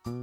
Yeah,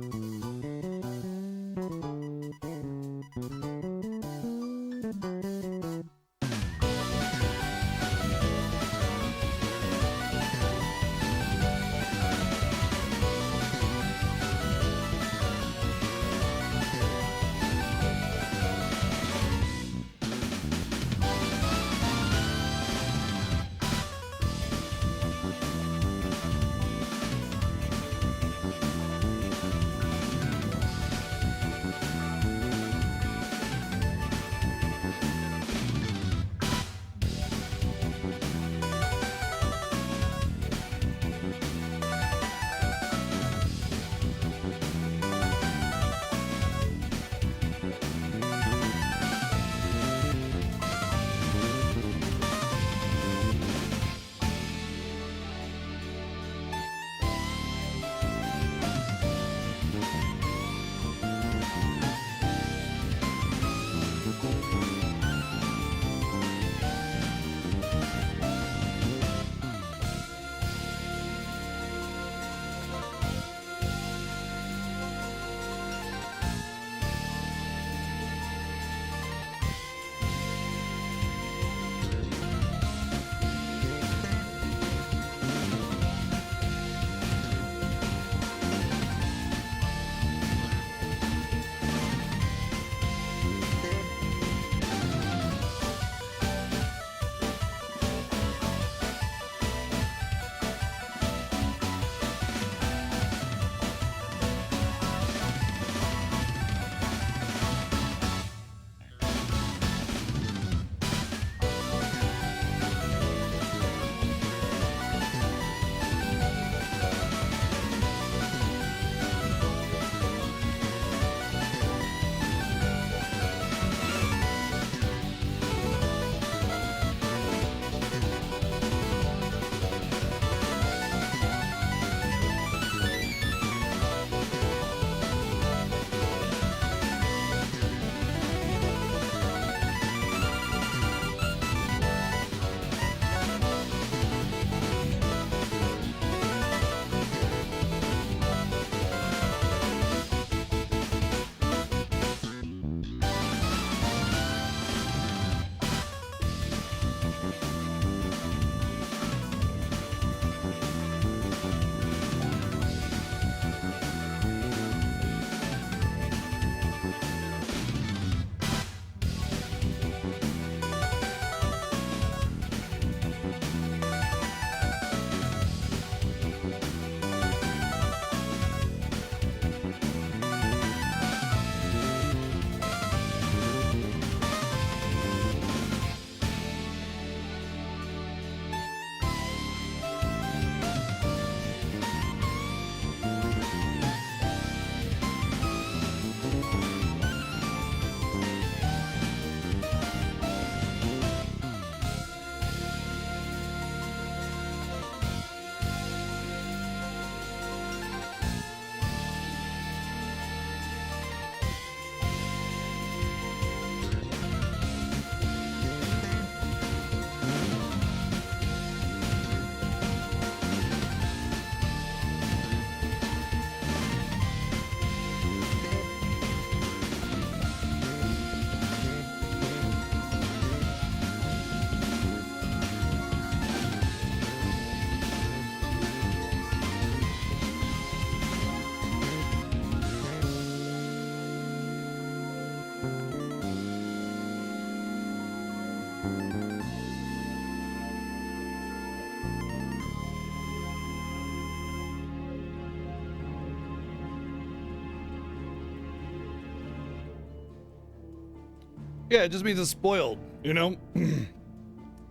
it just means it's spoiled, you know?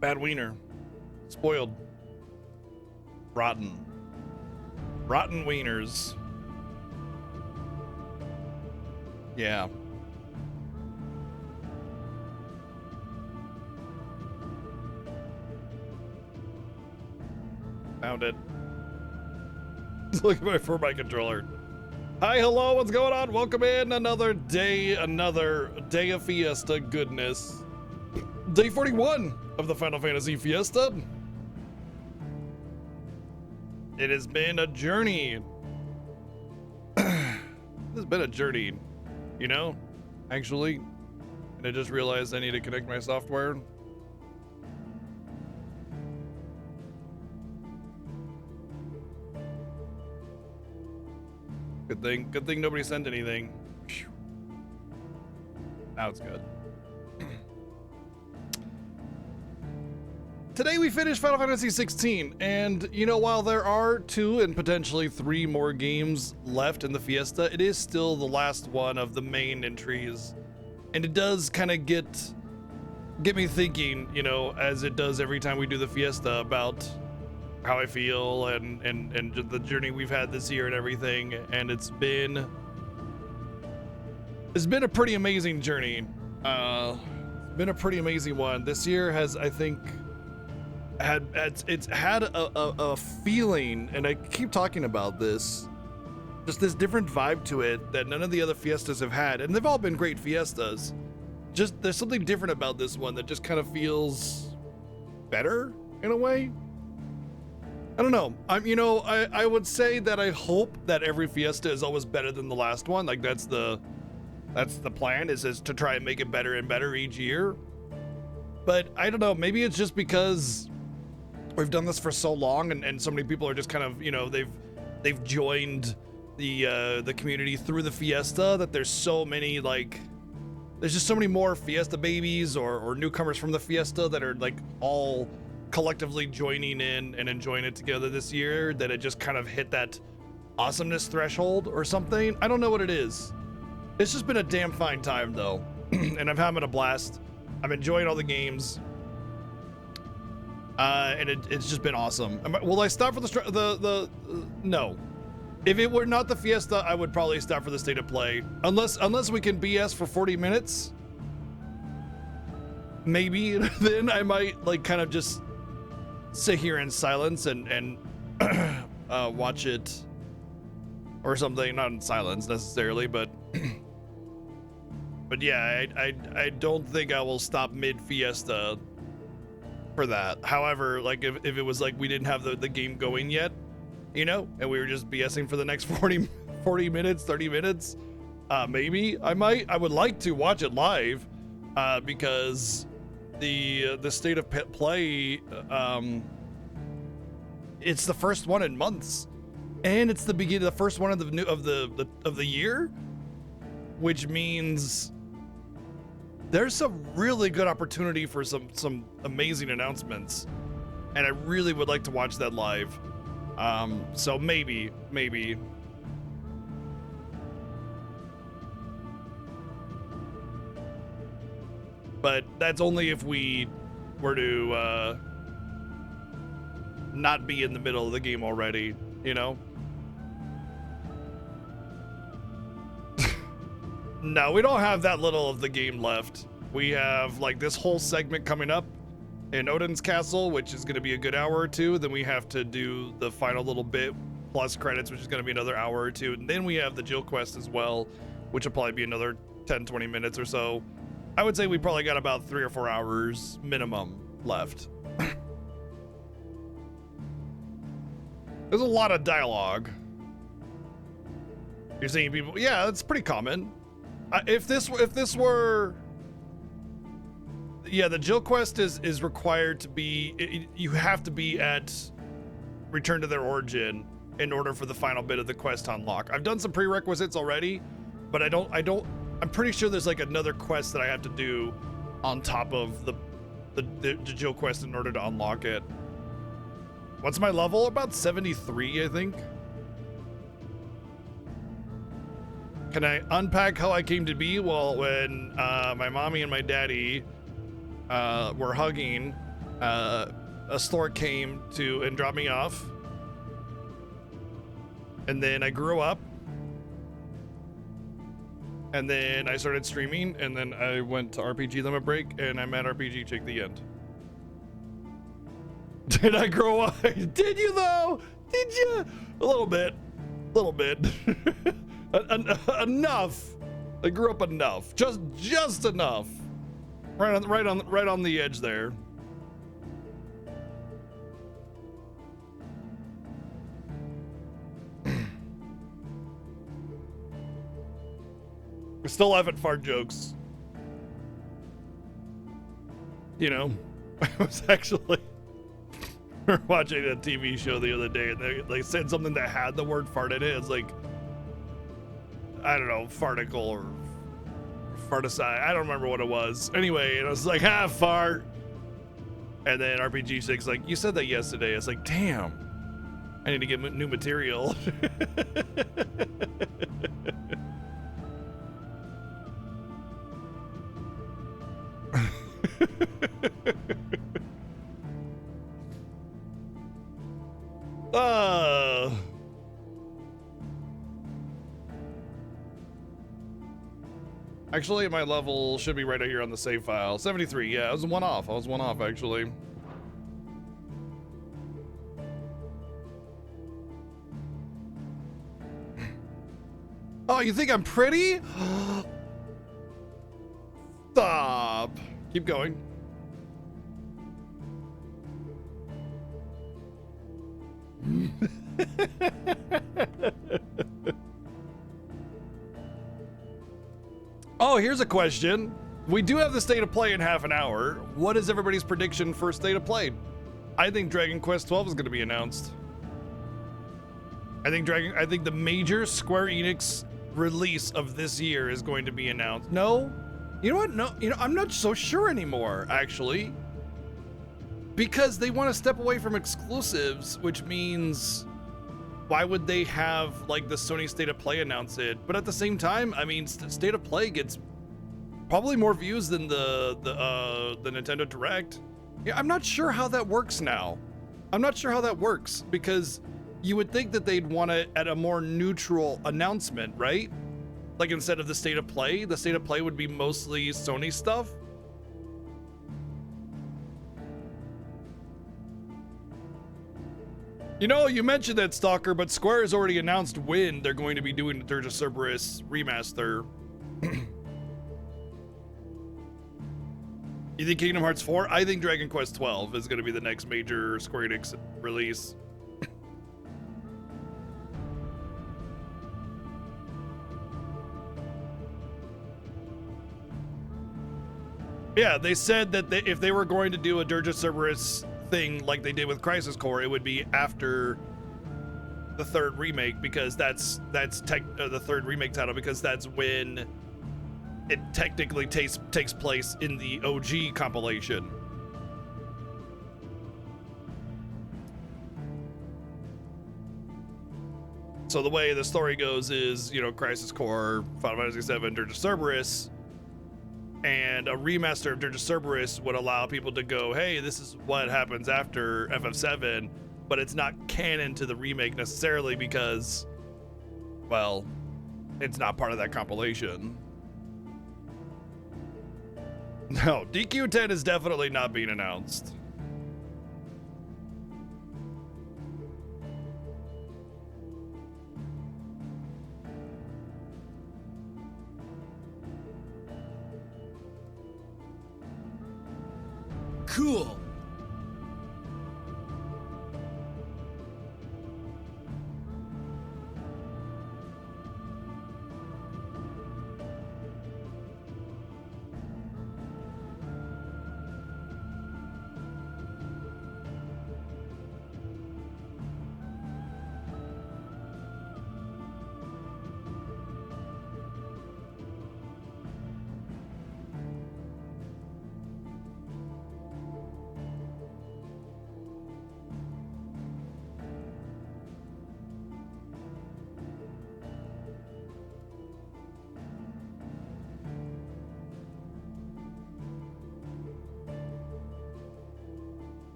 Bad wiener. Spoiled. Rotten. Rotten wieners. Yeah. Found it. Looking for my controller. Hi, hello, what's going on? Welcome in. Another day of Fiesta goodness. Day 41 of the Final Fantasy Fiesta. It has been a journey. been a journey, you know, actually. And I just realized I need to connect my software. Good thing nobody sent anything. Whew. Now it's good. Today we finished Final Fantasy 16, and you know, while there are 2 and potentially 3 more games left in the Fiesta, it is still the last one of the main entries, and it does kind of get me thinking, you know, as it does every time we do the Fiesta, about how I feel and the journey we've had this year and everything. And it's been a pretty amazing journey. Been a pretty amazing one. This year has, I think, it's had a feeling, and I keep talking about this, just this different vibe to it that none of the other Fiestas have had, and they've all been great Fiestas. Just there's something different about this one that just kind of feels better in a way. I don't know. I would say that I hope that every Fiesta is always better than the last one. Like that's the plan, is to try and make it better and better each year. But I don't know, maybe it's just because we've done this for so long, and so many people are just kind of, you know, they've joined the community through the Fiesta, that there's so many, like, there's just so many more Fiesta babies or newcomers from the Fiesta that are like all collectively joining in and enjoying it together this year, that it just kind of hit that awesomeness threshold or something. I don't know what it is. It's just been a damn fine time though. And I'm having a blast. I'm enjoying all the games. And it's just been awesome. Will I stop for the no. If it were not the Fiesta, I would probably stop for the State of Play. Unless we can BS for 40 minutes. Maybe then I might like kind of just sit here in silence and watch it or something. Not in silence necessarily, but but yeah, I don't think I will stop mid Fiesta for that. However, like if it was like we didn't have the game going yet, you know, and we were just BSing for the next 40 minutes, 30 minutes, maybe I would like to watch it live, because the State of Play, it's the first one in months, and it's the first one of the year, which means there's some really good opportunity for some amazing announcements, and I really would like to watch that live. So maybe. But that's only if we were to not be in the middle of the game already, you know? No, we don't have that little of the game left. We have like this whole segment coming up in Odin's Castle, which is going to be a good hour or two. Then we have to do the final little bit plus credits, which is going to be another hour or two. And then we have the Jill quest as well, which will probably be another 10-20 minutes or so. I would say we probably got about 3 or 4 hours minimum left. There's a lot of dialogue. You're seeing people, yeah, that's pretty common. If this were, yeah, the Jill quest is required to be, you have to be at Return to Their Origin in order for the final bit of the quest to unlock. I've done some prerequisites already, but I'm pretty sure there's like another quest that I have to do on top of the Jill quest in order to unlock it. What's my level? About 73, I think. Can I unpack how I came to be? Well, when my mommy and my daddy were hugging, a stork came to and dropped me off. And then I grew up. And then I started streaming, and then I went to RPG Limit Break, and I met RPG Chick the end. Did I grow up? Did you though? Did you? A little bit. Enough. I grew up enough. Just enough. Right on the edge there. Still laugh at fart jokes. You know, I was actually watching a TV show the other day, and they said something that had the word fart in it. It's like, I don't know, farticle or farticide. I don't remember what it was. Anyway, and I was like, fart. And then RPG6 like, you said that yesterday. It's like, damn, I need to get new material. Actually, my level should be right here on the save file. 73, yeah, I was one off. Actually. Oh, you think I'm pretty? Stop. Keep going. Oh, here's a question. We do have the state of play in half an hour. What is everybody's prediction for state of play? I think Dragon Quest 12 is going to be announced. I think the major Square Enix release of this year is going to be announced. No? You know what? No, I'm not so sure anymore, actually. Because they want to step away from exclusives, which means why would they have like the Sony State of Play announce it? But at the same time, I mean, State of Play gets probably more views than the Nintendo Direct. Yeah, I'm not sure how that works now. I'm not sure how that works because you would think that they'd want it at a more neutral announcement, right? Like instead of the State of Play would be mostly Sony stuff. You know, you mentioned that, Stalker, but Square has already announced when they're going to be doing the Dirge of Cerberus remaster. You think Kingdom Hearts 4? I think Dragon Quest 12 is going to be the next major Square Enix release. Yeah, they said that if they were going to do a Dirge of Cerberus thing like they did with Crisis Core, it would be after the third remake because that's the third remake title because that's when it technically takes place in the OG compilation. So the way the story goes is, you know, Crisis Core, Final Fantasy 7, Dirge of Cerberus, and a remaster of Dirge of Cerberus would allow people to go, hey, this is what happens after FF7, but it's not canon to the remake necessarily because, well, it's not part of that compilation. No, DQ10 is definitely not being announced. Cool.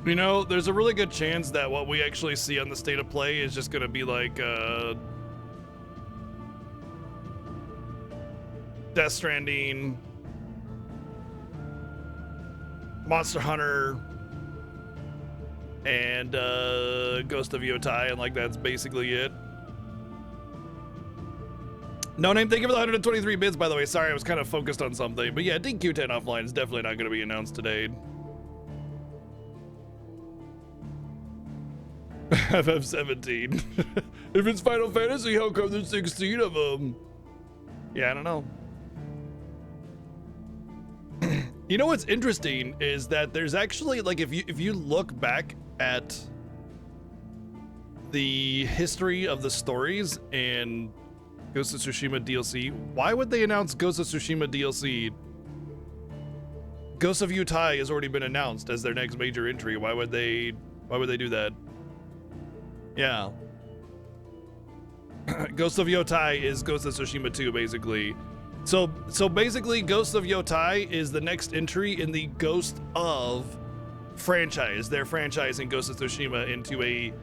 You know, there's a really good chance that what we actually see on the State of Play is just gonna be like Death Stranding, Monster Hunter, and Ghost of Yotai, and like that's basically it. No Name, thank you for the 123 bits, by the way. Sorry, I was kind of focused on something. But yeah, DQ10 Offline is definitely not going to be announced today. FF17. If it's Final Fantasy, how come there's 16 of them? Yeah, I don't know. You know what's interesting is that there's actually, like, if you look back at the history of the stories in Ghost of Tsushima DLC, why would they announce Ghost of Tsushima DLC? Ghost of Yotai has already been announced as their next major entry. Why would they do that? Yeah. Ghost of Yotai is Ghost of Tsushima 2, basically. So basically, Ghost of Yotai is the next entry in the Ghost of franchise. They're franchising Ghost of Tsushima into a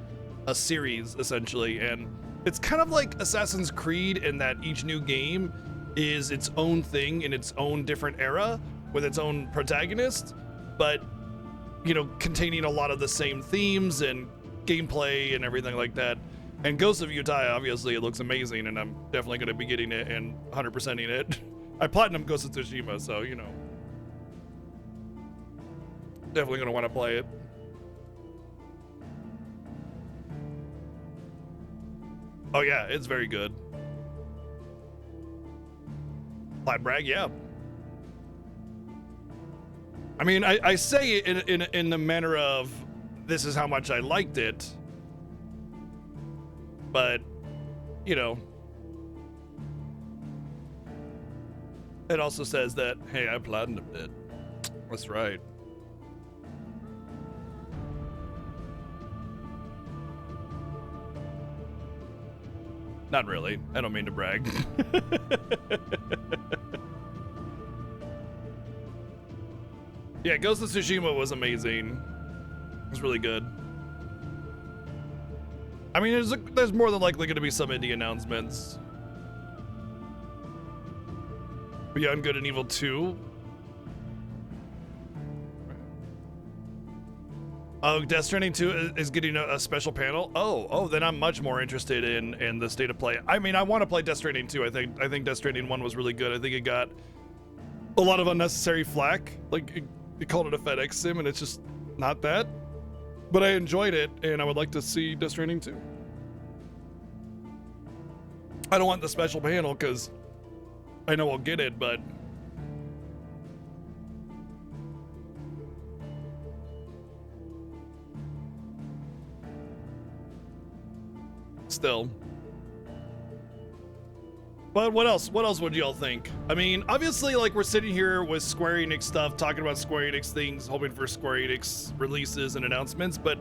series, essentially, and it's kind of like Assassin's Creed in that each new game is its own thing in its own different era with its own protagonist, but, you know, containing a lot of the same themes and gameplay and everything like that. And Ghost of Yotai, obviously, it looks amazing, and I'm definitely going to be getting it and 100%ing it. I platinum Ghost of Tsushima, so, you know. Definitely going to want to play it. Oh yeah, it's very good. Plat brag, yeah. I mean, I say it in the manner of, this is how much I liked it. But, you know, it also says that, hey, I platinumed it. That's right. Not really. I don't mean to brag. Yeah, Ghost of Tsushima was amazing. It was really good. I mean, there's more than likely going to be some indie announcements. Beyond Good and Evil 2. Oh, Death Stranding 2 is getting a special panel. Oh, then I'm much more interested in the state of play. I mean, I want to play Death Stranding 2. I think Death Stranding 1 was really good. I think it got a lot of unnecessary flack. Like, it called it a FedEx sim, and it's just not that. But I enjoyed it, and I would like to see Death Stranding 2. I don't want the special panel because I know I'll get it, but still. But what else? What else would y'all think? I mean, obviously, like, we're sitting here with Square Enix stuff, talking about Square Enix things, hoping for Square Enix releases and announcements, but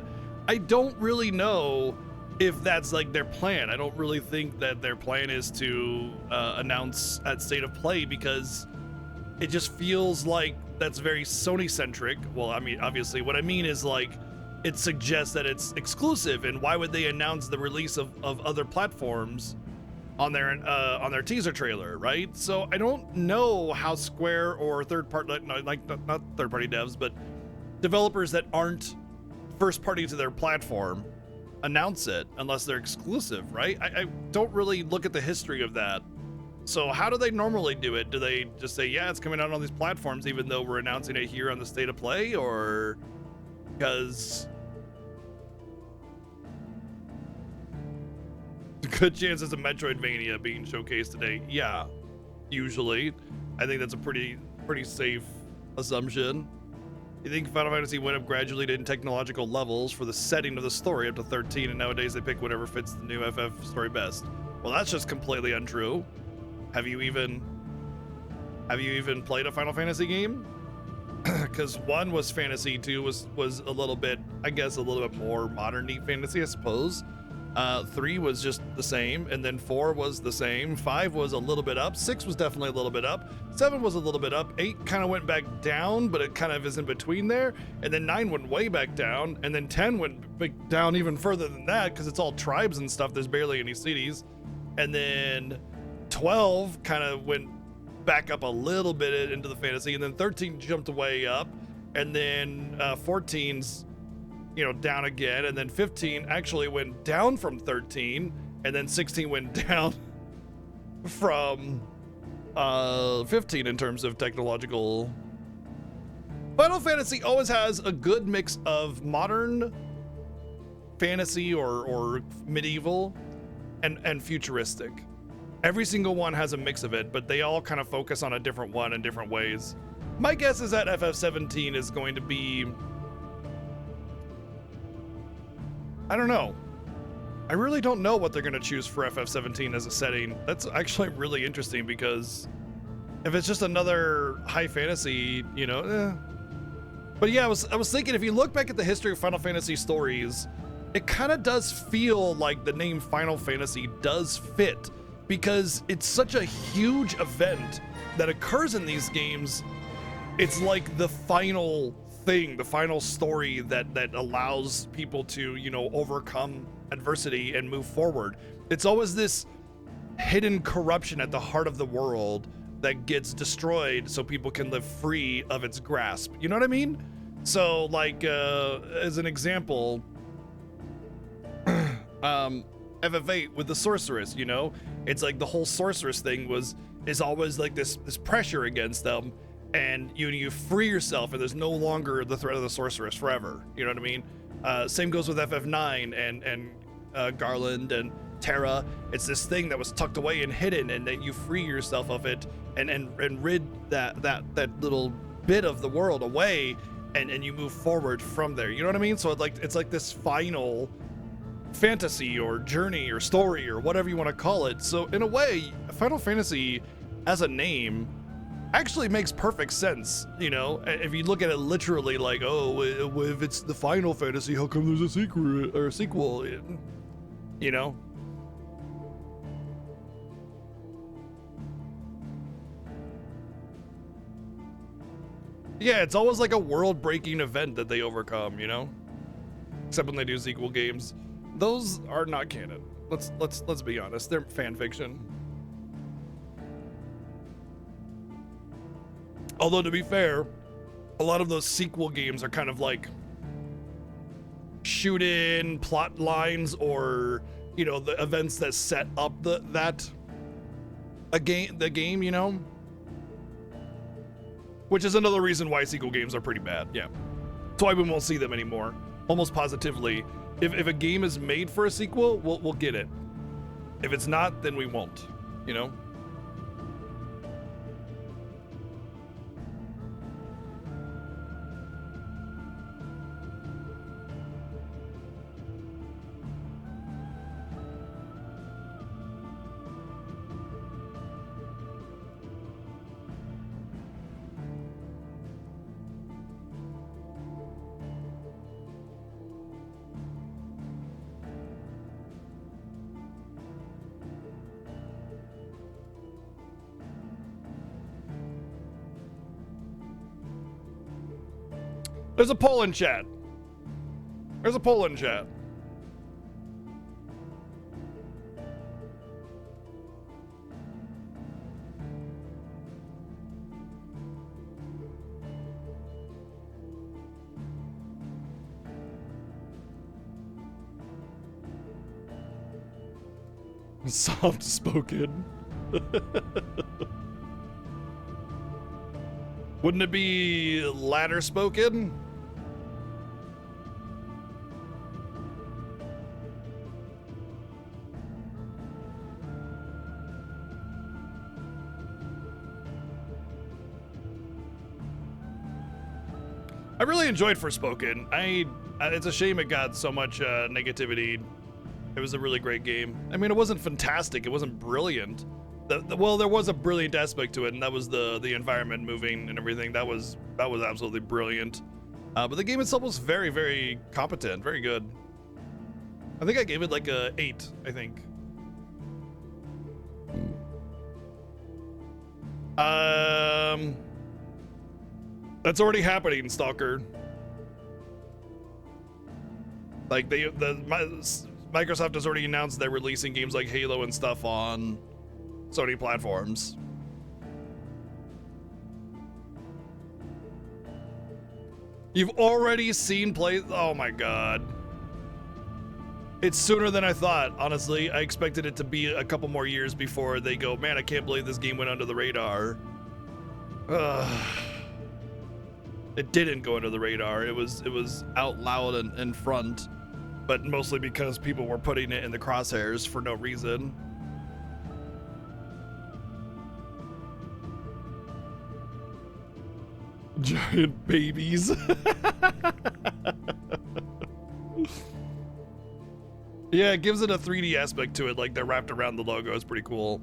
I don't really know if that's, like, their plan. I don't really think that their plan is to announce at State of Play, because it just feels like that's very Sony-centric. Well, I mean, obviously, what I mean is, like, it suggests that it's exclusive, and why would they announce the release of other platforms on their teaser trailer, right? So I don't know how Square or third-party, not third-party devs, but developers that aren't first-party to their platform announce it unless they're exclusive, right? I don't really look at the history of that. So how do they normally do it? Do they just say, yeah, it's coming out on these platforms even though we're announcing it here on the State of Play? Or because good chances of Metroidvania being showcased today? Yeah, usually. I think that's a pretty safe assumption. You think Final Fantasy went up gradually to technological levels for the setting of the story up to 13, and nowadays they pick whatever fits the new FF story best. Well, that's just completely untrue. Have you even played a Final Fantasy game? Because 1 was fantasy, 2 was a little bit, I guess, a little bit more modern fantasy, I suppose. 3 was just the same, and then 4 was the same. 5 was a little bit up. 6 was definitely a little bit up. 7 was a little bit up. 8 kind of went back down, but it kind of is in between there. And then 9 went way back down, and then 10 went back down even further than that because it's all tribes and stuff. There's barely any cities. And then 12 kind of went back up a little bit into the fantasy, and then 13 jumped way up, and then 14's down again, and then 15 actually went down from 13, and then 16 went down from 15 in terms of technological. Final Fantasy always has a good mix of modern fantasy or medieval and futuristic. Every single one has a mix of it, but they all kind of focus on a different one in different ways. My guess is that FF17 is going to be, I don't know. I really don't know what they're going to choose for FF17 as a setting. That's actually really interesting, because if it's just another high fantasy, But yeah, I was thinking, if you look back at the history of Final Fantasy stories, it kind of does feel like the name Final Fantasy does fit, because it's such a huge event that occurs in these games. It's like the final thing, the final story that allows people to, overcome adversity and move forward. It's always this hidden corruption at the heart of the world that gets destroyed so people can live free of its grasp. You know what I mean? So, like, as an example, FF8 with the sorceress, it's like the whole sorceress thing is always like this pressure against them, and you free yourself, and there's no longer the threat of the sorceress forever. You know what I mean? Same goes with FF9 and Garland and Terra. It's this thing that was tucked away and hidden, and then you free yourself of it and rid that little bit of the world away, and you move forward from there. You know what I mean? So it's like this final fantasy or journey or story or whatever you want to call it. So in a way, Final Fantasy as a name actually makes perfect sense. If you look at it literally, like, oh, if it's the Final Fantasy, how come there's a sequel? Yeah, it's always like a world-breaking event that they overcome, Except when they do sequel games. Those are not canon. Let's be honest. They're fan fiction. Although, to be fair, a lot of those sequel games are kind of like shoot-in plot lines, or the events that set up the game, which is another reason why sequel games are pretty bad. Yeah, that's why we won't see them anymore. Almost positively, if a game is made for a sequel, we'll get it. If it's not, then we won't. There's a poll in chat. Soft spoken. Wouldn't it be ladder spoken? I really enjoyed Forspoken. It's a shame it got so much negativity. It was a really great game. I mean, it wasn't fantastic. It wasn't brilliant. Well, there was a brilliant aspect to it, and that was the environment moving and everything. That was absolutely brilliant. But the game itself was very, very competent, very good. I think I gave it like a 8, I think. That's already happening, Stalker. Like Microsoft has already announced they're releasing games like Halo and stuff on Sony platforms. You've already seen play. Oh my god. It's sooner than I thought, honestly. I expected it to be a couple more years before they go, man, I can't believe this game went under the radar. It didn't go under the radar. It was out loud and in front, but mostly because people were putting it in the crosshairs for no reason. Giant babies. Yeah, it gives it a 3D aspect to it, like they're wrapped around the logo. It's pretty cool.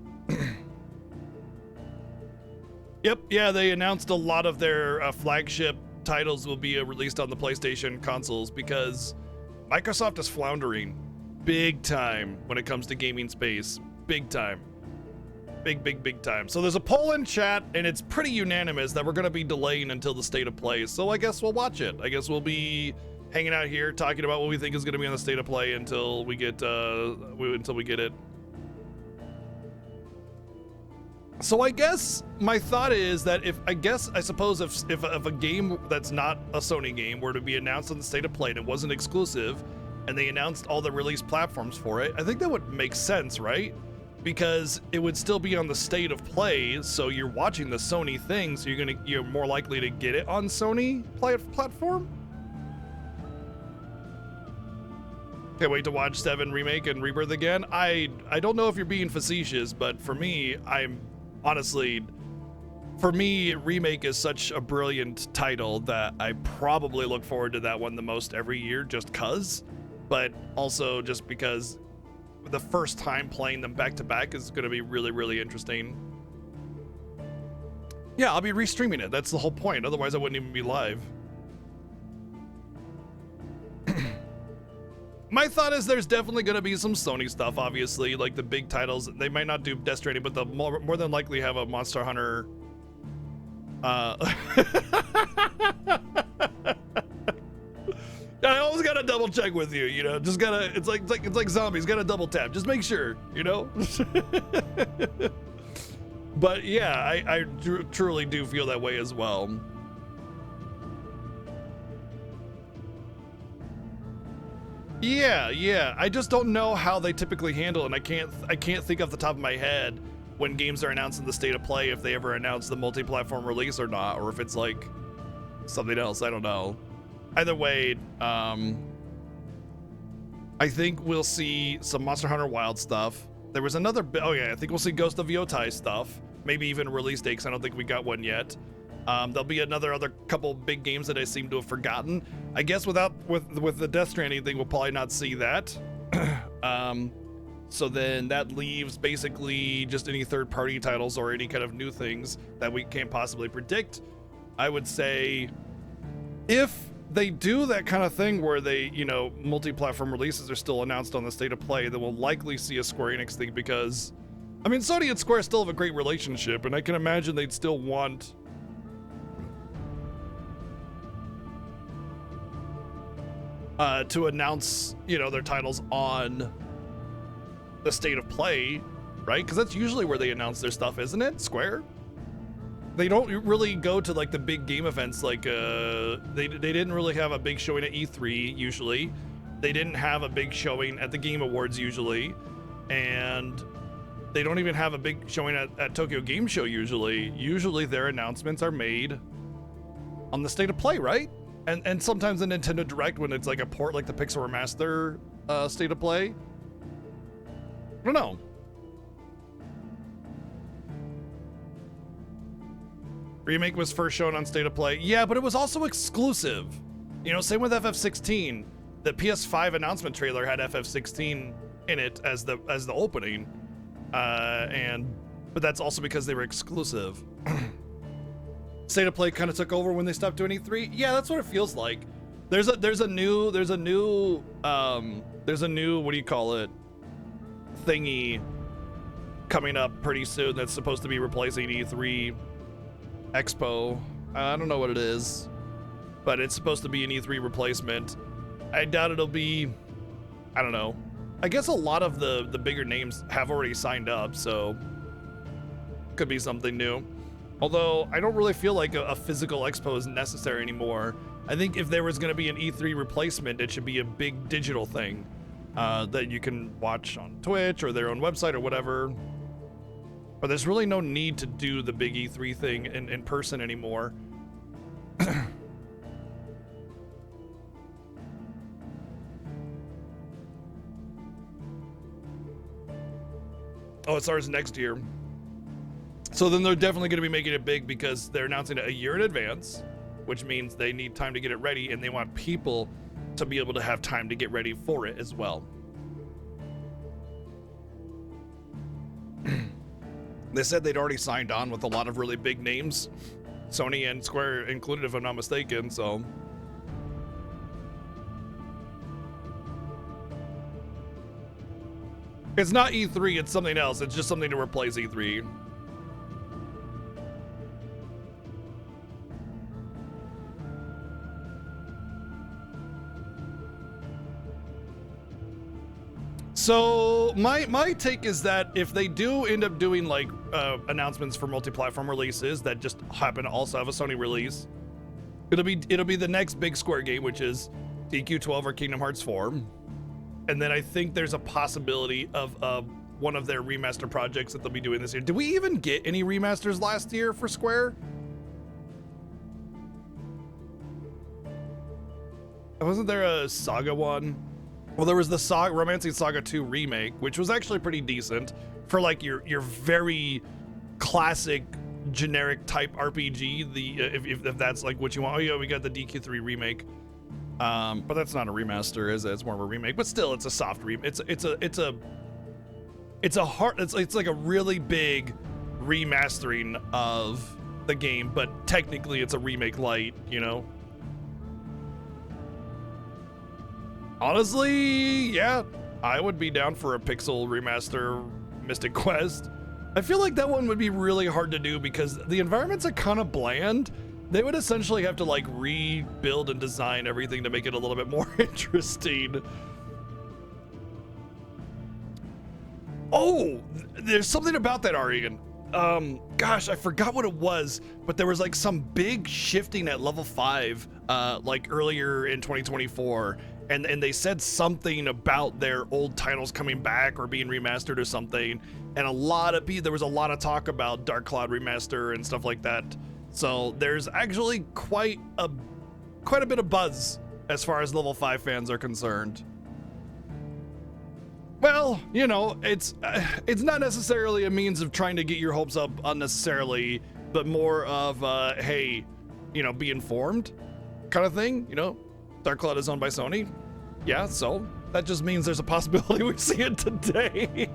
Yep, yeah, they announced a lot of their flagship titles will be released on the PlayStation consoles because Microsoft is floundering big time when it comes to gaming space. Big time. Big time. So there's a poll in chat, and it's pretty unanimous that we're going to be delaying until the state of play. So I guess we'll watch it. I guess we'll be hanging out here talking about what we think is going to be on the state of play until we get it. So I guess my thought is that if a game that's not a Sony game were to be announced on the state of play and it wasn't exclusive, and they announced all the release platforms for it, I think that would make sense, right? Because it would still be on the state of play, so you're watching the Sony thing, so you're more likely to get it on Sony platform. Can't wait to watch 7 Remake and Rebirth again. I don't know if you're being facetious, but for me, Remake is such a brilliant title that I probably look forward to that one the most every year just cuz, but also just because the first time playing them back to back is going to be really, really interesting. Yeah, I'll be restreaming it. That's the whole point. Otherwise, I wouldn't even be live. My thought is there's definitely going to be some Sony stuff, obviously, like the big titles. They might not do Death Stranding, but they'll more than likely have a Monster Hunter. I always gotta double check with you, you know. Just gotta. It's like zombies. Gotta double tap. Just make sure, you know. But yeah, I truly do feel that way as well. Yeah. I just don't know how they typically handle it, and I can't think off the top of my head when games are announced in the state of play if they ever announce the multi-platform release or not, or if it's like something else. I don't know. Either way, I think we'll see some Monster Hunter Wild stuff. There was another. Oh yeah, I think we'll see Ghost of Yotai stuff. Maybe even release date, 'cause I don't think we got one yet. There'll be other couple big games that I seem to have forgotten. I guess with the Death Stranding thing, we'll probably not see that. So then that leaves basically just any third-party titles or any kind of new things that we can't possibly predict. I would say if they do that kind of thing where they, you know, multi-platform releases are still announced on the state of play, then we'll likely see a Square Enix thing because, I mean, Sony and Square still have a great relationship, and I can imagine they'd still want to announce, you know, their titles on the state of play, right? Because that's usually where they announce their stuff, isn't it? Square? They don't really go to like the big game events, like they didn't really have a big showing at E3 usually. They didn't have a big showing at the Game Awards usually, and they don't even have a big showing at Tokyo Game Show usually. Usually their announcements are made on the state of play, right? And sometimes the Nintendo Direct when it's like a port like the Pixel Remaster state of play. I don't know. Remake was first shown on State of Play. Yeah, but it was also exclusive. You know, same with FF16. The PS5 announcement trailer had FF16 in it as the opening. But that's also because they were exclusive. State of Play kind of took over when they stopped doing E3. Yeah, that's what it feels like. There's a new what do you call it? Thingy coming up pretty soon that's supposed to be replacing E3 Expo. I don't know what it is, but it's supposed to be an E3 replacement. I doubt it'll be, I don't know. I guess a lot of the bigger names have already signed up, so could be something new. Although I don't really feel like a physical expo is necessary anymore. I think if there was going to be an E3 replacement, it should be a big digital thing that you can watch on Twitch or their own website or whatever. But there's really no need to do the big E3 thing in person anymore. Oh, it starts next year. So then they're definitely going to be making it big because they're announcing it a year in advance, which means they need time to get it ready, and they want people to be able to have time to get ready for it as well. They said they'd already signed on with a lot of really big names, Sony and Square included, if I'm not mistaken, so... It's not E3, it's something else. It's just something to replace E3. So my take is that if they do end up doing like announcements for multi-platform releases that just happen to also have a Sony release, it'll be the next big Square game, which is DQ12 or Kingdom Hearts 4. And then I think there's a possibility of one of their remaster projects that they'll be doing this year. Did we even get any remasters last year for Square? Wasn't there a Saga one? Well, there was the Romancing Saga 2 remake, which was actually pretty decent for like your very classic generic type RPG. If that's like what you want. Oh yeah, we got the DQ3 remake. But that's not a remaster, is it? It's more of a remake. But still, it's a soft remake. It's like a really big remastering of the game, but technically it's a remake light, you know? Honestly, yeah, I would be down for a pixel remaster Mystic Quest. I feel like that one would be really hard to do because the environments are kind of bland. They would essentially have to like rebuild and design everything to make it a little bit more interesting. Oh, there's something about that, Arian. Gosh, I forgot what it was, but there was like some big shifting at level 5, like earlier in 2024. And they said something about their old titles coming back or being remastered or something. And there was a lot of talk about Dark Cloud remaster and stuff like that. So there's actually quite a bit of buzz as far as level 5 fans are concerned. Well, you know, it's not necessarily a means of trying to get your hopes up unnecessarily, but more of hey, you know, be informed kind of thing, you know. Dark Cloud is owned by Sony. Yeah, so that just means there's a possibility we see it today.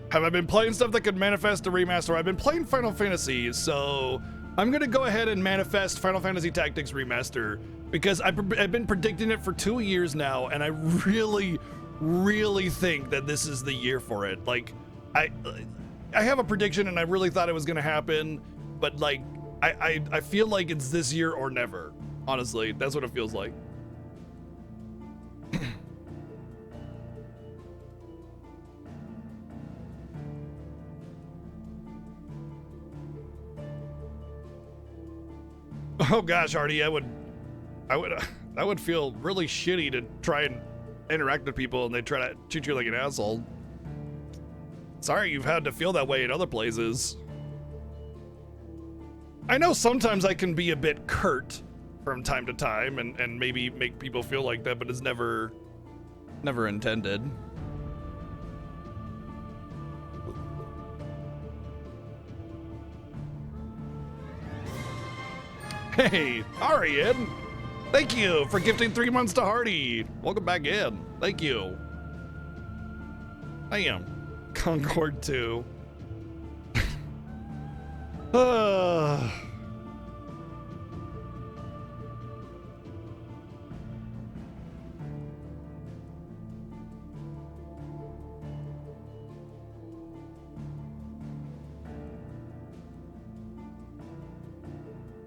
Have I been playing stuff that could manifest a remaster? I've been playing Final Fantasy, so I'm gonna go ahead and manifest Final Fantasy Tactics Remaster because I've been predicting it for 2 years now, and I really, really think that this is the year for it. Like, I have a prediction, and I really thought it was gonna happen, but like, I feel like it's this year or never. Honestly, that's what it feels like. Oh gosh, Artie, that would feel really shitty to try and interact with people and they try to treat you like an asshole. Sorry you've had to feel that way in other places. I know sometimes I can be a bit curt from time to time and maybe make people feel like that, but it's never intended. Hey, Arian! Thank you for gifting 3 months to Hardy. Welcome back in. Thank you. I am Concord 2.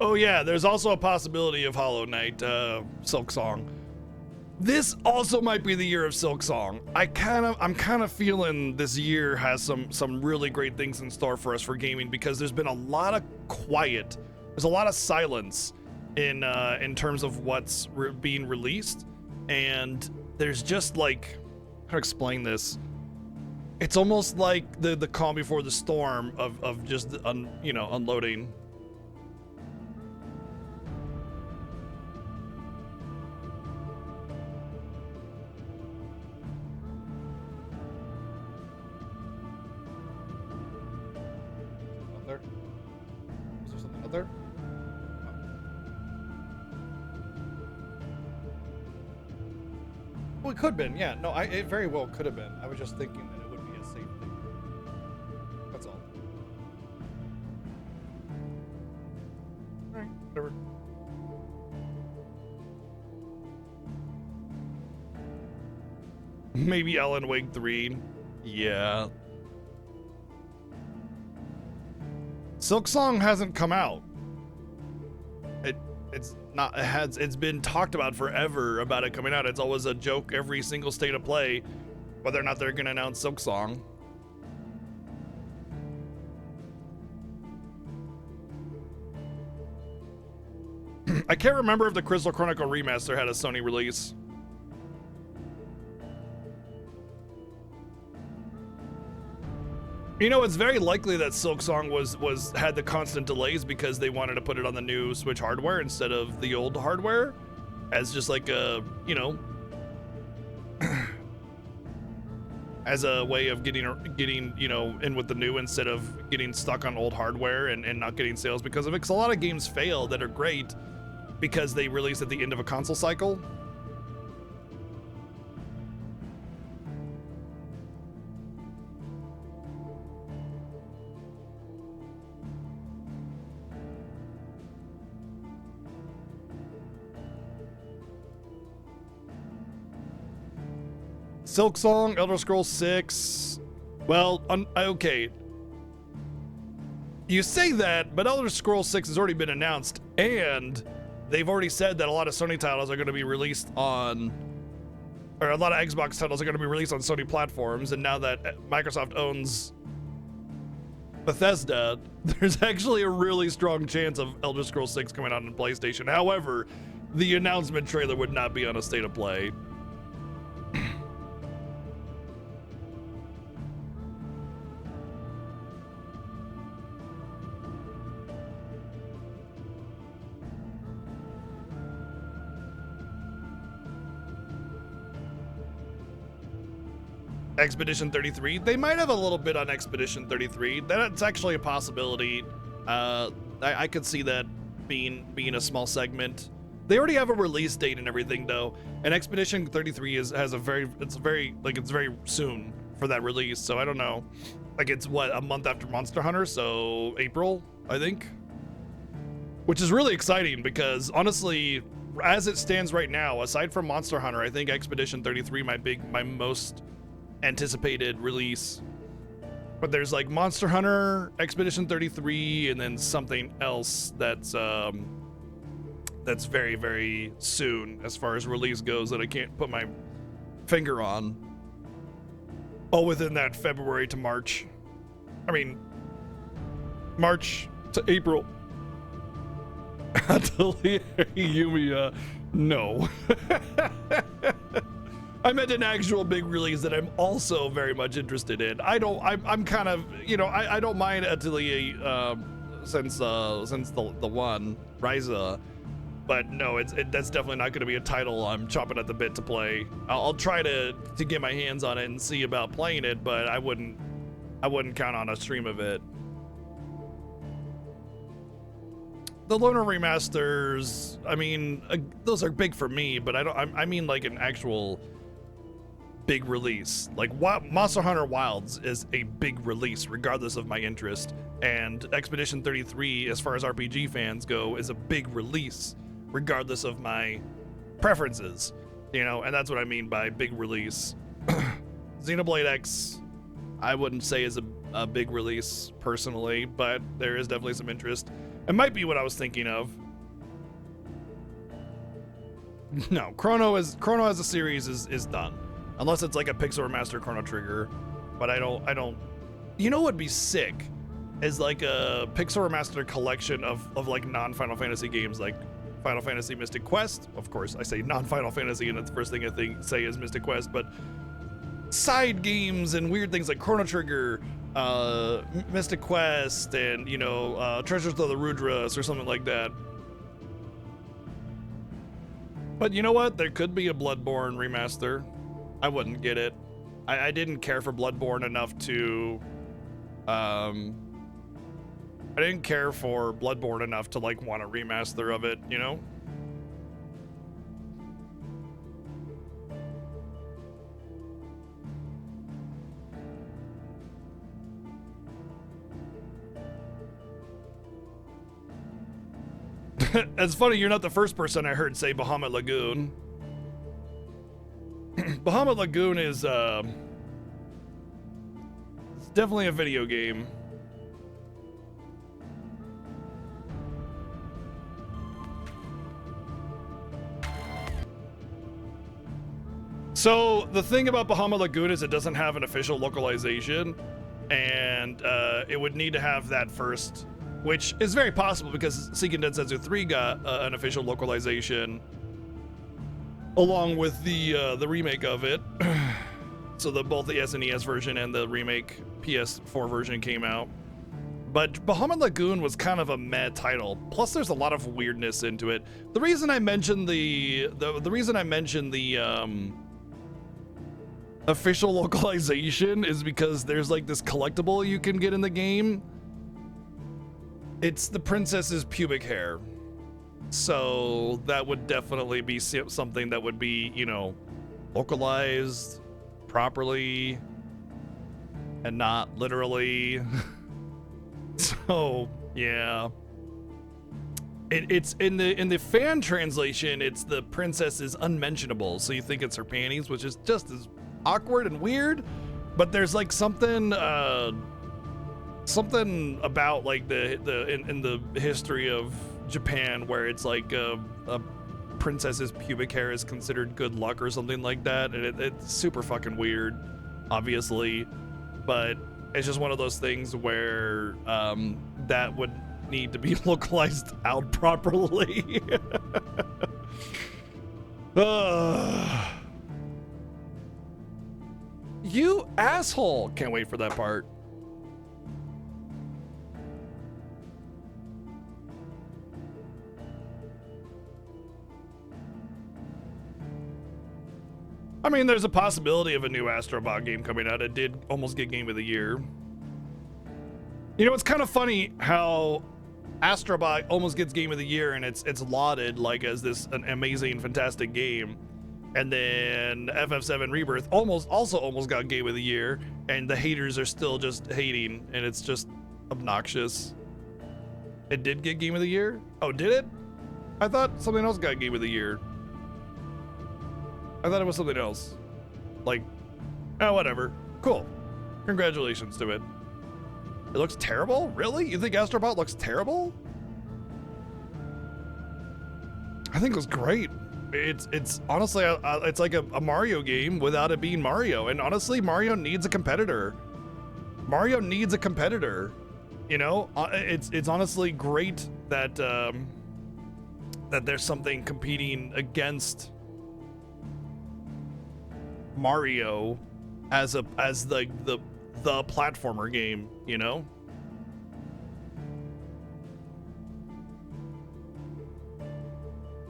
Oh yeah, there's also a possibility of Hollow Knight, Silk Song. This also might be the year of Silksong. I'm kind of feeling this year has some really great things in store for us for gaming, because there's been a lot of quiet. There's a lot of silence in terms of what's being released, and there's just like, how to explain this? It's almost like the calm before the storm of just unloading. There? Is there something out there? Well, it could have been, yeah. No, it very well could have been. I was just thinking that it would be a safe thing. That's all. Alright, whatever. Maybe Alan Wake 3. Yeah. Silksong hasn't come out. It's been talked about forever about it coming out. It's always a joke every single state of play whether or not they're gonna announce Silksong. I can't remember if the Crystal Chronicle remaster had a Sony release. You know, it's very likely that Silksong had the constant delays because they wanted to put it on the new Switch hardware instead of the old hardware, as just like a, you know, as a way of getting you know, in with the new instead of getting stuck on old hardware and not getting sales because of it. Because a lot of games fail that are great because they release at the end of a console cycle. Silksong, Elder Scrolls 6. Well, okay. You say that, but Elder Scrolls 6 has already been announced, and they've already said that a lot of Sony titles are going to be released on, or a lot of Xbox titles are going to be released on Sony platforms, and now that Microsoft owns Bethesda, there's actually a really strong chance of Elder Scrolls 6 coming out on PlayStation. However, the announcement trailer would not be on a state of play. Expedition 33. They might have a little bit on Expedition 33. That's actually a possibility. I could see that being a small segment. They already have a release date and everything though, and Expedition 33 it's very soon for that release. So I don't know. Like it's what, a month after Monster Hunter, so April, I think. Which is really exciting because honestly, as it stands right now, aside from Monster Hunter, I think Expedition 33 might be my most anticipated release. But there's like Monster Hunter, Expedition 33, and then something else that's very, very soon as far as release goes that I can't put my finger on. All within that February to March. I mean, March to April. Atelier Yumiya, no. I meant an actual big release that I'm also very much interested in. I'm kind of, you know, I don't mind Atelier since the one, Ryza, but no, that's definitely not going to be a title I'm chopping at the bit to play. I'll try to get my hands on it and see about playing it, but I wouldn't count on a stream of it. The Loner remasters, I mean, those are big for me, but I mean like an actual big release. Like Monster Hunter Wilds is a big release regardless of my interest, and Expedition 33, as far as RPG fans go, is a big release regardless of my preferences, you know, and that's what I mean by big release. Xenoblade X, I wouldn't say is a big release personally, but there is definitely some interest. It might be what I was thinking of. No, Chrono as a series is done, unless it's like a Pixel Remaster Chrono Trigger. But I don't. You know what'd be sick is like a Pixel Remaster collection of like non-Final Fantasy games, like Final Fantasy Mystic Quest. Of course, I say non-Final Fantasy, and that's the first thing I say is Mystic Quest. But side games and weird things like Chrono Trigger, Mystic Quest, and Treasures of the Rudras or something like that. But you know what? There could be a Bloodborne remaster. I wouldn't get it. I didn't care for Bloodborne enough to I didn't care for Bloodborne enough to like want a remaster of it, you know? It's funny, you're not the first person I heard say Bahamut Lagoon. Bahamut Lagoon is it's definitely a video game. So the thing about Bahamut Lagoon is it doesn't have an official localization, and it would need to have that first, which is very possible because Seiken Densetsu 3 got an official localization along with the remake of it. So both the SNES version and the remake PS4 version came out. But Bahamut Lagoon was kind of a meh title. Plus, there's a lot of weirdness into it. The reason I mentioned the official localization is because there's like this collectible you can get in the game. It's the princess's pubic hair. So that would definitely be something that would be, localized properly and not literally. So, yeah. It's in the fan translation, it's the princess is unmentionable. So you think it's her panties, which is just as awkward and weird, but there's like something about like in the history of Japan where it's like a princess's pubic hair is considered good luck or something like that, and it's super fucking weird, obviously, but it's just one of those things where that would need to be localized out properly. You asshole! Can't wait for that part. I mean, there's a possibility of a new Astrobot game coming out. It did almost get Game of the Year. You know, it's kind of funny how Astrobot almost gets Game of the Year and it's lauded like as an amazing, fantastic game. And then FF7 Rebirth also almost got Game of the Year, and the haters are still just hating, and it's just obnoxious. It did get Game of the Year? Oh, did it? I thought something else got Game of the Year. I thought it was something else. Like, oh, whatever. Cool. Congratulations to it. It looks terrible? Really? You think Astrobot looks terrible? I think it was great. It's honestly, it's like a Mario game without it being Mario. And honestly, Mario needs a competitor. Mario needs a competitor. You know, it's honestly great that that there's something competing against Mario as the platformer game, you know?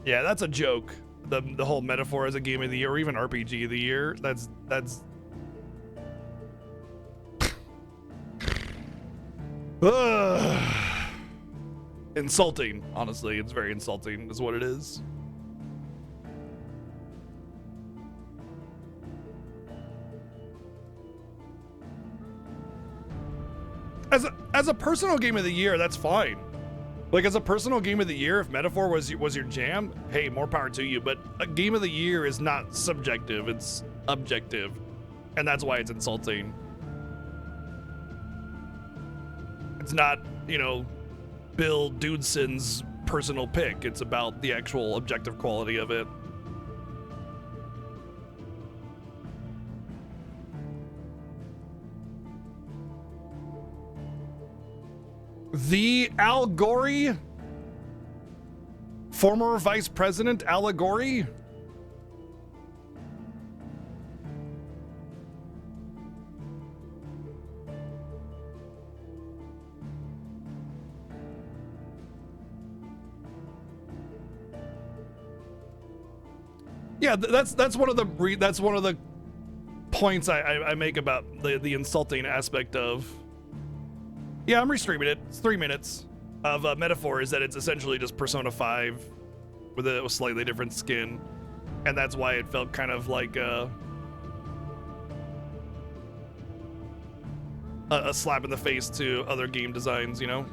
Yeah, that's a joke. The whole metaphor as a game of the year or even RPG of the year, that's insulting. Honestly, it's very insulting is what it is. As a personal game of the year, that's fine. Like, as a personal game of the year, if Metaphor was your jam, hey, more power to you. But a game of the year is not subjective, it's objective. And that's why it's insulting. It's not, Bill Dudeson's personal pick. It's about the actual objective quality of it. The Al Gore, former Vice President Al Gore. Yeah, that's one of the points I make about the insulting aspect of. Yeah, I'm restreaming it. It's 3 minutes of metaphor. Is that it's essentially just Persona 5 with a slightly different skin, and that's why it felt kind of like a slap in the face to other game designs, you know.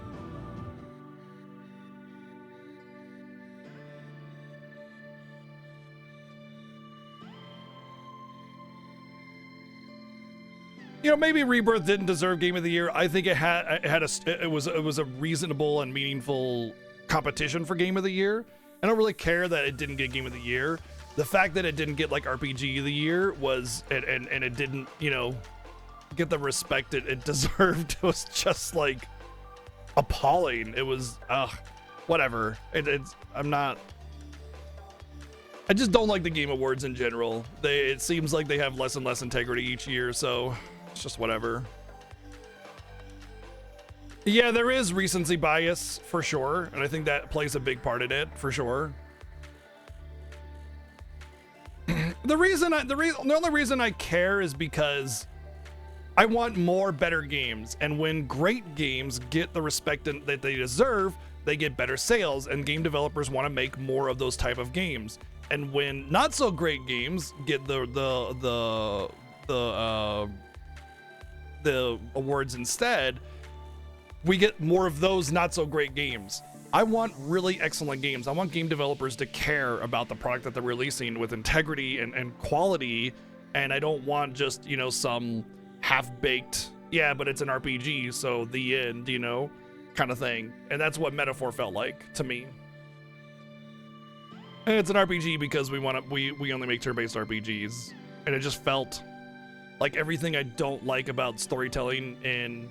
You know, maybe Rebirth didn't deserve Game of the Year. I think it was a reasonable and meaningful competition for Game of the Year. I don't really care that it didn't get Game of the Year. The fact that it didn't get like RPG of the Year was, and it didn't, you know, get the respect it deserved was just like appalling. It was, whatever. I just don't like the Game Awards in general. It seems like they have less and less integrity each year, so it's just whatever. Yeah, there is recency bias for sure, and I think that plays a big part in it for sure. The only reason I care is because I want more better games, and when great games get the respect that they deserve, they get better sales, and game developers want to make more of those type of games. And when not so great games get the awards instead, we get more of those not so great games. I want really excellent games. I want game developers to care about the product that they're releasing with integrity and quality, and I don't want just, you know, some half-baked, yeah, but it's an RPG, so the end, you know, kind of thing. And that's what Metaphor felt like to me. And it's an RPG because we only make turn-based RPGs, and it just felt like everything I don't like about storytelling in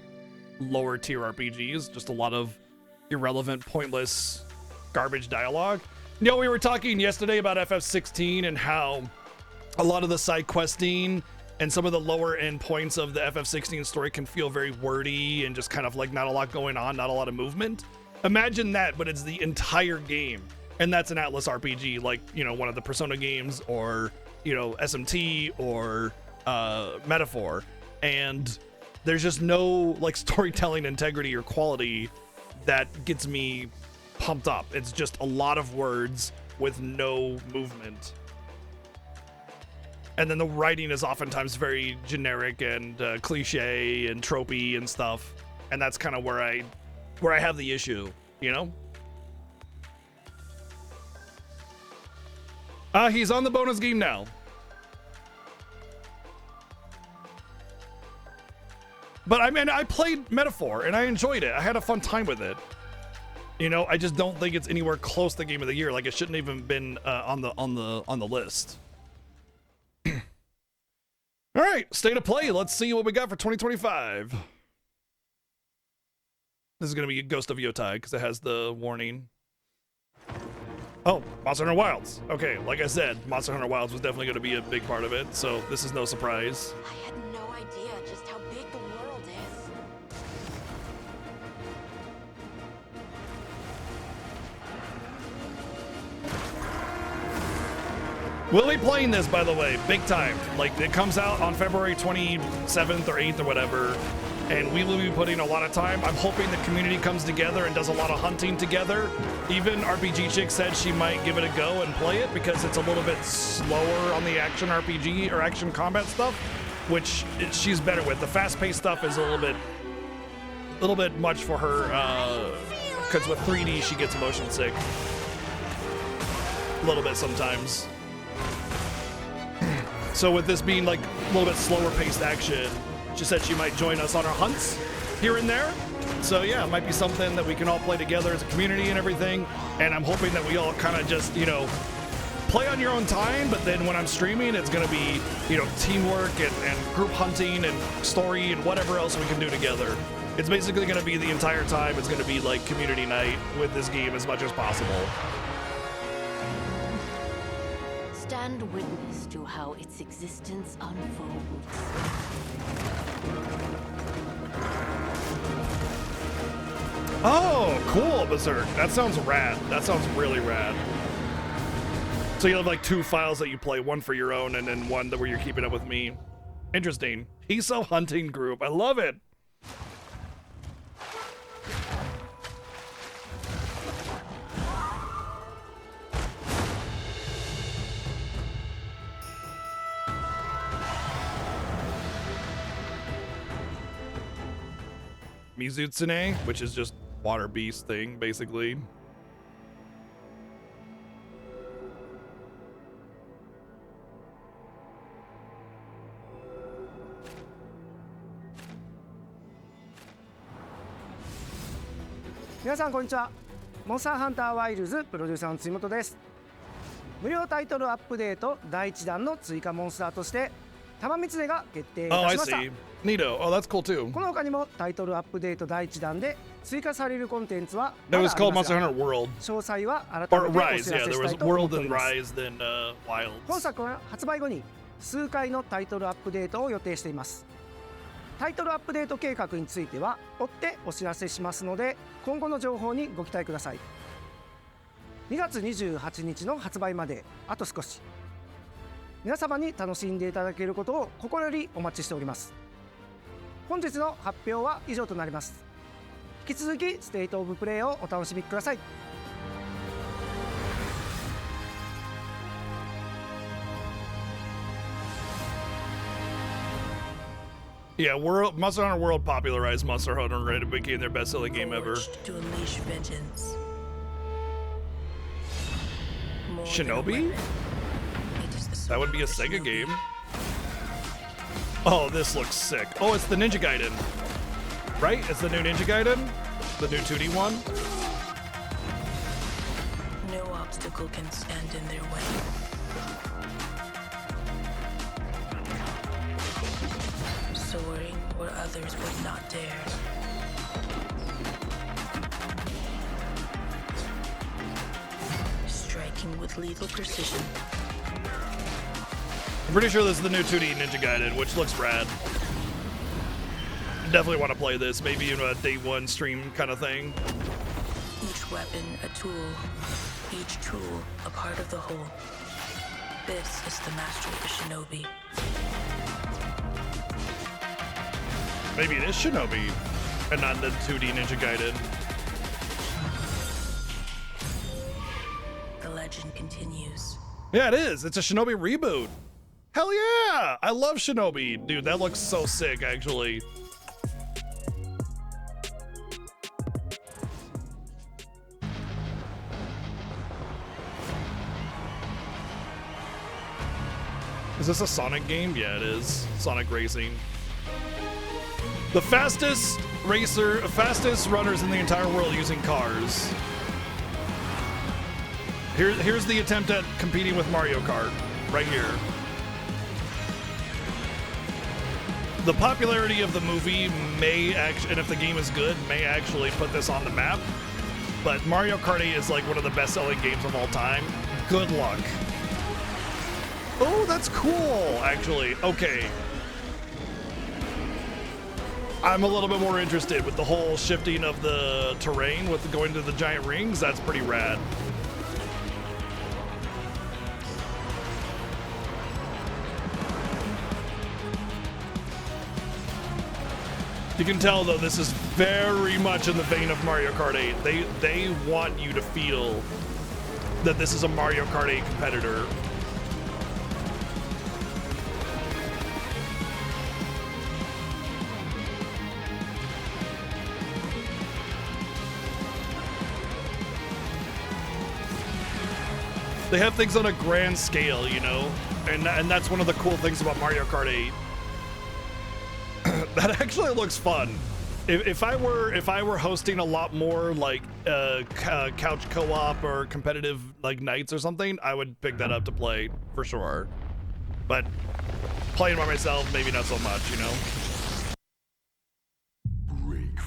lower tier RPGs, just a lot of irrelevant, pointless, garbage dialogue. You know, we were talking yesterday about FF16 and how a lot of the side questing and some of the lower end points of the FF16 story can feel very wordy and just kind of like not a lot going on, not a lot of movement. Imagine that, but it's the entire game. And that's an Atlas RPG, like, you know, one of the Persona games, or, you know, SMT, or Metaphor. And there's just no like storytelling integrity or quality that gets me pumped up. It's just a lot of words with no movement. And then the writing is oftentimes very generic and cliche and tropey and stuff. And that's kind of where I have the issue, you know? He's on the bonus game now. But I mean, I played Metaphor and I enjoyed it. I had a fun time with it. You know, I just don't think it's anywhere close to Game of the Year. Like, it shouldn't even been on the list. All right, state of play. Let's see what we got for 2025. This is gonna be Ghost of Yotai because it has the warning. Oh, Monster Hunter Wilds. Okay, like I said, Monster Hunter Wilds was definitely gonna be a big part of it, so this is no surprise. I had no idea just how big the world is. We'll be playing this, by the way, big time. Like, it comes out on February 27th or 8th or whatever, and we will be putting a lot of time. I'm hoping the community comes together and does a lot of hunting together. Even RPG Chick said she might give it a go and play it because it's a little bit slower on the action RPG or action combat stuff, which she's better with. The fast-paced stuff is a little bit much for her, because with 3D she gets motion sick a little bit sometimes. So with this being like a little bit slower paced action, she said she might join us on our hunts here and there. So yeah, it might be something that we can all play together as a community and everything. And I'm hoping that we all kind of just, you know, play on your own time, but then when I'm streaming, it's gonna be, you know, teamwork and group hunting and story and whatever else we can do together. It's basically going to be the entire time. It's going to be like community night with this game as much as possible. Stand witness to how its existence unfolds. Oh, cool, Berserk. That sounds rad. That sounds really rad. So you have like 2 files that you play, one for your own and then one where you're keeping up with me. Interesting. Hiso Hunting Group. I love it. Mizutsune, which is just water beast thing, basically. Minasan, こんにちは。モンスターハンターワイルズプロデューサーの辻本です。無料タイトルアップデート第1弾の追加モンスターとして玉三つが決定いた Oh, し I ました。 see. Neato. Oh, that's cool too. この他にもタイトルアップデート第1弾で追加されるコンテンツは That ま was だあり called ます Monster が Hunter World. 詳細は改め Or てお知ら Rise, せ yeah. し There た was いと思っ World ており and ます。 Rise, then Wilds. 本作は発売後に数回のタイトルアップデートを予定しています。タイトルアップデート計画については追ってお知らせしますので今後の情報にご期待ください。2月28日の発売まであと少し。皆様に楽しんでいただけることを心よりお待ちしております。本日の発表は以上となります。引き続きステートオブプレイをお楽しみください。Yeah, Monster Hunter World popularized Monster Hunter and it became their best-selling game ever. To unleash vengeance. More than a Shinobi? weapon, it is the That would be a sword Sega of the game. shinobi. Oh, this looks sick. Oh, it's the Ninja Gaiden. Right? It's the new Ninja Gaiden? The new 2D one? No obstacle can stand in their way. Soaring where others would not dare. Striking with lethal precision. I'm pretty sure this is the new 2D Ninja Gaiden, which looks rad. Definitely want to play this, maybe in a day one stream kind of thing. Each weapon a tool, each tool a part of the whole. This is the mastery of a shinobi. Maybe it is Shinobi, and not the 2D Ninja Gaiden. The legend continues. Yeah, it is. It's a Shinobi reboot. Hell yeah! I love Shinobi. Dude, that looks so sick, actually. Is this a Sonic game? Yeah, it is. Sonic Racing. The fastest runners in the entire world using cars. Here's the attempt at competing with Mario Kart, right here. The popularity of the movie may actually, and if the game is good, may actually put this on the map. But Mario Kart 8 is like one of the best-selling games of all time. Good luck. Oh, that's cool, actually. Okay. I'm a little bit more interested with the whole shifting of the terrain with going to the giant rings. That's pretty rad. You can tell, though, this is very much in the vein of Mario Kart 8. They want you to feel that this is a Mario Kart 8 competitor. They have things on a grand scale, you know, and that's one of the cool things about Mario Kart 8. That actually looks fun. If I were hosting a lot more like couch co-op or competitive like nights or something, I would pick that up to play for sure. But playing by myself, maybe not so much, you know. Break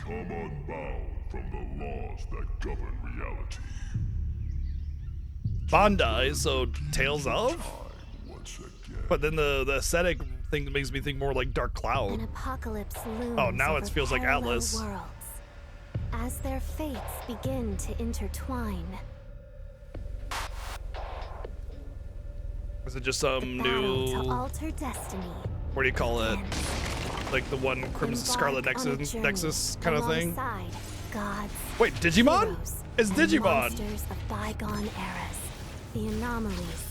become unbound from the laws that govern reality. Bandai, so Tales of? Once again. But then the aesthetic thing makes me think more like Dark An Cloud. apocalypse looms Oh, now it over feels like parallel Atlas. worlds. As their fates begin to intertwine, Is it just the some battle new, to alter destiny. what do you call it? ends. Like the one Crimson Scarlet Embark on a Nexus, journey Nexus kind of thing? alongside gods, Wait, Digimon? heroes, It's and Digimon! monsters of bygone eras. The anomalies.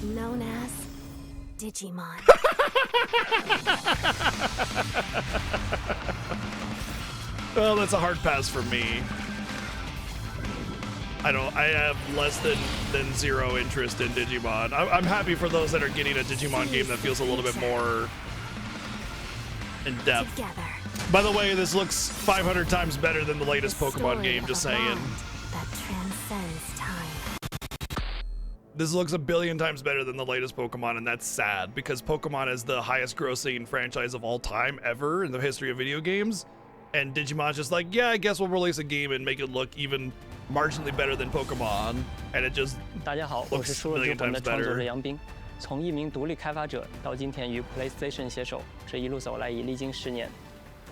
Known as Digimon. Well, that's a hard pass for me. I have less than zero interest in Digimon. I'm happy for those that are getting a Digimon game that feels a little bit more in depth. Together. By the way, this looks 500 times better than the latest The Pokemon story game, of just a saying. bond that transcends time. This looks a billion times better than the latest Pokemon, and that's sad because Pokemon is the highest grossing franchise of all time ever in the history of video games. And Digimon's just like, yeah, I guess we'll release a game and make it look even marginally better than Pokemon. And it just 大家好，我是 looks 输 a 入之 million 魂的 times 创作者 better. 杨斌。从一名独立开发者到今天与 PlayStation 携手，这一路走来已历经10年。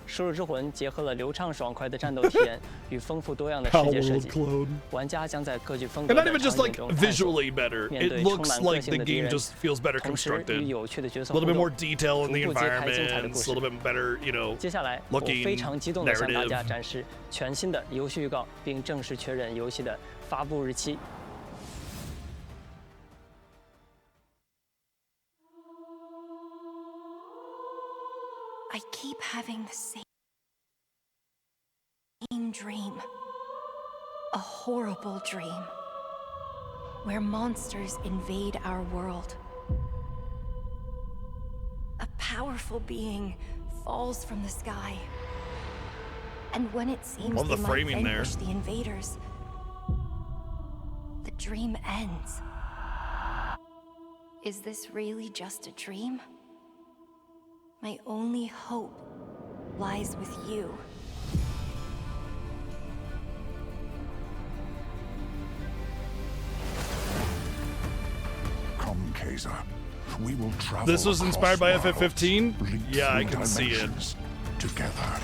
输入之魂结合了流畅爽快的战斗体验与丰富多样的世界设计，玩家将在各具风格 And not 的 even 场 just 景 like 中探索， visually better. 面 It 对充 looks 满个 like 性 the 的敌 game 人， just feels better 同时 constructed. 与有趣的角色 A 互 little bit 动 more，detail in the 逐步揭开精彩的 environments, 故 a 事 little。bit better, you know. 接下来，我 looking 非常激动地向大家 narrative 展示全新的游戏预告，并正式确认游戏的发布日期。 I keep having the same dream. A horrible dream. Where monsters invade our world. A powerful being falls from the sky. And when it seems Love the they might framing there. vanquish the invaders, the dream ends. Is this really just a dream? My only hope lies with you. Come, Kaiser. We will travel. This was across inspired by worlds, FF15? leap Yeah, I through can see it. dimensions Together.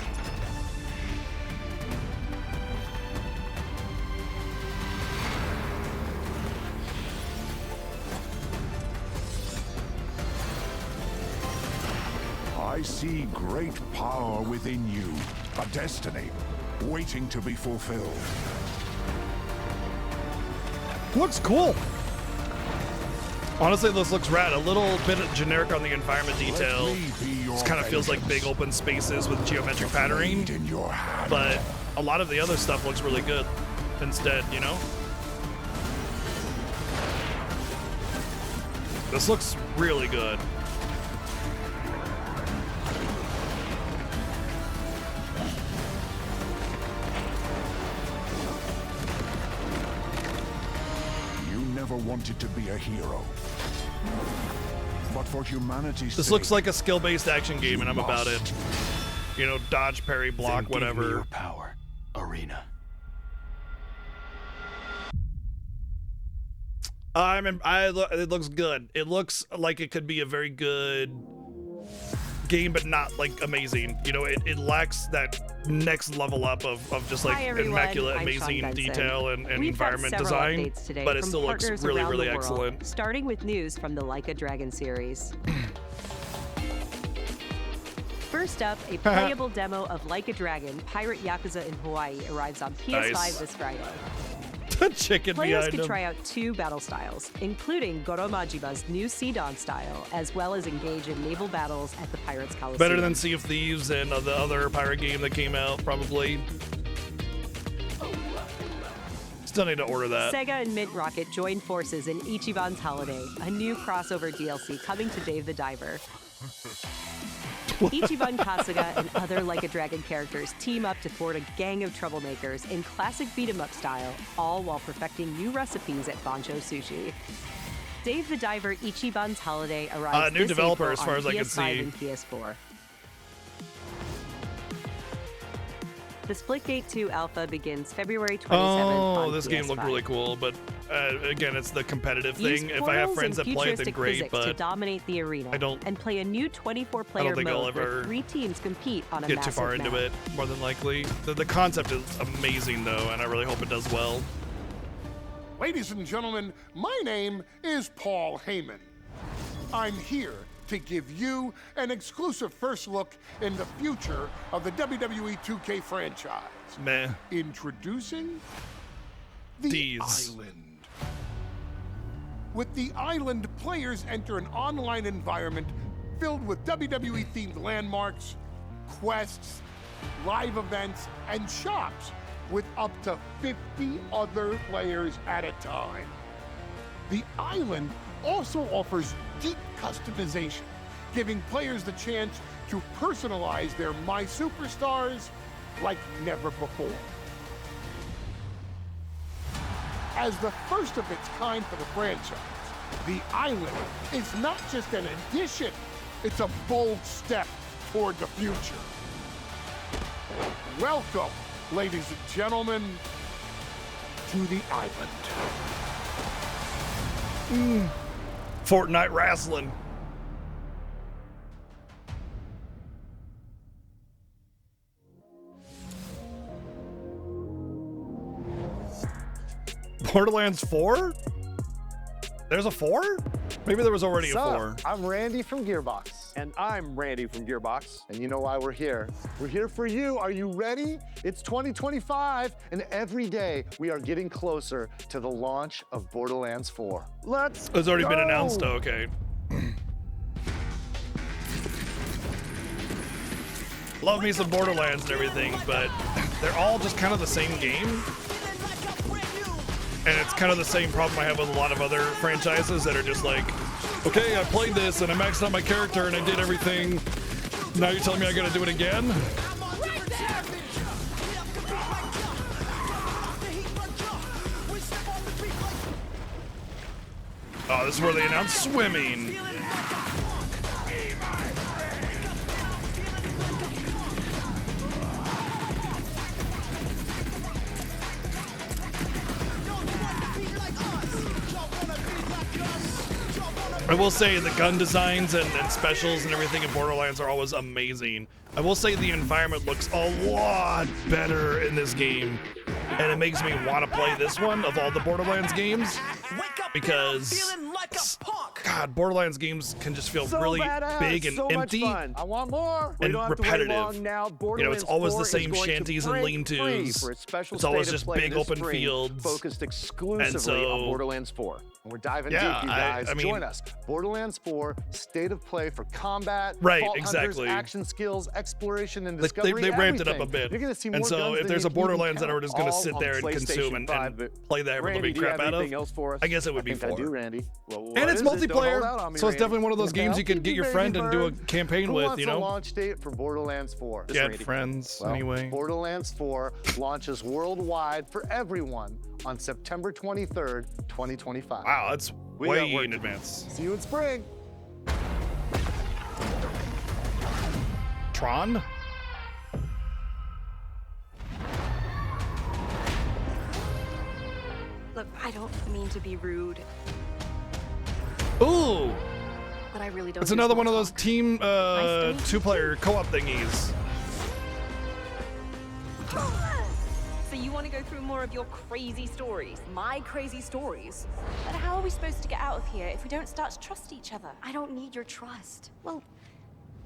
I see great power within you, a destiny waiting to be fulfilled. Looks cool. Honestly, this looks rad. A little bit generic on the environment detail. Let me be your This kind of feels like big vengeance. open spaces with geometric patterning, Blade in your hand. but a lot of the other stuff looks really good instead, you know? This looks really good. You never wanted to be a hero. But for humanity's This sake, looks like a skill-based action game, and I'm about it. must. You know, dodge, parry, block, Then give me whatever. your power, Arena. It looks good. It looks like it could be a very good game, but not like amazing. You know, it lacks that next level up of just like Hi, everyone. immaculate, I'm Sean amazing Benson. detail and We've got environment several design, updates today but it from still looks partners really, around really the world, excellent. starting with news from the Like a Dragon series. First up, a playable demo of Like a Dragon, Pirate Yakuza in Hawaii arrives on PS5 Nice. this Friday. The chicken Players behind can him. try out 2 battle styles, including Goro Majima's new Sea Dawn style, as well as engage in naval battles at the Pirates Coliseum. Better than Sea of Thieves and the other pirate game that came out, probably. Still need to order that. Sega and Mint Rocket join forces in Ichiban's Holiday, a new crossover DLC coming to Dave the Diver. Ichiban Kasuga and other Like a Dragon characters team up to thwart a gang of troublemakers in classic beat-em-up style, all while perfecting new recipes at Bancho Sushi. Dave the Diver Ichiban's Holiday arrives New this developer, April as far on as I can PS5 see. and PS4. The Splitgate 2 alpha begins February 27th Oh, on this game looked PS5. really cool, but again, it's the competitive Use thing. If I have portals friends and that play it, then futuristic great, physics to but dominate the arena I don't- and play a new 24-player think I'll mode where ever 3 teams compete on a get massive too far into map. it, more than likely. The concept is amazing, though, and I really hope it does well. Ladies and gentlemen, my name is Paul Heyman. I'm here to give you an exclusive first look in the future of the WWE 2K franchise. Meh. Introducing the These. Island. With the Island, players enter an online environment filled with WWE-themed landmarks, quests, live events, and shops with up to 50 other players at a time. The Island also offers deep customization, giving players the chance to personalize their My Superstars like never before. As the first of its kind for the franchise, the Island is not just an addition, it's a bold step toward the future. Welcome, ladies and gentlemen, to the Island. Fortnite wrestling. Borderlands 4? There's a 4? Maybe there was already a 4. I'm Randy from Gearbox. And I'm Randy from Gearbox. And you know why we're here. We're here for you. Are you ready? It's 2025, and every day we are getting closer to the launch of Borderlands 4. Let's It's already been go! announced, okay. Love me some Borderlands and everything, but they're all just kind of the same game. And it's kind of the same problem I have with a lot of other franchises that are just like, okay, I played this and I maxed out my character and I did everything. Now you're telling me I gotta do it again? Oh, this is where they announced swimming. I will say the gun designs and specials and everything in Borderlands are always amazing. I will say the environment looks a lot better in this game, and it makes me want to play this one of all the Borderlands games, because God, Borderlands games can just feel So really badass, big and so much empty fun. I want more. We and don't have to wait repetitive. long now. You know, it's Borderlands always the 4 is same going to shanties and break lean-tos. free for a special It's always state of just play big this open spring, fields. focused exclusively so- on Borderlands 4. And we're diving Yeah, deep, you guys. I mean- Join us. Borderlands 4, state of play for combat, Right, Vault Hunters, exactly. action skills, exploration, and They discovery. ramped it up a everything. bit. You're gonna see more And so guns if than there's you a can even Borderlands that count, are just gonna all sit on there and PlayStation consume and 5, but play the Randy, living do you crap have out anything of, else for us? I guess it would be I think I 4. do, Randy. Well, what And it's is it? Don't hold multiplayer, out on me, so it's Randy. definitely one of those games you could get your friend and do a campaign Who with, wants you a know? launch date for Borderlands 4? Get friends, Well, anyway. Borderlands 4 launches worldwide for everyone on September 23rd, 2025. Wow, that's We got way work in to do. advance. See you in spring. Tron? Look, I don't mean to be rude, Ooh, but I really don't. it's do another small one of those talk. team to meet you. two-player co-op thingies. So you want to go through more of your crazy stories? My crazy stories? But how are we supposed to get out of here if we don't start to trust each other? I don't need your trust. Well,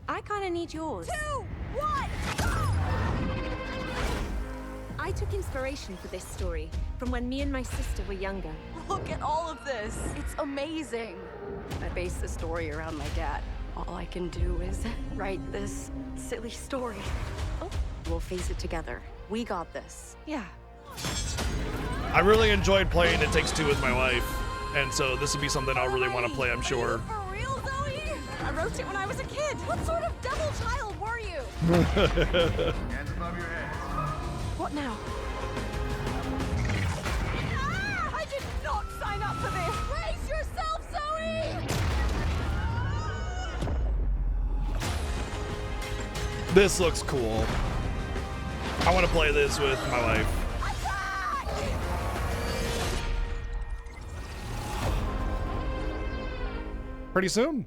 I kind of need yours. 2, 1, go! I took inspiration for this story from when me and my sister were younger. Look at all of this. It's amazing. I base the story around my dad. All I can do is write this silly story. Oh, we'll face it together. We got this. Yeah. I really enjoyed playing It Takes Two with my wife, and so this would be something I'll really want to play, I'm sure. For real, Zoe? I wrote it when I was a kid. What sort of devil child were you? Hands above your head. What now? Ah, I did not sign up for this! Brace yourself, Zoe! This looks cool. I want to play this with my wife. Pretty soon.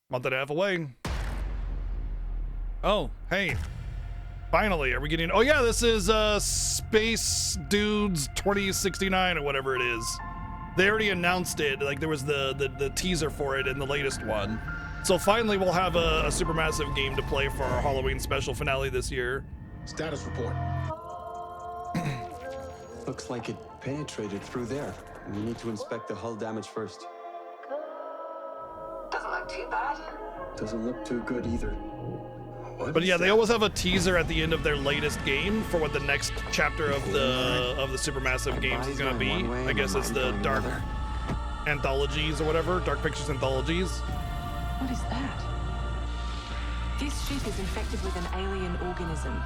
Month and a half away. Oh, hey. Finally, are we getting... Oh yeah, this is Space Dudes 2069 or whatever it is. They already announced it. Like there was the teaser for it in the latest one. So finally we'll have a supermassive game to play for our Halloween special finale this year. Status report. Looks like it penetrated through there. We need to inspect the hull damage first. Doesn't look too bad. Doesn't look too good either. But yeah, they always have a teaser at the end of their latest game for what the next chapter of the supermassive games is gonna be. I guess it's the Dark Anthologies or whatever, Dark Pictures Anthologies. What is that? This ship is infected with an alien organism.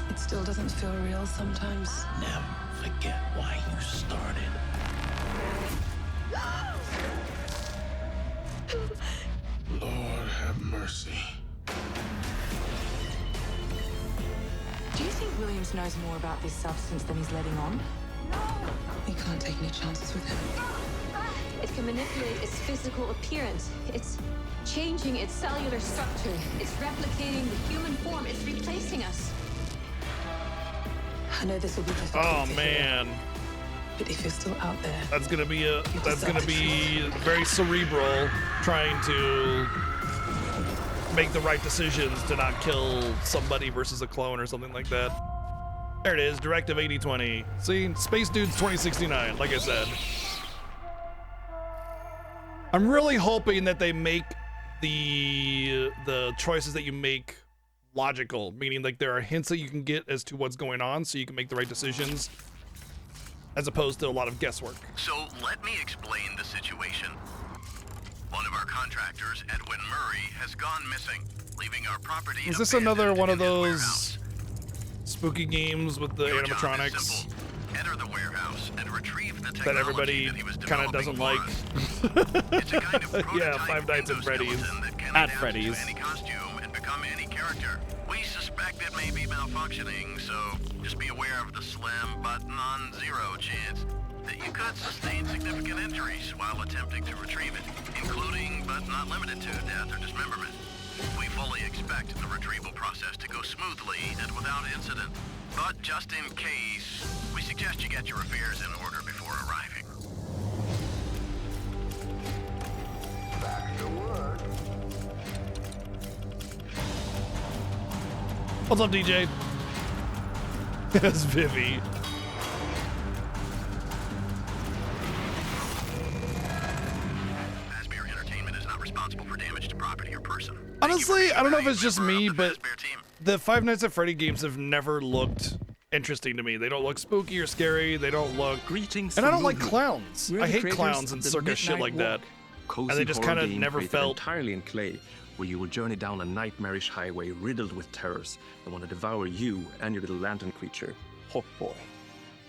It still doesn't feel real sometimes. Never forget why you started. Lord have mercy. Do you think Williams knows more about this substance than he's letting on? We can't take any chances with him. It can manipulate its physical appearance. It's changing its cellular structure. It's replicating the human form. It's replacing us. I know this will be difficult. Oh man. But if you're still out there, that's gonna be very cerebral, trying to make the right decisions to not kill somebody versus a clone or something like that. There it is, Directive 8020. See, Space Dudes 2069, like I said. I'm really hoping that they make the choices that you make logical, meaning like there are hints that you can get as to what's going on so you can make the right decisions, as opposed to a lot of guesswork. So let me explain the situation. One of our contractors, Edwin Murray, has gone missing, leaving our property. Is this another one of those spooky games with the animatronics Enter the warehouse and retrieve the that everybody kind of doesn't like? It's a kind of yeah, Five Nights at Freddy's. At Freddy's. Any costume and become any character. We suspect it may be malfunctioning, so just be aware of the slim but non-zero chance that you could sustain significant injuries while attempting to retrieve it, including but not limited to death or dismemberment. We fully expect the retrieval process to go smoothly and without incident, but just in case, we suggest you get your affairs in order before arriving. Back to work. What's up, DJ? That's Vivi. Responsible for damage to property or person. Honestly, I don't know if it's just me, but the Five Nights at Freddy games have never looked interesting to me. They don't look spooky or scary. They don't look... Greetings. And I don't like clowns. I hate clowns and circus shit like that. Cozy and they just kind of never felt... entirely in clay, where you will journey down a nightmarish highway riddled with terrors that want to devour you and your little lantern creature, Hawk Boy.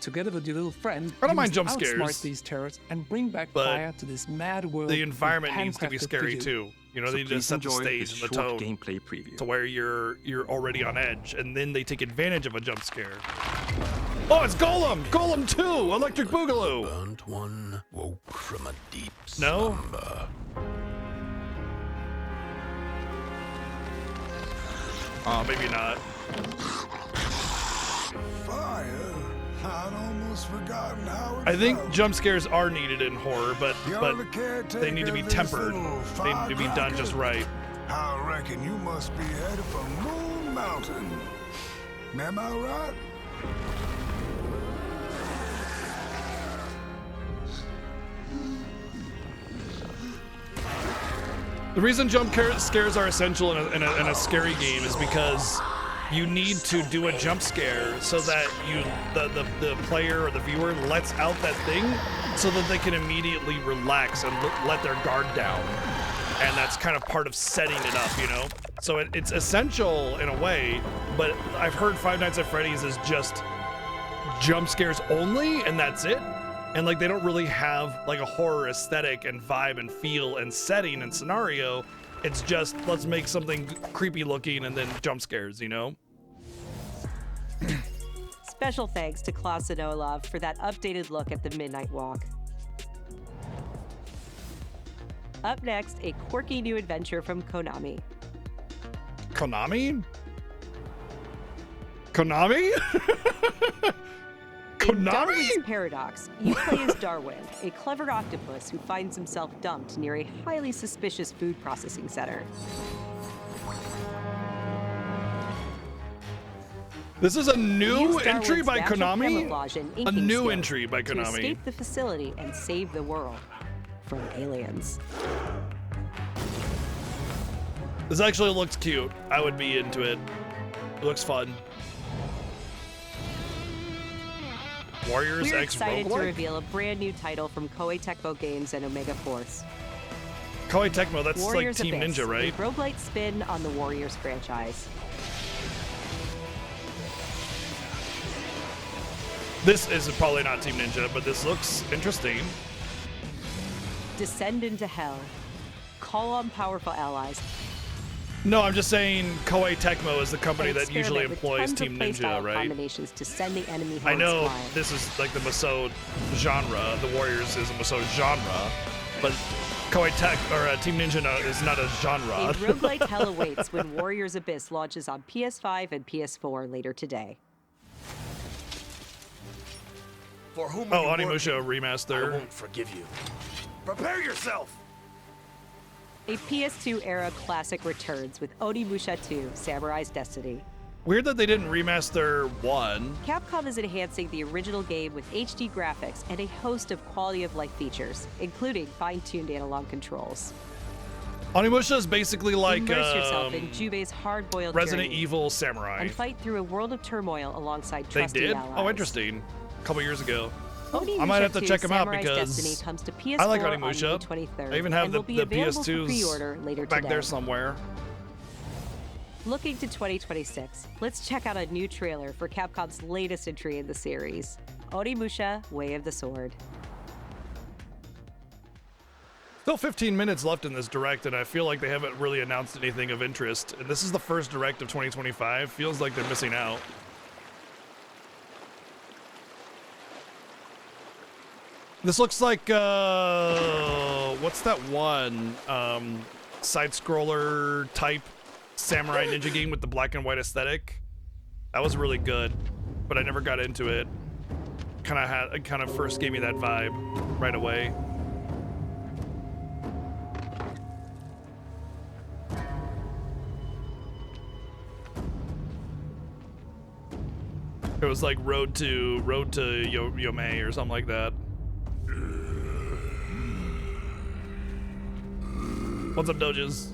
Together with your little friend, I don't you mind must jump scares, outsmart these terrors and bring back but fire to this mad world. the environment needs to be handcrafted for scary you. too. You know, So they need to please set the enjoy stage this and the short tone gameplay preview. to where you're already on edge, and then they take advantage of a jump scare. Oh, it's Golem! Golem 2! Electric Boogaloo! Burnt one woke from a deep No? slumber. Oh, maybe not. Fire. I'd almost forgotten how it I think felt. jump scares are needed in horror, but You're the caretaker they need to be of this tempered. little They need to be done just right. I reckon you must be headed for Moon Mountain. Am I right? The reason jump scares are essential in a scary game is because you need to do a jump scare so that the player or the viewer lets out that thing so that they can immediately relax and let their guard down. And that's kind of part of setting it up, you know? So it's essential in a way, but I've heard Five Nights at Freddy's is just jump scares only, and that's it. And like they don't really have like a horror aesthetic and vibe and feel and setting and scenario. It's just let's make something creepy looking and then jump scares, you know? Special thanks to Klaus and Olaf for that updated look at the Midnight Walk. Up next, a quirky new adventure from Konami. Konami? Konami? In Darwin's Paradox, you play as Darwin, a clever octopus who finds himself dumped near a highly suspicious food processing center. This is a new Use entry Darwin's by natural Konami? camouflage and A inking new skills entry by to Konami. escape the facility and save the world from aliens. This actually looks cute. I would be into it. It looks fun. Warriors We're X excited to roguelike? reveal a brand new title from Koei Tecmo Games and Omega Force. Koei Tecmo, that's Warriors like Team Abyss, Ninja, right? a roguelite spin on the Warriors franchise. This is probably not Team Ninja, but this looks interesting. Descend into hell. Call on powerful allies. No, I'm just saying Koei Tecmo is the company and that usually experiment with employs tons of Team playstyle Ninja, right? combinations to send the enemy I hordes know flying. this is like the Musou genre. The Warriors is a Musou genre, but Koei Tech or Team Ninja is not a genre. A roguelite hell awaits when Warriors Abyss launches on PS5 and PS4 later today. For whom Oh, are you Onimusha working? remaster. I won't forgive you. Prepare yourself. A PS2 era classic returns with Onimusha 2: Samurai's Destiny. Weird that they didn't remaster 1. Capcom is enhancing the original game with HD graphics and a host of quality of life features, including fine-tuned analog controls. Onimusha is basically like Immerse yourself in Jubei's hard-boiled Resident journey Evil Samurai. and fight through a world of turmoil alongside They trusty did? allies. Oh, interesting. A couple years ago. Onimusha I might have to 2: check them out Samurai's because Destiny comes to PS4 I like on Onimusha. May 23rd I even have and the, will be the available for PS2s pre-order later back today. there somewhere. Looking to 2026, let's check out a new trailer for Capcom's latest entry in the series, Onimusha: Way of the Sword. Still 15 minutes left in this direct, and I feel like they haven't really announced anything of interest. And this is the first direct of 2025. Feels like they're missing out. This looks like, what's that one side-scroller type samurai ninja game with the black and white aesthetic? That was really good, but I never got into it. Kind of first gave me that vibe right away. It was like Road to Yomei or something like that. What's up, Doges?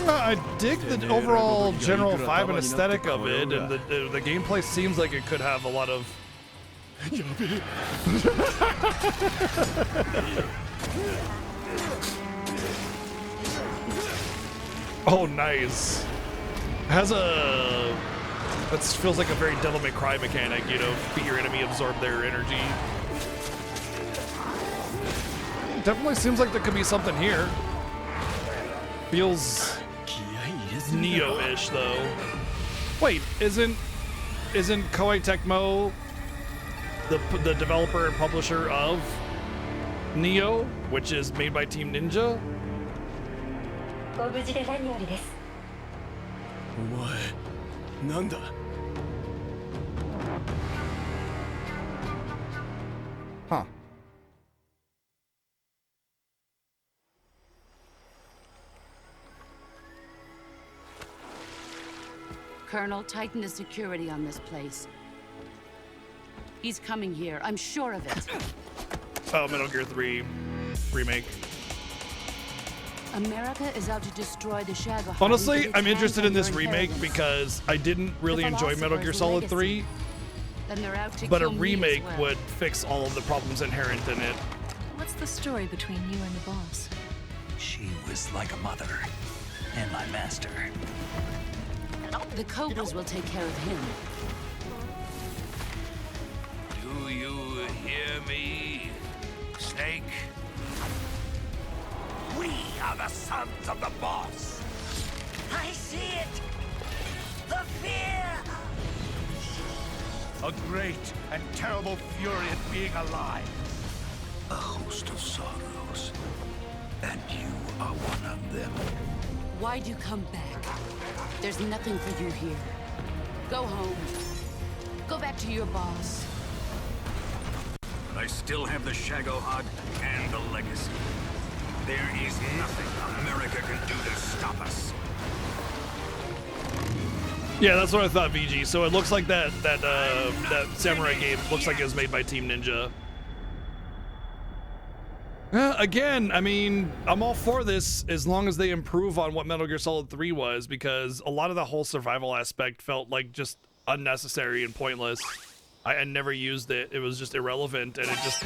I dig the overall general vibe and aesthetic of it, and the gameplay seems like it could have a lot of. Oh, nice. Has a. That feels like a very Devil May Cry mechanic, you know, beat your enemy, absorb their energy. Definitely seems like there could be something here. Feels Neo-ish though. Wait, isn't Koei Tecmo the developer and publisher of Neo, which is made by Team Ninja? Huh. Colonel, tighten the security on this place. He's coming here. I'm sure of it. Oh, Metal Gear 3 remake. America is out to destroy the Shagohod. Honestly, I'm interested in this remake because I didn't really enjoy Metal Gear Solid 3, Then they're out to but a kill me as remake well. would fix all of the problems inherent in it. What's the story between you and the boss? She was like a mother, and my master. The Cobras will take care of him. Do you hear me, Snake? We are the sons of the boss. I see it! The fear! A great and terrible fury at being alive. A host of sorrows. And you are one of them. Why'd you come back? There's nothing for you here. Go home. Go back to your boss. But I still have the Shagohod and the legacy. There is nothing America can do to stop us. Yeah, that's what I thought, VG. So it looks like that samurai game looks like it was made by Team Ninja. Again, I mean, I'm all for this as long as they improve on what Metal Gear Solid 3 was, because a lot of the whole survival aspect felt like just unnecessary and pointless. I never used it. It was just irrelevant, and it just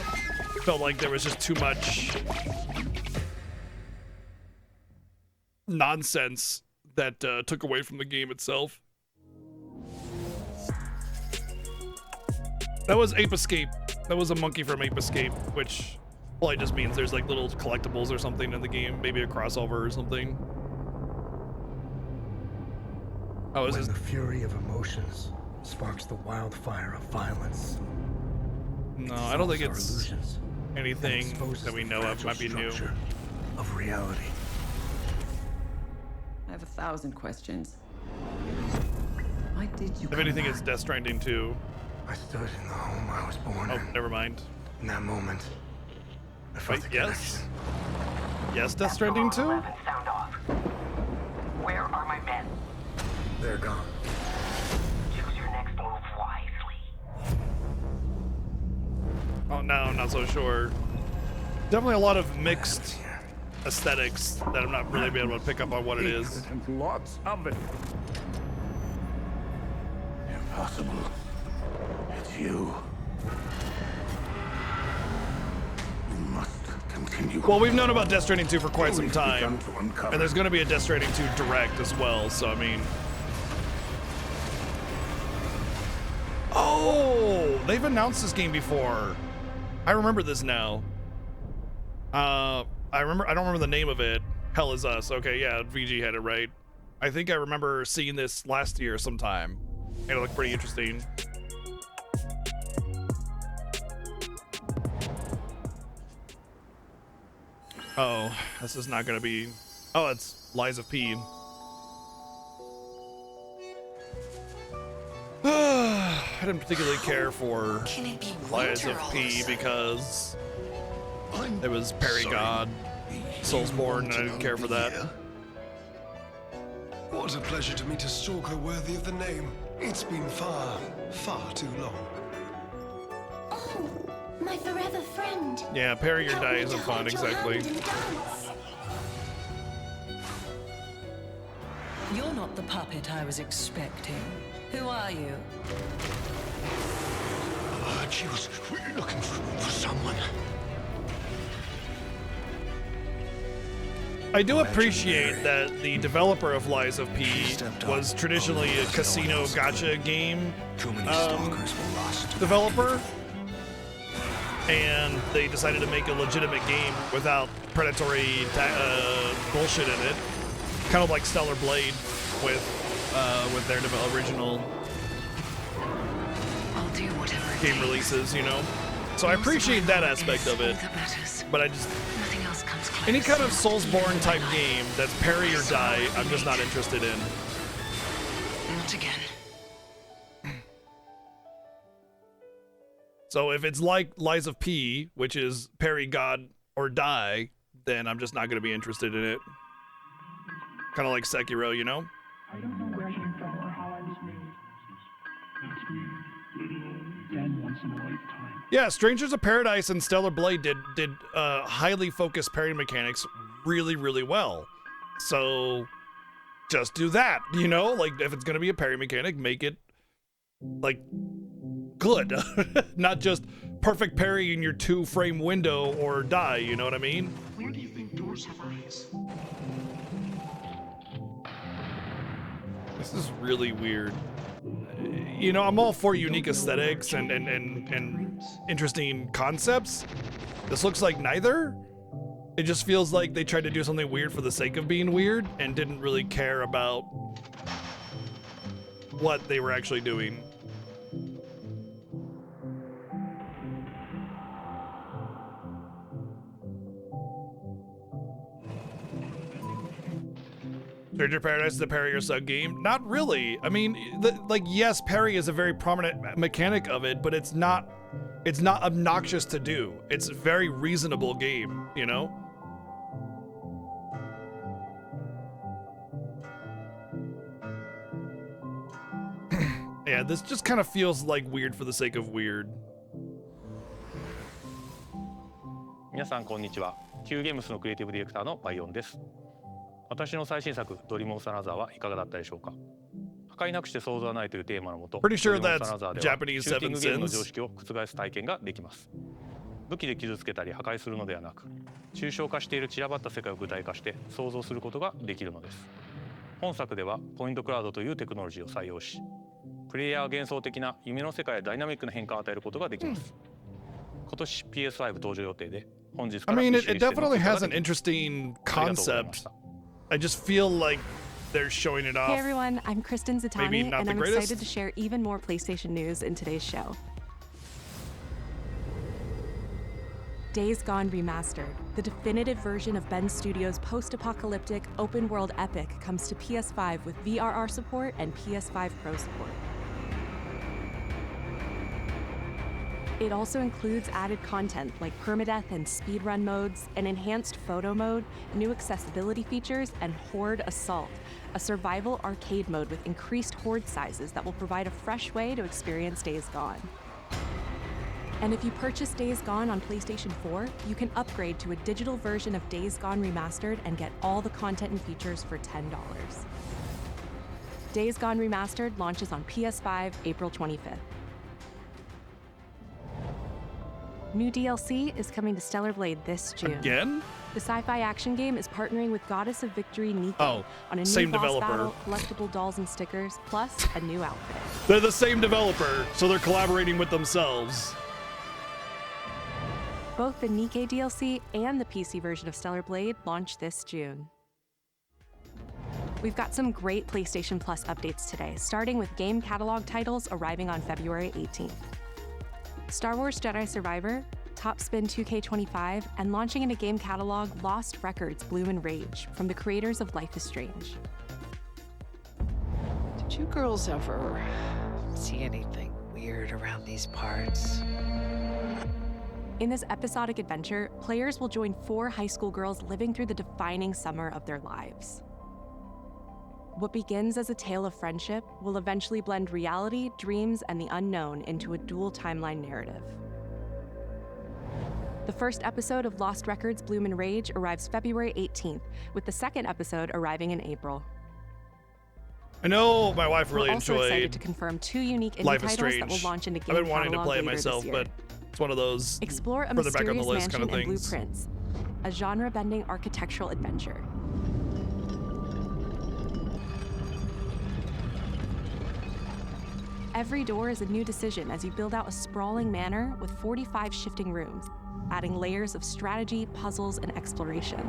felt like there was just too much nonsense that took away from the game itself. That was Ape Escape. That was a monkey from Ape Escape, which probably just means there's like little collectibles or something in the game, maybe a crossover or something. Oh, is When this? the fury of emotions sparks the wildfire of violence. No, I don't think Dissolves it's our illusions and anything exposes that we the know of. fragile Might be new. structure of reality. I have 1,000 questions. Why did you If anything, it's Death Stranding 2. I stood in the home I was born Oh, in. never mind. In that moment, I felt Wait, the yes? connection. Yes, Death Stranding 2? Sound off. Where are my men? They're gone. Choose your next move wisely. Oh no, I'm not so sure. Definitely a lot of mixed aesthetics that I'm not really being able to pick up on what it is. And lots of it. Impossible. It's you. You must continue. Well, we've known about Death Stranding 2 for quite some time, and there's going to be a Death Stranding 2 direct as well, so I mean... Oh, they've announced this game before. I remember this now. I don't remember the name of it. Hell Is Us. Okay, yeah, VG had it right. I think I remember seeing this last year sometime. And it looked pretty interesting. Oh, this is not gonna be... Oh, it's Lies of P. I didn't particularly care for Lies of P because it was Perry God, Soulsborne, and I didn't care for that. What a pleasure to meet a stalker worthy of the name. It's been far, far too long. Oh, my forever friend. Yeah, Perry or Die isn't fun, exactly. You're not the puppet I was expecting. Who are you? She was looking for someone. I do appreciate that the developer of Lies of P was traditionally a casino gacha game developer, and they decided to make a legitimate game without predatory bullshit in it, kind of like Stellar Blade with their original game releases, you know. So I appreciate that aspect of it, but I just any kind of Soulsborne type game that's parry or die, I'm just not interested in. Not again. So if it's like Lies of P, which is parry God or die, then I'm just not going to be interested in it. Kind of like Sekiro, you know? I don't know where I came from or how I was made. That's me, little then once in a lifetime. Yeah, Strangers of Paradise and Stellar Blade did highly focused parry mechanics really, really well. So just do that, you know? Like, if it's going to be a parry mechanic, make it, like, good. Not just perfect parry in your 2-frame window or die, you know what I mean? Where do you think doors have our enemies. This is really weird. You know, I'm all for unique aesthetics and interesting concepts. This looks like neither. It just feels like they tried to do something weird for the sake of being weird and didn't really care about what they were actually doing. Stranger Paradise is a parry or sub game? Not really. I mean, like, yes, parry is a very prominent mechanic of it, but it's not obnoxious to do. It's a very reasonable game, you know? Yeah, this just kind of feels like weird for the sake of weird. 皆さんこんにちは。Qゲームスのクリエイティブディレクターのバイオンです。私の最新作ドリームオブサナザーはいかがだったでしょうか。破壊なくして想像はないというテーマのもと、 Pretty sure ドリームオブ that's サナザーでは Japanese シューティングゲームの常 SevenSins. 識を覆す体験ができます。武器で傷つけたり破壊するのではなく、抽象化している散らばった世界を具体化して想像することができるのです。本作ではポイントクラウドというテクノロジーを採用し、プレイヤーは幻想的な夢の世界やダイナミックな変化を与えることができます。今年 PS5 登場予定で、本日か I ら mean, 一緒 it にしての definitely 結果 has が an できます。 interesting ありがとうございまし concept. た。 I just feel like they're showing it off. Hey everyone, I'm Kristen Maybe Zatani, not and the I'm greatest. excited to share even more PlayStation news in today's show. Days Gone Remastered, the definitive version of Ben Studios' post-apocalyptic open-world epic, comes to PS5 with VRR support and PS5 Pro support. It also includes added content like permadeath and speedrun modes, an enhanced photo mode, new accessibility features, and Horde Assault, a survival arcade mode with increased horde sizes that will provide a fresh way to experience Days Gone. And if you purchase Days Gone on PlayStation 4, you can upgrade to a digital version of Days Gone Remastered and get all the content and features for $10. Days Gone Remastered launches on PS5 April 25th. New DLC is coming to Stellar Blade this June. Again? The sci-fi action game is partnering with Goddess of Victory Nico Oh, on a new same boss developer. battle, collectible dolls and stickers, plus a new outfit. They're the same developer, so they're collaborating with themselves. Both the Nikke DLC and the PC version of Stellar Blade launch this June. We've got some great PlayStation Plus updates today, starting with game catalog titles arriving on February 18th. Star Wars Jedi Survivor, Top Spin 2K25, and launching in a game catalog Lost Records Bloom and Rage from the creators of Life is Strange. Did you girls ever see anything weird around these parts? In this episodic adventure, players will join 4 high school girls living through the defining summer of their lives. What begins as a tale of friendship will eventually blend reality, dreams, and the unknown into a dual timeline narrative. The first episode of Lost Records Bloom and Rage arrives February 18th, with the second episode arriving in April. I know my wife really We're also excited enjoyed to confirm 2 unique indie Life is titles that Strange. will launch into game I've been wanting to catalog play it later myself, this year. but it's one of those Explore a further back on the mysterious list kind mansion of and things. blueprints, a genre-bending architectural adventure. Every door is a new decision as you build out a sprawling manor with 45 shifting rooms, adding layers of strategy, puzzles, and exploration.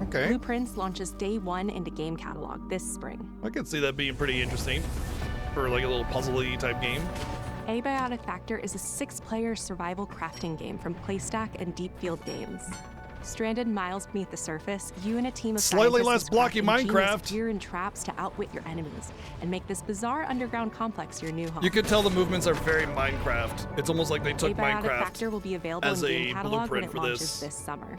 Okay. Blueprints launches day 1 into game catalog this spring. I could see that being pretty interesting for like a little puzzle-y type game. Abiotic Factor is a 6-player survival crafting game from PlayStack and Deep Field Games. Stranded miles beneath the surface, you and a team of Slightly less scientists blocky craft ingenious Minecraft. gear and traps to outwit your enemies and make this bizarre underground complex your new home. You could tell the movements are very Minecraft. It's almost like they took Abiotic Minecraft Factor will be available as in a game catalog when blueprint it for launches this summer.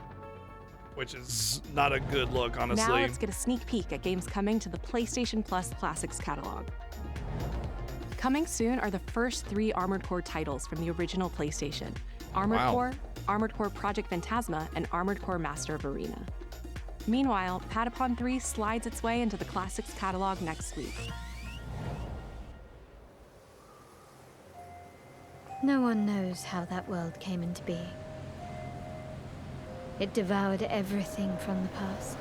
which is not a good look, honestly. Now let's get a sneak peek at games coming to the PlayStation Plus Classics catalog. Coming soon are the first 3 Armored Core titles from the original PlayStation: Armored Core, Armored Core Project Phantasma, and Armored Core Master of Arena. Meanwhile, Patapon 3 slides its way into the Classics catalog next week. No one knows how that world came into being. It devoured everything from the past.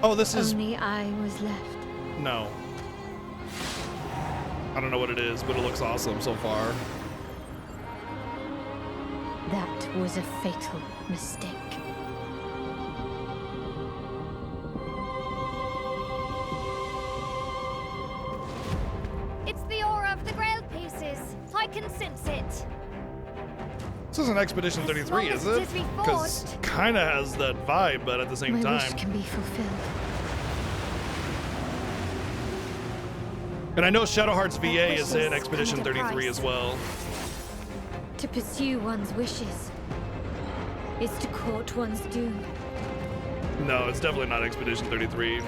Oh, this is... Only I was left. No. I don't know what it is, but it looks awesome so far. That was a fatal mistake. It's the aura of the Grail pieces. I can sense it. This isn't Expedition 33, is it? Because kind of has that vibe, but at the same My time. wish can be fulfilled. And I know Shadow Hearts VA is in Expedition 33 as well. To pursue one's wishes is to court one's doom. No, it's definitely not Expedition 33.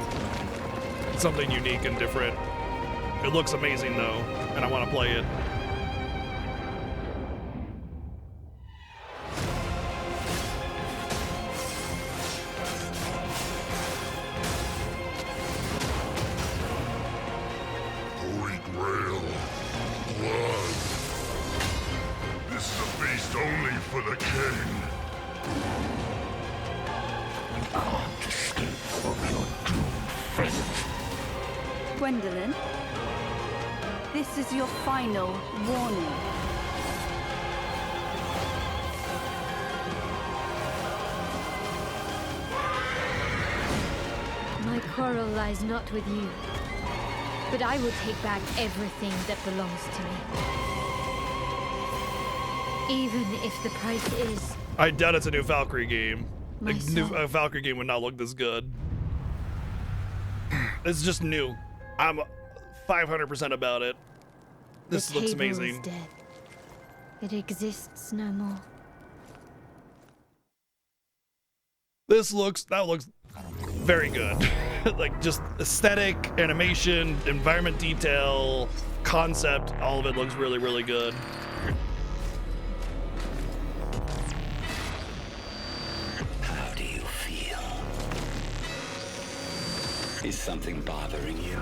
It's something unique and different. It looks amazing though, and I want to play it. Holy Grail. Blood. This is a feast only for the king. You can't escape from your doomed fate. Gwendolyn, this is your final warning. My quarrel lies not with you, but I will take back everything that belongs to me. Even if the price is... I doubt it's a new Valkyrie game. My A new Valkyrie game would not look this good. It's just new. I'm 500% about it. This looks the table amazing. is dead. It exists no more. That looks very good. Like just aesthetic, animation, environment detail, concept, all of it looks really, really good. How do you feel? Is something bothering you?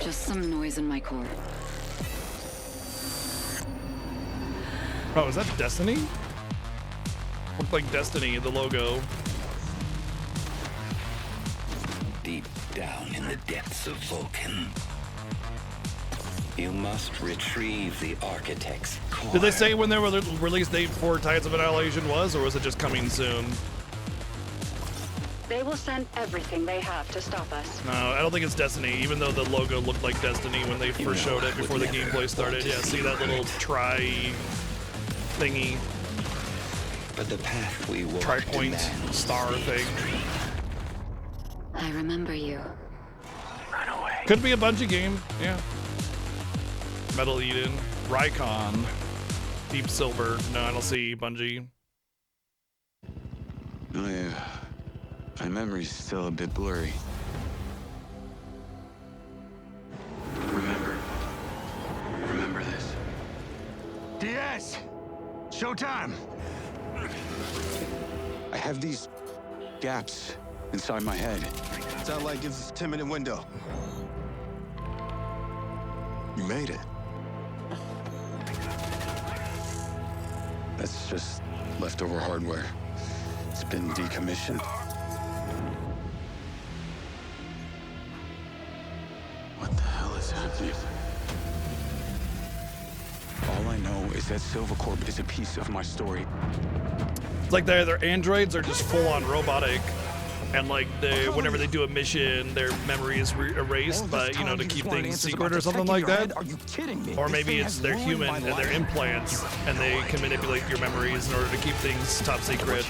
Just some noise in my core. Oh, is that Destiny? Looked like Destiny, the logo. Deep down in the depths of Vulcan, you must retrieve the Architect's core. Did they say when their release date for Tides of Annihilation was, or was it just coming soon? They will send everything they have to stop us. No, I don't think it's Destiny, even though the logo looked like Destiny when they first showed it before the gameplay started. Yeah, see that little thingy. But the path we walk Tri-point star thing. I remember you. Run away. Could be a Bungie game, yeah. Metal Eden, Rycon, Deep Silver. No, I don't see Bungie. My memory's still a bit blurry. Remember this. DS! Showtime! I have these gaps inside my head. Satellite gives us a 10-minute window. You made it. That's just leftover hardware. It's been decommissioned. What the hell is happening? All I know is that Silvercorp is a piece of my story. It's like they're either androids or just full-on robotic. And like whenever they do a mission, their memory is erased, but you know, to keep things secret or something like that. Are you kidding me? Or maybe it's they're human and they're implants, and they can manipulate your memories in order to keep things top secret.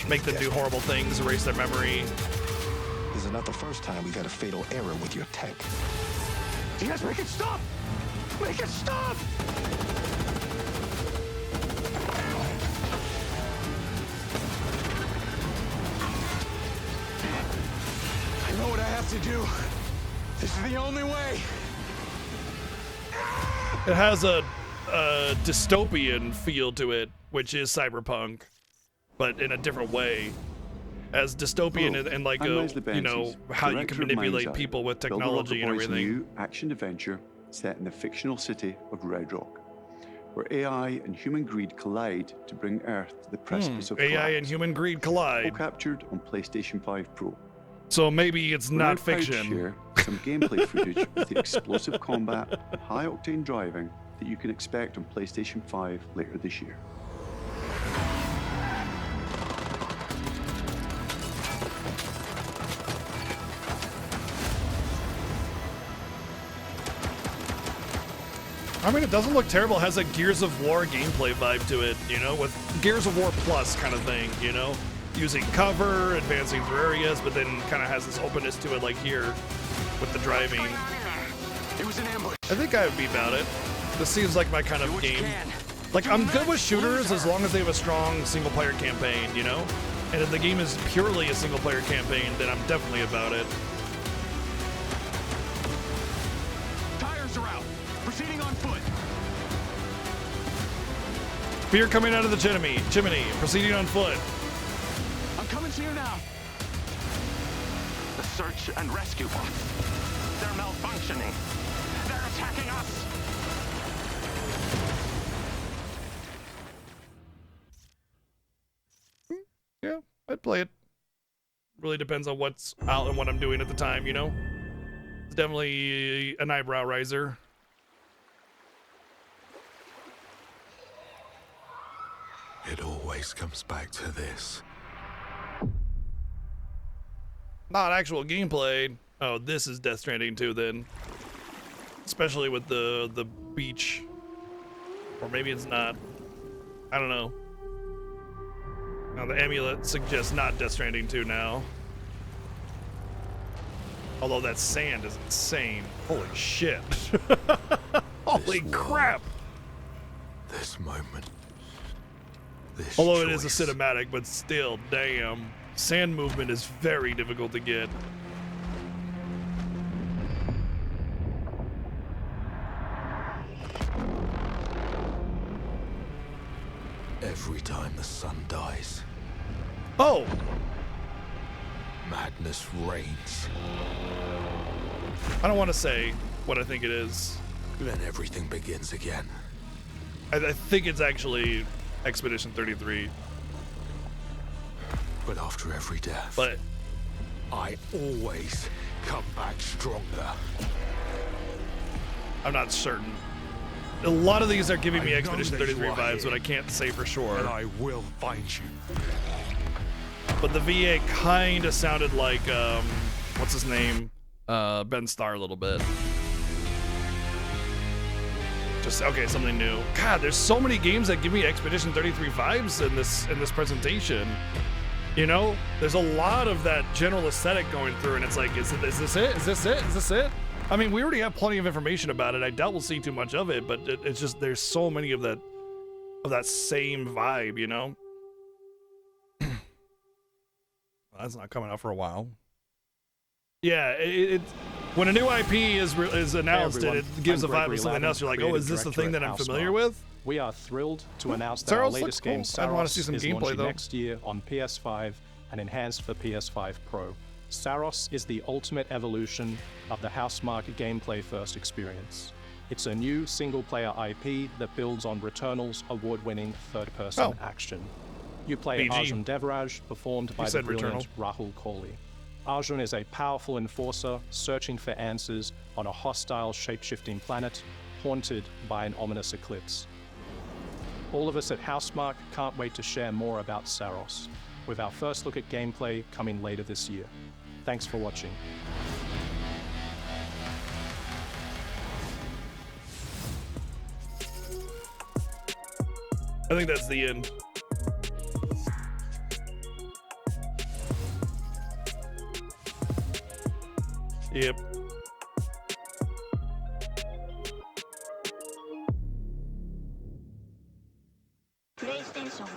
Make them do horrible things, erase their memory. This is not the first time we've had a fatal error with your tech. DS, make it stop! Make it stop! I know what I have to do. This is the only way. It has a dystopian feel to it, which is cyberpunk, but in a different way. As dystopian and like you know, how you can manipulate people with technology and everything. New action adventure set in the fictional city of Red Rock. where AI and human greed collide to bring Earth to the precipice of collapse. AI and human greed collide. All captured on PlayStation 5 Pro. So maybe it's We're not now proud to fiction. share some gameplay footage with the explosive combat and high-octane driving that you can expect on PlayStation 5 later this year. I mean, it doesn't look terrible. It has a Gears of War gameplay vibe to it, you know, with Gears of War Plus kind of thing, you know? Using cover, advancing through areas, but then kind of has this openness to it like here with the driving. It was an ambush. I think I would be about it. This seems like my kind of game. Like, I'm good with shooters as long as they have a strong single-player campaign, you know? And if the game is purely a single-player campaign, then I'm definitely about it. Tires are out. Proceeding on foot. Beer coming out of the chimney. Proceeding on foot. I'm coming to you now. The search and rescue bots. They're malfunctioning. They're attacking us. Yeah, I'd play it. Really depends on what's out and what I'm doing at the time, you know? It's definitely an eyebrow riser. It always comes back to this. Not actual gameplay. Oh, this is Death Stranding 2 then. Especially with the beach. Or maybe it's not. I don't know. Now the amulet suggests not Death Stranding 2 now. Although that sand is insane. Holy shit. Holy crap. This moment. This Although it is choice. a cinematic, but still, damn. Sand movement is very difficult to get. Every time the sun dies, Oh! madness reigns. I don't want to say what I think it is. Then everything begins again. I think it's actually Expedition 33. But after every death, But I always come back stronger. I'm not certain. A lot of these are giving me I know Expedition that 33 you are vibes, here, but I can't say for sure. And I will find you. But the VA kind of sounded like, what's his name? Ben Starr a little bit. Just, okay, something new. God, there's so many games that give me Expedition 33 vibes in this presentation. You know, there's a lot of that general aesthetic going through, and it's like, is this it? Is this it? Is this it? I mean, we already have plenty of information about it. I doubt we'll see too much of it, but it's just, there's so many of that same vibe, you know? Well, that's not coming out for a while. Yeah, when a new IP is announced and it gives a vibe of something else, you're like, oh, is this the thing that I'm familiar with? We are thrilled to announce that our Saros latest looks cool. game, I'd wanna Saros, see some is gameplay, launching though. next year on PS5 and enhanced for PS5 Pro. Saros is the ultimate evolution of the Housemarque gameplay-first experience. It's a new single-player IP that builds on Returnal's award-winning third-person action. You play BG. Arjun Devraj, performed by the said brilliant Rahul Kohli. Arjun is a powerful enforcer searching for answers on a hostile shape-shifting planet haunted by an ominous eclipse. All of us at Housemarque can't wait to share more about Saros, with our first look at gameplay coming later this year. Thanks for watching. I think that's the end. Yep. PlayStation.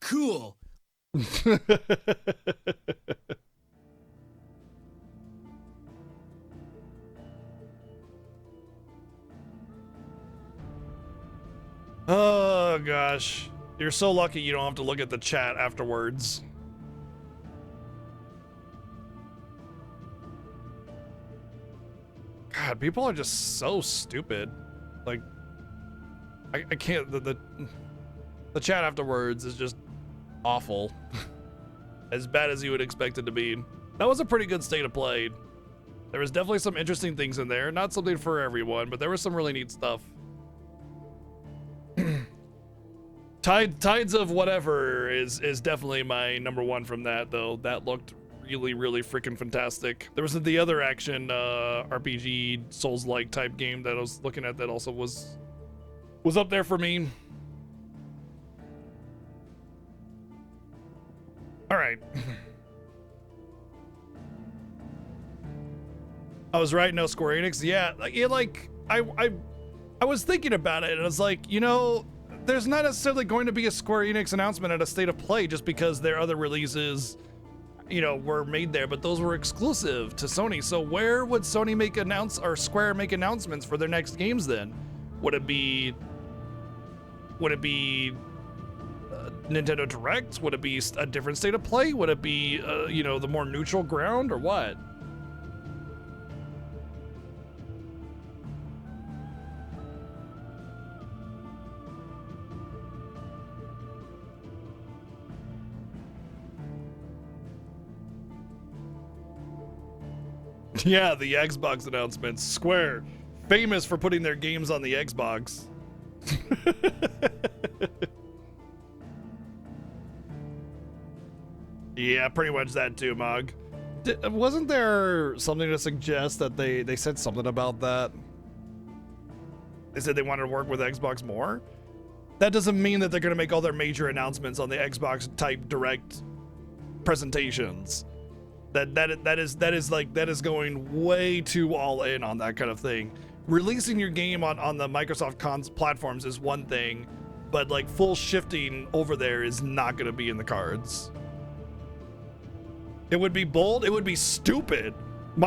Cool. Oh gosh, you're so lucky you don't have to look at the chat afterwards. God, people are just so stupid. Like, I can't. The chat afterwards is just awful. As bad as you would expect it to be. That was a pretty good state of play. There was definitely some interesting things in there. Not something for everyone, but there was some really neat stuff. Tides of Whatever is definitely my number one from that, though. That looked really, really freaking fantastic. There was the other action RPG Souls-like type game that I was looking at that also was up there for me. All right. I was right, no Square Enix. Yeah, like I was thinking about it, and I was like, you know, there's not necessarily going to be a Square Enix announcement at a State of Play just because their other releases, you know, were made there, but those were exclusive to Sony. So where would Sony Square make announcements for their next games then? Would it be Nintendo Direct? Would it be a different State of Play? Would it be, you know, the more neutral ground, or what? Yeah, the Xbox announcements. Square, famous for putting their games on the Xbox. Yeah, pretty much that too, Mog. Wasn't there something to suggest that they said something about that? They said they wanted to work with Xbox more? That doesn't mean that they're going to make all their major announcements on the Xbox type direct presentations. That is going way too all in on that kind of thing. Releasing your game on the Microsoft platforms is one thing, but like full shifting over there is not going to be in the cards. It would be bold. It would be stupid. The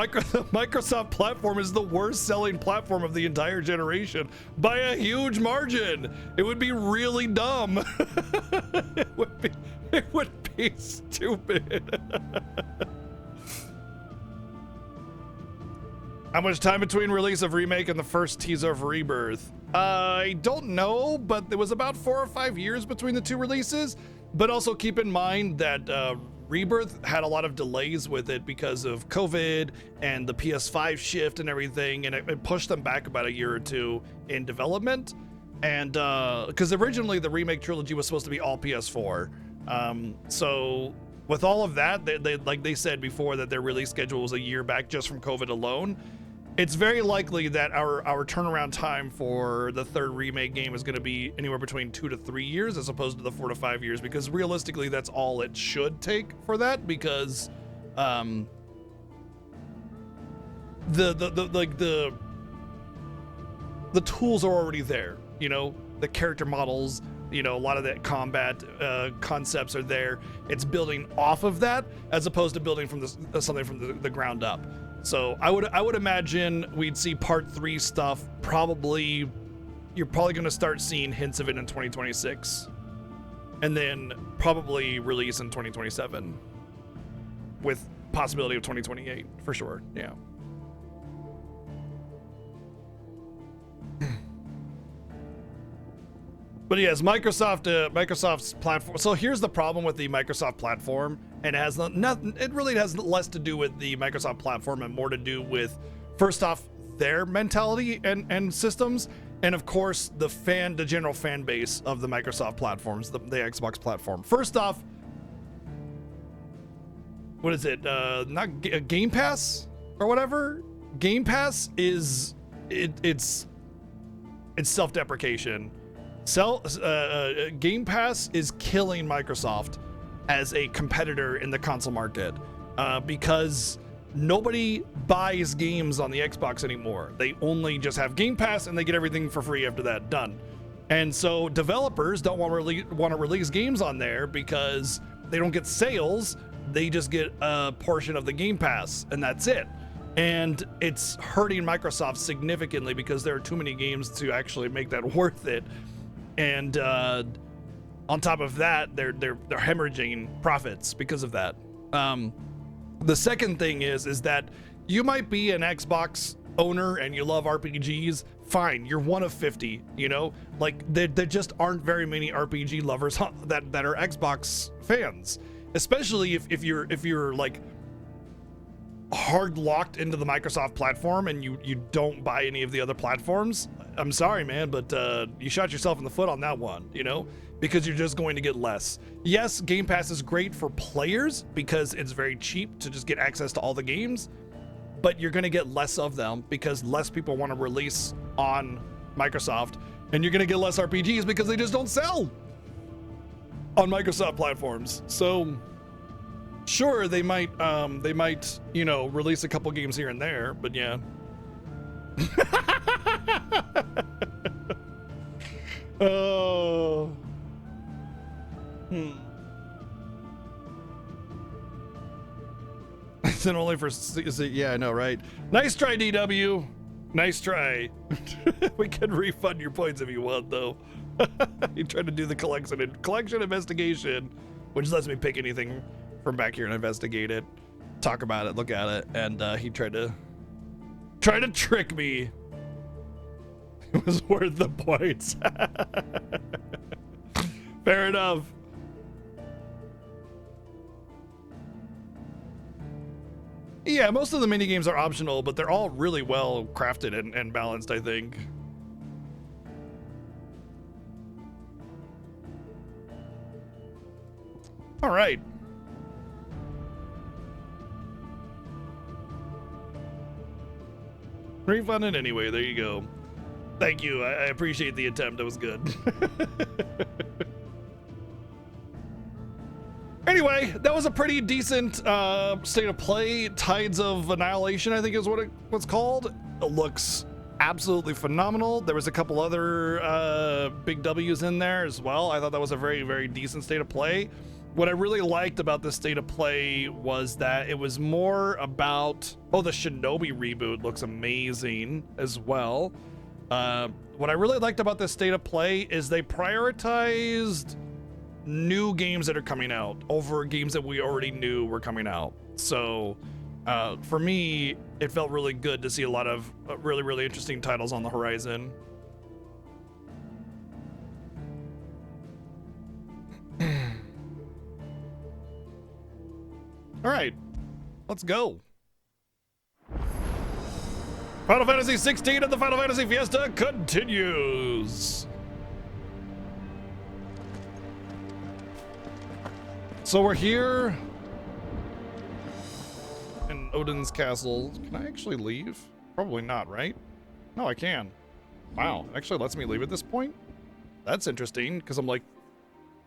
Microsoft platform is the worst selling platform of the entire generation by a huge margin. It would be really dumb. It would be stupid. How much time between release of Remake and the first teaser of Rebirth? I don't know, but it was about 4 or 5 years between the two releases. But also keep in mind that Rebirth had a lot of delays with it because of COVID and the PS5 shift and everything, and it pushed them back about a year or two in development. And because originally the Remake trilogy was supposed to be all PS4. So with all of that, they like they said before that their release schedule was a year back just from COVID alone. It's very likely that our turnaround time for the third Remake game is going to be anywhere between 2 to 3 years as opposed to the 4 to 5 years, because realistically that's all it should take for that, because the tools are already there, you know, the character models, you know, a lot of the combat concepts are there. It's building off of that as opposed to building from something from the ground up. So I would imagine we'd see part 3 stuff probably. You're probably going to start seeing hints of it in 2026, and then probably release in 2027, with possibility of 2028 for sure. Yeah. But yes, Microsoft's platform. So here's the problem with the Microsoft platform, and it has nothing. It really has less to do with the Microsoft platform and more to do with, first off, their mentality and systems, and of course the general fan base of the Microsoft platforms, the Xbox platform. First off, what is it? Not Game Pass or whatever. Game Pass is it's self-deprecation. Game Pass is killing Microsoft as a competitor in the console market because nobody buys games on the Xbox anymore. They only just have Game Pass and they get everything for free after that, done. And so developers don't want to release games on there because they don't get sales. They just get a portion of the Game Pass and that's it. And it's hurting Microsoft significantly because there are too many games to actually make that worth it. And on top of that, they're hemorrhaging profits because of that. The second thing is that you might be an Xbox owner and you love RPGs. fine, you're one of 50, you know? Like, there just aren't very many RPG lovers that are Xbox fans, especially if you're like hard locked into the Microsoft platform and you don't buy any of the other platforms. I'm sorry, man, but you shot yourself in the foot on that one, you know, because you're just going to get less. Yes, Game Pass is great for players because it's very cheap to just get access to all the games, but you're going to get less of them because less people want to release on Microsoft, and you're going to get less RPGs because they just don't sell on Microsoft platforms. So sure, they might, you know, release a couple games here and there, but yeah. Oh. It's only for, yeah, I know, right? Nice try, DW. Nice try. We can refund your points if you want, though. You tried to do the collection investigation, which lets me pick anything from back here and investigate it, talk about it, look at it, and he tried to trick me. It was worth the points. Fair enough. Yeah, most of the mini games are optional, but they're all really well crafted and balanced, I think. All right. Refunded anyway, there you go. Thank you, I appreciate the attempt, that was good. Anyway, that was a pretty decent state of play. Tides of Annihilation, I think is what what's called. It looks absolutely phenomenal. There was a couple other big W's in there as well. I thought that was a very, very decent state of play. What I really liked about this state of play was that it was more about, oh, the Shinobi reboot looks amazing as well. What I really liked about this state of play is they prioritized new games that are coming out over games that we already knew were coming out. So for me, it felt really good to see a lot of really, really interesting titles on the horizon. All right, let's go. Final Fantasy 16 and the Final Fantasy Fiesta continues. So we're here in Odin's castle. Can I actually leave? Probably not, right? No, I can. Wow, actually lets me leave at this point? That's interesting, because I'm like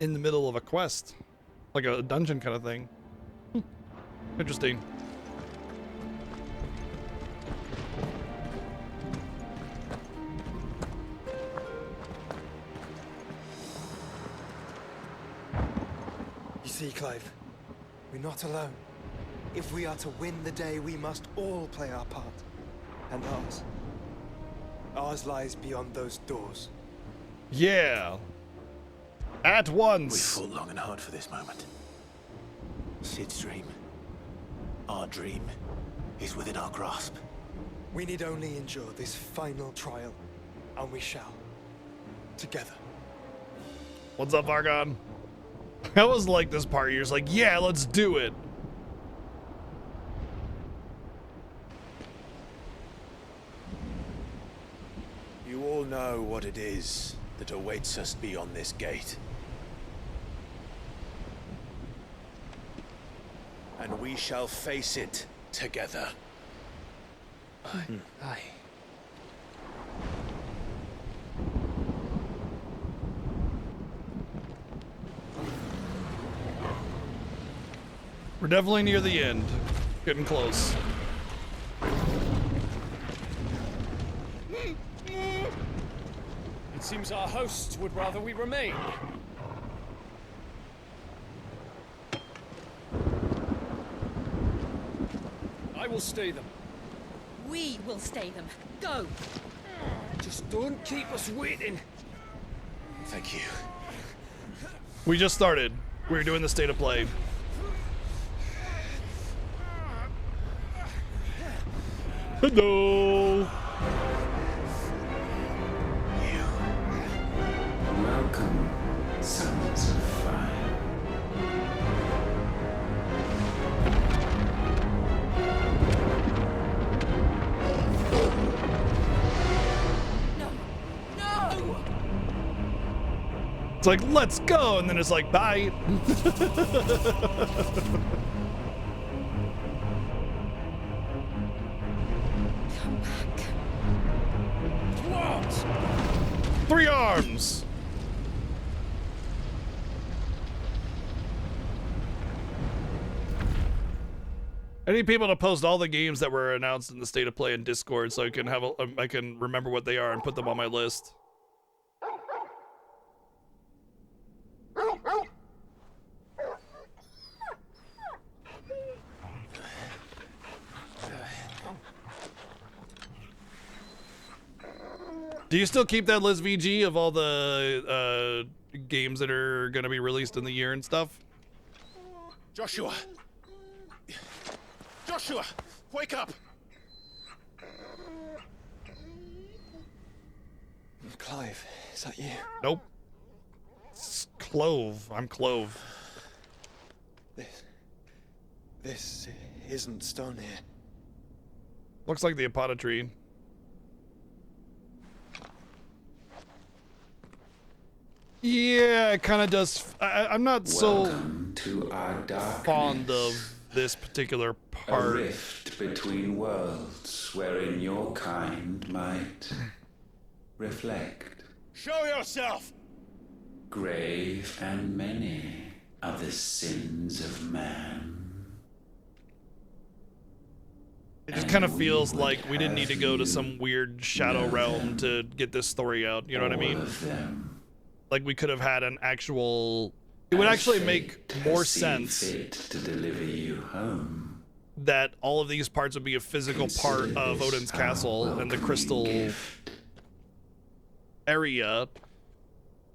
in the middle of a quest. Like a dungeon kind of thing. Interesting. You see, Clive, we're not alone. If we are to win the day, we must all play our part. And ours lies beyond those doors. Yeah. At once. We fought long and hard for this moment. Sid's dream. Our dream is within our grasp. We need only endure this final trial, and we shall. Together. What's up, Argon? I was like this part. You're just like, yeah, let's do it. You all know what it is that awaits us beyond this gate. And we shall face it together. Aye. We're definitely near the end. Getting close. It seems our hosts would rather we remain. I will stay them. We will stay them. Go! Just don't keep us waiting. Thank you. We just started. We're doing the state of play. Hello. It's like, let's go, and then it's like, bye. Come back. What? 3 arms. I need people to post all the games that were announced in the State of Play in Discord so I can have I can remember what they are and put them on my list. Do you still keep that list, VG, of all the games that are going to be released in the year and stuff? Joshua! Joshua! Wake up! Clive, is that you? Nope. It's Clove. I'm Clove. This isn't stone here. Looks like the Apata tree. Yeah, it kind of does. I'm not Welcome to our darkness, fond of this particular part. A rift between worlds wherein your kind might reflect. Show yourself! Grave and many are the sins of man. It just kind of feels like we didn't need to go to some weird shadow realm to get this story out. You know what I mean? Like we could have had an actual. It would actually make more sense to deliver you home. That all of these parts would be a physical part of Odin's castle and the crystal area,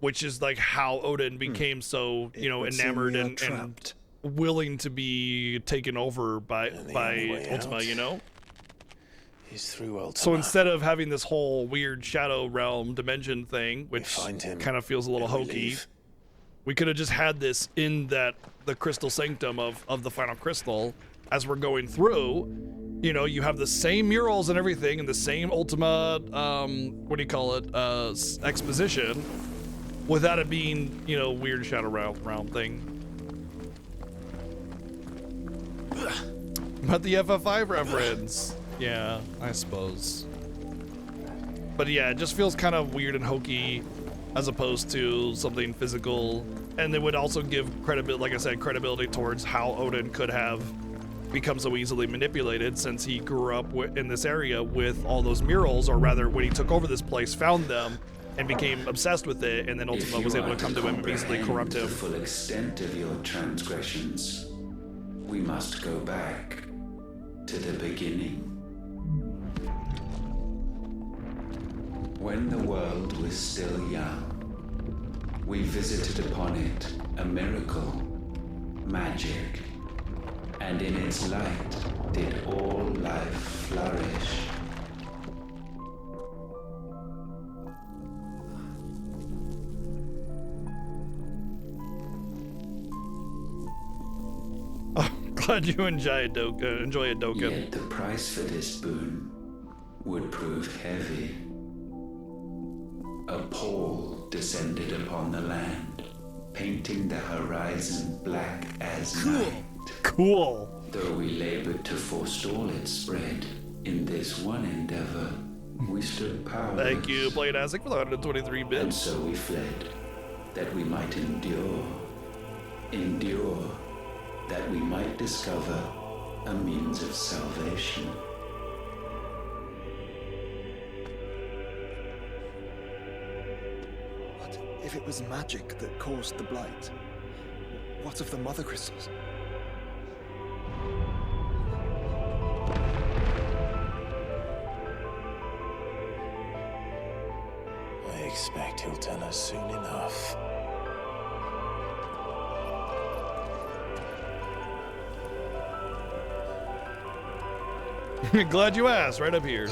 which is like how Odin became so, you know, enamored and willing to be taken over by Ultima, you know? He's through Ultima. So instead of having this whole weird shadow realm dimension thing, which kind of feels a little hokey, we could have just had this in the crystal sanctum of the final crystal. As we're going through, you know, you have the same murals and everything and the same Ultima, what do you call it, exposition, without it being, you know, weird shadow realm thing. But the FF5 reference. Yeah, I suppose. But yeah, it just feels kind of weird and hokey as opposed to something physical. And it would also give credibility, like I said, credibility towards how Odin could have become so easily manipulated since he grew up in this area with all those murals, or rather when he took over this place, found them and became obsessed with it, and then Ultima was able to come to him and easily corrupt him. The full extent of your transgressions, we must go back to the beginning. When the world was still young, we visited upon it a miracle, magic, and in its light did all life flourish. Oh, glad you enjoy it, Doken. Yet the price for this boon would prove heavy. A pall descended upon the land, painting the horizon black as night. Cool. Though we labored to forestall its spread, in this one endeavor, we stood powerless. Thank you, Blade Isaac, for the 123 bits. And so we fled, that we might endure, that we might discover a means of salvation. What if it was magic that caused the blight? What of the mother crystals? I expect he'll tell us soon enough. Glad you asked, right up here.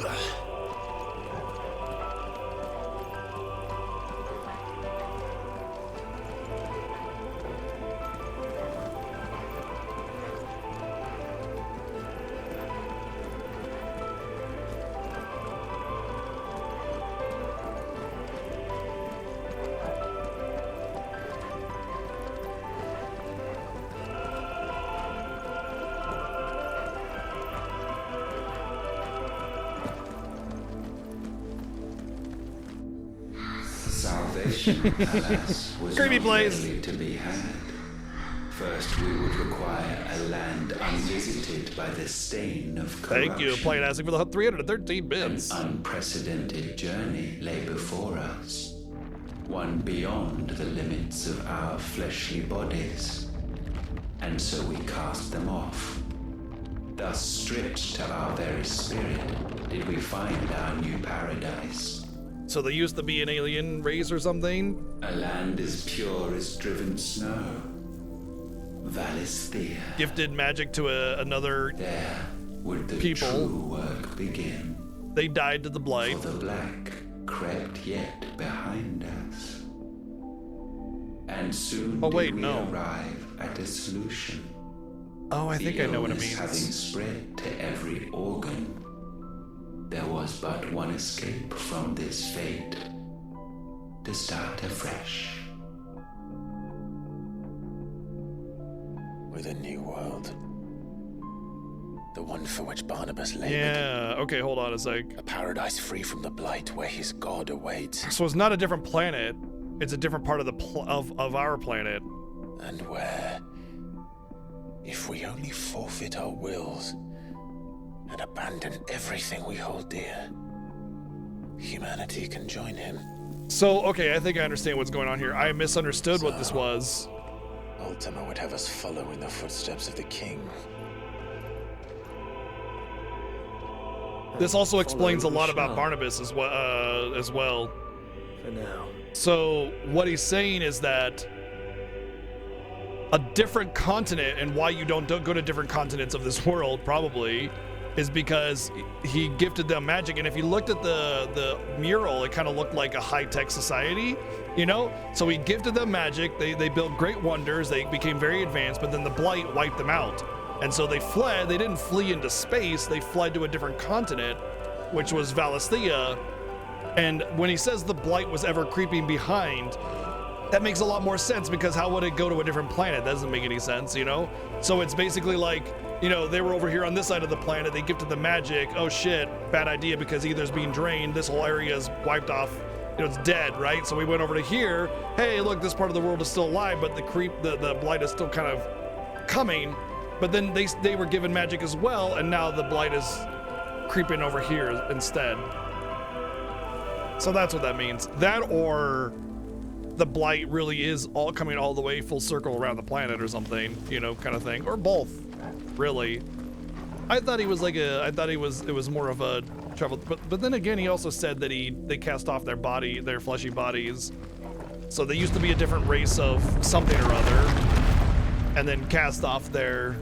Salvation, alas, was Creepy not place. readily to be had. First, we would require a land unvisited by the stain of corruption. Thank you, playing asking for the 313 bits. An unprecedented journey lay before us, one beyond the limits of our fleshly bodies. And so we cast them off. Thus, stripped to our very spirit, did we find our new paradise. So they used to be an alien race or something? A land as pure as driven snow. Valisthea. Gifted magic to another there would the people. True work begin. They died to the blight. For the black crept yet behind us. And soon did we arrive at a solution. Oh, I think I know what it means. Having spread to every organ, there was but one escape from this fate: to start afresh. With a new world. The one for which Barnabas labored. Yeah, okay, hold on a sec. A paradise free from the blight where his god awaits. So it's not a different planet. It's a different part of the of our planet. And where, if we only forfeit our wills and abandon everything we hold dear, humanity can join him. So, okay, I think I understand what's going on here. I misunderstood what this was. Ultima would have us follow in the footsteps of the king. This also explains a lot about Barnabas as well. For now. So what he's saying is that a different continent, and why you don't go to different continents of this world probably, is because he gifted them magic. And if you looked at the mural, it kind of looked like a high-tech society, you know? So he gifted them magic. They built great wonders. They became very advanced, but then the blight wiped them out. And so they fled. They didn't flee into space. They fled to a different continent, which was Valisthea. And when he says the blight was ever creeping behind, that makes a lot more sense, because how would it go to a different planet? That doesn't make any sense, you know? So it's basically like, you know, they were over here on this side of the planet. They gifted the magic. Oh shit, bad idea, because either's being drained. This whole area is wiped off. You know, it's dead, right? So we went over to here. Hey, look, this part of the world is still alive, but the blight is still kind of coming. But then they were given magic as well, and now the blight is creeping over here instead. So that's what that means. That, or the blight really is all coming all the way full circle around the planet or something, you know, kind of thing, or both, really. I thought he was like it was more of a travel, but then again, he also said that they cast off their fleshy bodies. So they used to be a different race of something or other, and then cast off their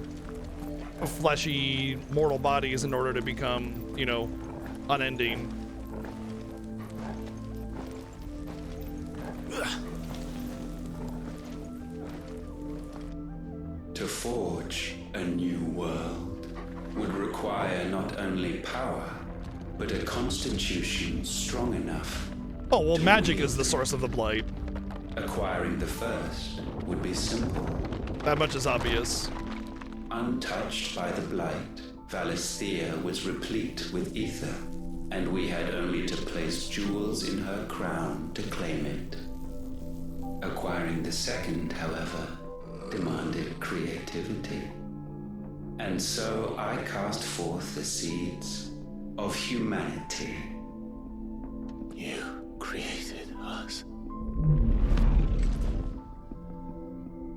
fleshy mortal bodies in order to become, you know, unending. To forge a new world would require not only power, but a constitution strong enough. Oh, well, magic is the source of the blight. Acquiring the first would be simple. That much is obvious. Untouched by the blight, Valisthea was replete with ether, and we had only to place jewels in her crown to claim it. Acquiring the second, however, demanded creativity. And so I cast forth the seeds of humanity. You created us.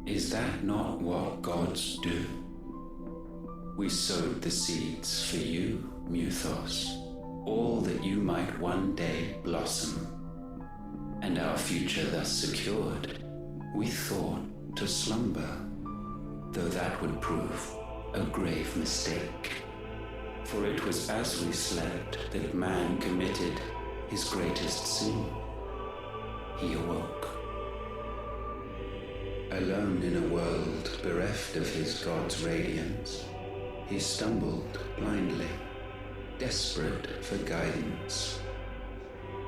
Is that not what gods do? We sowed the seeds for you, Muthos, all that you might one day blossom. And our future thus secured, we thought to slumber, though that would prove a grave mistake. For it was as we slept that man committed his greatest sin. He awoke. Alone in a world bereft of his god's radiance, he stumbled blindly, desperate for guidance.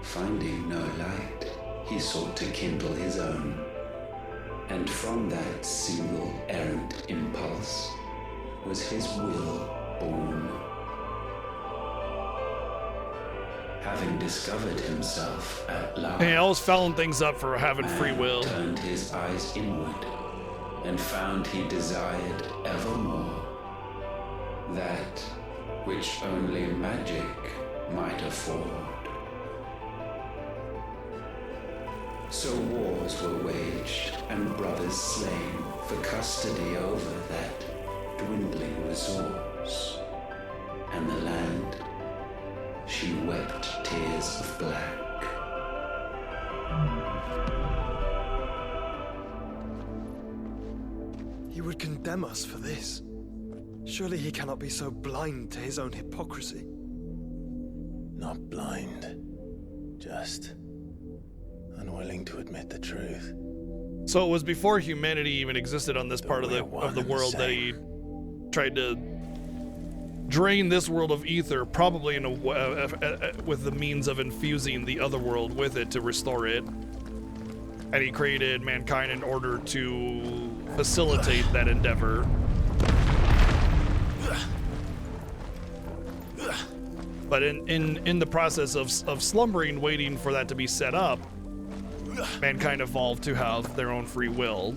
Finding no light, he sought to kindle his own. And from that single errant impulse was his will born. having discovered himself at last, He always fouling things up for having free will. turned his eyes inward and found he desired evermore that which only magic might afford. So wars were waged and brothers slain for custody over that dwindling resource, and the land, she wept tears of black. He would condemn us for this. Surely he cannot be so blind to his own hypocrisy. Not blind, just unwilling to admit the truth. So it was before humanity even existed on this part of the world that he tried to drain this world of ether, probably in with the means of infusing the other world with it to restore it. And he created mankind in order to facilitate that endeavor. But in the process of slumbering, waiting for that to be set up, mankind evolved to have their own free will.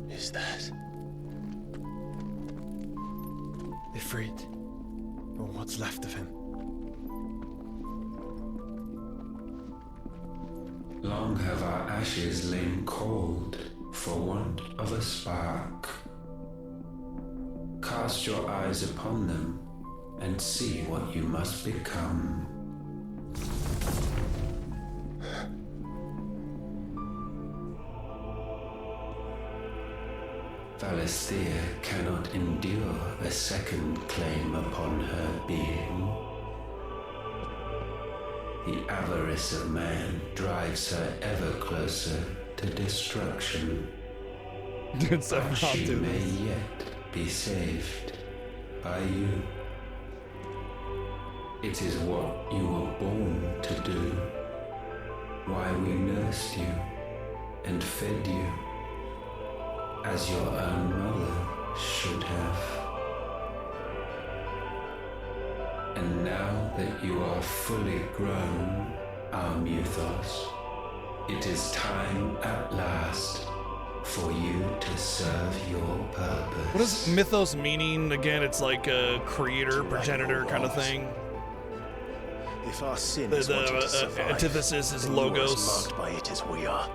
Is that Ifrit, or what's left of him? Long have our ashes lain cold for want of a spark. Cast your eyes upon them and see what you must become. Valisthea cannot endure a second claim upon her being. The avarice of man drives her ever closer to destruction. But she may yet be saved by you. It is what you were born to do, why we nursed you and fed you as your own mother should have. And now that you are fully grown, our Mythos, it is time at last for you to serve your purpose. What does mythos meaning again? It's like a creator, progenitor kind of thing. if our sin is wanting to survive, antithesis is then you are logos. as marked by it as we are.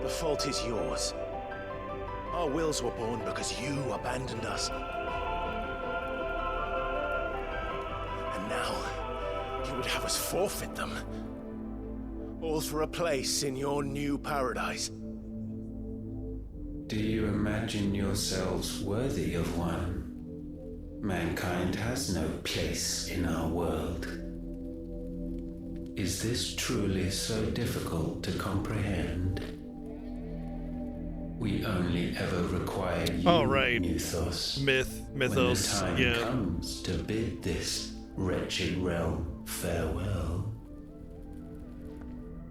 The fault is yours. Our wills were born because you abandoned us. And now, you would have us forfeit them. All for a place in your new paradise. Do you imagine yourselves worthy of one? Mankind has no place in our world. Is this truly so difficult to comprehend? We only ever require you, Mythos. Mythos, when the time comes to bid this wretched realm farewell.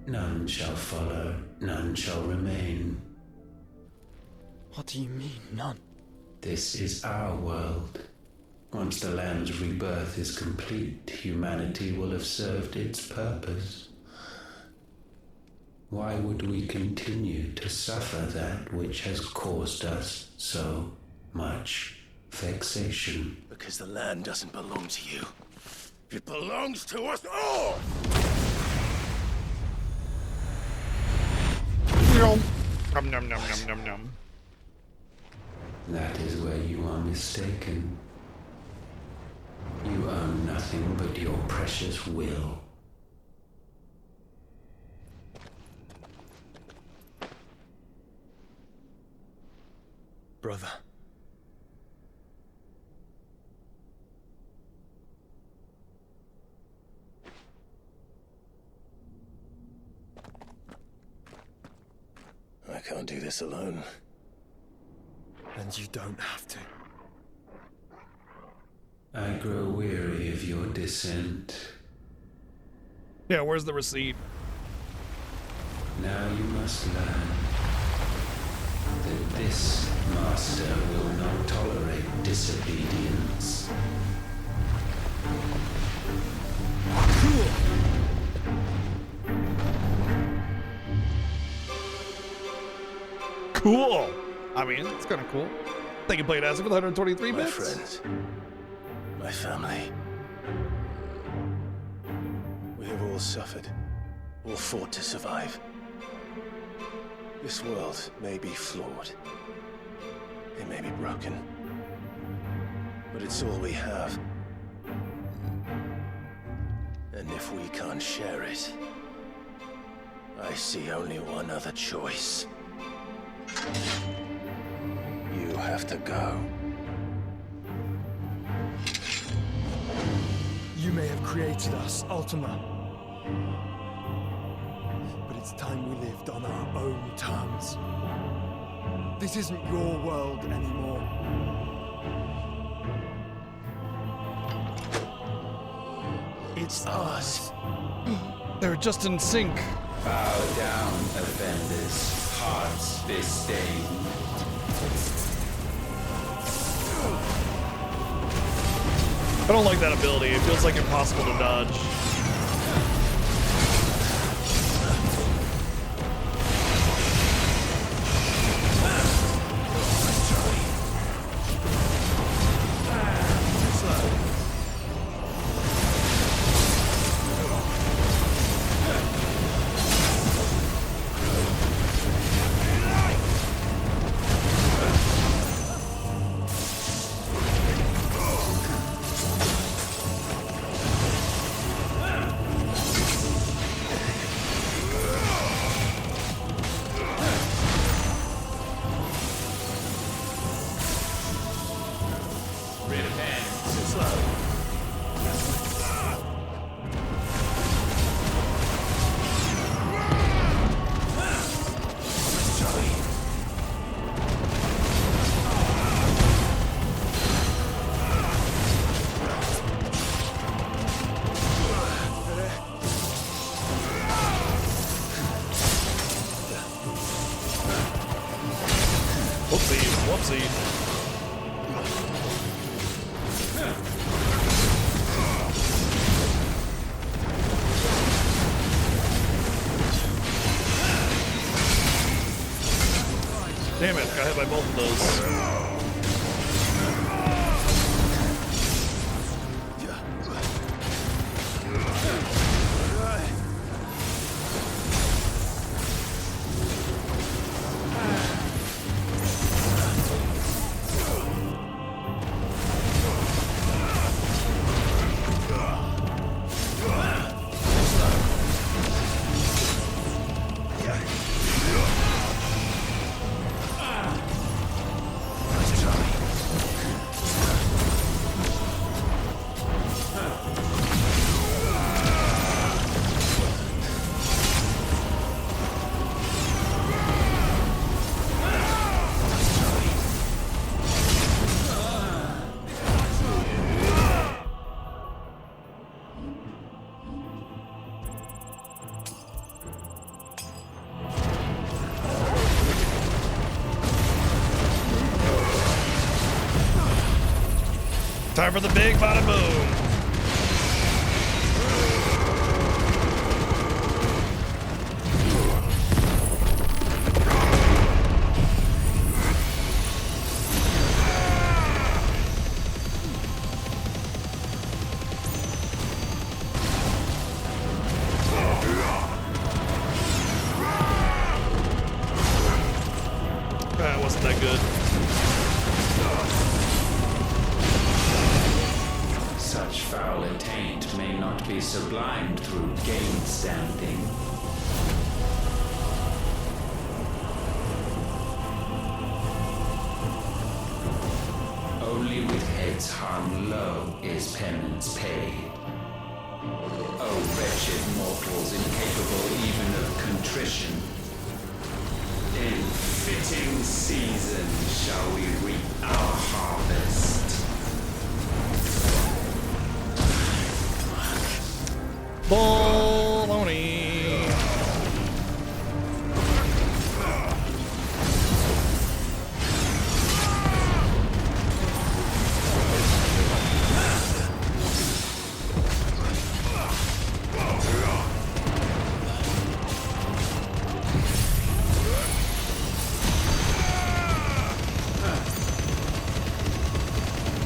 None shall follow, none shall remain. What do you mean, none? This is our world. Once the land's rebirth is complete, humanity will have served its purpose. Why would we continue to suffer that which has caused us so much vexation? Because the land doesn't belong to you. It belongs to us all! Nom nom nom nom nom nom. That is where you are mistaken. You own nothing but your precious will. Brother. I can't do this alone. And you don't have to. I grow weary of your dissent. Yeah, where's the receipt? Now you must learn that this master will not tolerate disobedience. Cool. I mean, it's kind of cool. They can play it as with 123 My bits. friends, my family. We have all suffered, all fought to survive. This world may be flawed. It may be broken. But it's all we have. And if we can't share it, I see only one other choice. You have to go. You may have created us, Ultima. But it's time we lived on our own terms. This isn't your world anymore. It's us. They're just in sync. Bow down, offenders, hearts disdain. I don't like that ability. It feels like impossible to dodge. Damn it, got hit by both of those. Time for the big bada boom. That wasn't that good. Such foul attaint may not be sublimed through gainstanding. Only with heads hung low is penance paid. O wretched mortals incapable even of contrition, in fitting season shall we reap our harvest. Baloney.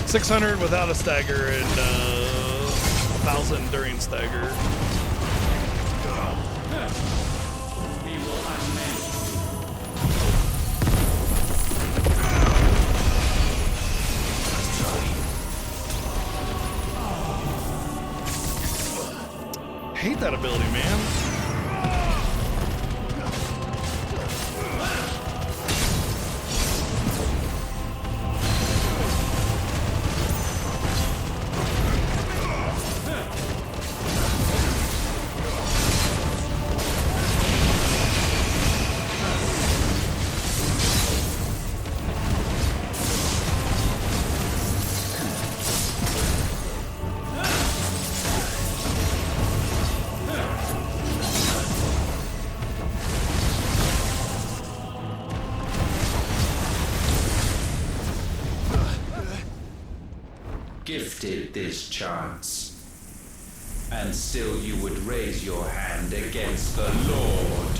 600 without a stagger and 1,000 during stagger. Hate that ability, man. Gifted this chance, and still you would raise your hand against the Lord.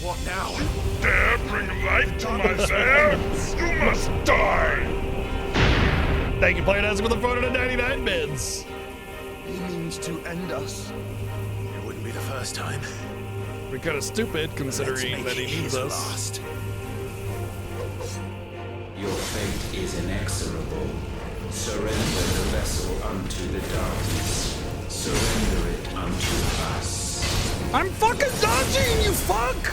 What now? Dare bring life to my hands? You must die! Thank you, Playdesk, for the 499 bids. He means to end us. It wouldn't be the first time. We're kind of stupid considering that he needs us. Last. Your fate is inexorable. Surrender the vessel unto the darkness. Surrender it unto us. I'm fucking dodging, you fuck!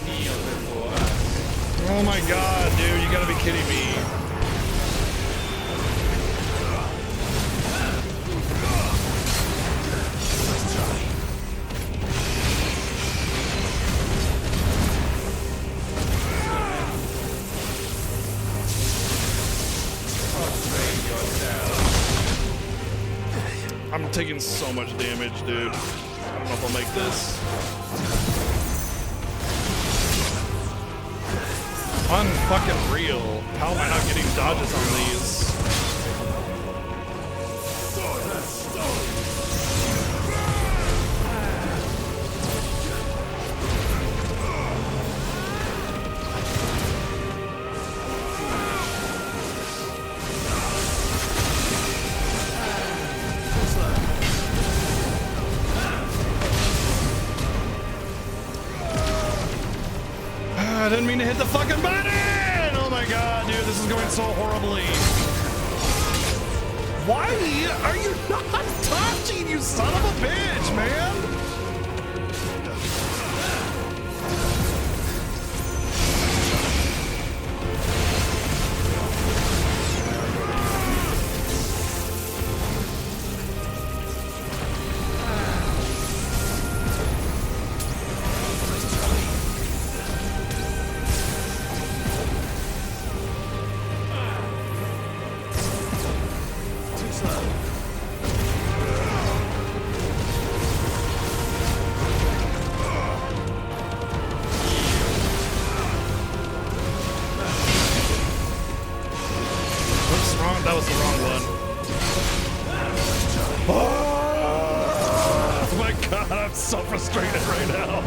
Kneel before us. Oh my god, dude, you gotta be kidding me. I'm taking so much damage, dude. I don't know if I'll make this. Unfucking real. How am I not getting dodges on these? I didn't mean to hit the fucking button! Oh my god, dude, this is going so horribly. Why are you not touching, you son of a bitch, man? That was the wrong one. Oh my god, I'm so frustrated right now.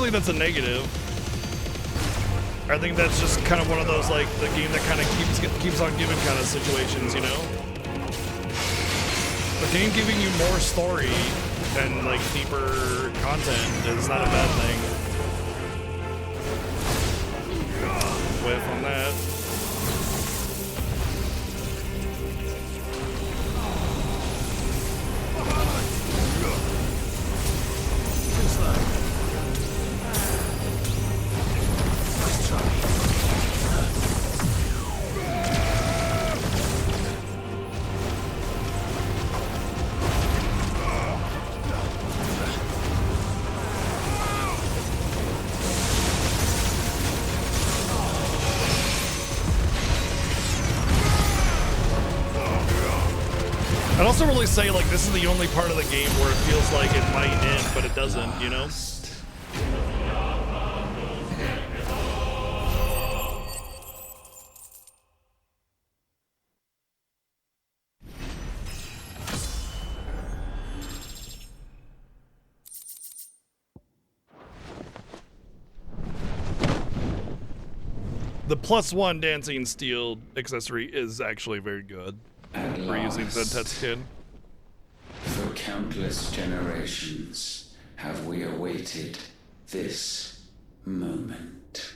think that's a negative. I think that's just kind of one of those, like, the game that kind of keeps on giving kind of situations, you know? The game giving you more story and, like, deeper content is not a bad thing. Whiff on that. I'd also really say, like, this is the only part of the game where it feels like it might end, but it doesn't, you know? The +1 dancing steel accessory is actually very good. For using Zentet's skin. For countless generations have we awaited this moment.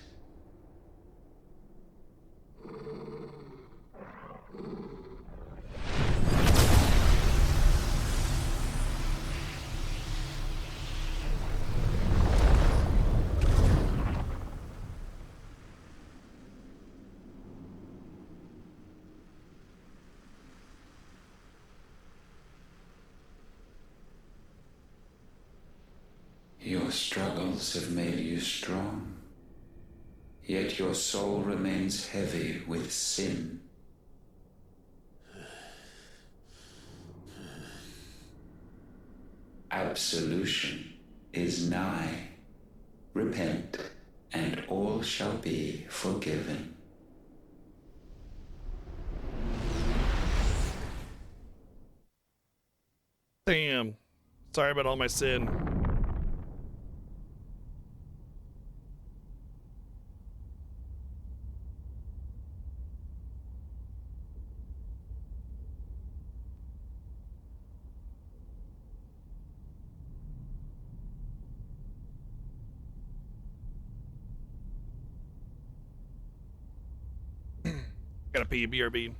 Your struggles have made you strong, yet your soul remains heavy with sin. Absolution is nigh. Repent, and all shall be forgiven. Damn. Sorry about all my sin. Gotta pee, BRB.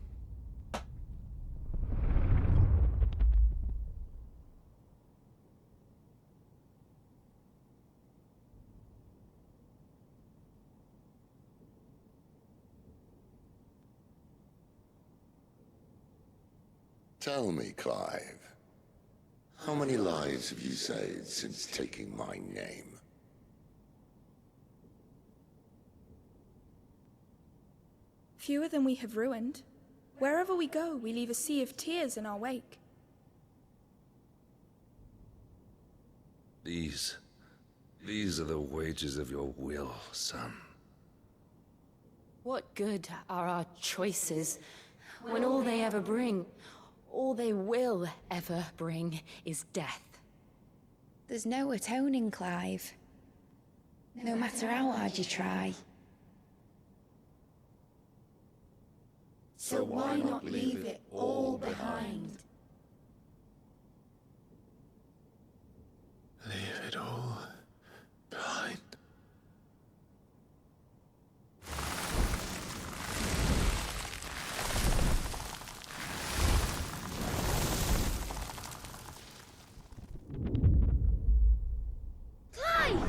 Tell me, Clive, how many lives have you saved since taking my name? Fewer than we have ruined. Wherever we go, we leave a sea of tears in our wake. These are the wages of your will, son. What good are our choices when all they ever bring, all they will ever bring, is death? There's no atoning, Clive. No matter how hard you try. So why not leave it all behind? Leave it all behind. Clive!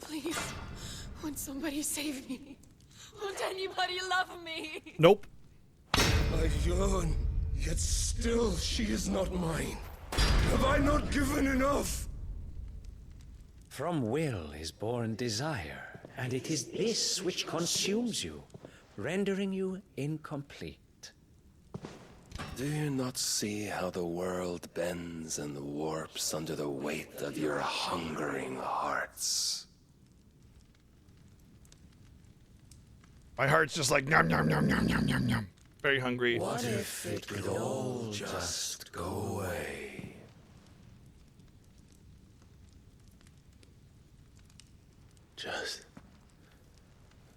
Please, won't somebody save me? Won't anybody love me? Nope. I yearn, yet still she is not mine. Have I not given enough? From will is born desire, and it is this which consumes you, rendering you incomplete. Do you not see how the world bends and warps under the weight of your hungering hearts? My heart's just like nom nom nom nom nom nom nom. Very hungry. What if it could all just go away? Just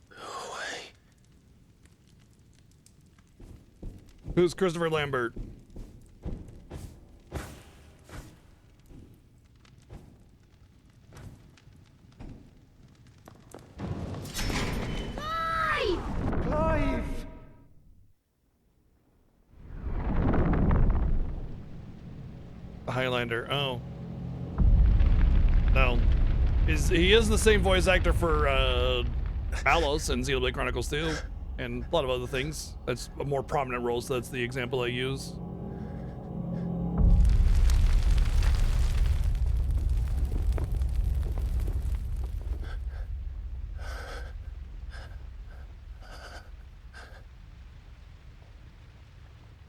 go away. Who's Christopher Lambert? Clive! Highlander. Oh. No. He is the same voice actor for Alos in Xenoblade Chronicles 2 and a lot of other things. That's a more prominent role, so that's the example I use.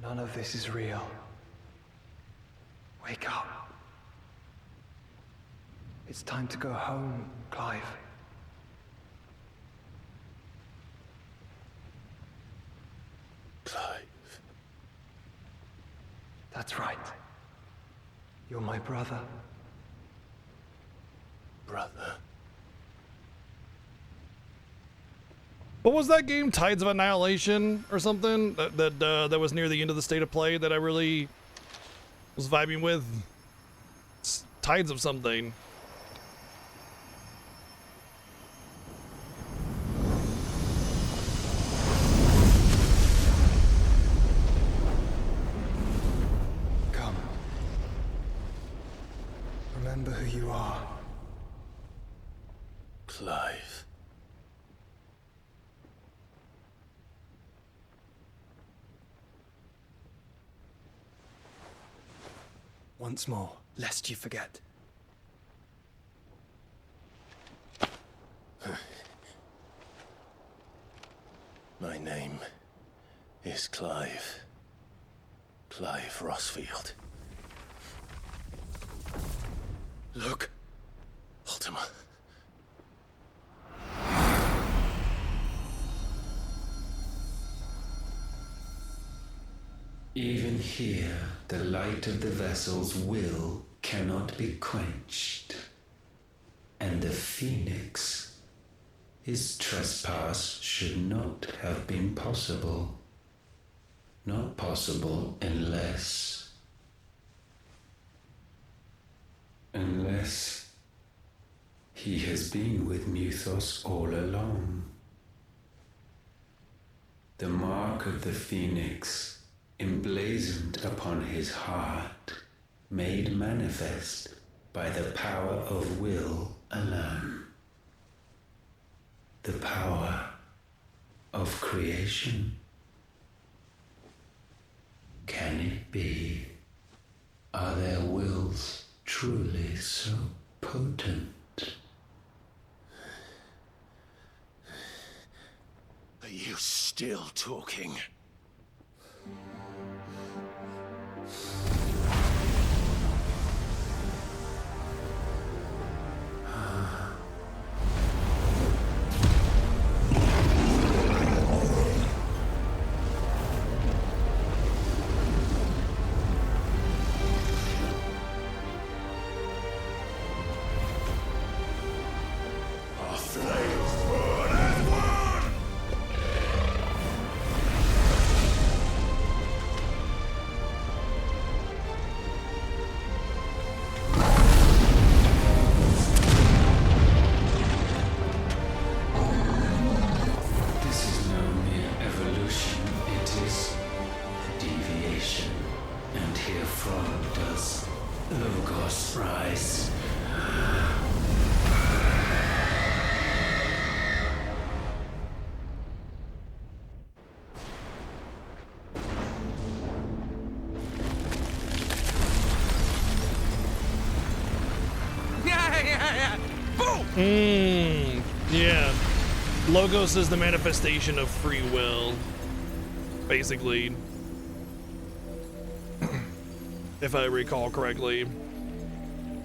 None of this is real. Wake up. It's time to go home, Clive. Clive. That's right. You're my brother. Brother. What was that game? Tides of Annihilation or something? That was near the end of the state of play that I really was vibing with. It's Tides of something. Come. Remember who you are. Clive. Once more, lest you forget. My name is Clive. Clive Rossfield. Look, Ultima. Even here, the light of the vessel's will cannot be quenched. And the Phoenix, his trespass should not have been possible. Not possible unless he has been with Muthos all along. The mark of the Phoenix, emblazoned upon his heart, made manifest by the power of will alone. The power of creation. Can it be? Are their wills truly so potent? Are you still talking? Yeah. Logos is the manifestation of free will, basically. If I recall correctly.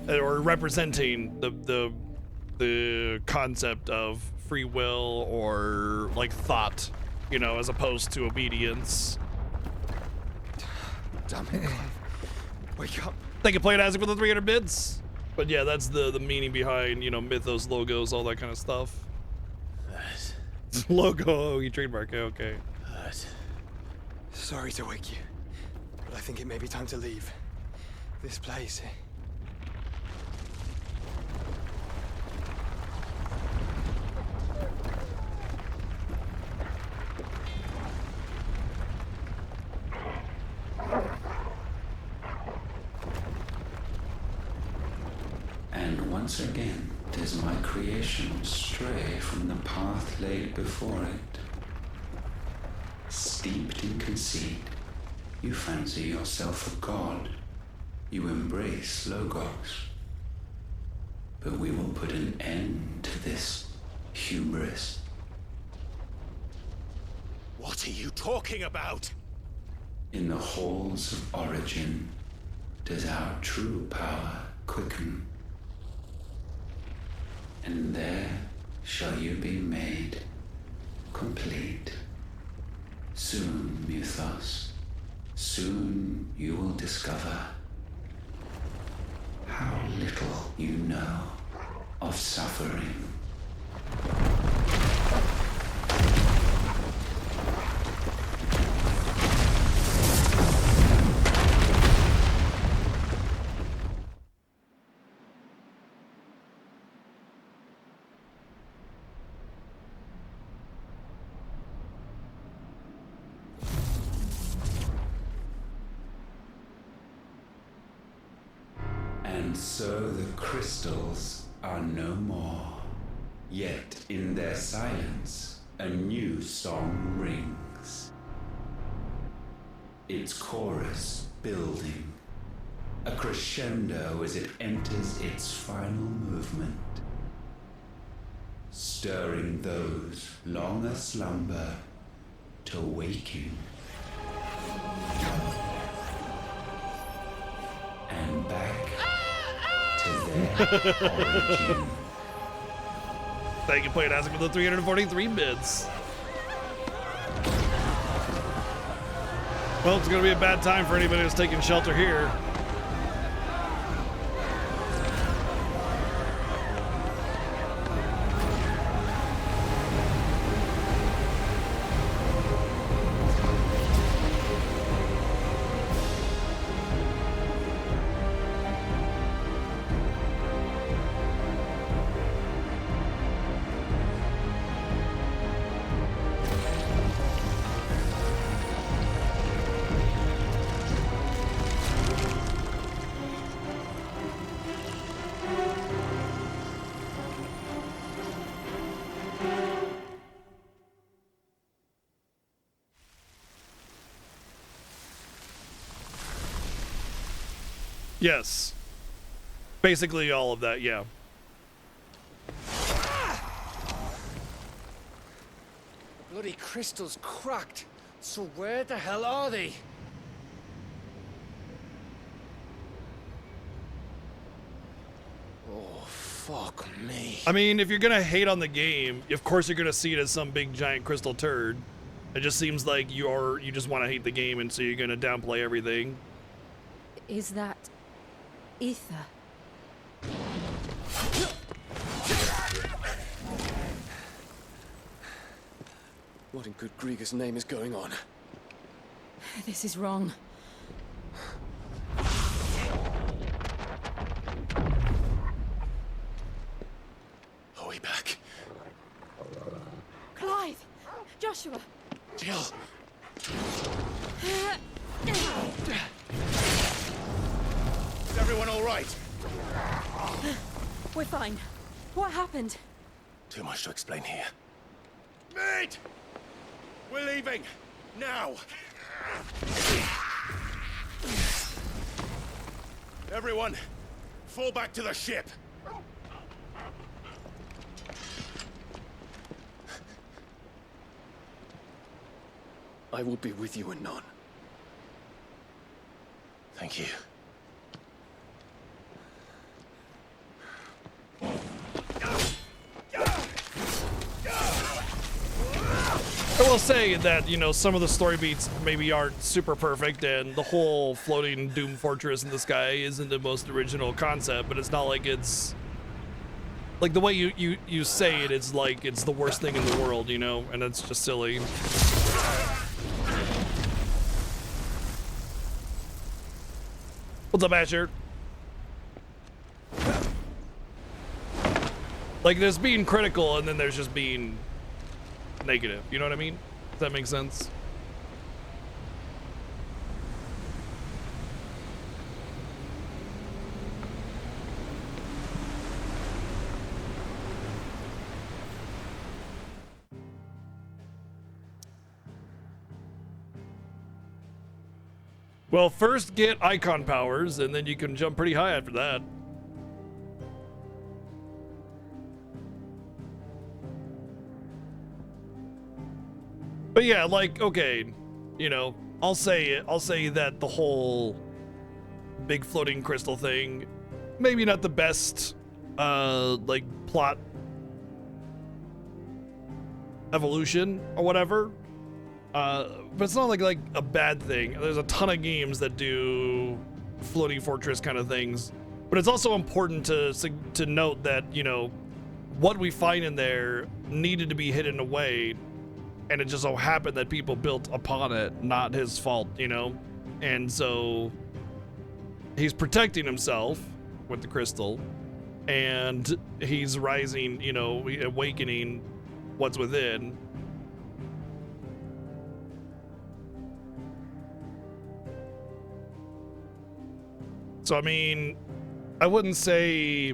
Or representing the concept of free will or like thought, you know, as opposed to obedience. Damn it. Wake up. They can play it as with the 300 bits. But yeah, that's the meaning behind, you know, Mythos logos, all that kind of stuff. Logo, you trademark, okay. Sorry to wake you, but I think it may be time to leave this place. And once again, does my creation stray from the path laid before it? Steeped in conceit, you fancy yourself a god. You embrace Logos. But we will put an end to this hubris. What are you talking about? In the halls of origin, does our true power quicken. And there shall you be made complete. Soon, Mythos, soon you will discover how little you know of suffering. And so the crystals are no more. Yet in their silence, a new song rings. Its chorus building, a crescendo as it enters its final movement, stirring those long aslumber to waking. And back to their origin. Thank you, Play It As with the 343 bits. Well, it's gonna be a bad time for anybody who's taking shelter here. Yes. Basically all of that, yeah. The bloody crystal's cracked. So where the hell are they? Oh, fuck me. I mean, if you're gonna hate on the game, of course you're gonna see it as some big giant crystal turd. It just seems like you just want to hate the game, and so you're gonna downplay everything. Is that ether? What in good Grieger's name is going on? This is wrong. Are we back? Clive! Joshua! Jill! Is everyone all right? We're fine. What happened? Too much to explain here. Mate! We're leaving! Now! Everyone, fall back to the ship! I will be with you anon. Thank you. will say that, you know, some of the story beats maybe aren't super perfect, and the whole floating Doom Fortress in the sky isn't the most original concept, but it's not like it's... Like, the way you say it is like it's the worst thing in the world, you know? And it's just silly. What's up, Asher? Like, there's being critical, and then there's just being negative. You know what I mean? Does that make sense? Well, first get icon powers, and then you can jump pretty high after that. But yeah, like, okay, you know, I'll say that the whole big floating crystal thing, maybe not the best, like, plot evolution or whatever. But it's not like a bad thing. There's a ton of games that do floating fortress kind of things, but it's also important to note that, you know, what we find in there needed to be hidden away, and it just so happened that people built upon it, not his fault, you know? And so he's protecting himself with the crystal, and he's rising, you know, awakening what's within. So, I mean, I wouldn't say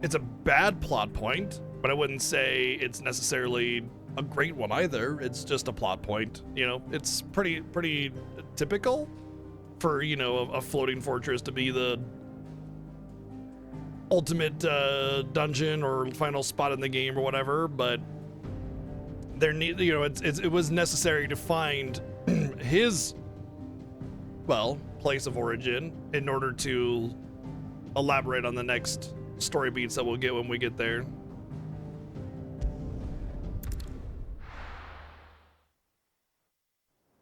it's a bad plot point, but I wouldn't say it's necessarily a great one either. It's just a plot point, you know? It's pretty typical for, you know, a floating fortress to be the ultimate dungeon or final spot in the game or whatever, but it was necessary to find his, well, place of origin in order to elaborate on the next story beats that we'll get when we get there.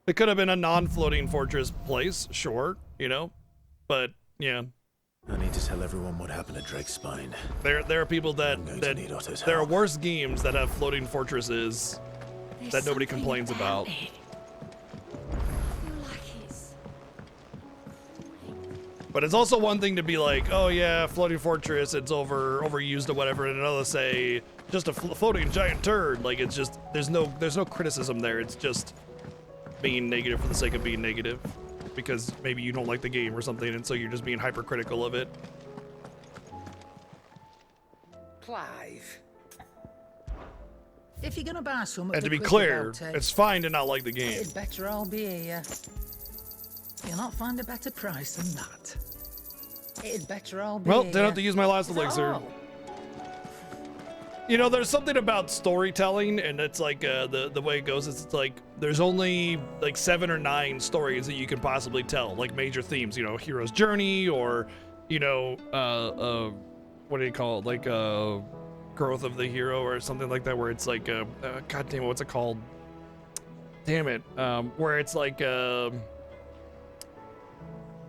It could have been a non-floating fortress place, sure, you know, but yeah. I need to tell everyone what happened at Drake's Spine. There are people that there are worse games that have floating fortresses that nobody complains about. But it's also one thing to be like, oh yeah, floating fortress, it's overused or whatever, and another say just a floating giant turd. Like, it's just there's no criticism there. It's just being negative for the sake of being negative, because maybe you don't like the game or something, and so you're just being hypercritical of it. Clive, if you're gonna buy some, And to be clear, it's fine to not like the game. It'd better all be here. You'll not find a better price than that. It'd better all be. Well, didn't have to use my last elixir. Oh. You know, there's something about storytelling, and it's like the way it goes is it's like there's only like 7 or 9 stories that you can possibly tell, like major themes. You know, hero's journey, or you know, what do you call it? Like growth of the hero, or something like that, where it's like God damn it, what's it called? Damn it, where it's like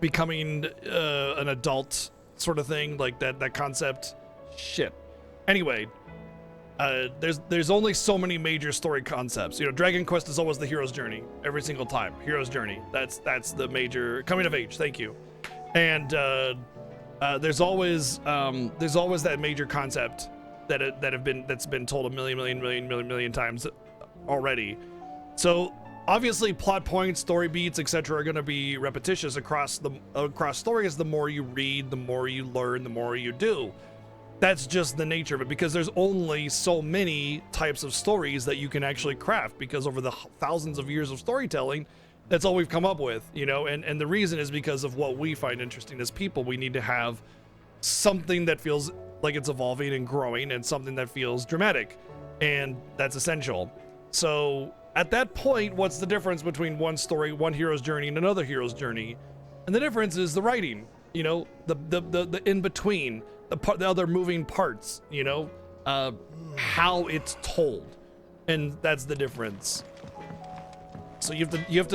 becoming an adult sort of thing, like that concept. Shit. Anyway, there's only so many major story concepts. You know, Dragon Quest is always the hero's journey every single time. Hero's journey. That's the major coming of age. Thank you. And there's always that major concept that's been told a million times already. So obviously, plot points, story beats, etc., are going to be repetitious across stories. The more you read, the more you learn, the more you do. That's just the nature of it, because there's only so many types of stories that you can actually craft, because over the thousands of years of storytelling, that's all we've come up with, you know, and the reason is because of what we find interesting as people. We need to have something that feels like it's evolving and growing, and something that feels dramatic, and that's essential. So at that point, what's the difference between one story, one hero's journey, and another hero's journey? And the difference is the writing, you know, the in-between, the other moving parts, you know, how it's told. And that's the difference. So you have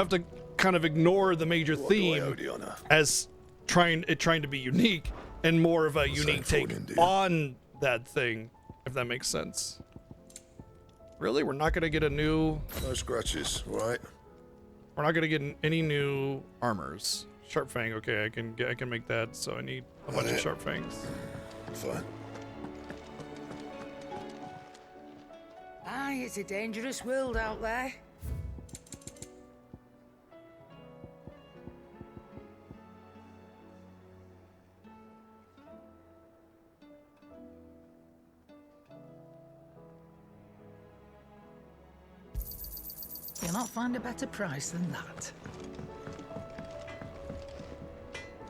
to kind of ignore the major theme as trying to be unique and more of a unique take on that thing, if that makes sense. Really, we're not gonna get a new. No scratches, right? We're not gonna get any new armors. Sharp Fang, okay, I can make that. So I need a bunch of Sharp Fangs. Fine. Aye, it's a dangerous world out there. You'll not find a better price than that.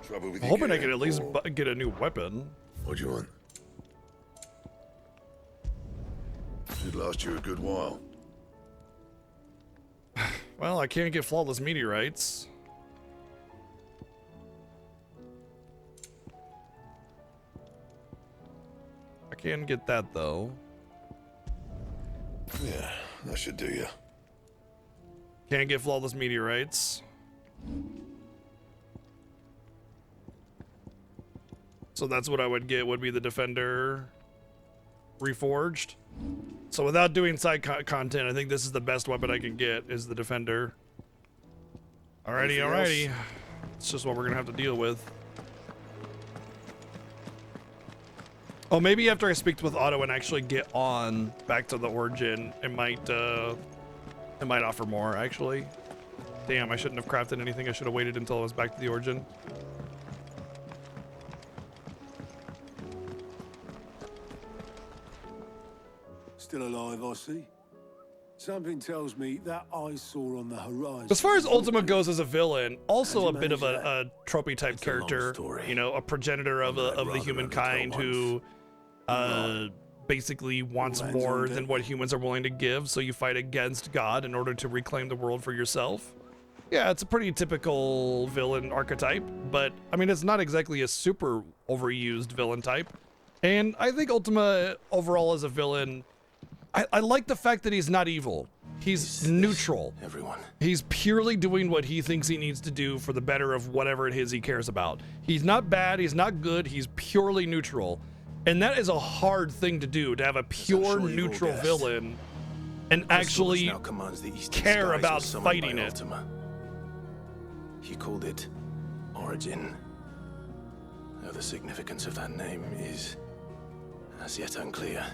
Trouble with I'm hoping I can at least get a new weapon. What do you want? Should last you a good while. Well, I can't get flawless meteorites. I can get that though. Yeah, that should do you. Can't get flawless meteorites. So that's what I would get, would be the Defender reforged. So without doing side content, I think this is the best weapon I can get, is the Defender. Alrighty. It's just what we're gonna have to deal with. Oh, maybe after I speak with Otto and actually get on back to the Origin, it might offer more, actually. Damn, I shouldn't have crafted anything. I should have waited until I was back to the Origin. Still alive, I see. Something tells me that eyesore on the horizon. As far as Ultima goes as a villain, also a bit of a tropey type character, you know, a progenitor of the humankind who basically wants more than what humans are willing to give, so you fight against God in order to reclaim the world for yourself. Yeah, it's a pretty typical villain archetype, but I mean, it's not exactly a super overused villain type. And I think Ultima overall as a villain, I like the fact that he's not evil. He's neutral. Everyone. He's purely doing what he thinks he needs to do for the better of whatever it is he cares about. He's not bad, he's not good, he's purely neutral. And that is a hard thing to do, to have a pure neutral villain and actually care about fighting it. He called it Origin. Though the significance of that name is as yet unclear.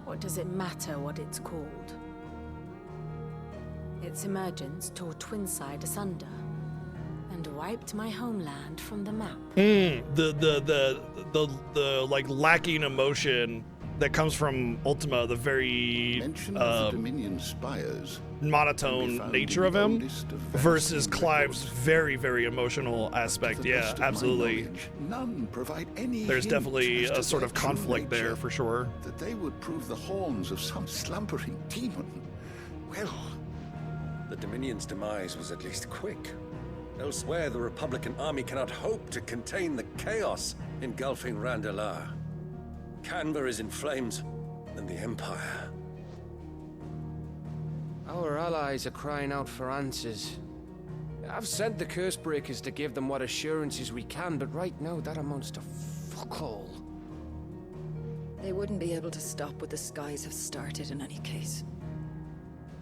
What does it matter what it's called? Its emergence tore Twinside asunder and wiped my homeland from the map. The like lacking emotion that comes from Ultima, the very Dominion spires monotone nature of him versus Clive's very, very emotional aspect. Yeah, absolutely. None provide any There's hint definitely as to a sort their of conflict true there nature, for sure. that they would prove the horns of some slumbering demon. Well, The Dominion's demise was at least quick. Elsewhere, the Republican army cannot hope to contain the chaos engulfing Randalar. Canberra is in flames, and the Empire. Our allies are crying out for answers. I've sent the Cursebreakers to give them what assurances we can, but right now that amounts to fuck all. They wouldn't be able to stop what the skies have started in any case.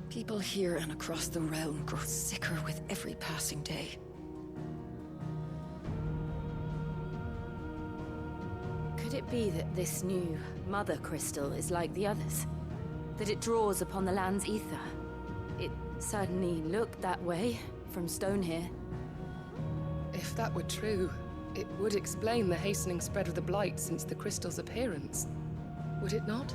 People here and across the realm grow sicker with every passing day. Could it be that this new Mother Crystal is like the others? That it draws upon the land's ether? It certainly looked that way from stone here. If that were true, it would explain the hastening spread of the Blight since the crystal's appearance. Would it not?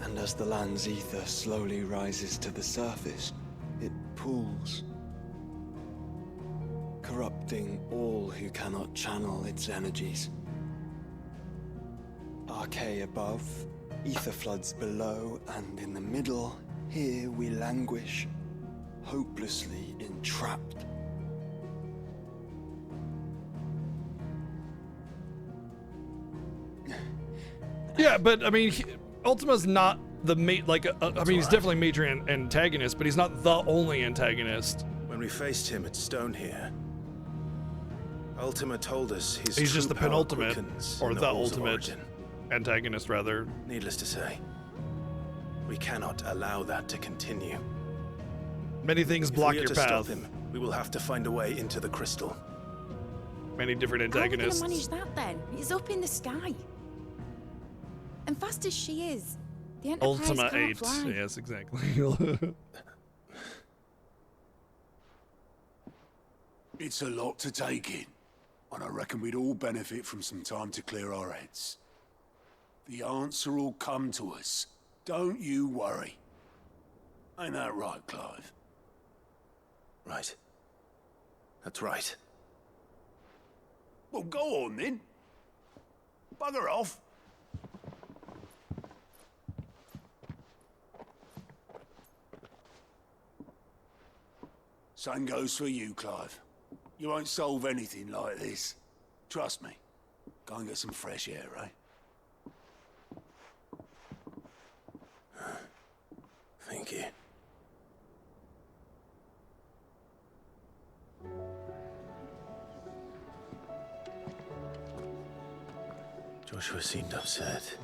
And as the land's ether slowly rises to the surface, it pools, corrupting all who cannot channel its energies. Archay above, ether floods below, and in the middle, here we languish, hopelessly entrapped. Yeah, but I mean, Ultima's not the I mean, he's definitely major antagonist, but he's not the only antagonist. When we faced him at Stone here, Ultima told us his He's true just the power penultimate, quickens or in the halls of ultimate origin. antagonist, rather. Needless to say, we cannot allow that to continue. Many things block your If we are to path. stop him, we will have to find a way into the crystal. Many different How are we antagonists. gonna manage that then? It's up in the sky. And fast as she is, the Enterprise Ultima can't 8. fly. Yes, exactly. It's a lot to take in, and I reckon we'd all benefit from some time to clear our heads. The answer will come to us. Don't you worry. Ain't that right, Clive? Right. That's right. Well, go on then. Bugger off. Same goes for you, Clive. You won't solve anything like this. Trust me. Go and get some fresh air, eh? Thank you. Joshua seemed upset.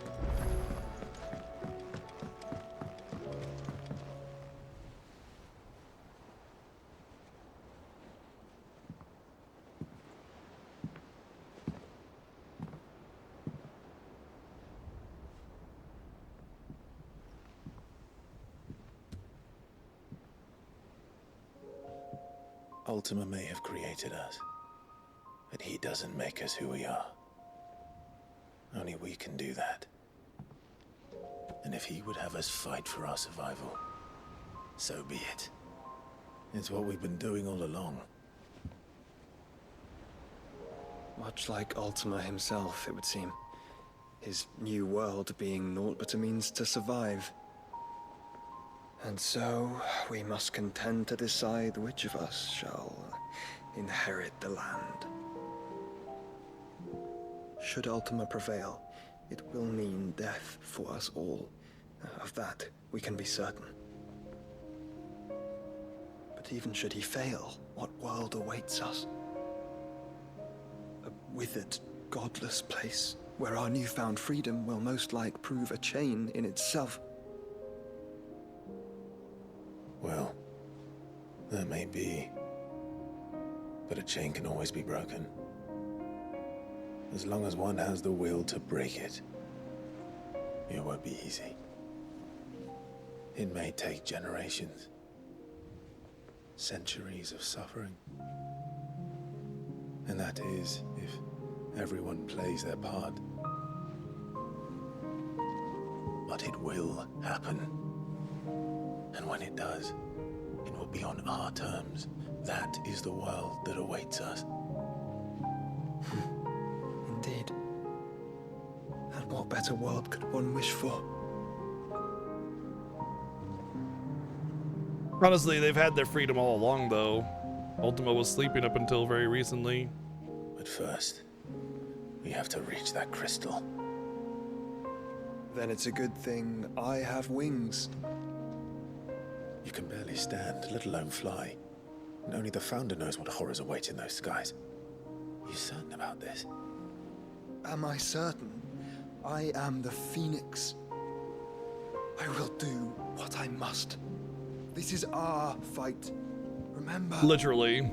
Ultima may have created us, but he doesn't make us who we are. Only we can do that. And if he would have us fight for our survival, so be it. It's what we've been doing all along. Much like Ultima himself, it would seem. His new world being naught but a means to survive. And so, we must contend to decide which of us shall inherit the land. Should Ultima prevail, it will mean death for us all. Of that, we can be certain. But even should he fail, what world awaits us? A withered, godless place, where our newfound freedom will most like prove a chain in itself. Well, that may be. But a chain can always be broken. As long as one has the will to break it, it won't be easy. It may take generations, centuries of suffering. And that is if everyone plays their part. But it will happen. And when it does, it will be on our terms. That is the world that awaits us. Indeed. And what better world could one wish for? Honestly, they've had their freedom all along, though. Ultima was sleeping up until very recently. But first, we have to reach that crystal. Then it's a good thing I have wings. You can barely stand, let alone fly. And only the Founder knows what horrors await in those skies. Are you certain about this? Am I certain? I am the Phoenix. I will do what I must. This is our fight. Remember? Literally.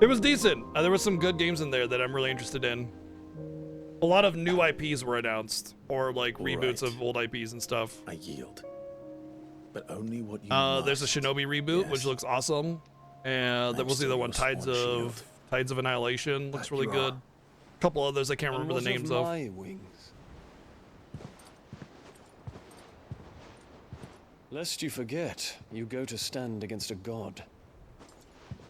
It was decent. There were some good games in there that I'm really interested in. A lot of new IPs were announced, or like reboots of old IPs and stuff. I yield. But only what you there's a Shinobi reboot, which looks awesome. And then we'll see the one Tides of Annihilation. Looks really good. A couple others I can't remember the names of. My wings. Lest you forget, you go to stand against a god.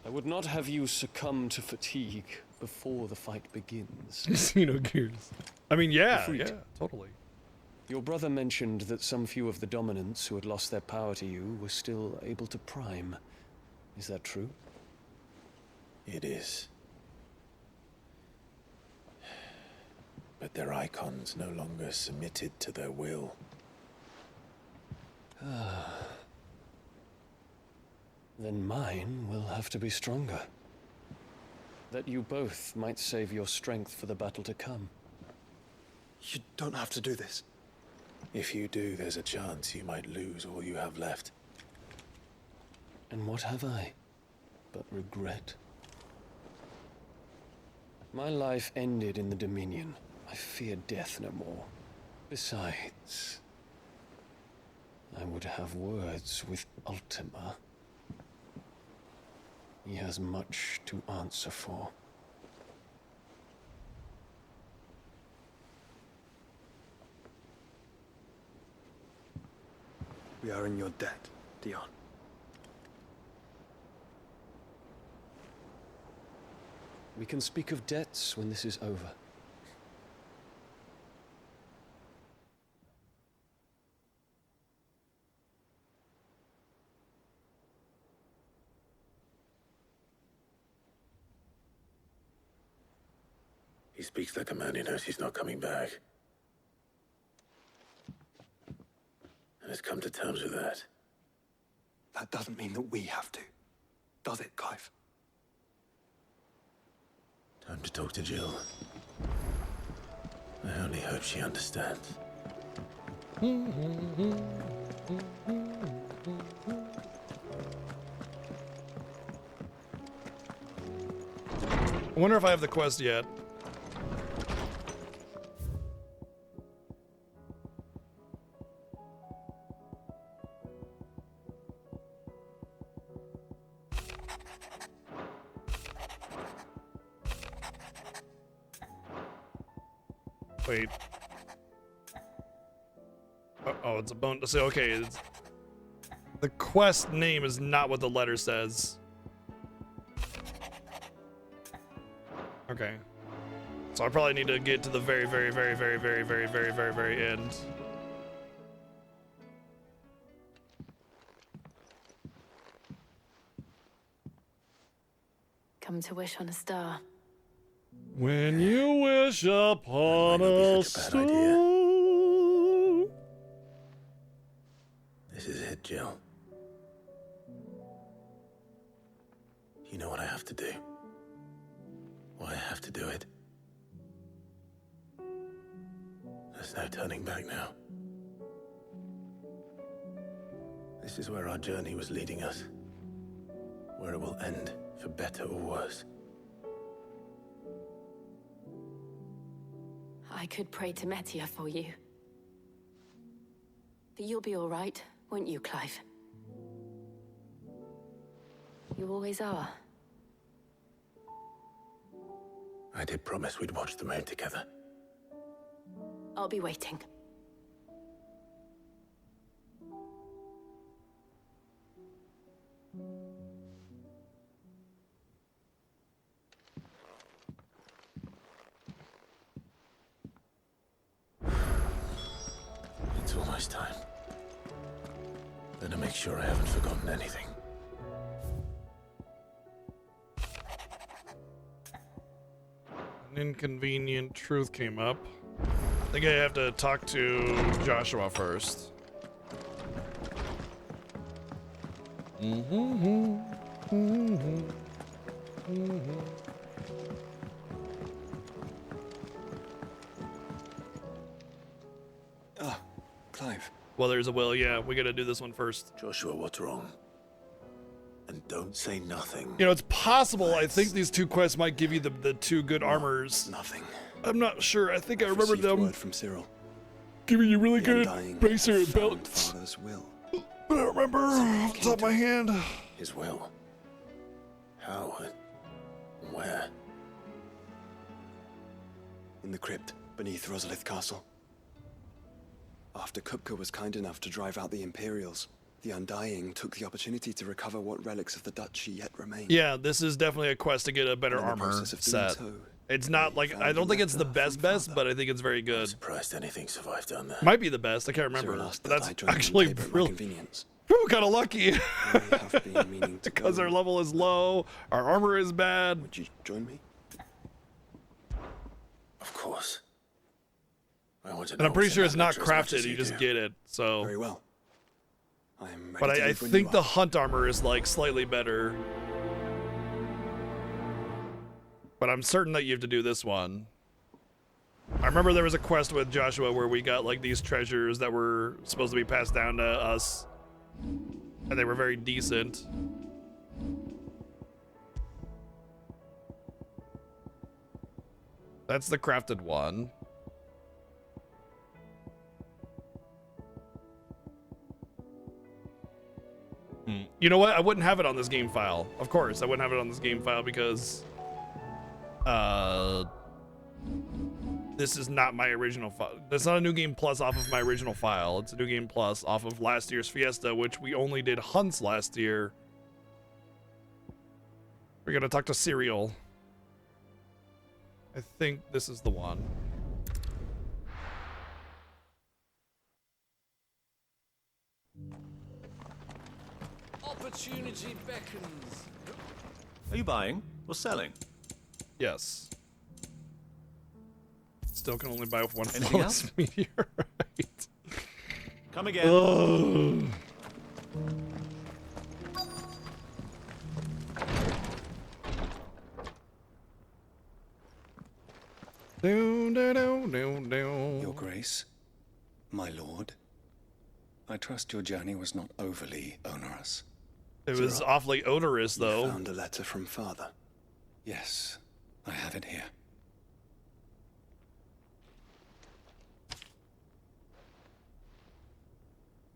I would not have you succumb to fatigue before the fight begins. Xenogears. I mean, yeah, Ifrit, yeah, totally. Your brother mentioned that some few of the dominants who had lost their power to you were still able to prime. Is that true? It is. But their icons no longer submitted to their will. Then mine will have to be stronger. That you both might save your strength for the battle to come. You don't have to do this. If you do, there's a chance you might lose all you have left. And what have I but regret? My life ended in the Dominion. I fear death no more. Besides, I would have words with Ultima. He has much to answer for. We are in your debt, Dion. We can speak of debts when this is over. He speaks like a man who knows he's not coming back. And has come to terms with that. That doesn't mean that we have to. Does it, Clive? Time to talk to Jill. I only hope she understands. I wonder if I have the quest yet. Wait. Oh, it's a bonus. So, okay, the quest name is not what the letter says. Okay. So I probably need to get to the very end. Come to wish on a star. When you wish upon a star. This is it, Jill. You know what I have to do. Why I have to do it. There's no turning back now. This is where our journey was leading us. Where it will end, for better or worse. I could pray to Metia for you. But you'll be all right, won't you, Clive? You always are. I did promise we'd watch the moon together. I'll be waiting. It's almost time. Better make sure I haven't forgotten anything. An inconvenient truth came up. I think I have to talk to Joshua first. Ah, Clive. Well, there's a will. Yeah, we gotta do this one first. Joshua, what's wrong? And don't say nothing. You know, it's possible. I think these two quests might give you the two good armors. Nothing. I'm not sure. I think I remember Received them word from Cyril. giving you really The good Undying bracer and found belts. Father's will. But I don't remember off the top of my hand. His will. How and where? In the crypt beneath Rosalith Castle. After Kupka was kind enough to drive out the Imperials, the Undying took the opportunity to recover what relics of the duchy yet remained. Yeah, this is definitely a quest to get a better And in the armor process of doing set. so, It's not like, I don't think it's the best, but I think it's very good. Surprised anything survived down there. Might be the best. I can't remember. Cyril asked But that I that's join him actually in favor of my really convenience. kind of lucky. I have been meaning to Because go. our level is low, our armor is bad. Would you join me? Of course. I want to And I'm know pretty what's sure in it's that not letter as much crafted, as you just do. get it. So Very well. I am ready But to I leave when think you the are. hunt armor is like slightly better. But I'm certain that you have to do this one. I remember there was a quest with Joshua where we got like these treasures that were supposed to be passed down to us. And they were very decent. That's the crafted one. You know what? I wouldn't have it on this game file. Of course, I wouldn't have it on this game file because this is not my original file. That's not a new game plus off of my original file. It's a new game plus off of last year's Fiesta, which we only did hunts last year. We're gonna talk to Serial. I think this is the one. Opportunity beckons. Are you buying or selling? Yes. Still can only buy with one Anything flawless else? meteorite. Come again. Oh. Your Grace, my lord, I trust your journey was not overly onerous. It was awfully odorous, though. You found a letter from Father. Yes, I have it here.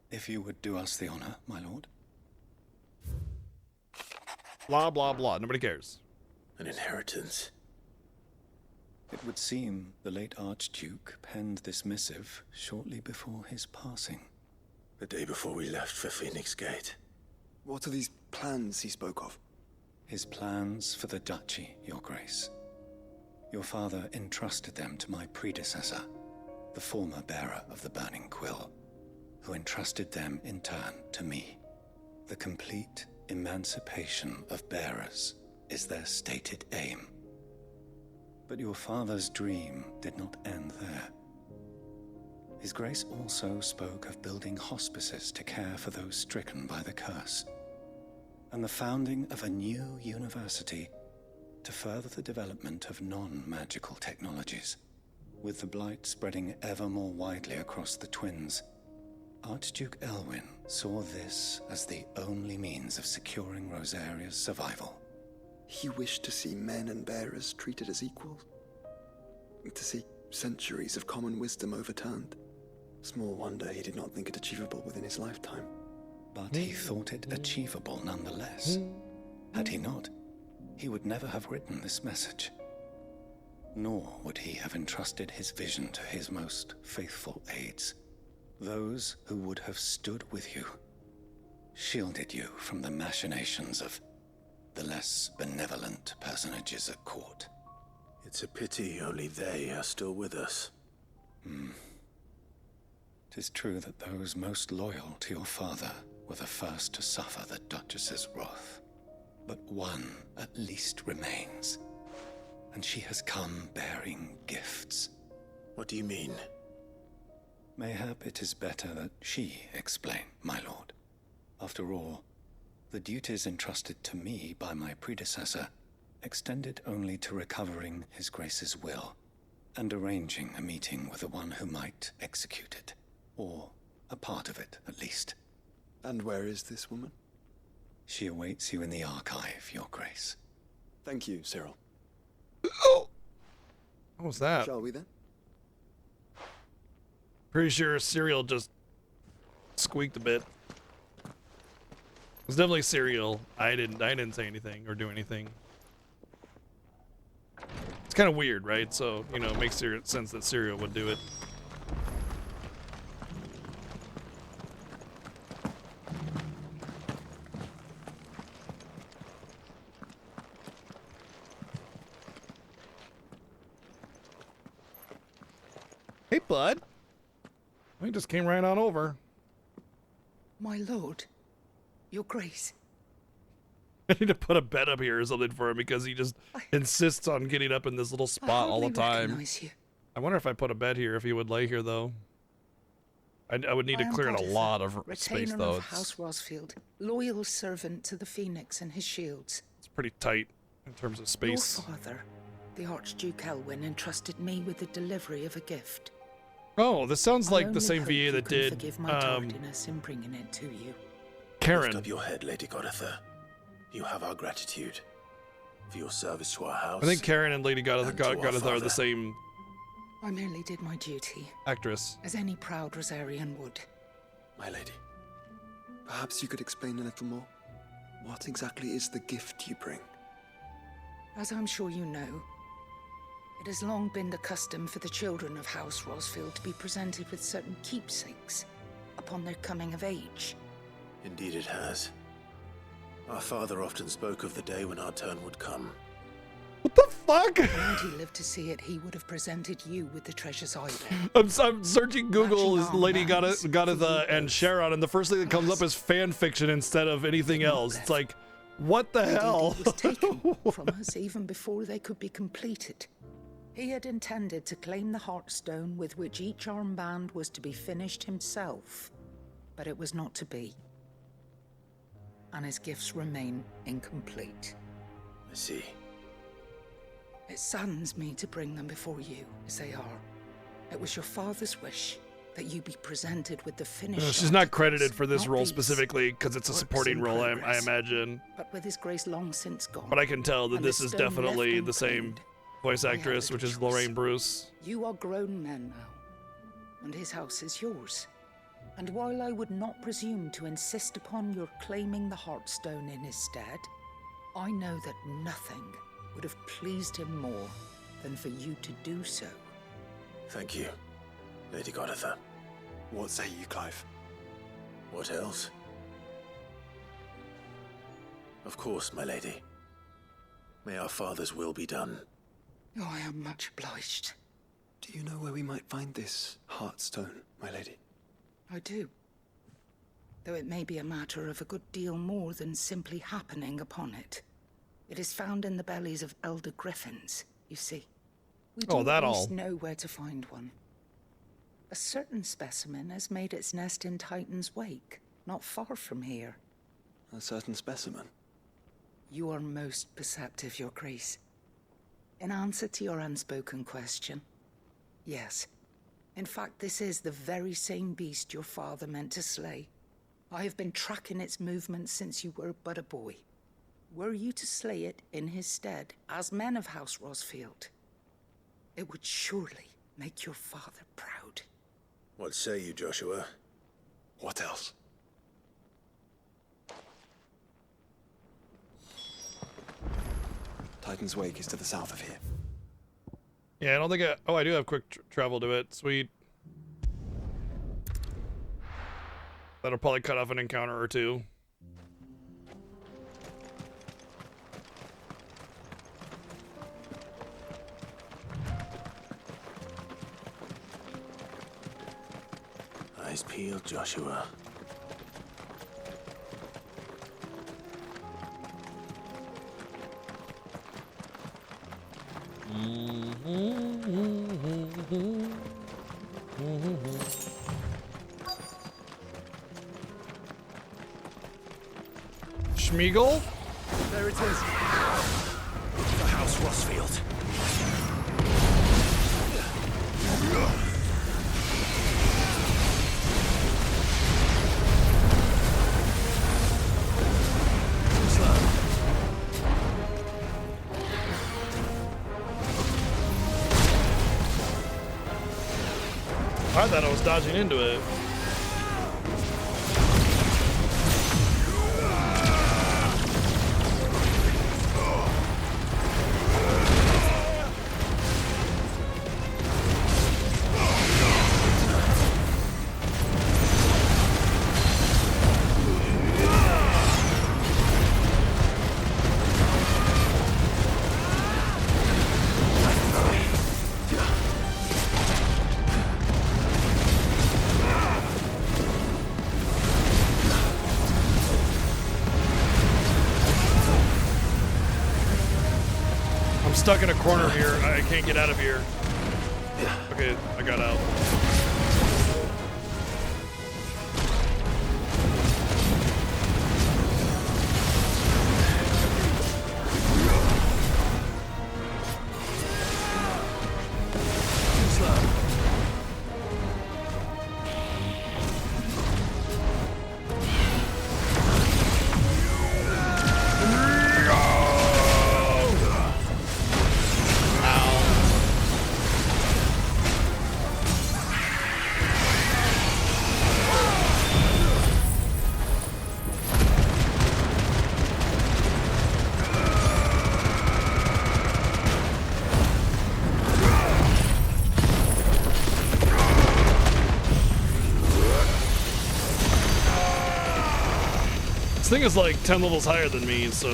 If you would do us the honor, my lord. Blah, blah, blah. Nobody cares. An inheritance. It would seem the late Archduke penned this missive shortly before his passing. The day before we left for Phoenix Gate. What are these plans he spoke of? His plans for the duchy, your grace. Your father entrusted them to my predecessor, the former bearer of the Burning Quill, who entrusted them in turn to me. The complete emancipation of bearers is their stated aim. But your father's dream did not end there. His Grace also spoke of building hospices to care for those stricken by the curse, and the founding of a new university to further the development of non-magical technologies. With the blight spreading ever more widely across the Twins, Archduke Elwyn saw this as the only means of securing Rosaria's survival. He wished to see men and bearers treated as equals. To see centuries of common wisdom overturned. Small wonder he did not think it achievable within his lifetime. But he thought it achievable nonetheless. Had he not, he would never have written this message. Nor would he have entrusted his vision to his most faithful aides, those who would have stood with you, shielded you from the machinations of the less benevolent personages at court. It's a pity only they are still with us. 'Tis true that those most loyal to your father were the first to suffer the Duchess's wrath. But one at least remains, and she has come bearing gifts. What do you mean? Mayhap it is better that she explain, my lord. After all, the duties entrusted to me by my predecessor extended only to recovering His Grace's will and arranging a meeting with the one who might execute it, or a part of it at least. And where is this woman? She awaits you in the archive, your grace. Thank you, Cyril. What was that? Shall we then? Pretty sure Serial just squeaked a bit. It's definitely Serial. I didn't say anything or do anything. It's kind of weird, right? So, you know, it makes sense that Serial would do it. Hey, bud. We just came right on over. My lord, your grace. I need to put a bed up here or something for him because he just insists on getting up in this little spot all the time. Recognize you. I wonder if I put a bed here, if he would lay here, though. I would need to clear out a lot of space, though. Of House Rosfield, loyal servant to the Phoenix and his shields. It's pretty tight in terms of space. Your father, the Archduke Elwyn, entrusted me with the delivery of a gift. Oh, this sounds like the same VA that did forgive my tardiness in bringing it to you. Karen. Lift up your head, Lady Goditha. You have our gratitude for your service to our house. I think Karen and Lady Goditha are the father. same I merely did my duty, actress. as any proud Rosarian would. My lady, perhaps you could explain a little more? What exactly is the gift you bring? As I'm sure you know, it has long been the custom for the children of House Rosfield to be presented with certain keepsakes upon their coming of age. Indeed it has. Our father often spoke of the day when our turn would come. What the fuck? Had he lived to see it, he would have presented you with the treasures either. I'm searching Google as Lady Goditha and Sharon, and the first thing that comes up is fan fiction instead of anything else. It's like, what the hell? It was taken from us even before they could be completed. He had intended to claim the Heartstone with which each armband was to be finished himself, but it was not to be. And his gifts remain incomplete. I see. It saddens me to bring them before you, as they are. It was your father's wish that you be presented with the finished. She's not credited for this not role these specifically because it's a supporting role, I imagine. But with his grace long since gone. But I can tell that and this the is stone definitely left the same voice actress, which is Lorraine Bruce. You are grown men now, and his house is yours. And while I would not presume to insist upon your claiming the Heartstone in his stead, I know that nothing would have pleased him more than for you to do so. Thank you, Lady Goditha. What say you, Clive? What else? Of course, my lady. May our father's will be done. Oh, I am much obliged. Do you know where we might find this Heartstone, my lady? I do. Though it may be a matter of a good deal more than simply happening upon it. It is found in the bellies of elder griffins, you see. We don't that always all. know where to find one. A certain specimen has made its nest in Titan's Wake, not far from here. A certain specimen? You are most perceptive, Your Grace. In answer to your unspoken question, yes. In fact, this is the very same beast your father meant to slay. I have been tracking its movements since you were but a boy. Were you to slay it in his stead, as men of House Rosfield, it would surely make your father proud. What say you, Joshua? What else? Titan's Wake is to the south of here. Yeah, I don't think I do have quick travel to it. Sweet. That'll probably cut off an encounter or two. Eyes peeled, Joshua. Schmiegel? There it is. The House Rosfield. I thought I was dodging into it. Stuck in a corner here. I can't get out of here. Okay, I got out. thing is like 10 levels higher than me, so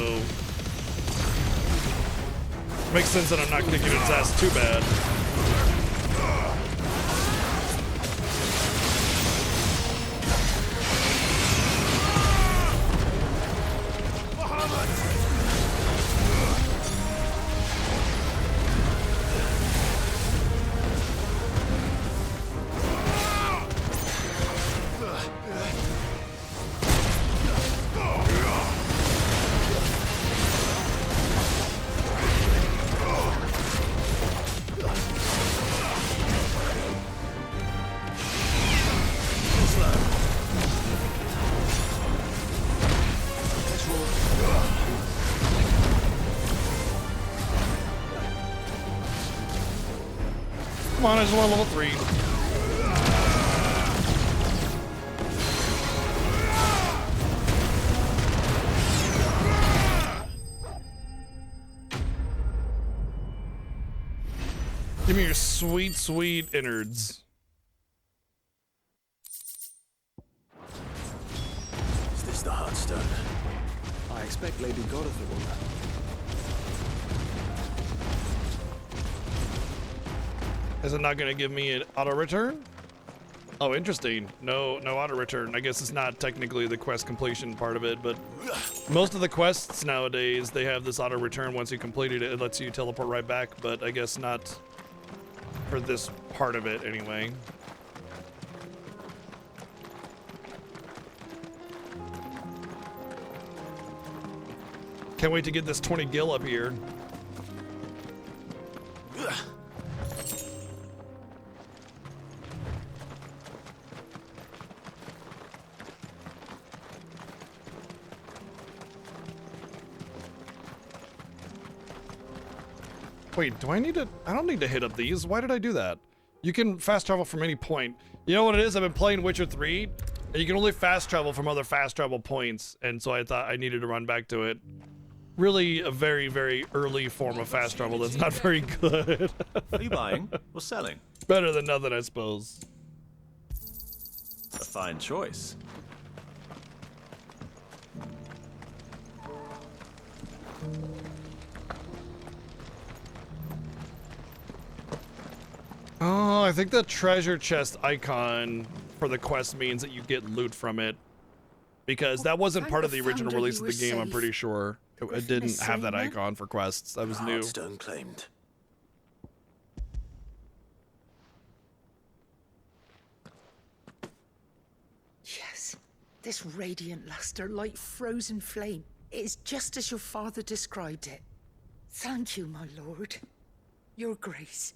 makes sense that I'm not kicking its ass too bad. Come on, I just want level 3. Give me your sweet, sweet innards. Is this the Heartstone? I expect Lady Godotha will know. Is it not going to give me an auto return? Oh, interesting. No auto return. I guess it's not technically the quest completion part of it, but most of the quests nowadays, they have this auto return. Once you complete it, it lets you teleport right back, but I guess not for this part of it anyway. Can't wait to get this 20 gil up here. Wait, do I need to? I don't need to hit up these. Why did I do that? You can fast travel from any point. You know what it is? I've been playing Witcher 3, and you can only fast travel from other fast travel points, and so I thought I needed to run back to it. Really a very, very early form of fast travel that's not very good. Are you buying or selling? Better than nothing, I suppose. A fine choice. Oh, I think the treasure chest icon for the quest means that you get loot from it. Because that wasn't part of the original release of the game, I'm pretty sure. It didn't have that icon for quests. That was new. Heartstone claimed. Yes, this radiant luster like frozen flame. It is just as your father described it. Thank you, my lord. Your grace.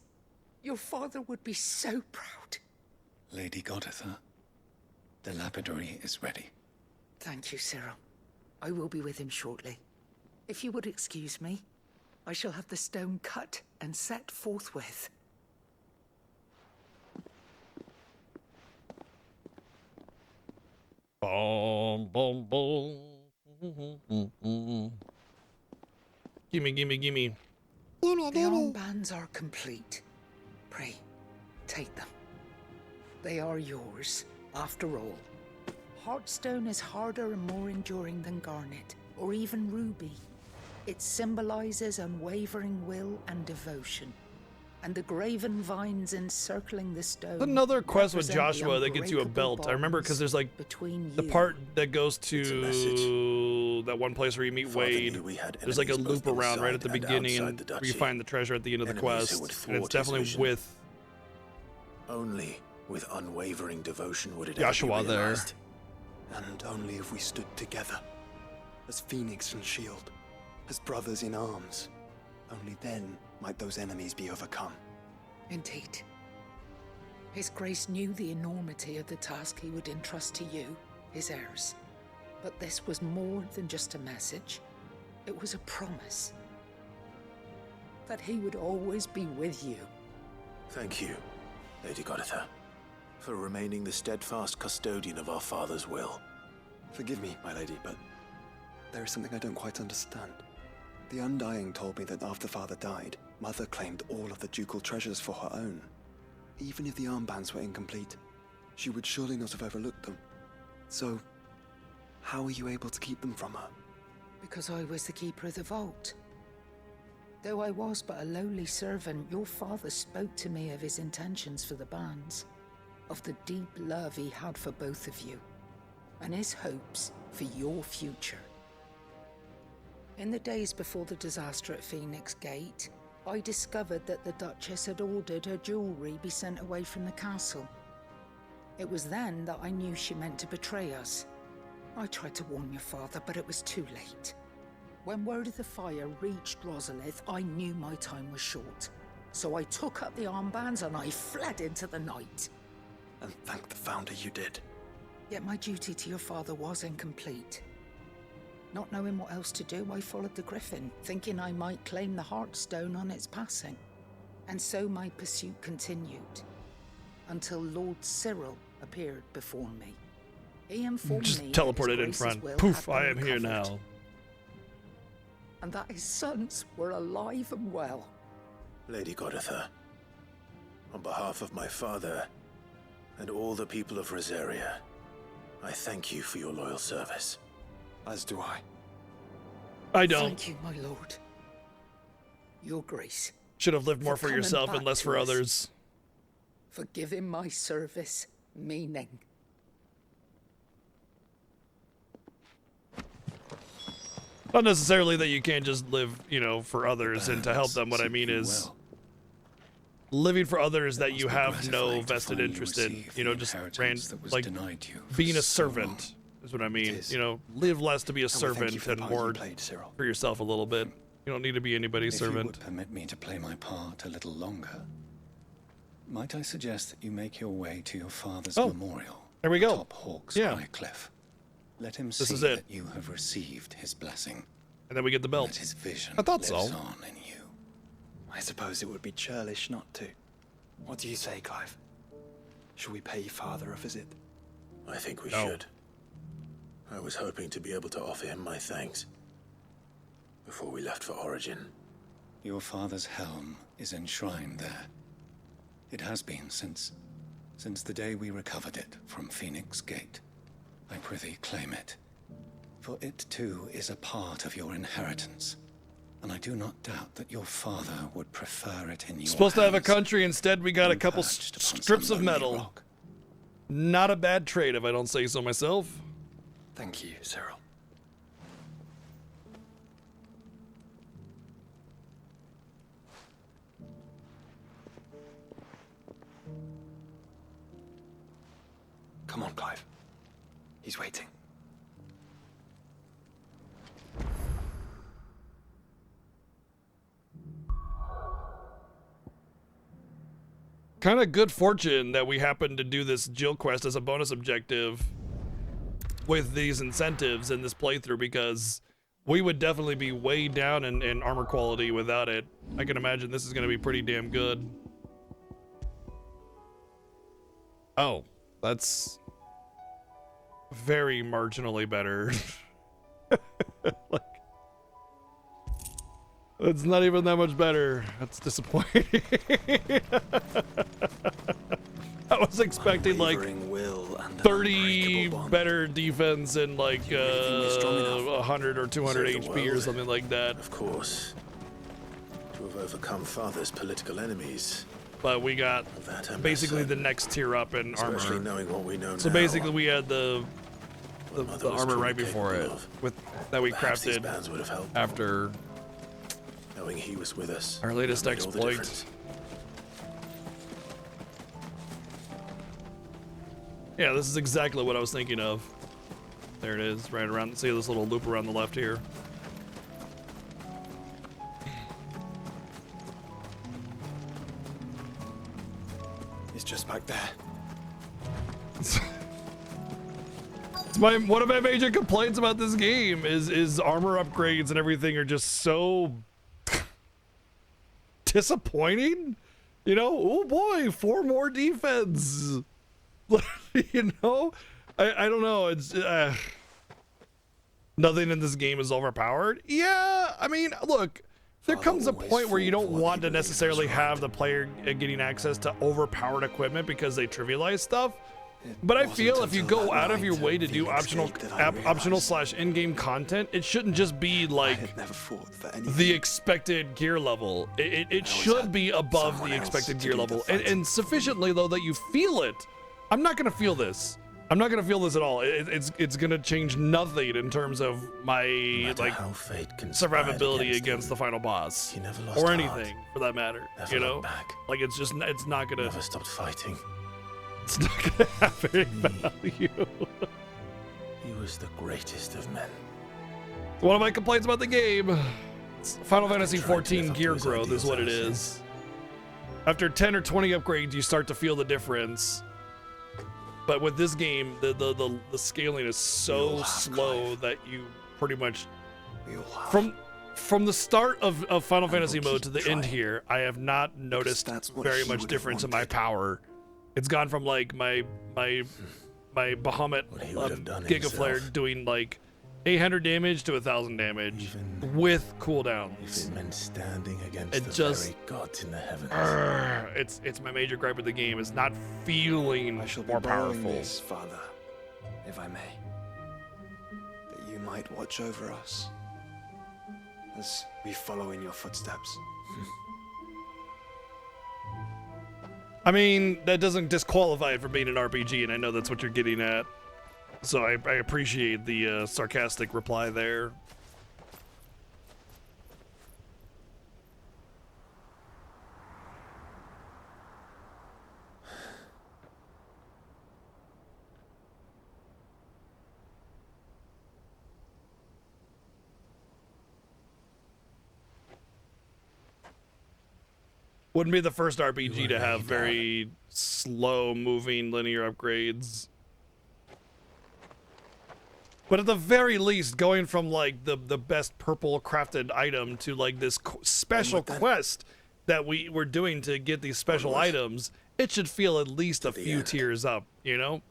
Your father would be so proud. Lady Godotha, the lapidary is ready. Thank you, Cyril. I will be with him shortly. If you would excuse me, I shall have the stone cut and set forthwith. Boom, boom, boom. Gimme, gimme, gimme. The armbands are complete. Pray, take them. They are yours, after all. Heartstone is harder and more enduring than garnet, or even ruby. It symbolizes unwavering will and devotion. And the graven vines encircling the stone. Another quest with Joshua that gets you a belt. I remember because there's like the part that goes to that one place where you meet Wade. There's like a loop around right at the beginning and where you find the treasure at the end of the quest. And it's definitely with only with unwavering devotion would it Joshua ever be there. realized. And only if we stood together, as Phoenix and Shield, as brothers in arms, only then might those enemies be overcome. Indeed. His Grace knew the enormity of the task he would entrust to you, his heirs. But this was more than just a message. It was a promise. That he would always be with you. Thank you, Lady Godotha, for remaining the steadfast custodian of our father's will. Forgive me, my lady, but there is something I don't quite understand. The Undying told me that after Father died, Mother claimed all of the ducal treasures for her own. Even if the armbands were incomplete, she would surely not have overlooked them. So, How were you able to keep them from her? Because I was the keeper of the vault. Though I was but a lowly servant, your father spoke to me of his intentions for the bands, of the deep love he had for both of you, and his hopes for your future. In the days before the disaster at Phoenix Gate, I discovered that the Duchess had ordered her jewelry be sent away from the castle. It was then that I knew she meant to betray us. I tried to warn your father, but it was too late. When word of the fire reached Rosalith, I knew my time was short. So I took up the armbands and I fled into the night. And thank the Founder you did. Yet my duty to your father was incomplete. Not knowing what else to do, I followed the Griffin, thinking I might claim the Heartstone on its passing. And so my pursuit continued, until Lord Cyril appeared before me. He informed Just me teleported that in his front. will Poof, had I been am here uncovered, now. and that his sons were alive and well. Lady Goditha, on behalf of my father and all the people of Rosaria, I thank you for your loyal service. As do I. I don't. Thank you, my lord. Your grace. Should have lived more for coming yourself and back less to for us. others. For giving my service meaning. Not necessarily that you can't just live, you know, for others and to help them. What I mean is living for others that you have no vested interest in. You know, just like being a servant is what I mean. You know, live less to be a servant and more for yourself a little bit. You don't need to be anybody's If servant. you would permit me to play my part a little longer, might I suggest that you make your way to your father's memorial? There we go. Top Hawk's Yeah. High Cliff. Let him This see is it. that you have received his blessing. And then we get the belt. That his vision I thought lives so. on in you. I suppose it would be churlish not to. What do you say, Clive? Should we pay your father a visit? I think we No. should. I was hoping to be able to offer him my thanks before we left for Origin. Your father's helm is enshrined there. It has been since the day we recovered it from Phoenix Gate. I prithee claim it, for it too is a part of your inheritance, and I do not doubt that your father would prefer it in your Supposed to have a hands. country, instead we got a couple perched upon strips some of lonely metal. rock. Not a bad trade if I don't say so myself. Thank you, Cyril. Come on, Clive. He's waiting. Kind of good fortune that we happened to do this Jill quest as a bonus objective with these incentives in this playthrough, because we would definitely be way down in armor quality without it. I can imagine this is going to be pretty damn good. Oh, that's very marginally better. Like, it's not even that much better. That's disappointing. I was expecting like will and 30 better defense and like 100 or 200 Serve the HP or world. something like that. Of course. To have overcome father's political enemies. But we got I'm basically the next tier up in armor. Especially knowing what we know So now. basically we had the Mother was armor truly right before it capable of. with that we Perhaps these crafted bands would have helped. after Knowing he was with us. our latest made all the exploit. difference. Yeah, this is exactly what I was thinking of. There it is, right around. See this little loop around the left here. He's just back there. It's one of my major complaints about this game is armor upgrades and everything are just so disappointing. You know, oh boy, 4 more defense. You know, I don't know. It's nothing in this game is overpowered. Yeah, I mean, look, there comes a point where you don't want to necessarily have the player getting access to overpowered equipment because they trivialize stuff. But I wasn't feel if you until go that out of night your at way to do Phoenix optional Gate that I realized in-game content, it shouldn't just be like I had never fought for anything. the expected gear level. It should be above the expected gear level, and sufficiently though that you feel it. I'm not gonna feel this. I'm not gonna feel this at all. It's gonna change nothing in terms of my like survivability against the final boss or anything for that matter. You know, like it's not gonna. Never stopped fighting. It's not gonna have any value. He was the greatest of men. One of my complaints about the game, Final Fantasy 14 gear growth is what it is. After 10 or 20 upgrades, you start to feel the difference. But with this game, the scaling is so slow that you pretty much from the start of Final Fantasy mode to the end here, I have not noticed very much difference in my power. It's gone from like my Bahamut Giga Flare doing like 800 damage to 1,000 damage with cooldowns. Men standing against It the just very gods in the heavens. it's my major gripe with the game. It's not feeling more powerful. This, Father, if I may, that you might watch over us as we follow in your footsteps. I mean, that doesn't disqualify it from being an RPG, and I know that's what you're getting at. So I appreciate the sarcastic reply there. Wouldn't be the first RPG to have very slow moving linear upgrades. But at the very least, going from like the best purple crafted item to like this special quest that we're doing to get these special items, it should feel at least a few tiers up, you know?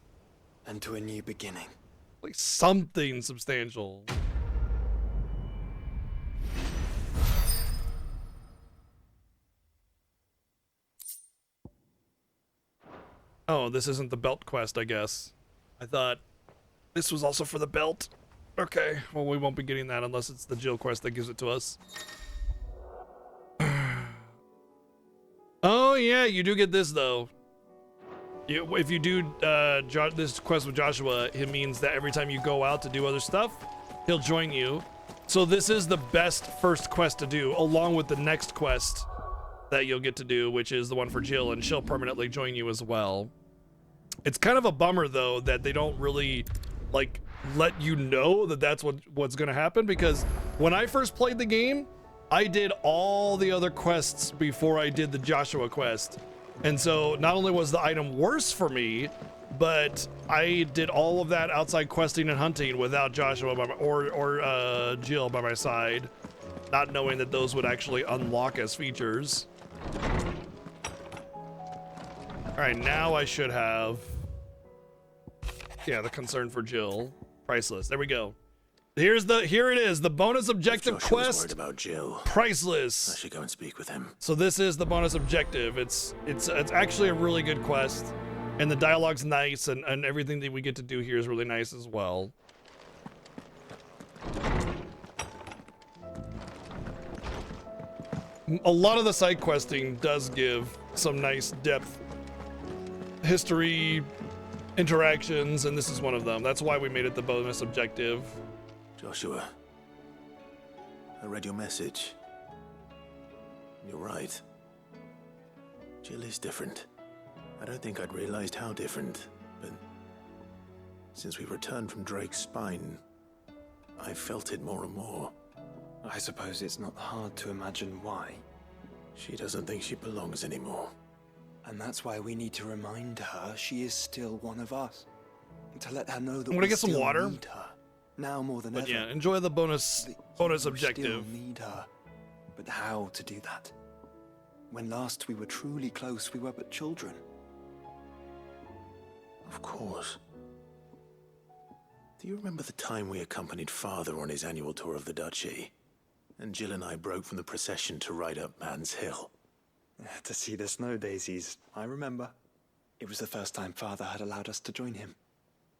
And to a new beginning. Like something substantial. Oh, this isn't the belt quest, I guess. I thought this was also for the belt. Okay, well, we won't be getting that unless it's the Jill quest that gives it to us. Oh, yeah, you do get this, though. If you do this quest with Joshua, it means that every time you go out to do other stuff, he'll join you. So this is the best first quest to do, along with the next quest that you'll get to do, which is the one for Jill, and she'll permanently join you as well. It's kind of a bummer, though, that they don't really, like, let you know that that's what's going to happen, because when I first played the game, I did all the other quests before I did the Joshua quest. And so not only was the item worse for me, but I did all of that outside questing and hunting without Joshua or Jill by my side, not knowing that those would actually unlock as features. All right, now I should have, yeah, the concern for Jill. Priceless. There we go. Here it is, the bonus objective quest. Worried about Jill. Priceless. I should go and speak with him. So this is the bonus objective. It's actually a really good quest, and the dialogue's nice, and everything that we get to do here is really nice as well. A lot of the side questing does give some nice depth, history, interactions, and this is one of them. That's why we made it the bonus objective. Joshua, I read your message. You're right. Jill is different. I don't think I'd realized how different, but since we returned from Drake's spine, I felt it more and more. I suppose it's not hard to imagine why. She doesn't think she belongs anymore. And that's why we need to remind her she is still one of us. To let her know that I'm gonna we get some still water. need her. Now more than But ever. yeah, enjoy the bonus objective. Still need her. But how to do that? When last we were truly close, we were but children. Of course. Do you remember the time we accompanied Father on his annual tour of the Duchy? And Jill and I broke from the procession to ride up Man's Hill. To see the snow daisies, I remember. It was the first time Father had allowed us to join him.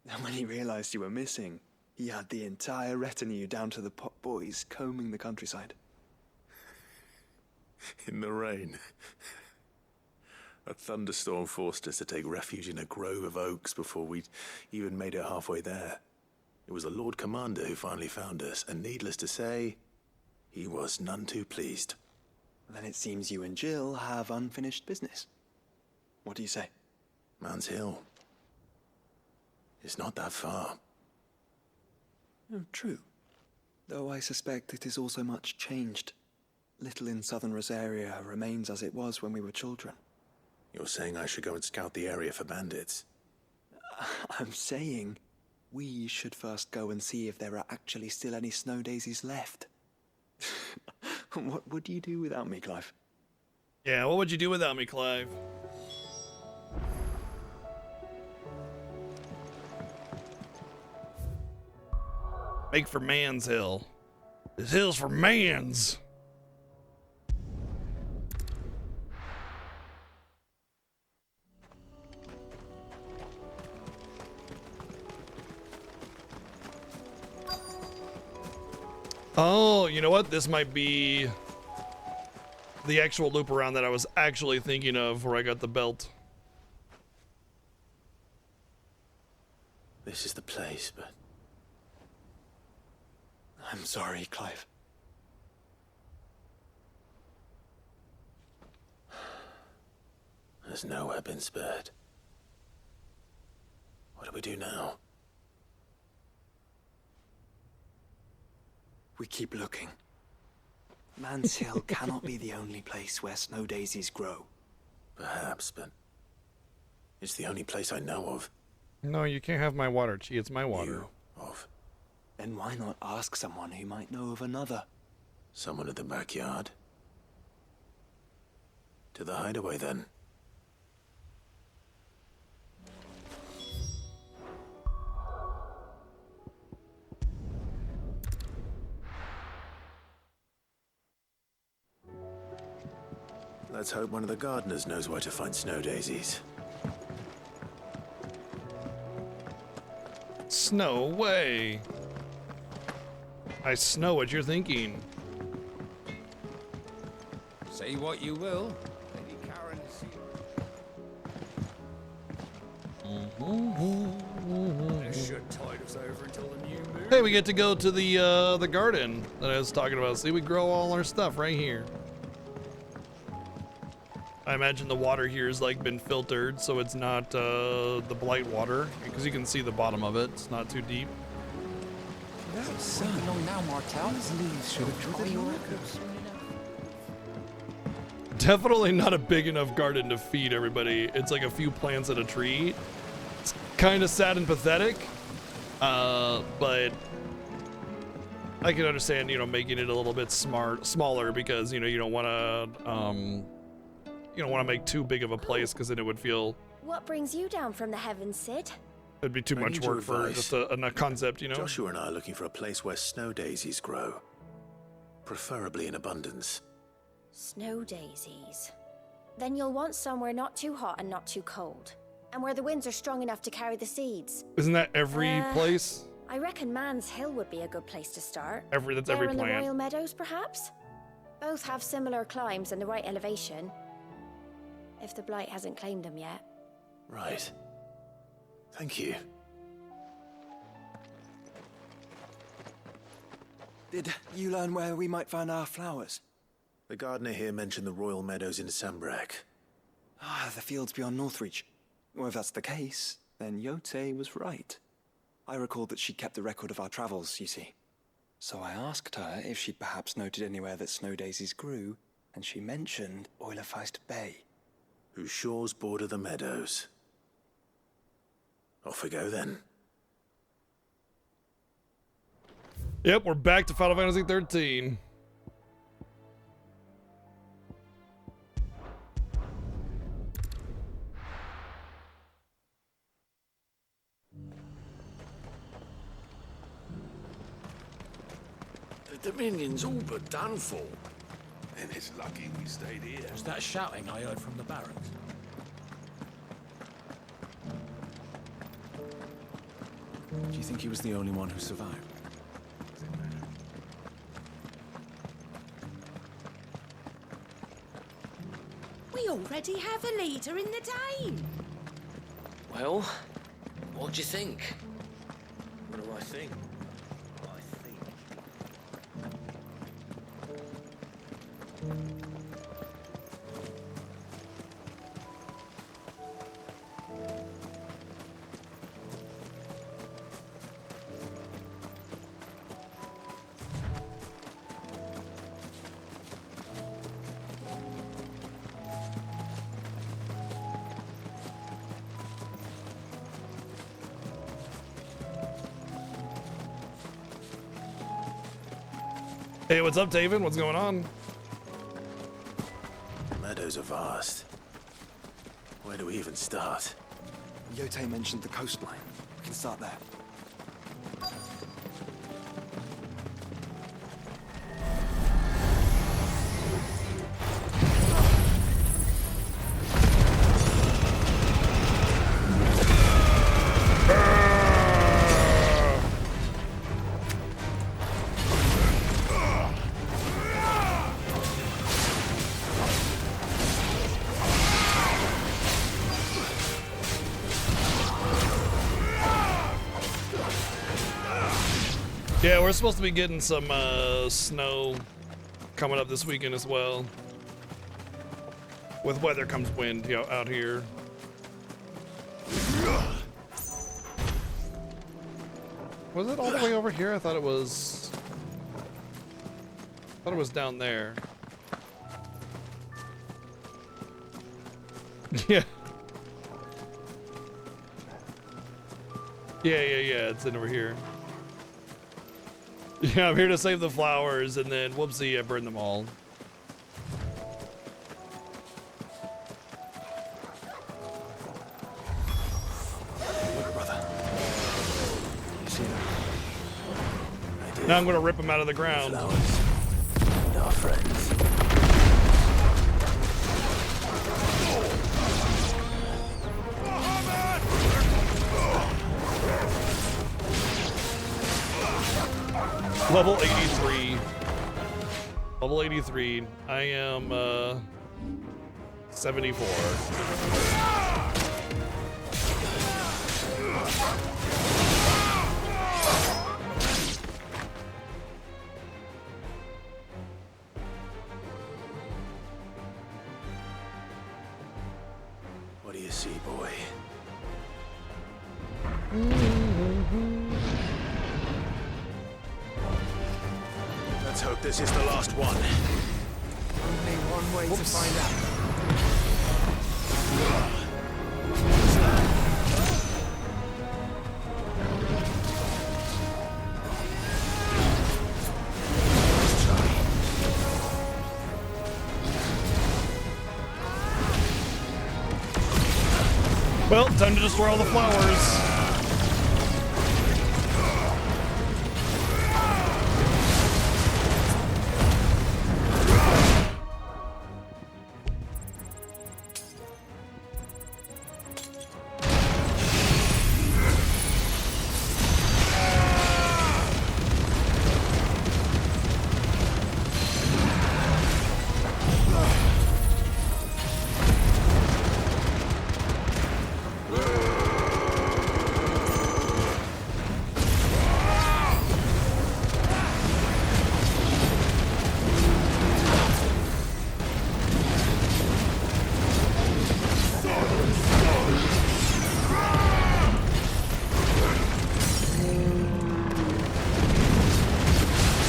And when he realized you were missing, he had the entire retinue down to the pot boys combing the countryside. In the rain. A thunderstorm forced us to take refuge in a grove of oaks before we'd even made it halfway there. It was the Lord Commander who finally found us, and needless to say, he was none too pleased. Then it seems you and Jill have unfinished business. What do you say? Man's Hill. It's not that far. Oh, true. Though I suspect it is also much changed. Little in southern Rosaria remains as it was when we were children. You're saying I should go and scout the area for bandits? I'm saying we should first go and see if there are actually still any snow daisies left. What would you do without me, Clive? Yeah, what would you do without me, Clive? Make for Man's Hill. This hill's for mans. Oh, you know what? This might be the actual loop around that I was actually thinking of where I got the belt. This is the place, but... I'm sorry, Clive. There's nowhere been spared. What do we do now? We keep looking. Man's Hill cannot be the only place where snow daisies grow. Perhaps, but it's the only place I know of. No, you can't have my water, Chi. It's my water. You of. Then why not ask someone who might know of another? Someone in the backyard? To the hideaway, then. Let's hope one of the gardeners knows where to find snow daisies. Snow way. I know what you're thinking. Say what you will. Lady Karen is here. This should tide us over until the new moon. Hey, we get to go to the garden that I was talking about. See, we grow all our stuff right here. I imagine the water here has like been filtered, so it's not the blight water, because you can see the bottom of it. It's not too deep. Sun. Along now, Martel. These leaves should have dried your records. Definitely not a big enough garden to feed everybody. It's like a few plants and a tree. It's kind of sad and pathetic, but I can understand, you know, making it a little bit smaller because, you know, you don't want to make too big of a place because then it would feel. What brings you down from the heavens, Sid? It'd be too much work for just a concept, you know? Joshua and I are looking for a place where snow daisies grow. Preferably in abundance. Snow daisies. Then you'll want somewhere not too hot and not too cold. And where the winds are strong enough to carry the seeds. Isn't that every place? I reckon Man's Hill would be a good place to start. That's every There in plant. the Royal Meadows, perhaps? Both have similar climbs and the right elevation. If the blight hasn't claimed them yet. Right. Thank you. Did you learn where we might find our flowers? The gardener here mentioned the Royal Meadows in Sambrak. Ah, the fields beyond Northreach. Well, if that's the case, then Yote was right. I recalled that she kept the record of our travels, you see. So I asked her if she'd perhaps noted anywhere that snow daisies grew, and she mentioned Oilerfeist Bay. Whose shores border the meadows. Off we go then. Yep, we're back to Final Fantasy 13. The Dominion's all but done for. And it's lucky we stayed here. Was that shouting I heard from the barracks? Do you think he was the only one who survived? We already have a leader in the Dane. Well, what do you think? What do I think? Hey, what's up, David? What's going on? The meadows are vast. Where do we even start? Yote mentioned the coastline. We can start there. Yeah, we're supposed to be getting some snow coming up this weekend as well. With weather comes wind, you know, out here. Was it all the way over here? I thought it was down there. Yeah. Yeah, it's in over here. Yeah, I'm here to save the flowers, and then whoopsie, I burned them all. Look, brother. You see that? Now I'm gonna rip them out of the ground. Flowers. And our friends. Level 83. Level 83. I am 74. What do you see, boy? Let's hope this is the last one. Only one way to find out. Well, time to destroy all the flowers.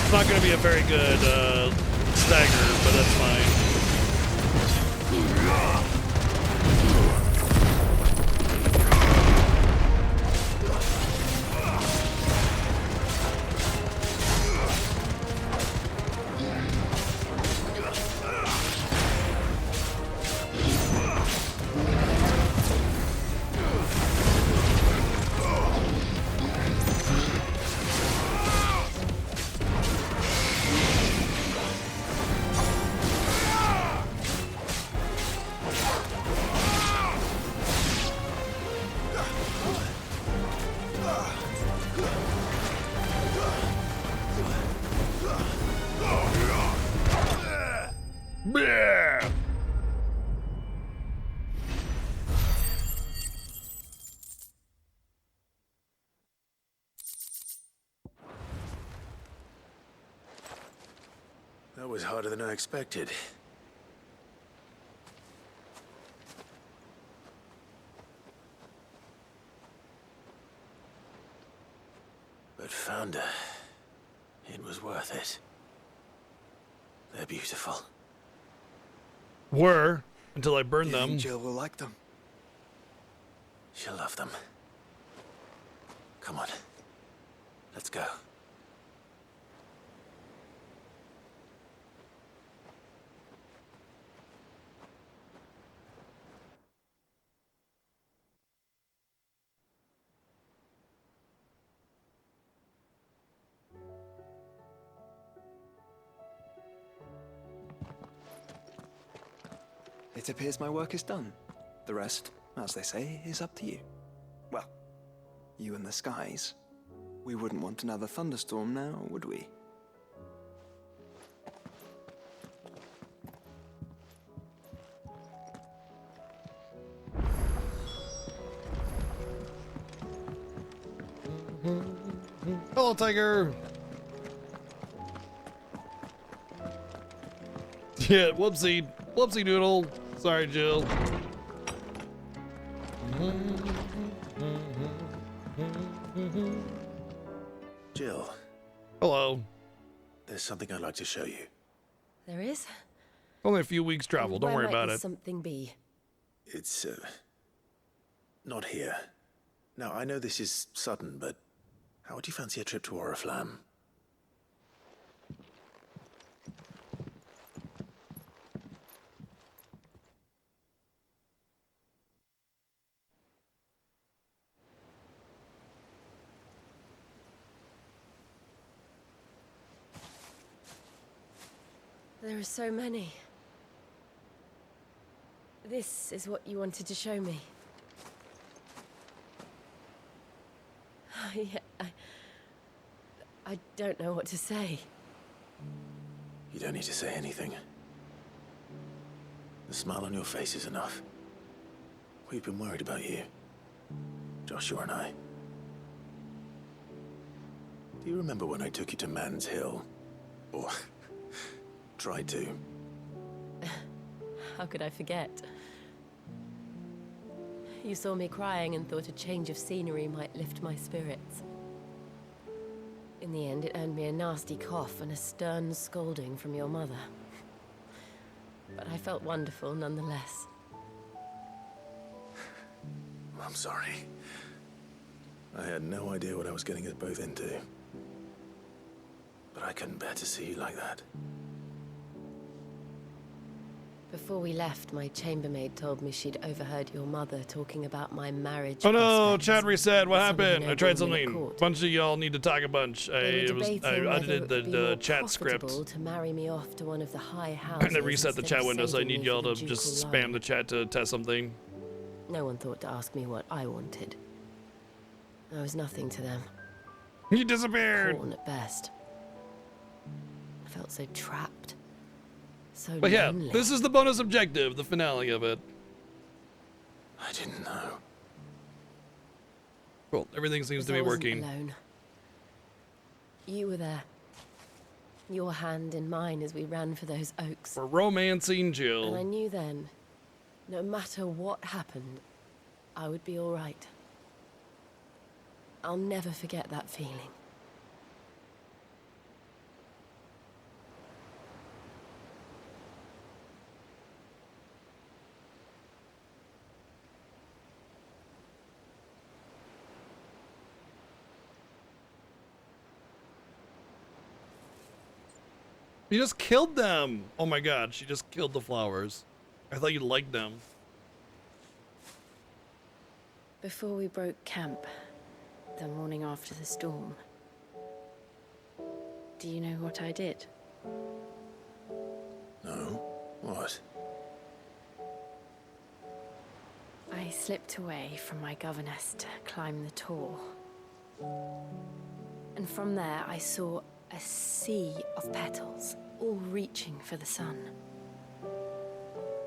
It's not going to be a very good stagger, but that's fine. Yeah. That was harder than I expected. But Founder, it was worth it. They're beautiful. Were until I burned Do you them. think Jill will like them? She'll love them. Come on. Let's go. It appears my work is done. The rest, as they say, is up to you. Well, you and the skies. We wouldn't want another thunderstorm now, would we? Hello, Tiger. Yeah, whoopsie. Whoopsie doodle. Sorry, Jill. Jill. Hello. There's something I'd like to show you. There is? Only a few weeks travel. Don't worry about it. Something be. It's, not here. Now, I know this is sudden, but how would you fancy a trip to Oriflamme? There are so many. This is what you wanted to show me. Yeah, I don't know what to say. You don't need to say anything. The smile on your face is enough. We've been worried about you, Joshua and I. Do you remember when I took you to Man's Hill? Or tried to? How could I forget? You saw me crying and thought a change of scenery might lift my spirits. In the end, it earned me a nasty cough and a stern scolding from your mother. But I felt wonderful nonetheless. I'm sorry. I had no idea what I was getting us both into. But I couldn't bear to see you like that. Before we left, my chambermaid told me she'd overheard your mother talking about my marriage. Oh no, prospects. chat reset. What With some of happened? the I tried noble women at something. court. Bunch of y'all need to talk a bunch. I They were edited debating whether it would be the more chat script. profitable to marry me off to one of the high houses And then reset the instead chat of window, so I saving need me y'all for to the just ducal spam line. the chat to test something. No one thought to ask me what I wanted. I was nothing to them. You disappeared. Corn at best. I felt so trapped. So But yeah, lonely. this is the bonus objective, the finale of it. I didn't know. Cool. Everything seems to But be I wasn't working. alone. You were there. Your hand in mine as we ran for those oaks. We're romancing And I Jill. knew then, no matter what happened, I would be all right. I'll never forget that feeling. You just killed them. Oh my god, she just killed the flowers. I thought you liked them. Before we broke camp, the morning after the storm, do you know what I did? No? What? I slipped away from my governess to climb the tor. And from there I saw a sea of petals, all reaching for the sun.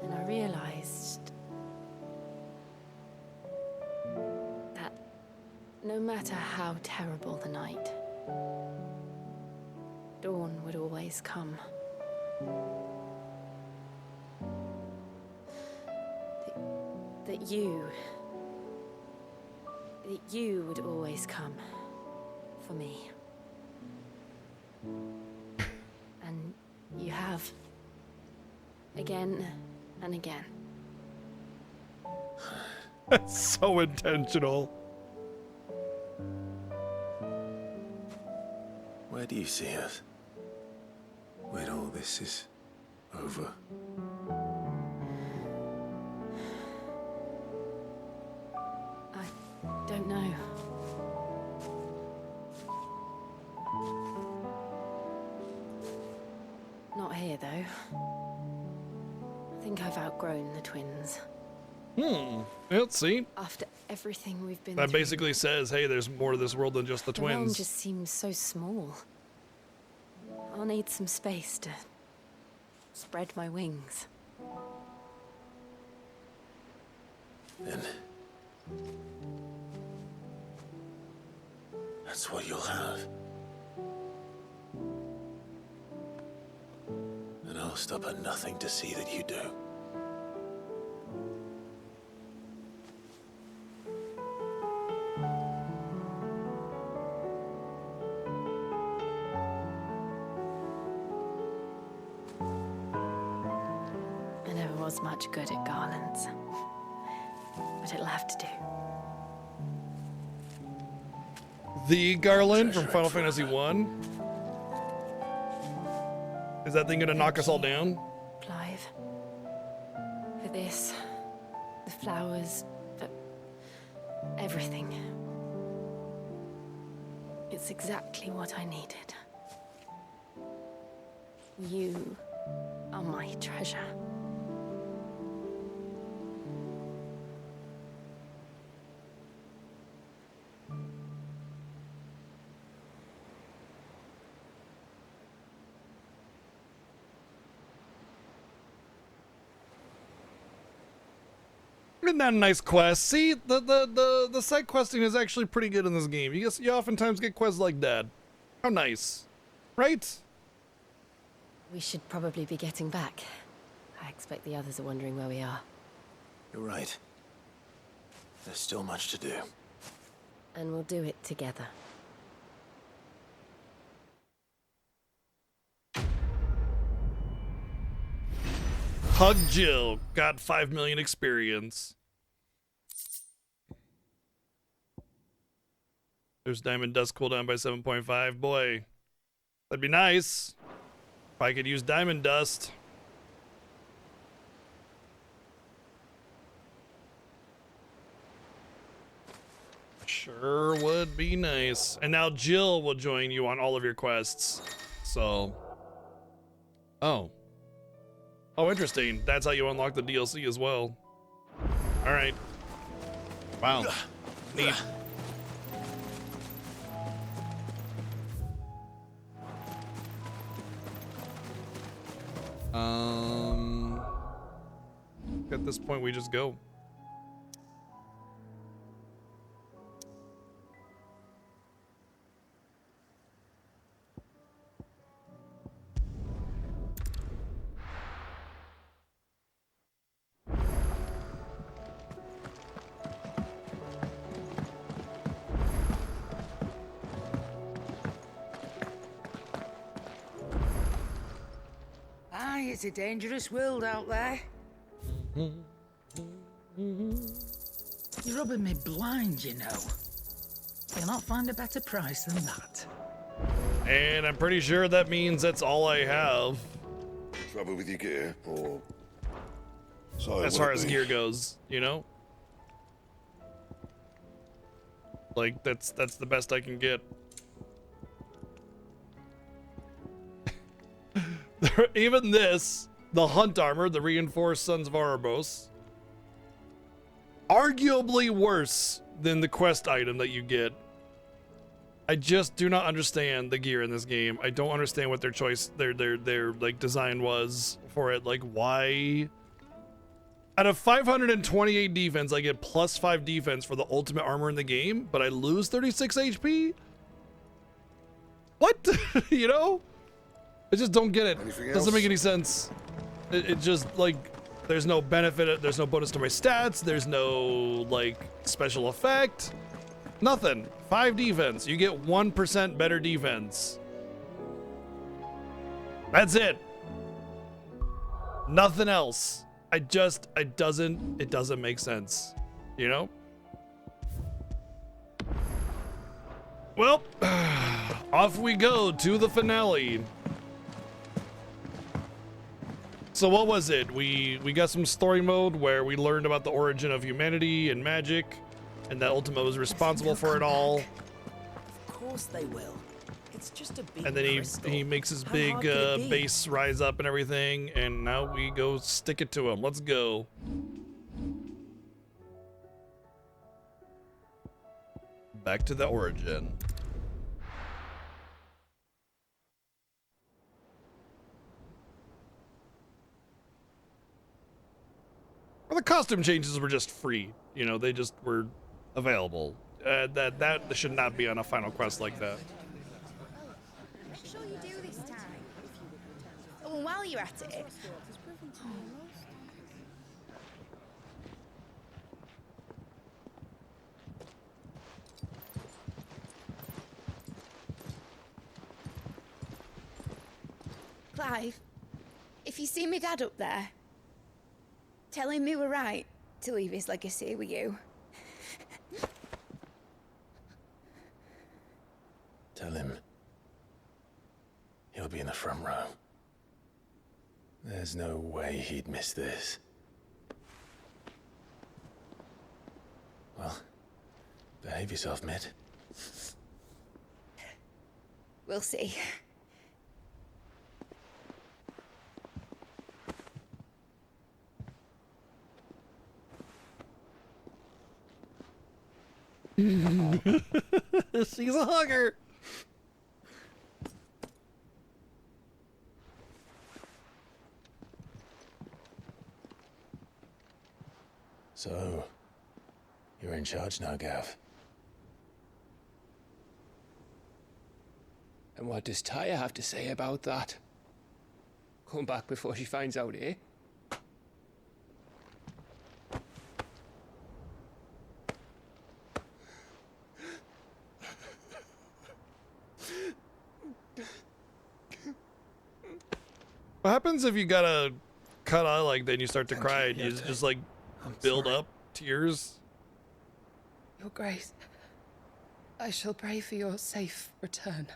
And I realized that no matter how terrible the night, dawn would always come. That you would always come for me. And you have. Again and again. That's so intentional. Where do you see us? When all this is over? I don't know. Not here, though. I think I've outgrown the twins. Let's see. After everything we've been That through, basically says, hey, there's more to this world than just the the realm twins. just seems so small. I'll need some space to spread my wings. Then that's what you'll have. And I'll stop at nothing to see that you do. I never was much good at garlands, but it'll have to do. The garland from Final Fantasy 1. Is that thing gonna knock us all down? Clive. For this, the flowers, for everything. It's exactly what I needed. You are my treasure. Isn't that a nice quest? See, the side questing is actually pretty good in this game. You oftentimes get quests like that. How nice, right? We should probably be getting back. I expect the others are wondering where we are. You're right. There's still much to do. And we'll do it together. Hug Jill. Got 5 million experience. There's Diamond Dust cooldown by 7.5. Boy, that'd be nice. If I could use Diamond Dust. Sure would be nice. And now Jill will join you on all of your quests. So. Oh. Oh, interesting. That's how you unlock the DLC as well. Alright. Wow. Neat. At this point, we just go. Aye, it's a dangerous world out there. You're rubbing me blind, you know. You'll not find a better price than that. And I'm pretty sure that means that's all I have. Trouble with your gear, or As far as gear goes, you know? Like, that's the best I can get. Even this, the hunt armor, the reinforced Sons of Erebos, arguably worse than the quest item that you get. I just do not understand the gear in this game. I don't understand what their choice, their like design was for it. Like, why Out of 528 defense, I get +5 defense for the ultimate armor in the game, but I lose 36 HP? What? You know? I just don't get it. Doesn't make any sense. It just, like, there's no benefit, there's no bonus to my stats, there's no, like, special effect. Nothing. 5 defense. You get 1% better defense. That's it. Nothing else. It doesn't make sense. You know? Well, off we go to the finale. So what was it? We got some story mode where we learned about the origin of humanity and magic, and that Ultima was responsible for it all. Of course they will. It's just a big And then he makes his big base rise up and everything, and now we go stick it to him. Let's go. Back to the origin. Well, the costume changes were just free. You know, they just were available. That should not be on a final quest like that. Sure you do this time. Oh, and while you're at it. Clive, if you see me dad up there, tell him we were right to leave his legacy with you. Tell him he'll be in the front row. There's no way he'd miss this. Well, behave yourself, Mitt. We'll see. She's a hugger. So, you're in charge now, Gav. And what does Tyre have to say about that? Come back before she finds out, eh? What happens if you got a cut eye like that and you start to cry and you just like build up tears? Your Grace, I shall pray for your safe return.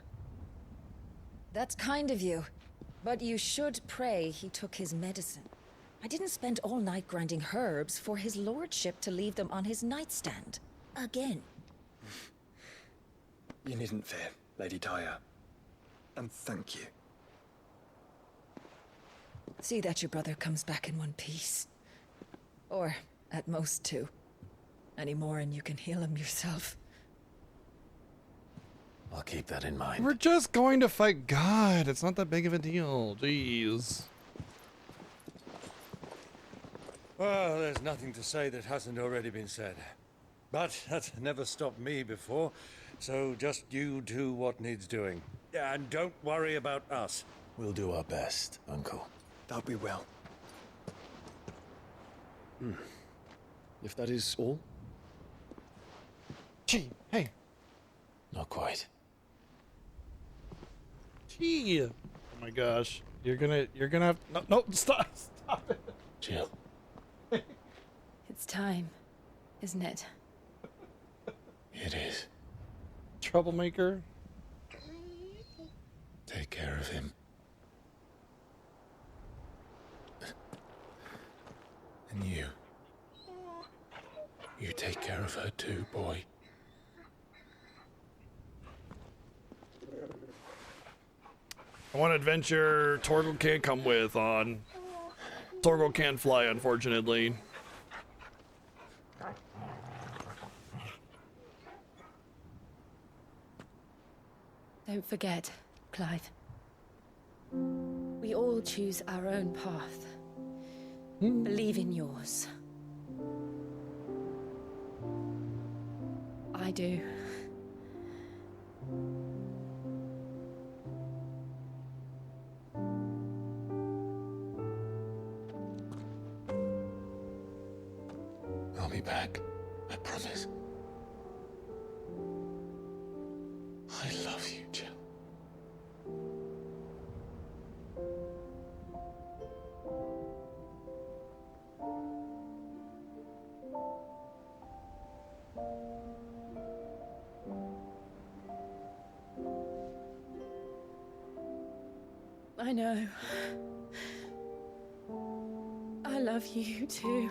That's kind of you. But you should pray he took his medicine. I didn't spend all night grinding herbs for his lordship to leave them on his nightstand. Again. You needn't fear, Lady Tyre. And thank you. See that your brother comes back in one piece. Or, at most, 2. Any more and you can heal him yourself. I'll keep that in mind. We're just going to fight God. It's not that big of a deal. Jeez. Well, there's nothing to say that hasn't already been said. But that's never stopped me before, so just you do what needs doing. And don't worry about us. We'll do our best, Uncle. That we will. If that is all? Gee, hey. Not quite. Gee. Oh my gosh. You're gonna have no, stop it. Jill. It's time, isn't it? It is. Troublemaker. Take care of him. And you. You take care of her too, boy. I want adventure Torgal can't come with on. Torgal can't fly, unfortunately. Don't forget, Clive. We all choose our own path. Believe in yours. I do. I'll be back. I promise. I love you, Jill. I know. I love you too.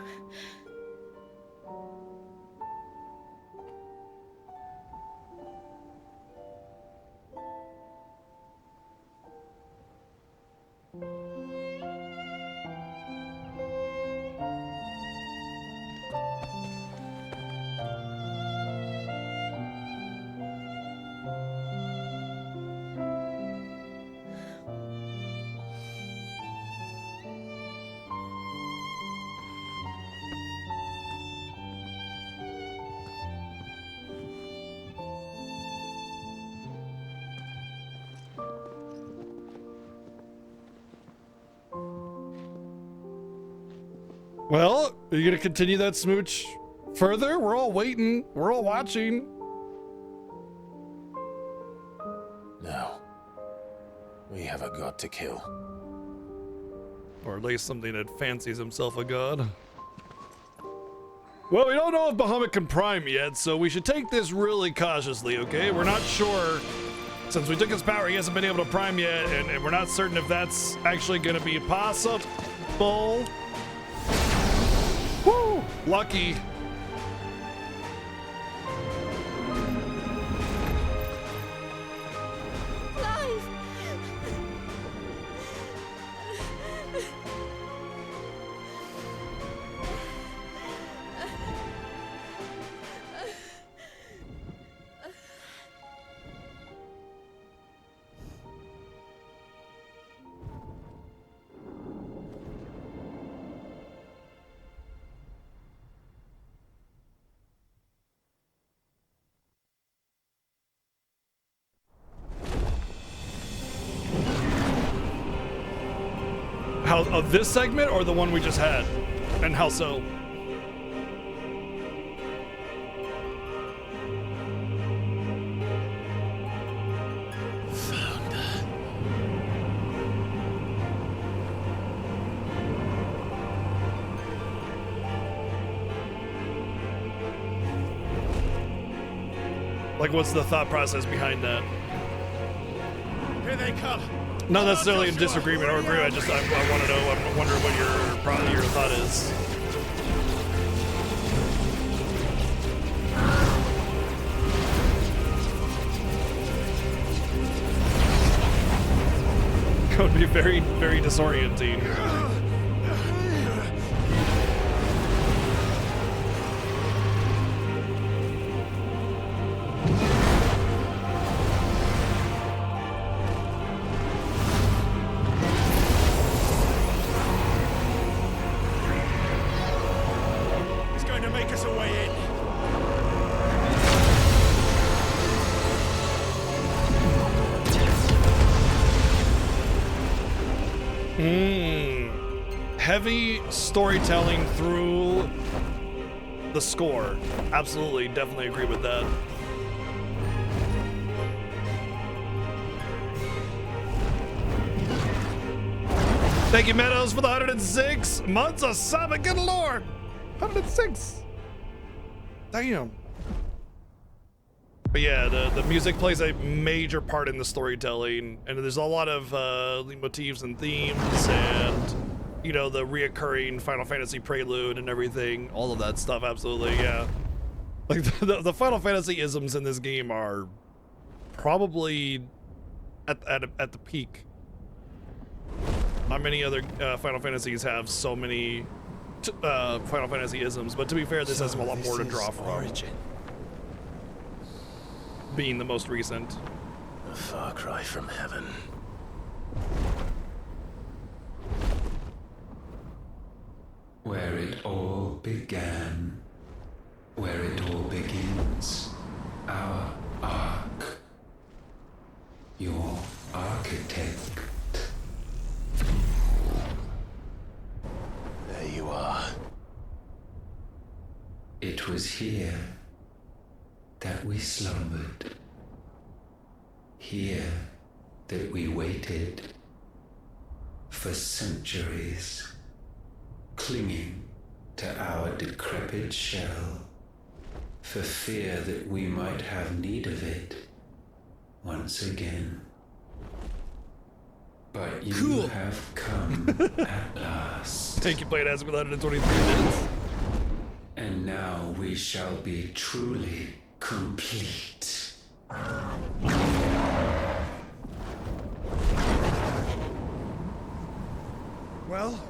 Well, are you gonna continue that smooch further? We're all waiting. We're all watching. No. We have a god to kill. Or at least something that fancies himself a god. Well, we don't know if Bahamut can prime yet, so we should take this really cautiously, okay? We're not sure. Since we took his power, he hasn't been able to prime yet, and we're not certain if that's actually gonna be possible. Woo! Lucky. How, of this segment or the one we just had? And how so? Like, what's the thought process behind that? Here they come. Not necessarily in disagreement or agree. I want to know. I'm wondering what your thought is. It would be very, very disorienting. Heavy storytelling through the score. Absolutely, definitely agree with that. Thank you, Meadows, for the 106 months of sub. Good lord, 106. Damn. But yeah, the music plays a major part in the storytelling, and there's a lot of motifs and themes, and you know, the reoccurring Final Fantasy prelude and everything, all of that stuff. Absolutely, yeah. Like the Final Fantasy isms in this game are probably at the peak. Not many other Final Fantasies have so many Final Fantasy isms, but to be fair, this has a lot more to draw from. Origin. Being the most recent. A far cry from heaven. Where it all began. Where it all begins. Our ark. Your architect. There you are. It was here that we slumbered. Here that we waited for centuries, clinging to our decrepit shell, for fear that we might have need of it once again. But you have come at last. Take you played as with 123 minutes. And now we shall be truly complete. Well,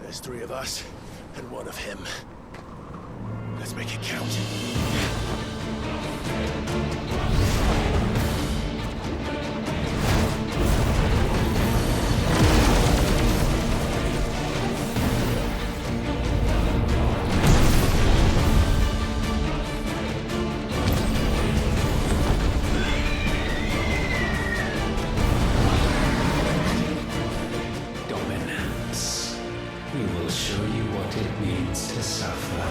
there's 3 of us and 1 of him. Let's make it count. Dominance. We will show you what it means to suffer.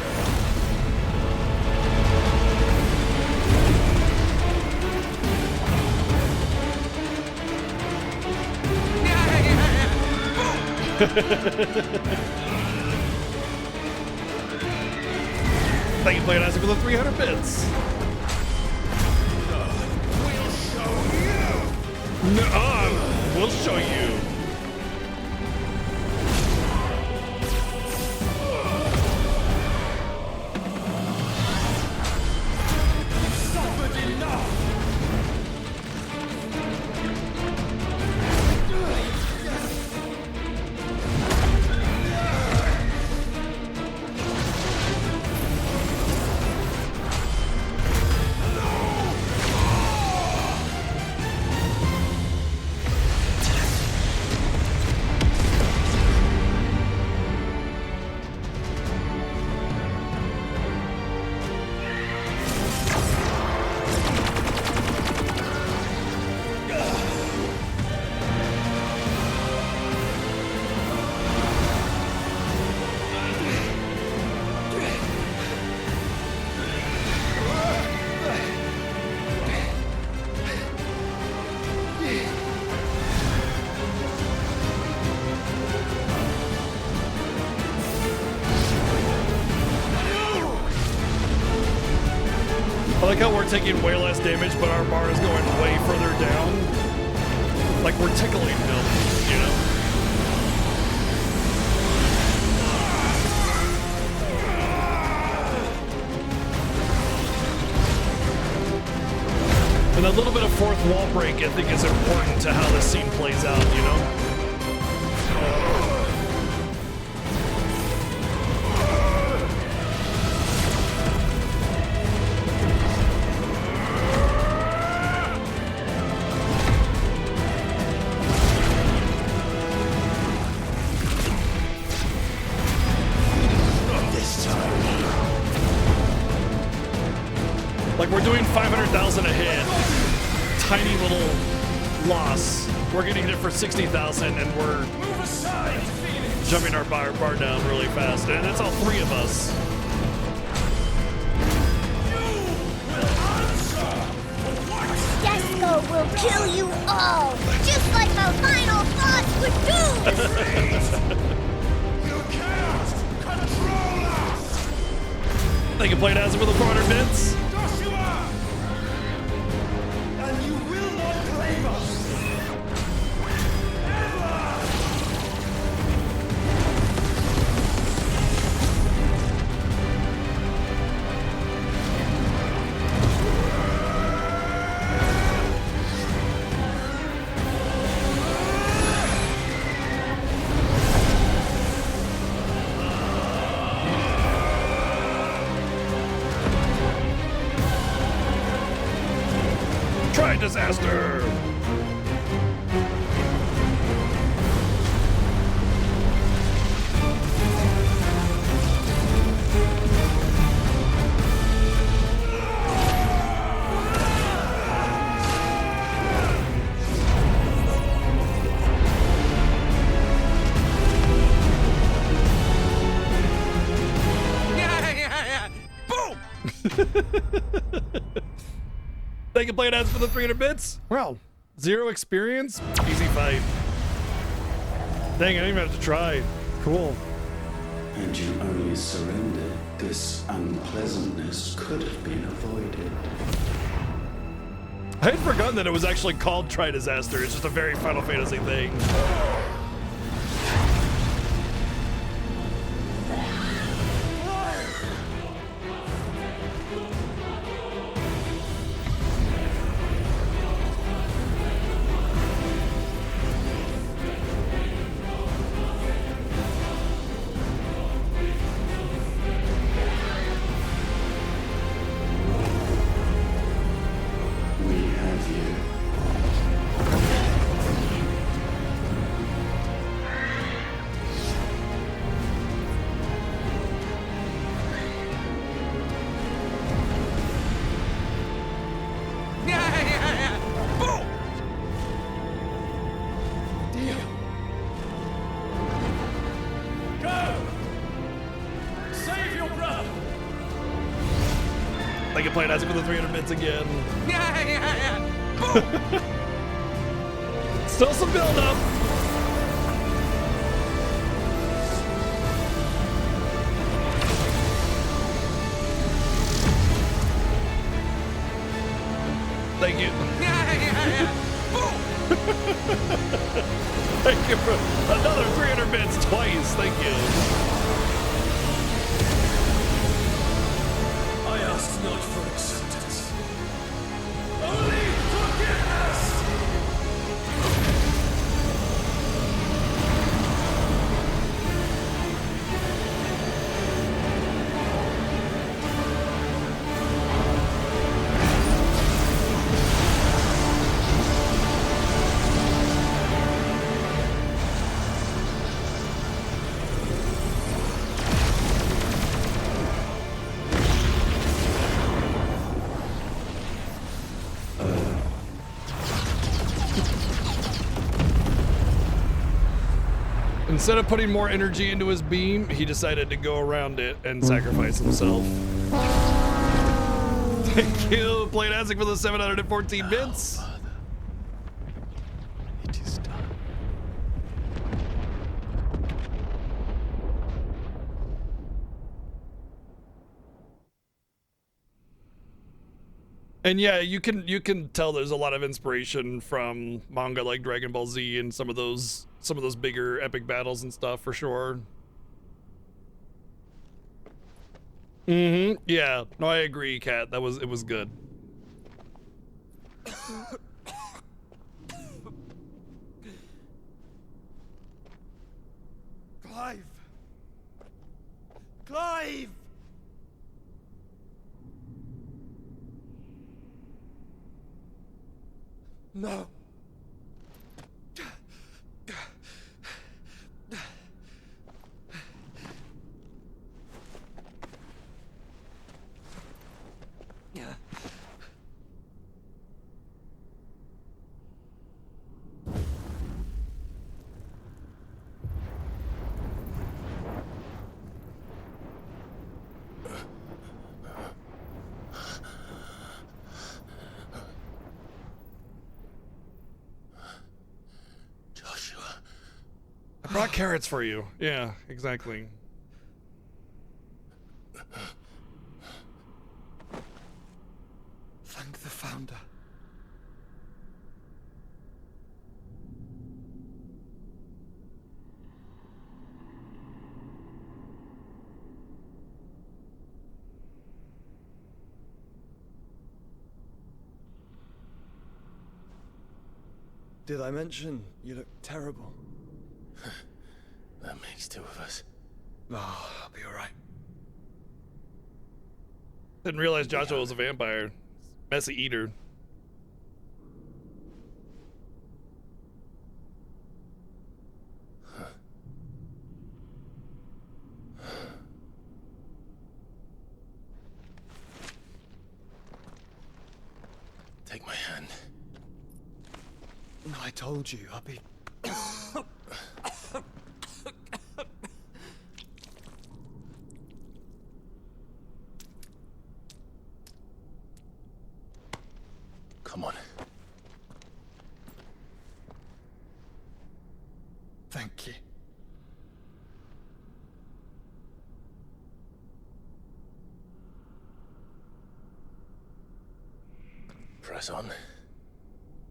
Thank you, playing Isaac, for the 300 bits. We'll show you. I like how we're taking way less damage, but our bar is going way further down. Like we're tickling him, you know? And a little bit of fourth wall break, I think, is important to how this scene plays out, you know? Like, we're doing 500,000 a hit. Tiny little loss. We're getting it for 60,000, and we're jumping our bar down really fast. And that's all 3 of us. Desco will kill you all, just like my final thoughts would do! You can't control us! They can play it as with the 400 bits. Joshua! And you will not claim us! Try disaster! They can play it as for the 300 bits. Well, 0 experience, easy fight. Dang, I didn't even have to try. Cool. And you only surrendered. This unpleasantness could have been avoided. I had forgotten that it was actually called Try Disaster. It's just a very Final Fantasy thing. They can play it as for the 300 bits again. Still some build up. Thank you. Thank you for another 300 bits twice. Thank you. I ask not for acceptance, only forgiveness! Instead of putting more energy into his beam, he decided to go around it and sacrifice himself. Thank you, Played Isaac, for the 714 bits. It is done. And yeah, you can tell there's a lot of inspiration from manga like Dragon Ball Z and some of those bigger epic battles and stuff for sure. Yeah. No, I agree, Kat. It was good. Clive! Clive! No. I brought carrots for you. Yeah, exactly. Thank the Founder. Did I mention you look terrible? That makes two of us. Oh, I'll be alright. Didn't realize Joshua was a vampire. Messy eater. Take my hand. No, I told you, I'll be... Thank you. Press on.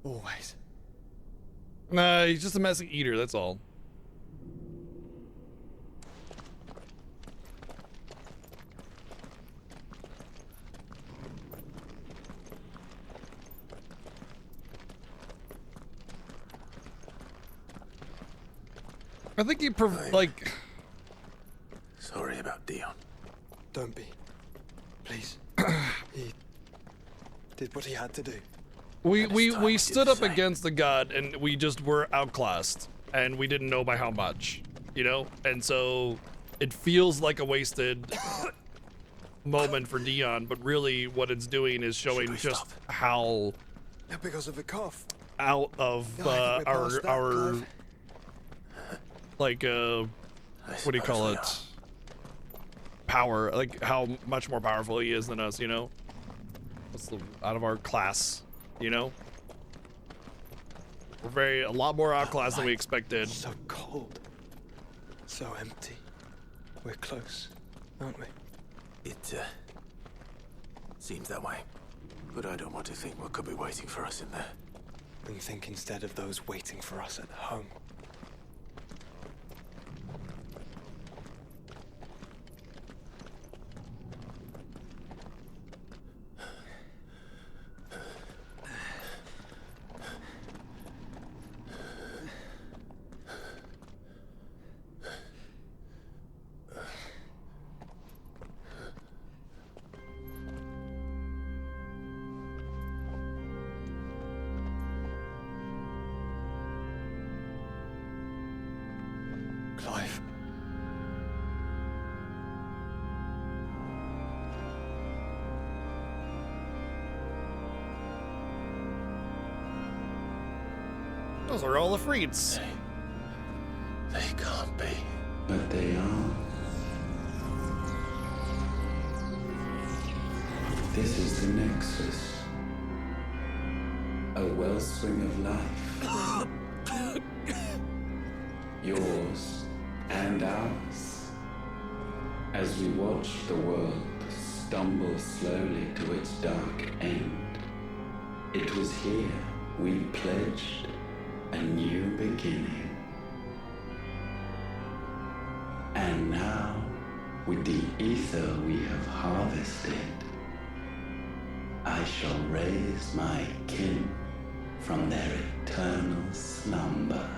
Always. Nah, he's just a messy eater, that's all. I think he like. Sorry about Dion. Don't be. Please. He did what he had to do. We stood up against the god and we just were outclassed and we didn't know by how much, you know? And so it feels like a wasted moment for Dion, but really what it's doing is showing just how because of the cough. Out of our like what do you call it? Power, like how much more powerful he is than us, you know? Out of our class, you know? We're a lot more outclassed than we expected. So cold. So empty. We're close, aren't we? It seems that way. But I don't want to think what could be waiting for us in there. Then think instead of those waiting for us at home. Clive. Those are all the Freeds. They can't be. But they are. This is the Nexus. A wellspring of life. Yours and ours. As we watch the world stumble slowly to its dark end, it was here we pledged a new beginning. And now, with the ether we have harvested, I shall raise my kin from their eternal slumber.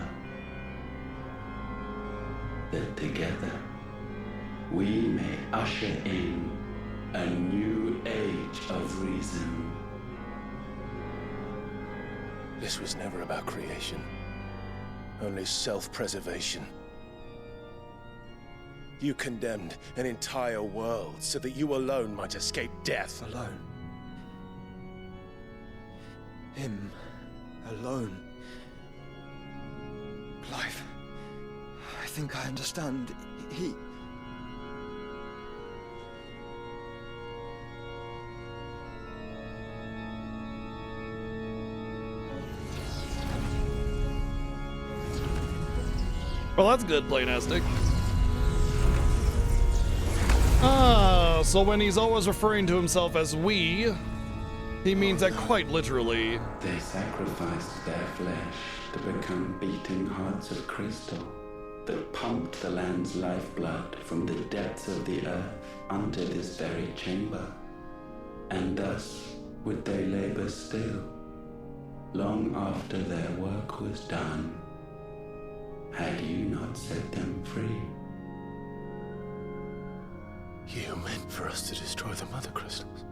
That together we may usher in a new age of reason. This was never about creation. Only self-preservation. You condemned an entire world so that you alone might escape death. Alone. Him. Alone. Clive. I think I understand. He... Well, that's good, Plainastic. Ah, so when he's always referring to himself as we, he means that quite literally. They sacrificed their flesh to become beating hearts of crystal that pumped the land's lifeblood from the depths of the earth unto this very chamber. And thus would they labor still, long after their work was done, had you not set them free. You meant for us to destroy the Mother Crystals.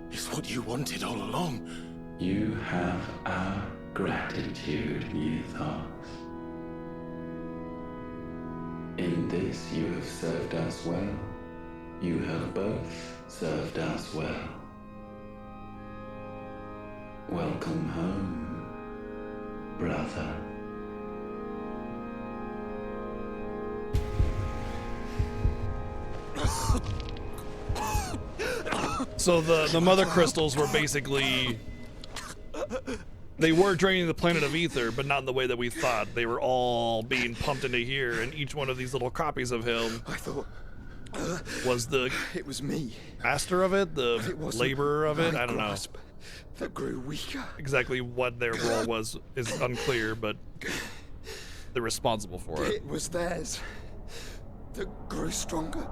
It's what you wanted all along. You have our gratitude, Mythos. In this you have served us well. You have both served us well. Welcome home, brother. So the mother crystals were basically they were draining the planet of ether, but not in the way that we thought. They were all being pumped into here, and each one of these little copies of him, I thought was the it was me, master of it, the laborer of it. I don't know. That grew weaker. Exactly what their role was is unclear, but they're responsible for it. It was theirs that grew stronger.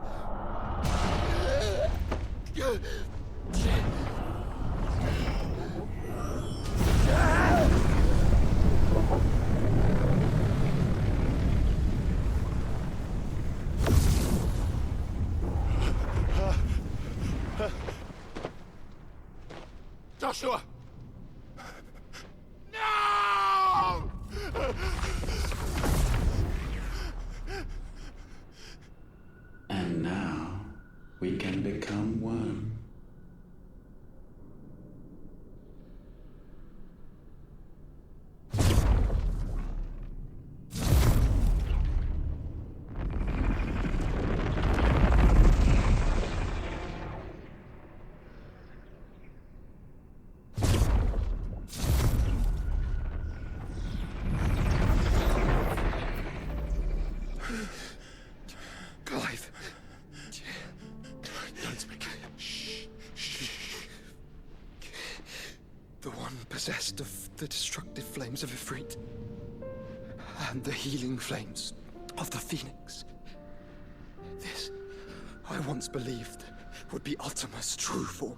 Joshua! No! And now we can become one. Clive. Don't speak. Shh. The one possessed of the destructive flames of Ifrit, and the healing flames of the Phoenix. This, I once believed, would be Ultima's true form.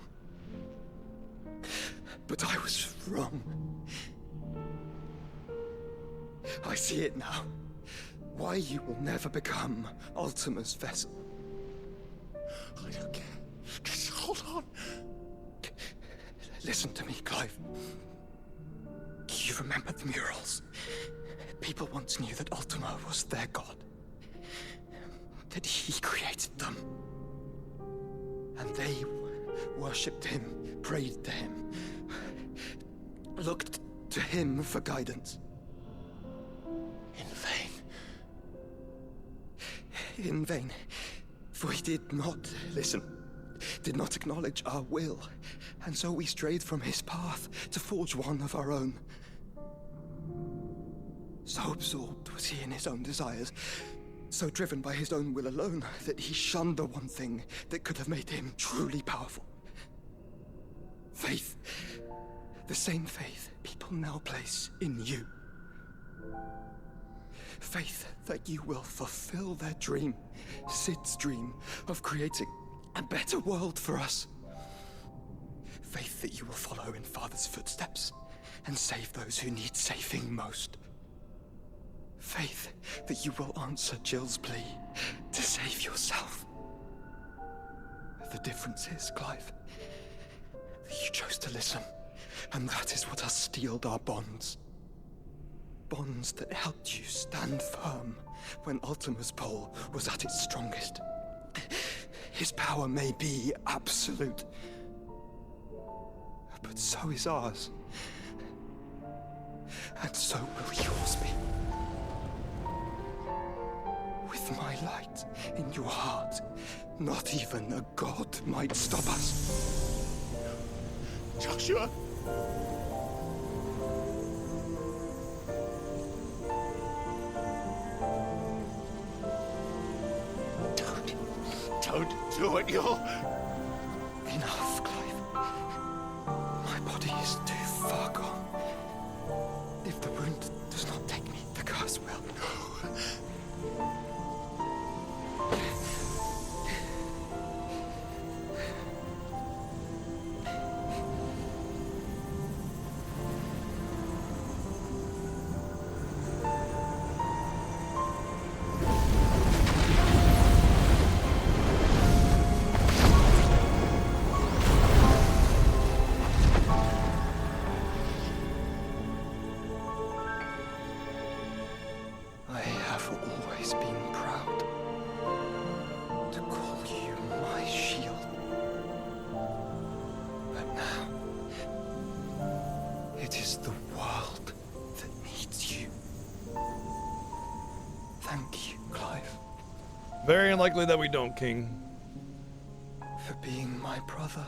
But I was wrong. I see it now. Why you will never become Ultima's vessel. I don't care. Just hold on. Listen to me, Clive. You remember the murals? People once knew that Ultima was their god. That he created them. And they worshipped him, prayed to him, looked to him for guidance. In vain. In vain. For he did not listen, did not acknowledge our will, and so we strayed from his path to forge one of our own. So absorbed was he in his own desires, so driven by his own will alone, that he shunned the one thing that could have made him truly powerful. Faith. The same faith people now place in you. Faith that you will fulfill their dream, Sid's dream, of creating a better world for us. Faith that you will follow in Father's footsteps and save those who need saving most. Faith that you will answer Jill's plea to save yourself. The difference is, Clive, that you chose to listen, and that is what has steeled our bonds. Bonds that helped you stand firm when Ultima's pull was at its strongest. His power may be absolute, but so is ours. And so will yours be. With my light in your heart, not even a god might stop us. Joshua! Don't do it, you'll... Enough, Clive. My body is too far gone. If the wound does not take me, the curse will. I have always been proud to call you my shield. But now, it is the world that needs you. Thank you, Clive, Very unlikely that we don't, King. for being my brother.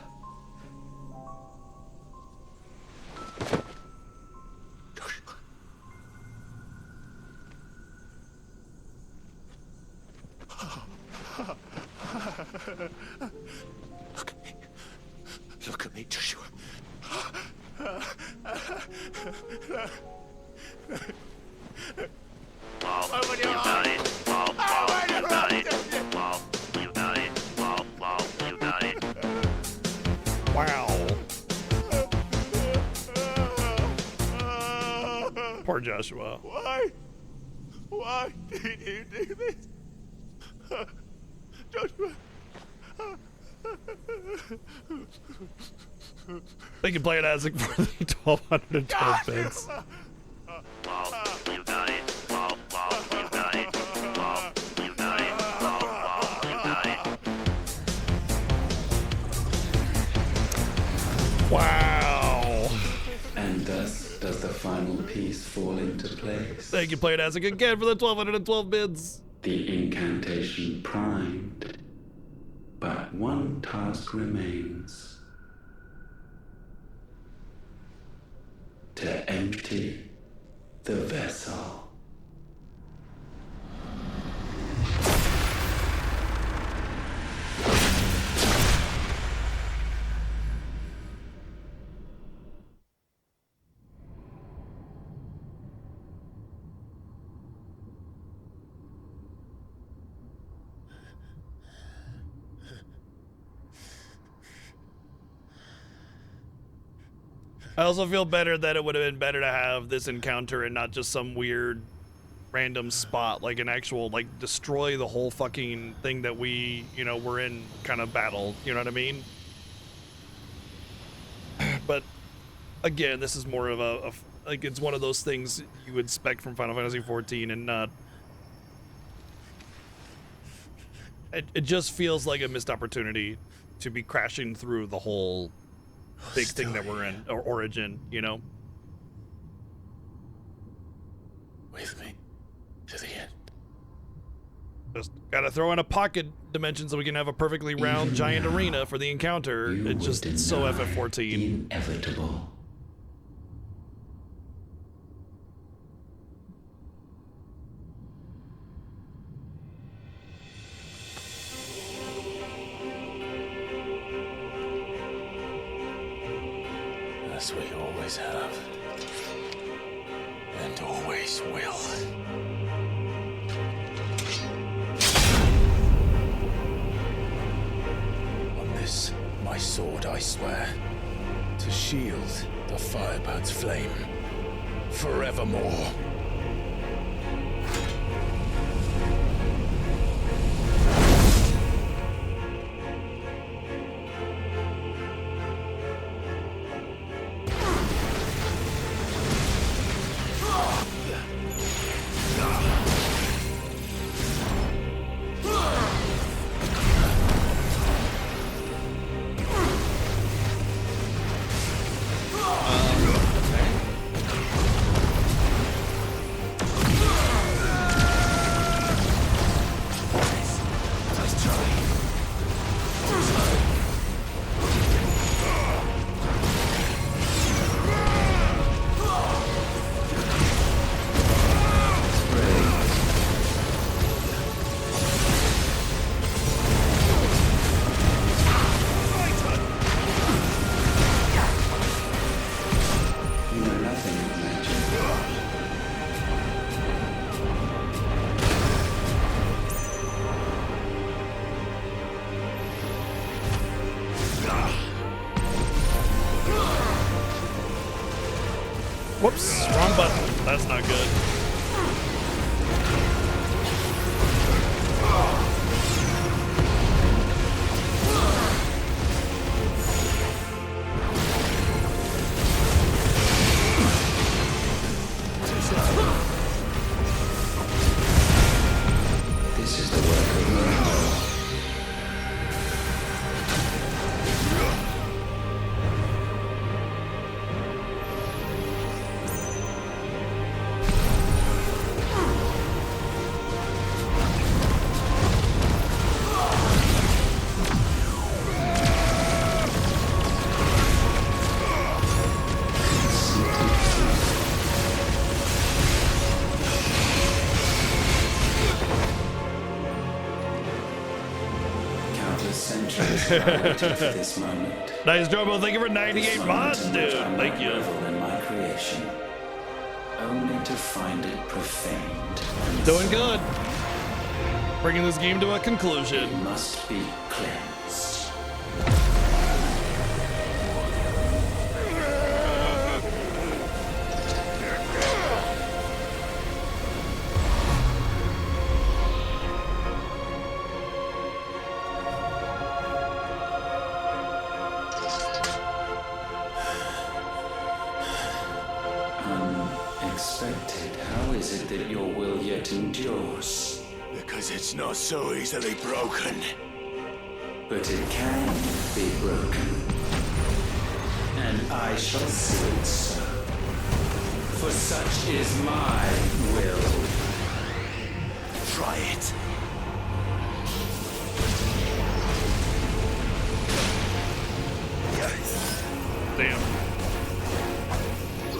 Look at me, Joshua. Open your eyes. Open your eyes. Wow. Poor Joshua. Why? Why did you do this? Joshua. They can play it as for the 1212 bits. Wow. And thus does the final piece fall into place. They can play it as again for the 1212 bids. The incantation primed, but one task remains. To empty the vessel. I also feel better that it would have been better to have this encounter and not just some weird random spot, like an actual, like, destroy the whole fucking thing that we, you know, we're in kind of battle, you know what I mean? But again, this is more of a like, it's one of those things you would expect from Final Fantasy 14 and not. It just feels like a missed opportunity to be crashing through the whole big thing that we're in, or origin, you know? With me to the end. Just gotta throw in a pocket dimension so we can have a perfectly round giant arena for the encounter. It's just so FF14. Inevitable. As we always have. And always will. On this, my sword, I swear, to shield the Firebird's flame forevermore. Whoops, wrong button. That's not good. This is the work of miracles. centuries I waited for this moment. Nice, Drobo. Thank you for 98 mods, dude. Thank you. In my creation, only to find it profaned. Doing good. Bringing this game to a conclusion. It must be cleansed. Unexpected. How is it that your will yet endures? Because it's not so easily broken. But it can be broken. And I shall see it so. For such is my will. Try it. Damn.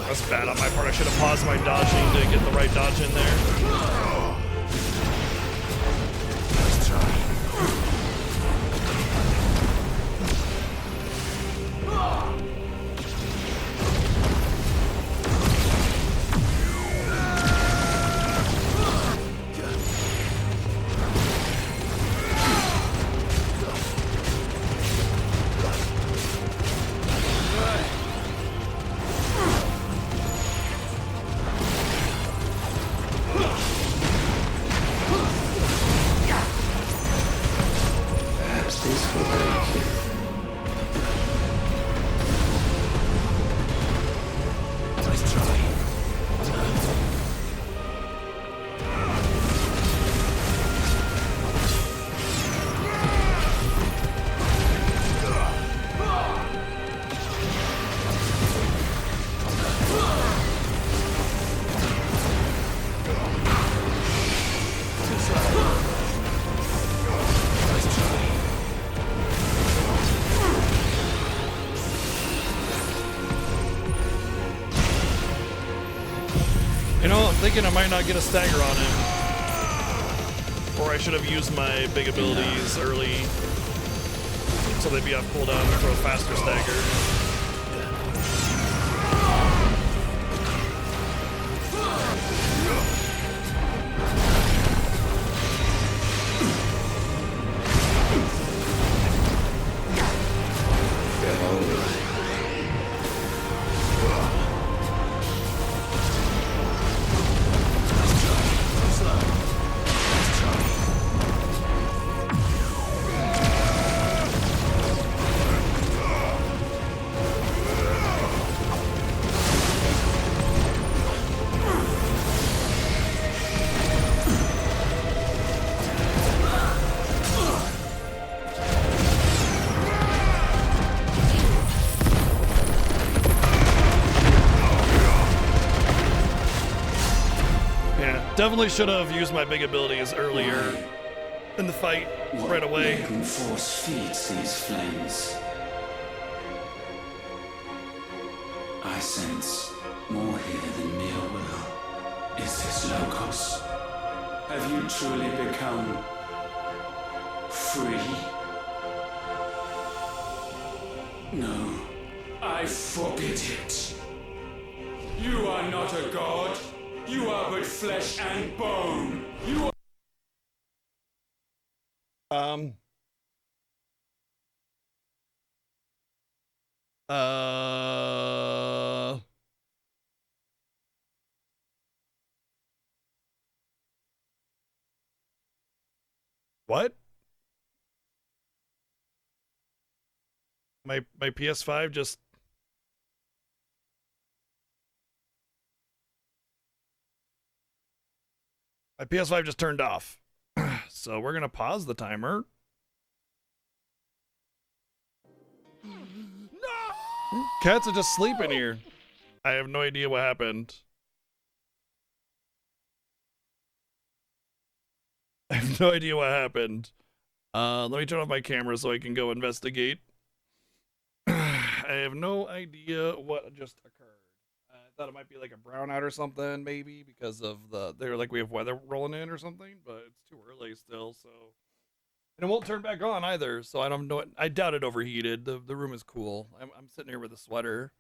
That's bad on my part. I should have paused my dodging to get the right dodge in there. Let's try. Perhaps this will break you. Let's try. You know, I'm thinking I might not get a stagger on him. Or I should have used my big abilities early. So they'd be off cooldown for a faster stagger. Definitely should have used my big abilities earlier in the fight, right away. What force feeds these flames? I sense more here than mere will. Is this Logos? Have you truly become free? No, I forbid it. You are not a god. You are but flesh and bone. You are... What? My PS5 just... My PS5 just turned off. So we're gonna pause the timer. No! Cats are just sleeping here. I have no idea what happened. I have no idea what happened. Let me turn off my camera so I can go investigate. I have no idea what just occurred. I thought it might be like a brownout or something, maybe, because of they're like we have weather rolling in or something, but it's too early still, so And it won't turn back on either, so I don't know. I doubt it overheated. The room is cool. I'm sitting here with a sweater.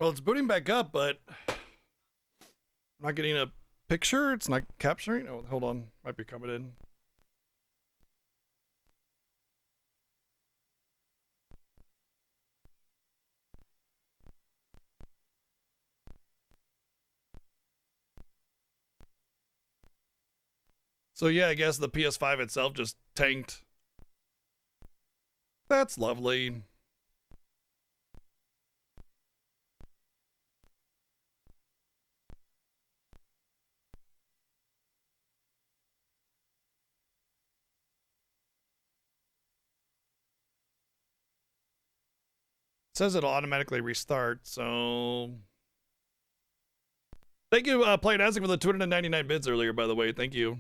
Well, it's booting back up, but I'm not getting a picture. It's not capturing. Oh, hold on. Might be coming in. So yeah, I guess the PS5 itself just tanked. That's lovely. It says it'll automatically restart, so... Thank you, Playing Isaac, for the 299 bits earlier, by the way. Thank you.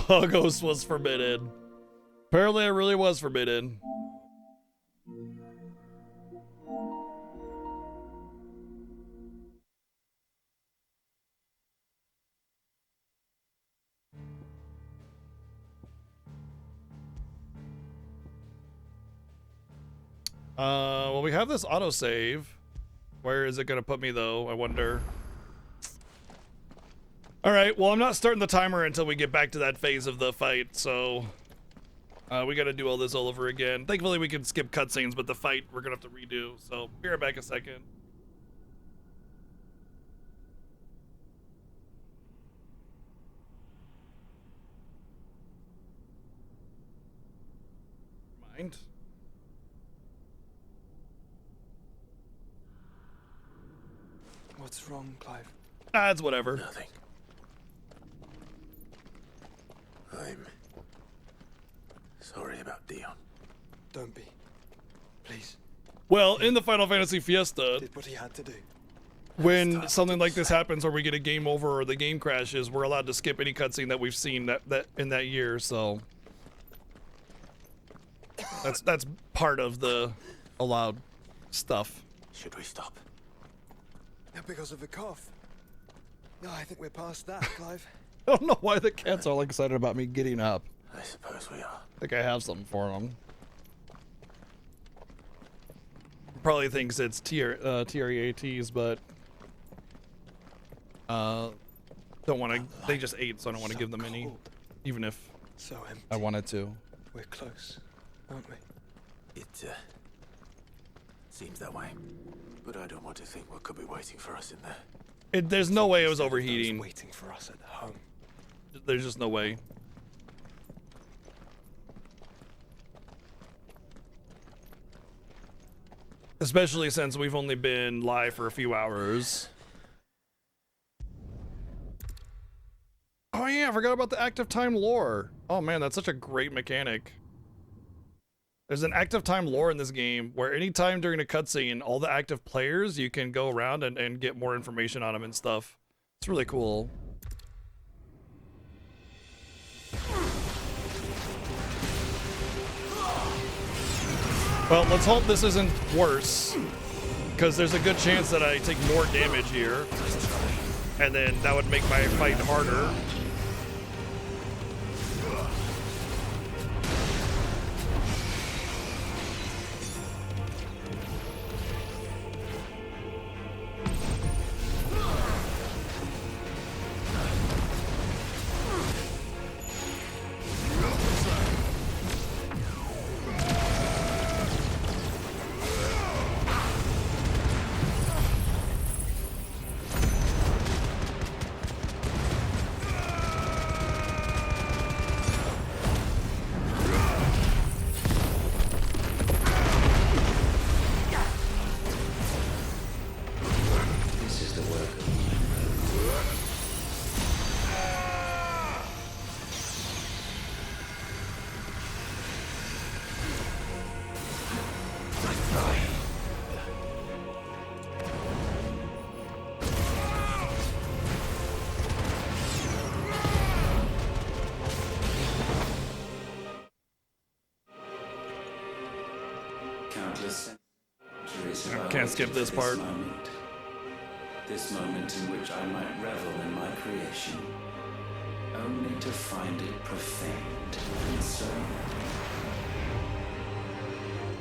Logos was forbidden. Apparently it really was forbidden. Well, we have this autosave. Where is it gonna put me though? I wonder. All right, well, I'm not starting the timer until we get back to that phase of the fight, so we got to do all this all over again. Thankfully, we can skip cutscenes, but the fight we're gonna have to redo. So be right back a second. Mind. What's wrong, Clive? Ah, it's whatever. Nothing. I'm sorry about Dion. Don't be. Please. Well, in the Final Fantasy Fiesta, Did what he had to do. when something like this happens, or we get a game over, or the game crashes, we're allowed to skip any cutscene that we've seen that in that year. So that's part of the allowed stuff. Should we stop? No, because of the cough. No, I think we're past that, Clive. I don't know why the cat's all excited about me getting up. I suppose we are. I think I have something for him. Probably thinks it's TREATs, but don't want to. They just ate, so I don't want to give them any, even if So empty. I wanted to. We're close, aren't we? It seems that way, but I don't want to think what could be waiting for us in there. There's no way it was overheating. Waiting for us at home. There's just no way. Especially since we've only been live for a few hours. Oh yeah, I forgot about the active time lore. Oh man, that's such a great mechanic. There's an active time lore in this game where anytime during a cutscene, all the active players, you can go around and get more information on them and stuff. It's really cool. Well, let's hope this isn't worse, because there's a good chance that I take more damage here. and then that would make my fight harder. Can't skip this part. This moment in which I might revel in my creation, only to find it profaned and so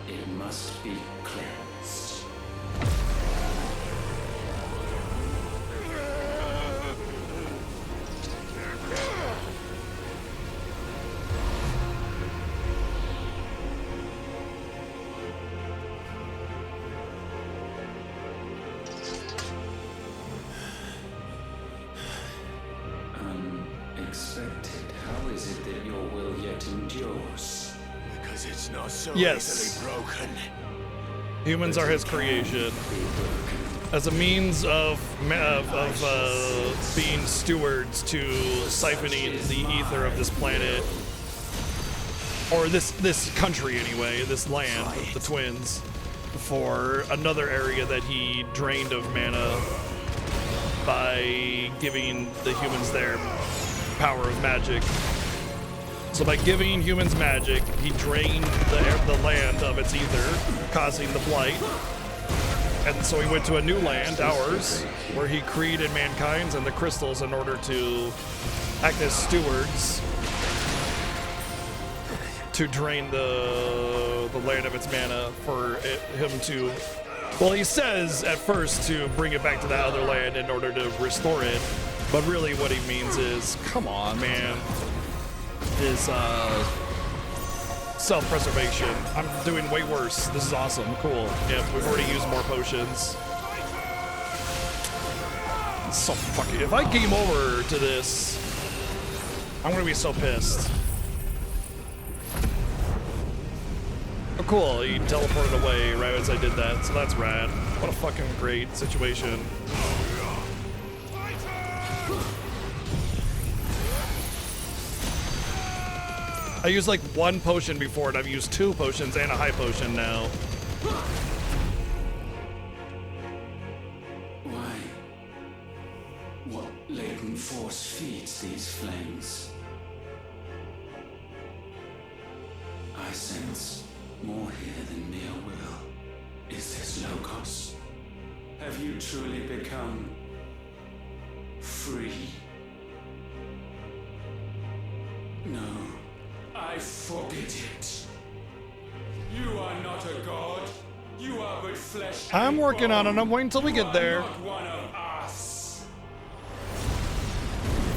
it must be cleansed. Yes. Humans are his creation. As a means of being stewards to siphoning the ether of this planet, or this country anyway, this land of the twins, for another area that he drained of mana by giving the humans their power of magic. So by giving humans magic, he drained the land of its ether, causing the blight. And so he went to a new land, ours, where he created mankind's and the crystals in order to act as stewards to drain the land of its mana for him to, well, he says at first to bring it back to that other land in order to restore it, but really what he means is, come on, man, is self-preservation. I'm doing way worse. This is awesome. Cool. Yeah, we've already used more potions. It's so fucking, if I game over to this, I'm gonna be so pissed. Oh, cool. He teleported away right as I did that, so that's rad. What a fucking great situation. I used like one potion before, and I've used 2 potions and a high potion now. Why? What latent force feeds these flames? I sense more here than mere will. Is this Logos? Have you truly become free? No. I forbid it. You are not a god. You are but flesh. I'm working on it. I'm waiting until we get there. Not one of us.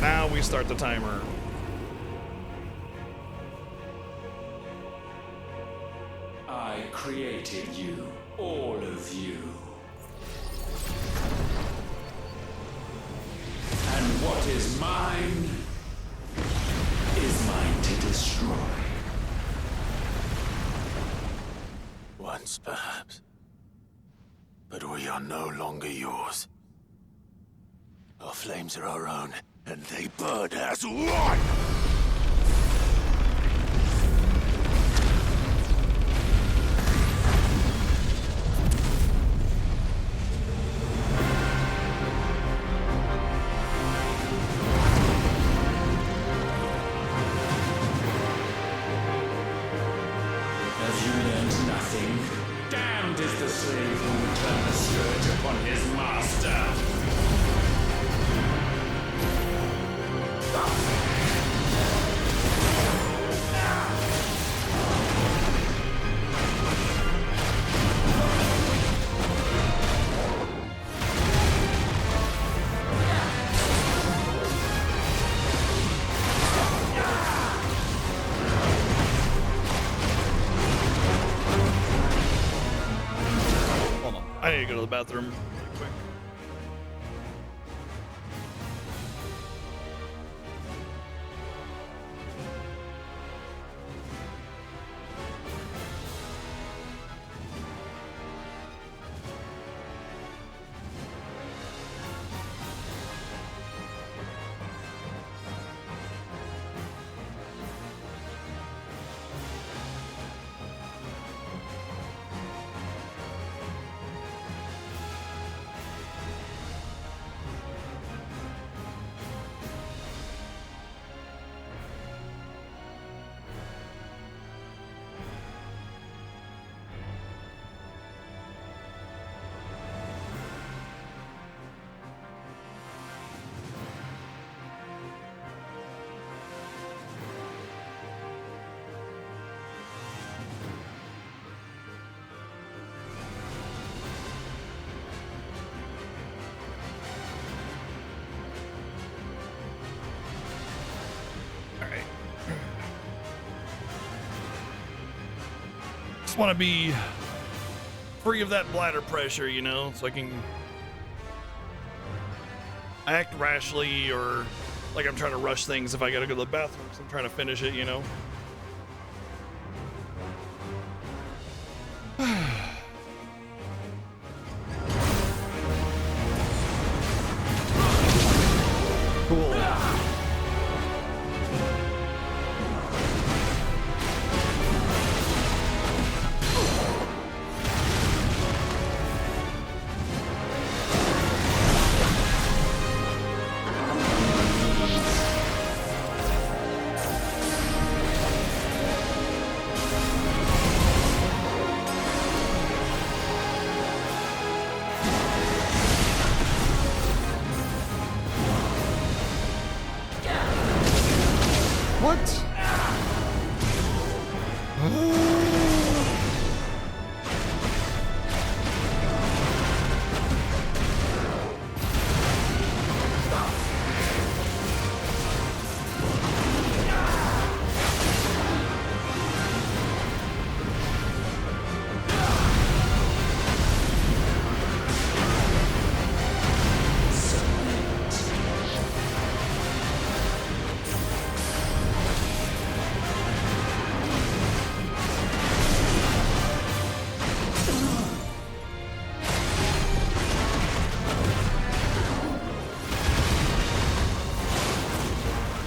Now we start the timer. I created you, all of you. And what is mine is mine to destroy. Once, perhaps. But we are no longer yours. Our flames are our own, and they burn as one! gotta go to the bathroom really quick. Just want to be free of that bladder pressure, you know, so I can act rashly or like I'm trying to rush things if I gotta go to the bathroom because I'm trying to finish it, you know. Cool.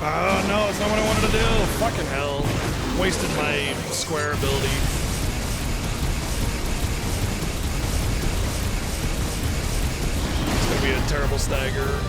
Oh no, it's not what I wanted to do. Fucking hell. Wasted my square ability. It's gonna be a terrible stagger.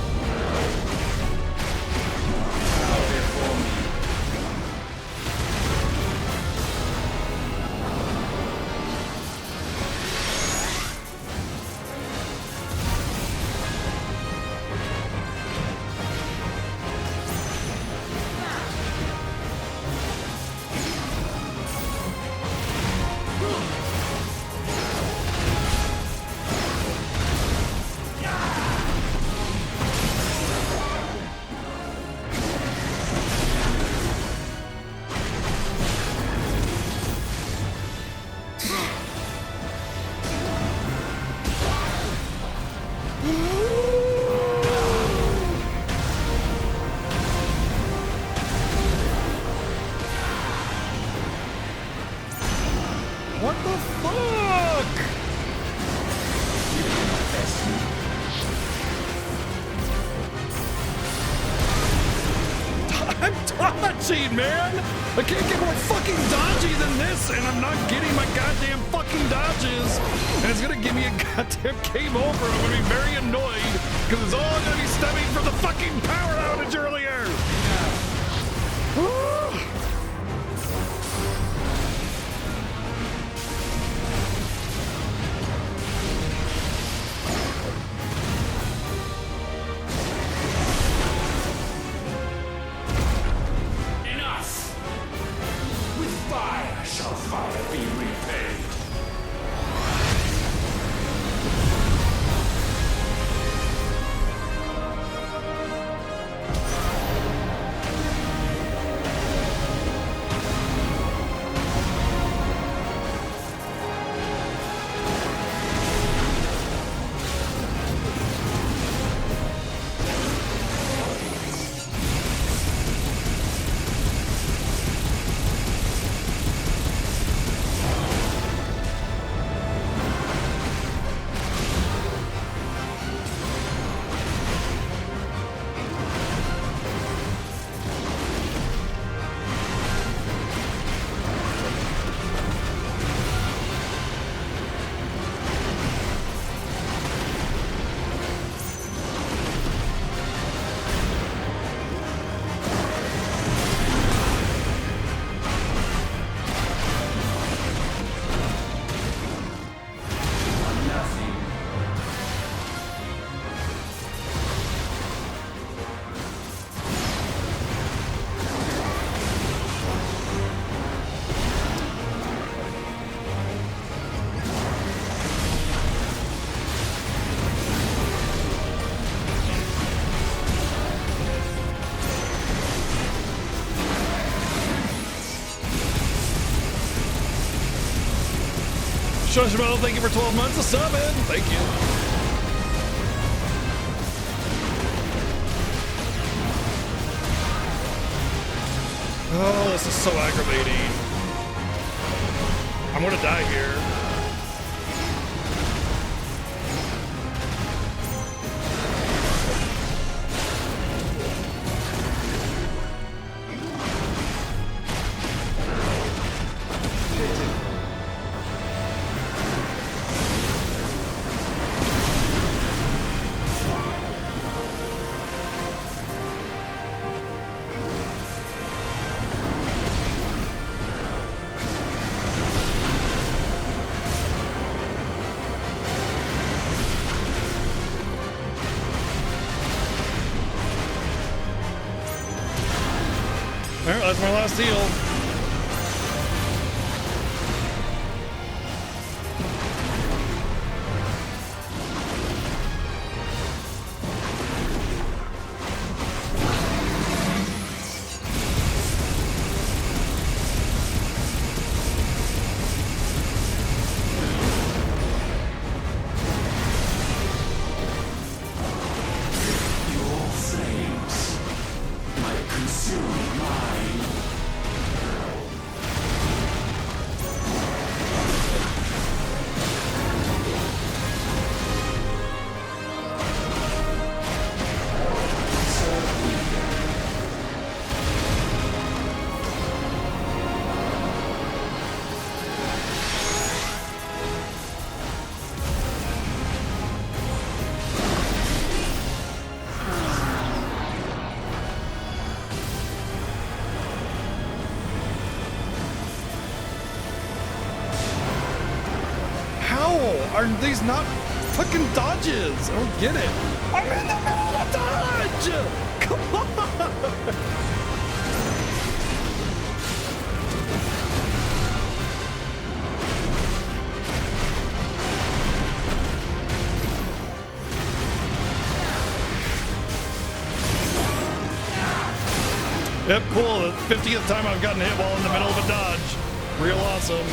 What the fuck? I'm dodging, man! I can't get more fucking dodgy than this, and I'm not getting my goddamn fucking dodges. And it's gonna give me a goddamn game over, and I'm gonna be very annoyed, because it's all gonna be stemming from the fucking power outage earlier! Shushmo, thank you for 12 months of subbing. Thank you. Oh, this is so aggravating. I'm gonna die here. Alright, that's my last deal. Are these not fucking dodges? I don't get it. I'm in the middle of a dodge! Come on! Yep, cool. The 50th time I've gotten hit while in the middle of a dodge. Real awesome.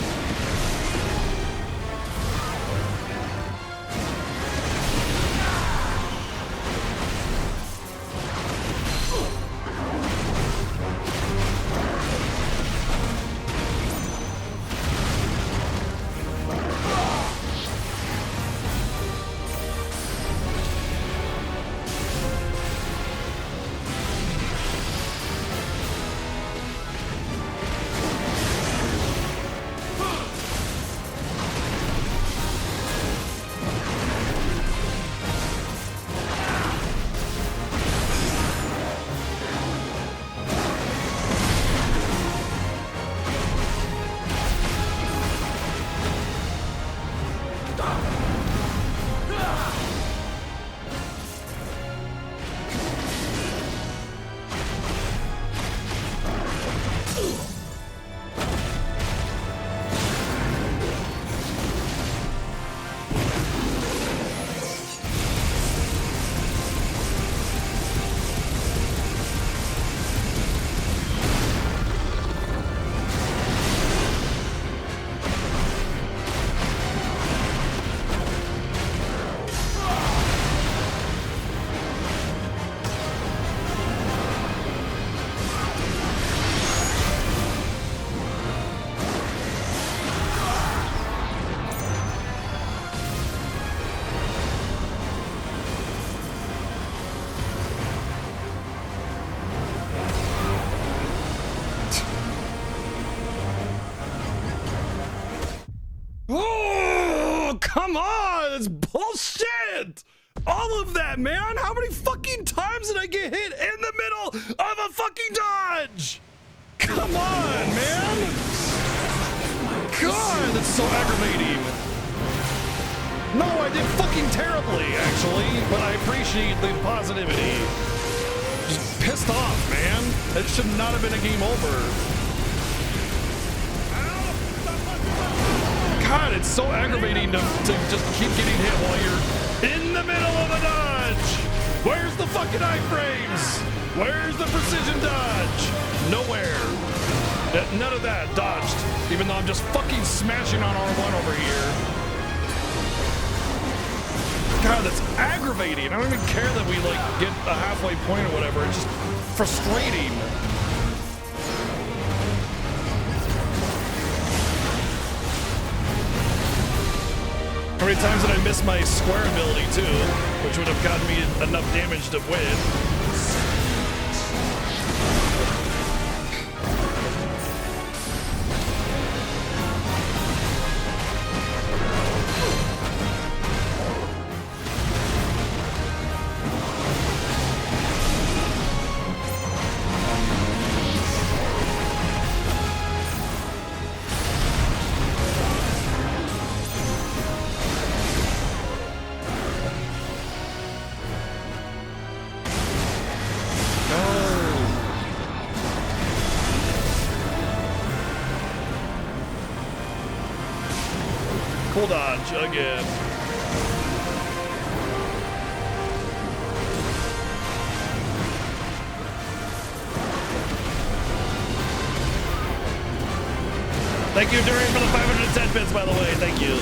Oh, come on! That's bullshit! All of that, man! How many fucking times did I get hit in the middle of a fucking dodge? Come on, man! God, that's so aggravating. No, I did fucking terribly, actually, but I appreciate the positivity. Just pissed off, man. It should not have been a game over. God, it's so aggravating to just keep getting hit while you're in the middle of a dodge. Where's the fucking iframes? Where's the precision dodge? Nowhere. None of that dodged, even though I'm just fucking smashing on R1 over here. God, that's aggravating. I don't even care that we like get a halfway point or whatever. It's just frustrating. How many times did I miss my square ability too, which would have gotten me enough damage to win? Cool dodge again. Thank you, Durian, for the 510 bits, by the way. Thank you.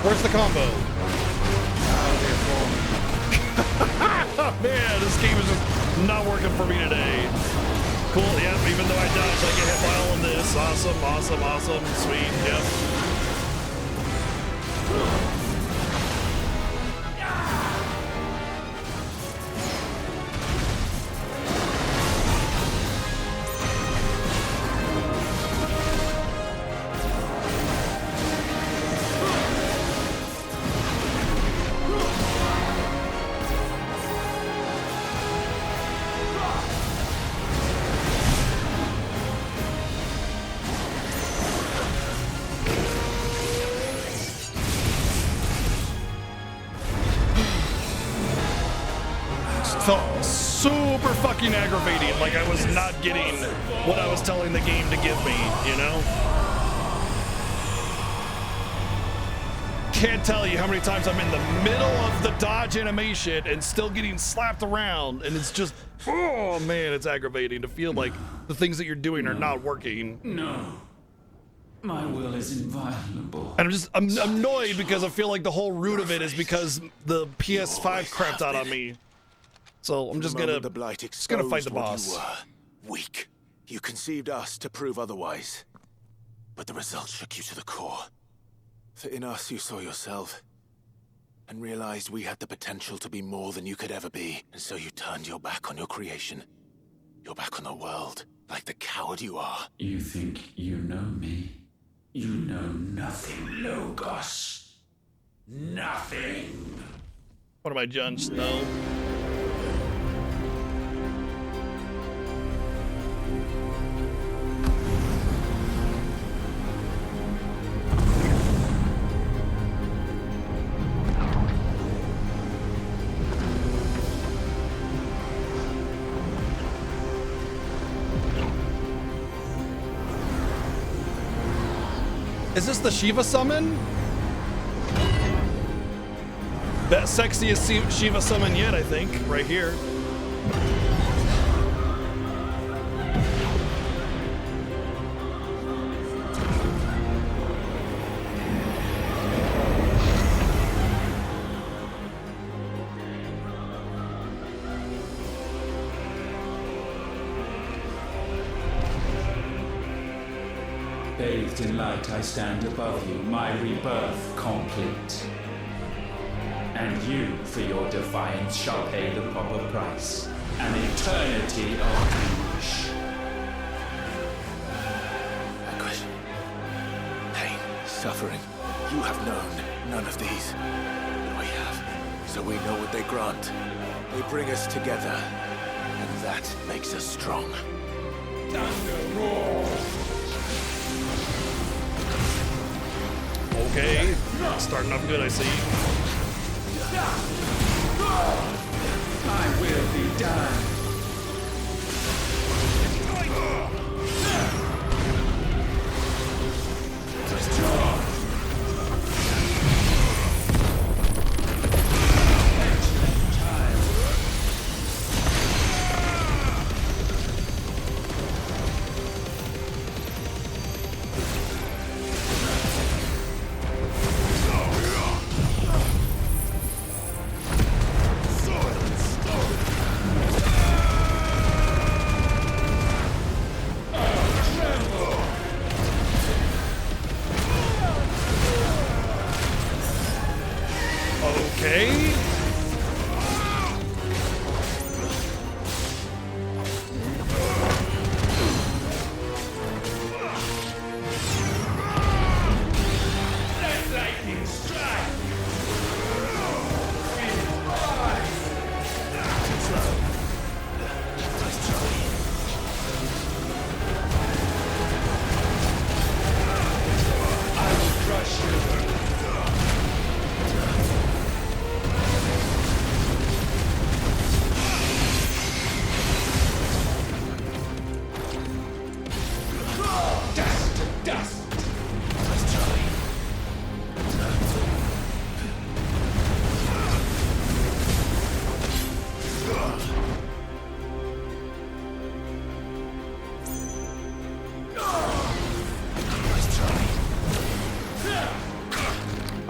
Where's the combo? Man, this game is just not working for me today. Cool, yep, even though I dodged, I get hit by all of this. Awesome, awesome, awesome, sweet, yep. Felt super fucking aggravating, like I was not getting what I was telling the game to give me, you know? Can't tell you how many times I'm in the middle of the dodge animation and still getting slapped around, and it's just, oh man, it's aggravating to feel like the things that you're doing are not working. No. My will is inviolable. And I'm annoyed because I feel like the whole root of it is because the PS5 crapped out on me. So I'm just gonna fight the boss. You were weak. You conceived us to prove otherwise. But the results shook you to the core. For in us you saw yourself. And realized we had the potential to be more than you could ever be. And so you turned your back on your creation. Your back on the world. Like the coward you are. You think you know me? You know nothing, Logos. Nothing. What am I, Jon Snow? Is this the Shiva summon? Best sexiest Shiva summon yet, I think, right here. Bathed in light, I stand above you, my rebirth complete. And you, for your defiance, shall pay the proper price. An eternity of anguish. Anguish. Pain. Suffering. You have known none of these. But we have. So we know what they grant. They bring us together. And that makes us strong. Thunder roar! Okay, starting off good, I see. I will be done. Just Okay. Let lightning strike! I will crush you. Dust to dust! Let's try.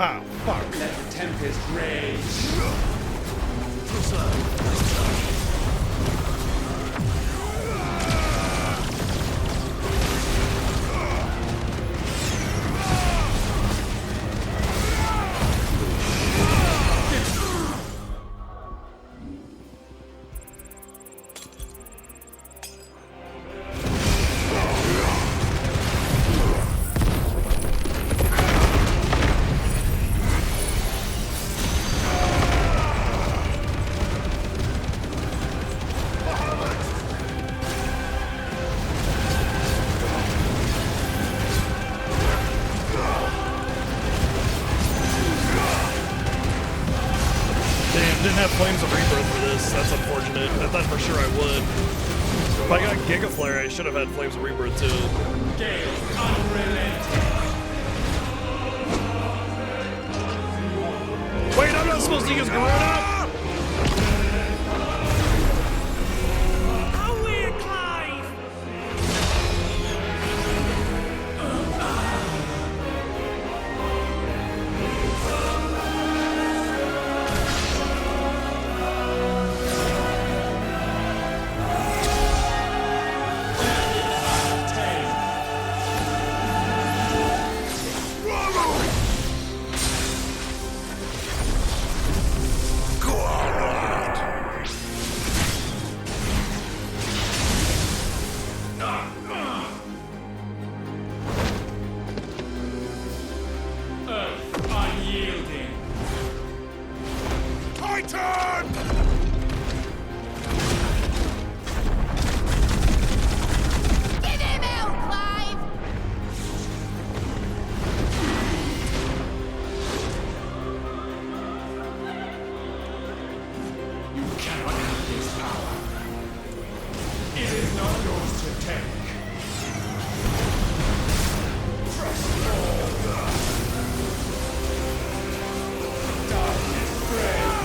Ah, fuck. Let the tempest rage. Didn't have Flames of Rebirth for this. That's unfortunate. I thought for sure I would. If I got Giga Flare, I should have had Flames of Rebirth too. Gale unrelenting. Wait, I'm not supposed to use Garona? Unyielding. Titan! Give him hell, Clive! You cannot have this power. It is not yours to take. Press forward. Darkness reigns.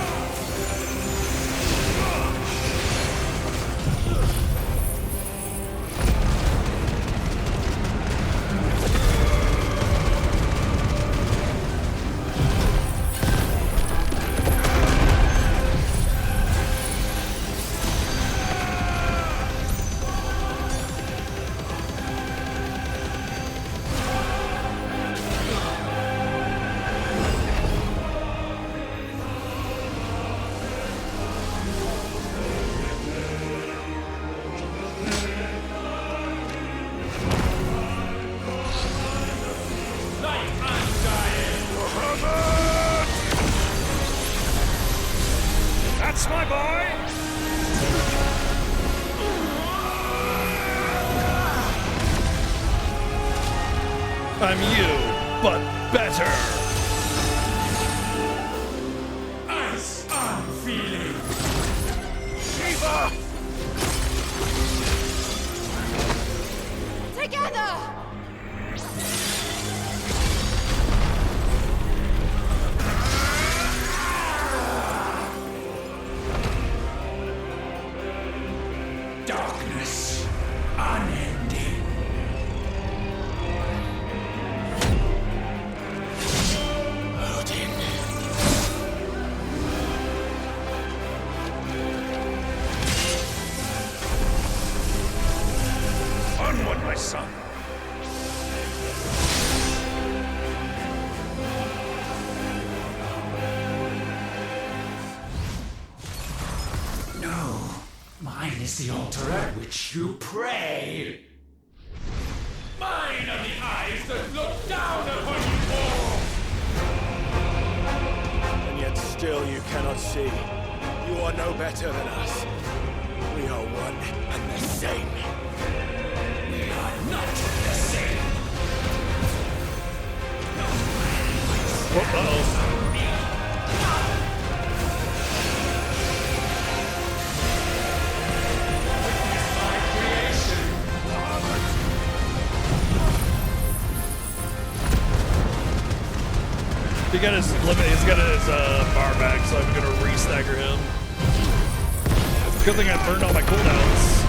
Light undying. That's my boy! I'm you, but better! Ice unfeeling. Shiva! Together! is the altar at which you pray. Mine are the eyes that look down upon you all! And yet still you cannot see. You are no better than us. We are one and the same. We are not the same! Uh-oh. He got his limit. He's got his bar back, so I'm gonna re-stagger him. Good thing I burned all my cooldowns.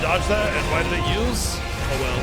Dodge that, and why did it use? Oh well.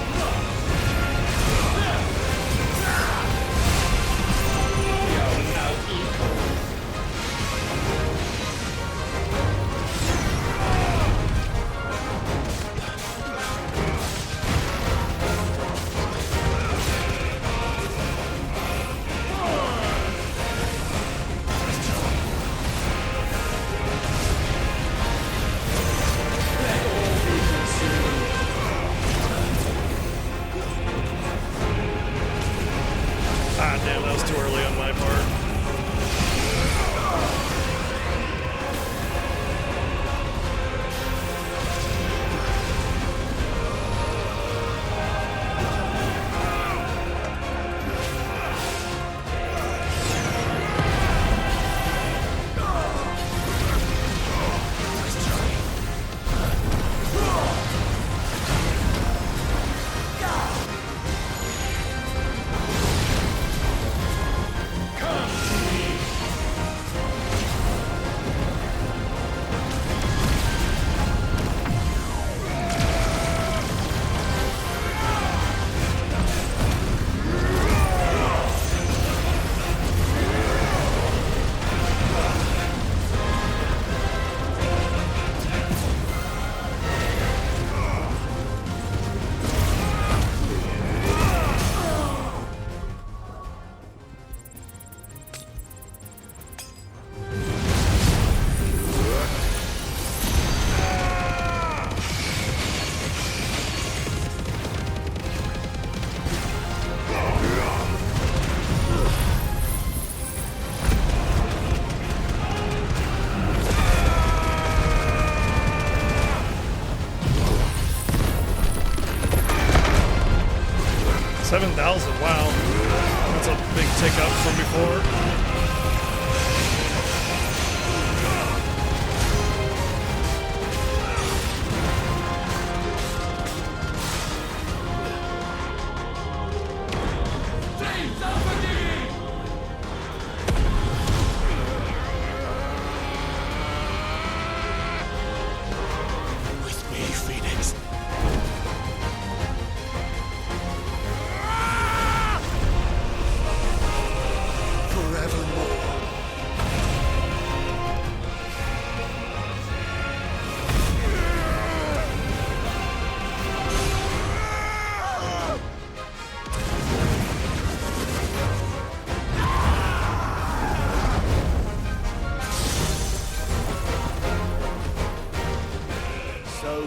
Wow, that's a big tick up from before.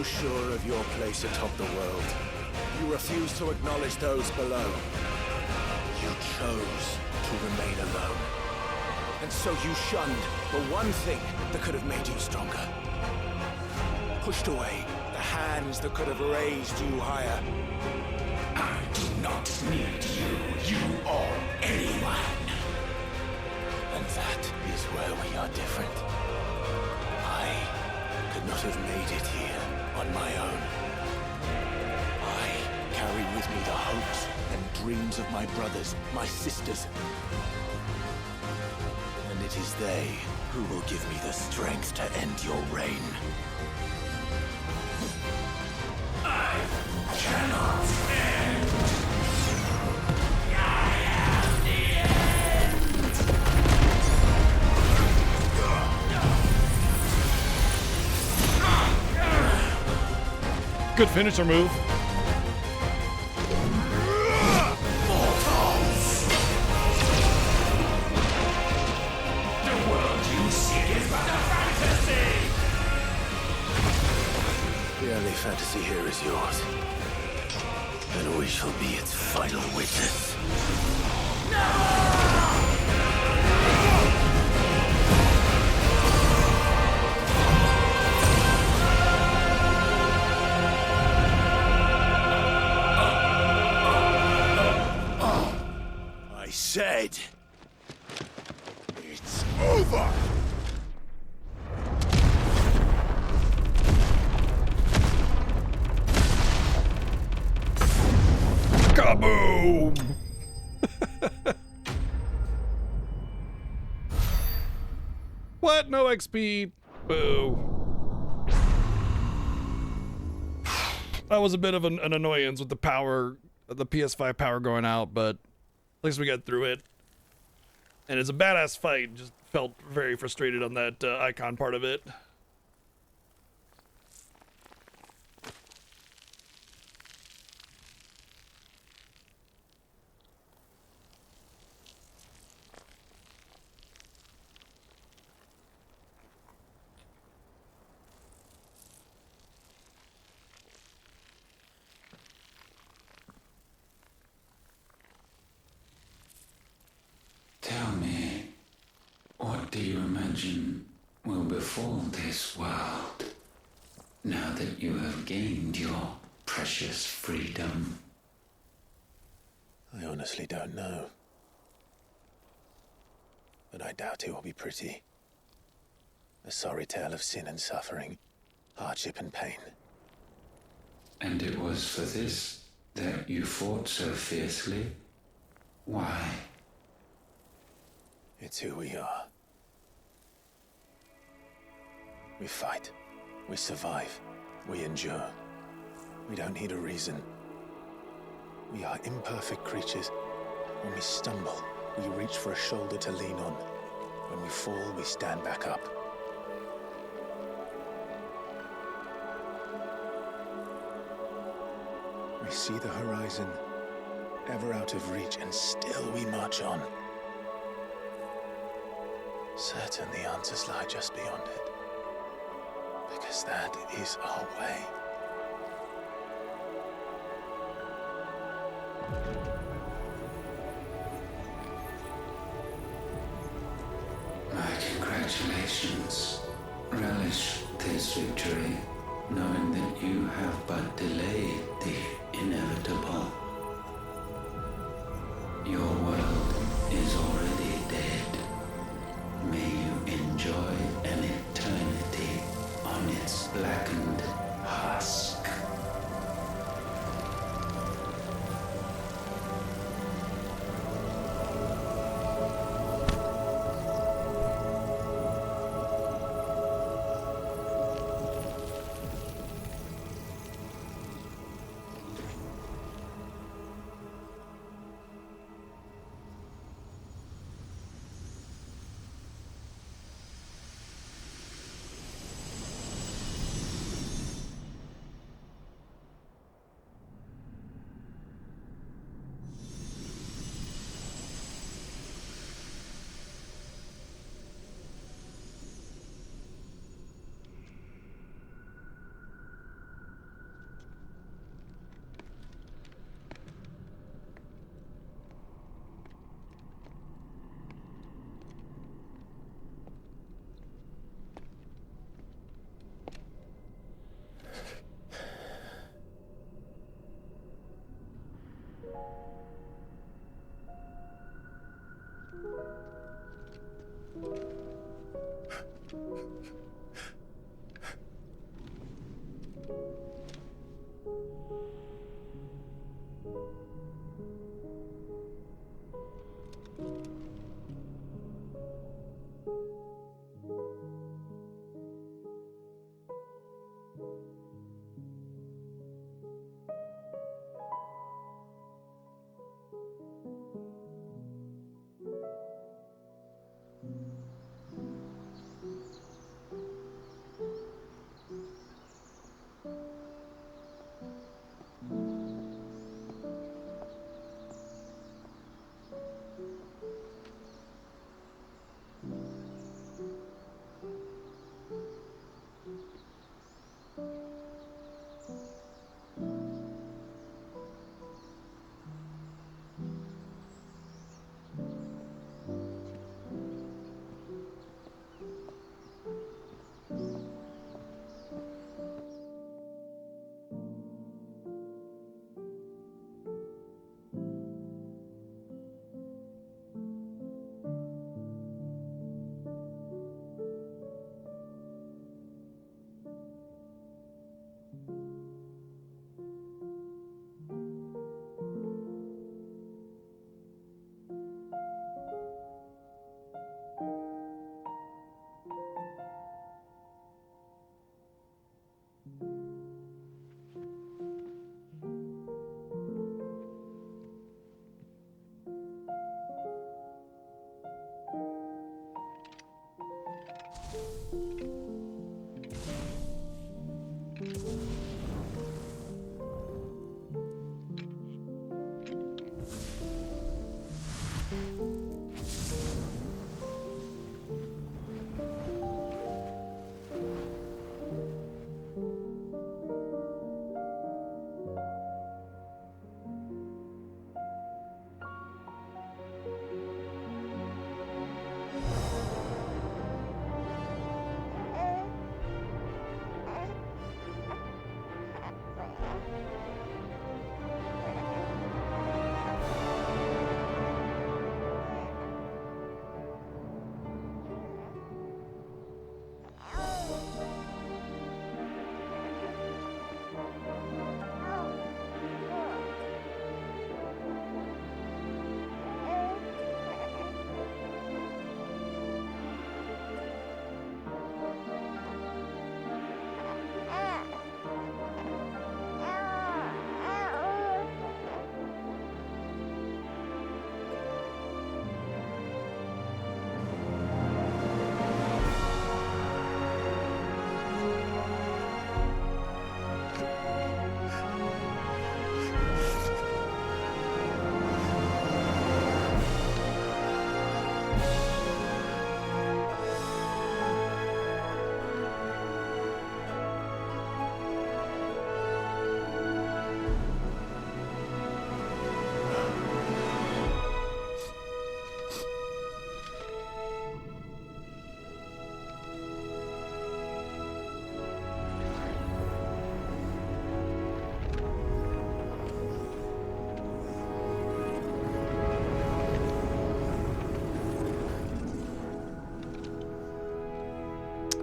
sure of your place atop the world, you refuse to acknowledge those below. You chose to remain alone. And so you shunned the one thing that could have made you stronger. Pushed away the hands that could have raised you higher. I do not need you, you or anyone. And that is where we are different. I could not have made it here on my own. I carry with me the hopes and dreams of my brothers, my sisters. And it is they who will give me the strength to end your reign. I cannot end. Good finisher move. The world you seek is but a fantasy! The only fantasy here is yours. And we shall be its final witness. I said, it's over! Kaboom! What? No XP? Boo. That was a bit of an annoyance with the power, the PS5 power going out, but at least we got through it. And it's a badass fight. Just felt very frustrated on that icon part of it. Tell me, what do you imagine will befall this world now that you have gained your precious freedom? I honestly don't know. But I doubt it will be pretty. A sorry tale of sin and suffering, hardship and pain. And it was for this that you fought so fiercely? Why? It's who we are. We fight. We survive. We endure. We don't need a reason. We are imperfect creatures. When we stumble, we reach for a shoulder to lean on. When we fall, we stand back up. We see the horizon, ever out of reach, and still we march on. Certain the answers lie just beyond it. Because that is our way. My congratulations. Relish this victory, knowing that you have but delayed the inevitable. Your world is already dead. May you enjoy an eternity on its blackened husk.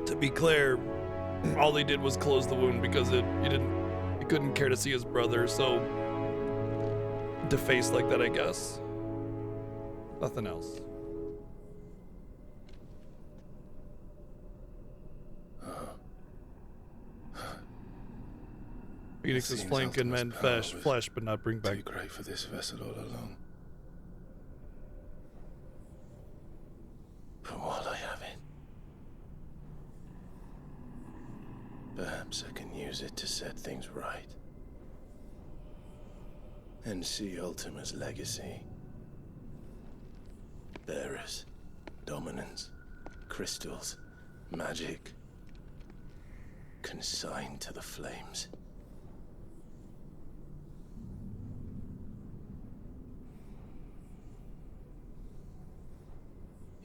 To be clear, all he did was close the wound because he couldn't care to see his brother so defaced like that, I guess. Nothing else. Phoenix's flame can mend flesh, but not bring back. Too great for this vessel all along. But while I have it, perhaps I can use it to set things right. And see Ultima's legacy. Bearers, dominance, crystals, magic, consigned to the flames.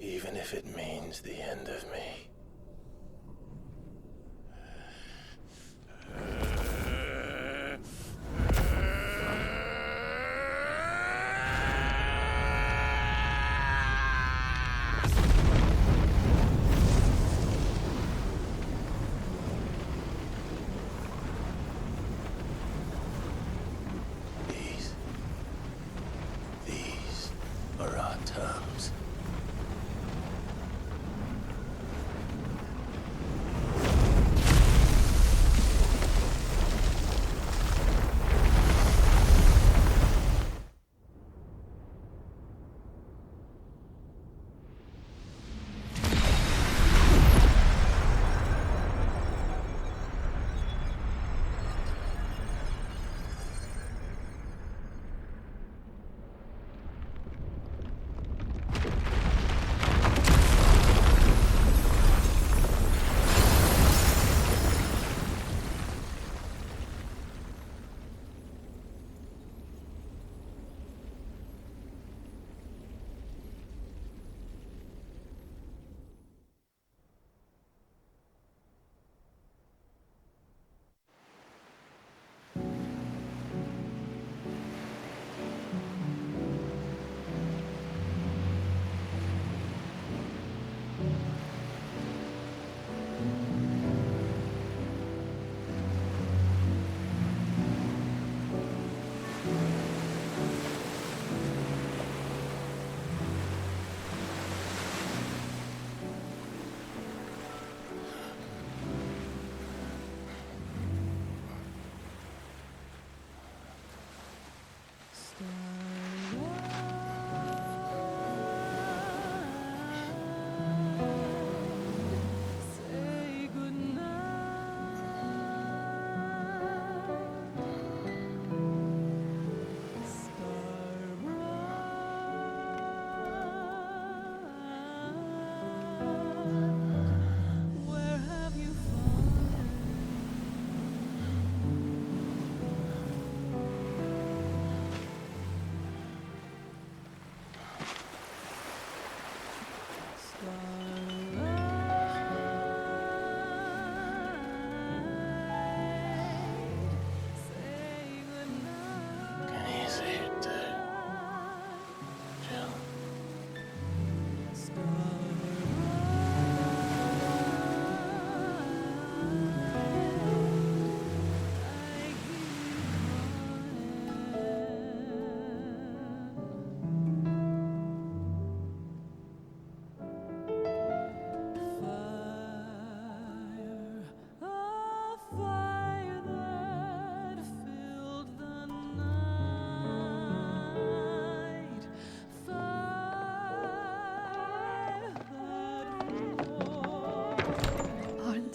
Even if it means the end of me. terms.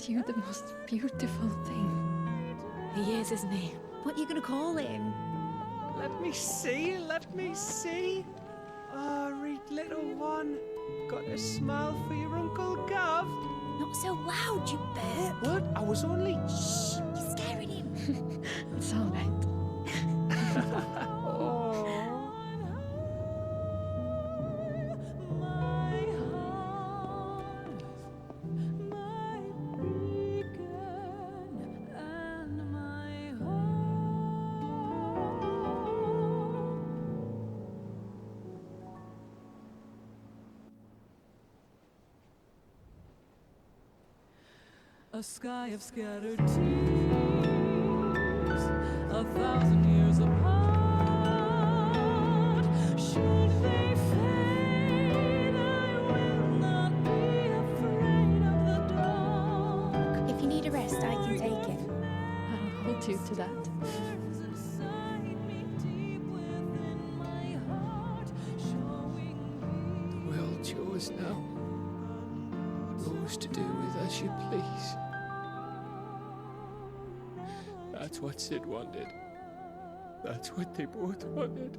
You the most beautiful thing. He is, isn't he? What are you gonna call him? Let me see, let me see. Oh, read little one. Got a smile for your Uncle Gav. Not so loud, you burp. What? I was only... Shh, you're scaring him. It's all right. Oh. A sky of scattered tears, 1,000 years apart. Should they fade, I will not be afraid of the dark. If you need a rest, I can take it. I'll hold you to that. The world's yours now. Yours to do with as you please. That's what Sid wanted. That's what they both wanted.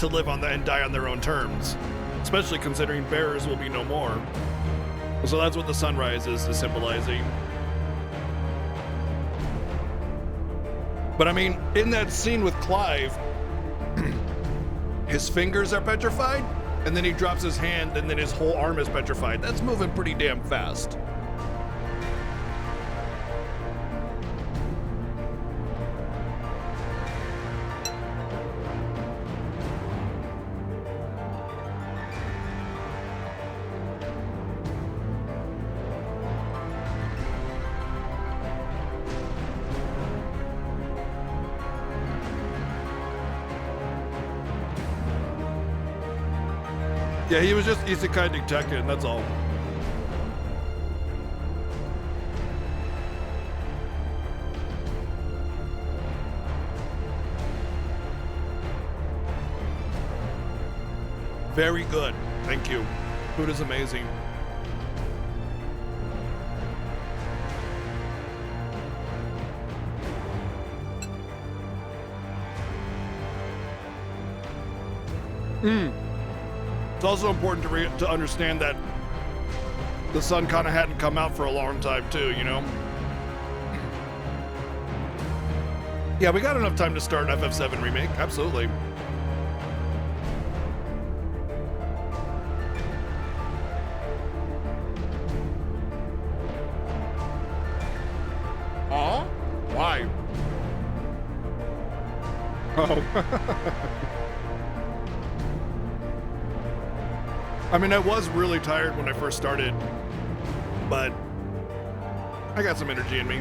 to live on and die on their own terms, especially considering bearers will be no more. So that's what the sunrise is symbolizing. But I mean, in that scene with Clive, his fingers are petrified, and then he drops his hand, and then his whole arm is petrified. That's moving pretty damn fast. Yeah, he was just isekai detected, that's all. Very good, thank you. Food is amazing. It's also important to understand that the sun kind of hadn't come out for a long time too, you know? Yeah, we got enough time to start an FF7 remake, absolutely. Aw? Why? Oh. I mean, I was really tired when I first started, but I got some energy in me.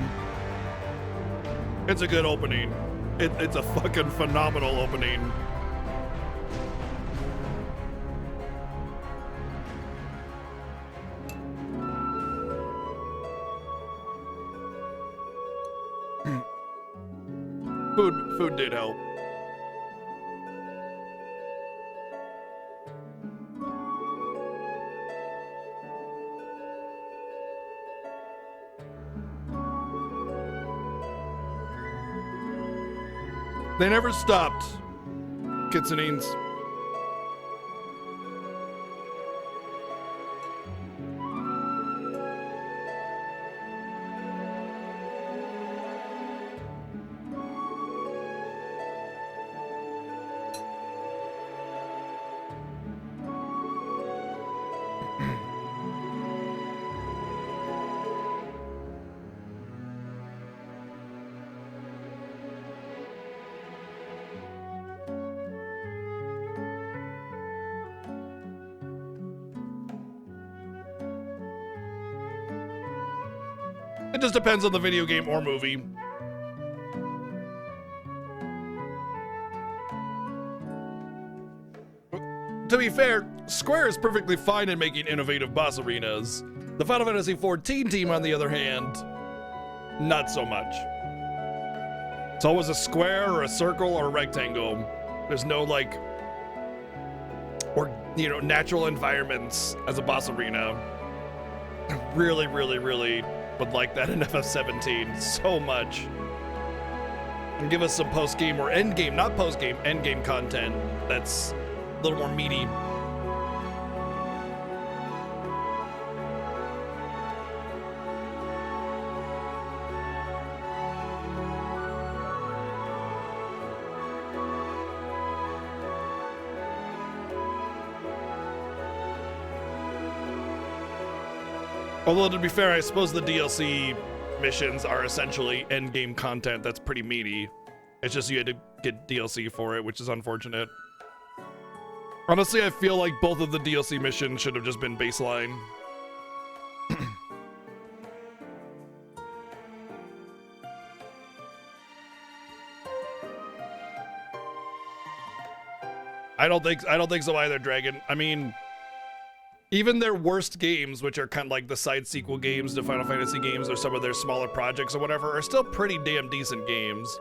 It's a good opening. It's a fucking phenomenal opening. Food did help. They never stopped, Kitsunines. It just depends on the video game or movie. To be fair, Square is perfectly fine in making innovative boss arenas. The Final Fantasy XIV team, on the other hand, not so much. It's always a square or a circle or a rectangle. There's no like, or you know, natural environments as a boss arena. Really, really, really would like that in FF17 so much. And give us some post-game or end-game, not post-game, end-game content that's a little more meaty. Although, to be fair, I suppose the DLC missions are essentially endgame content that's pretty meaty. It's just you had to get DLC for it, which is unfortunate. Honestly, I feel like both of the DLC missions should have just been baseline. I don't think so either, Dragon. I mean, even their worst games, which are kind of like the side sequel games to Final Fantasy games or some of their smaller projects or whatever, are still pretty damn decent games.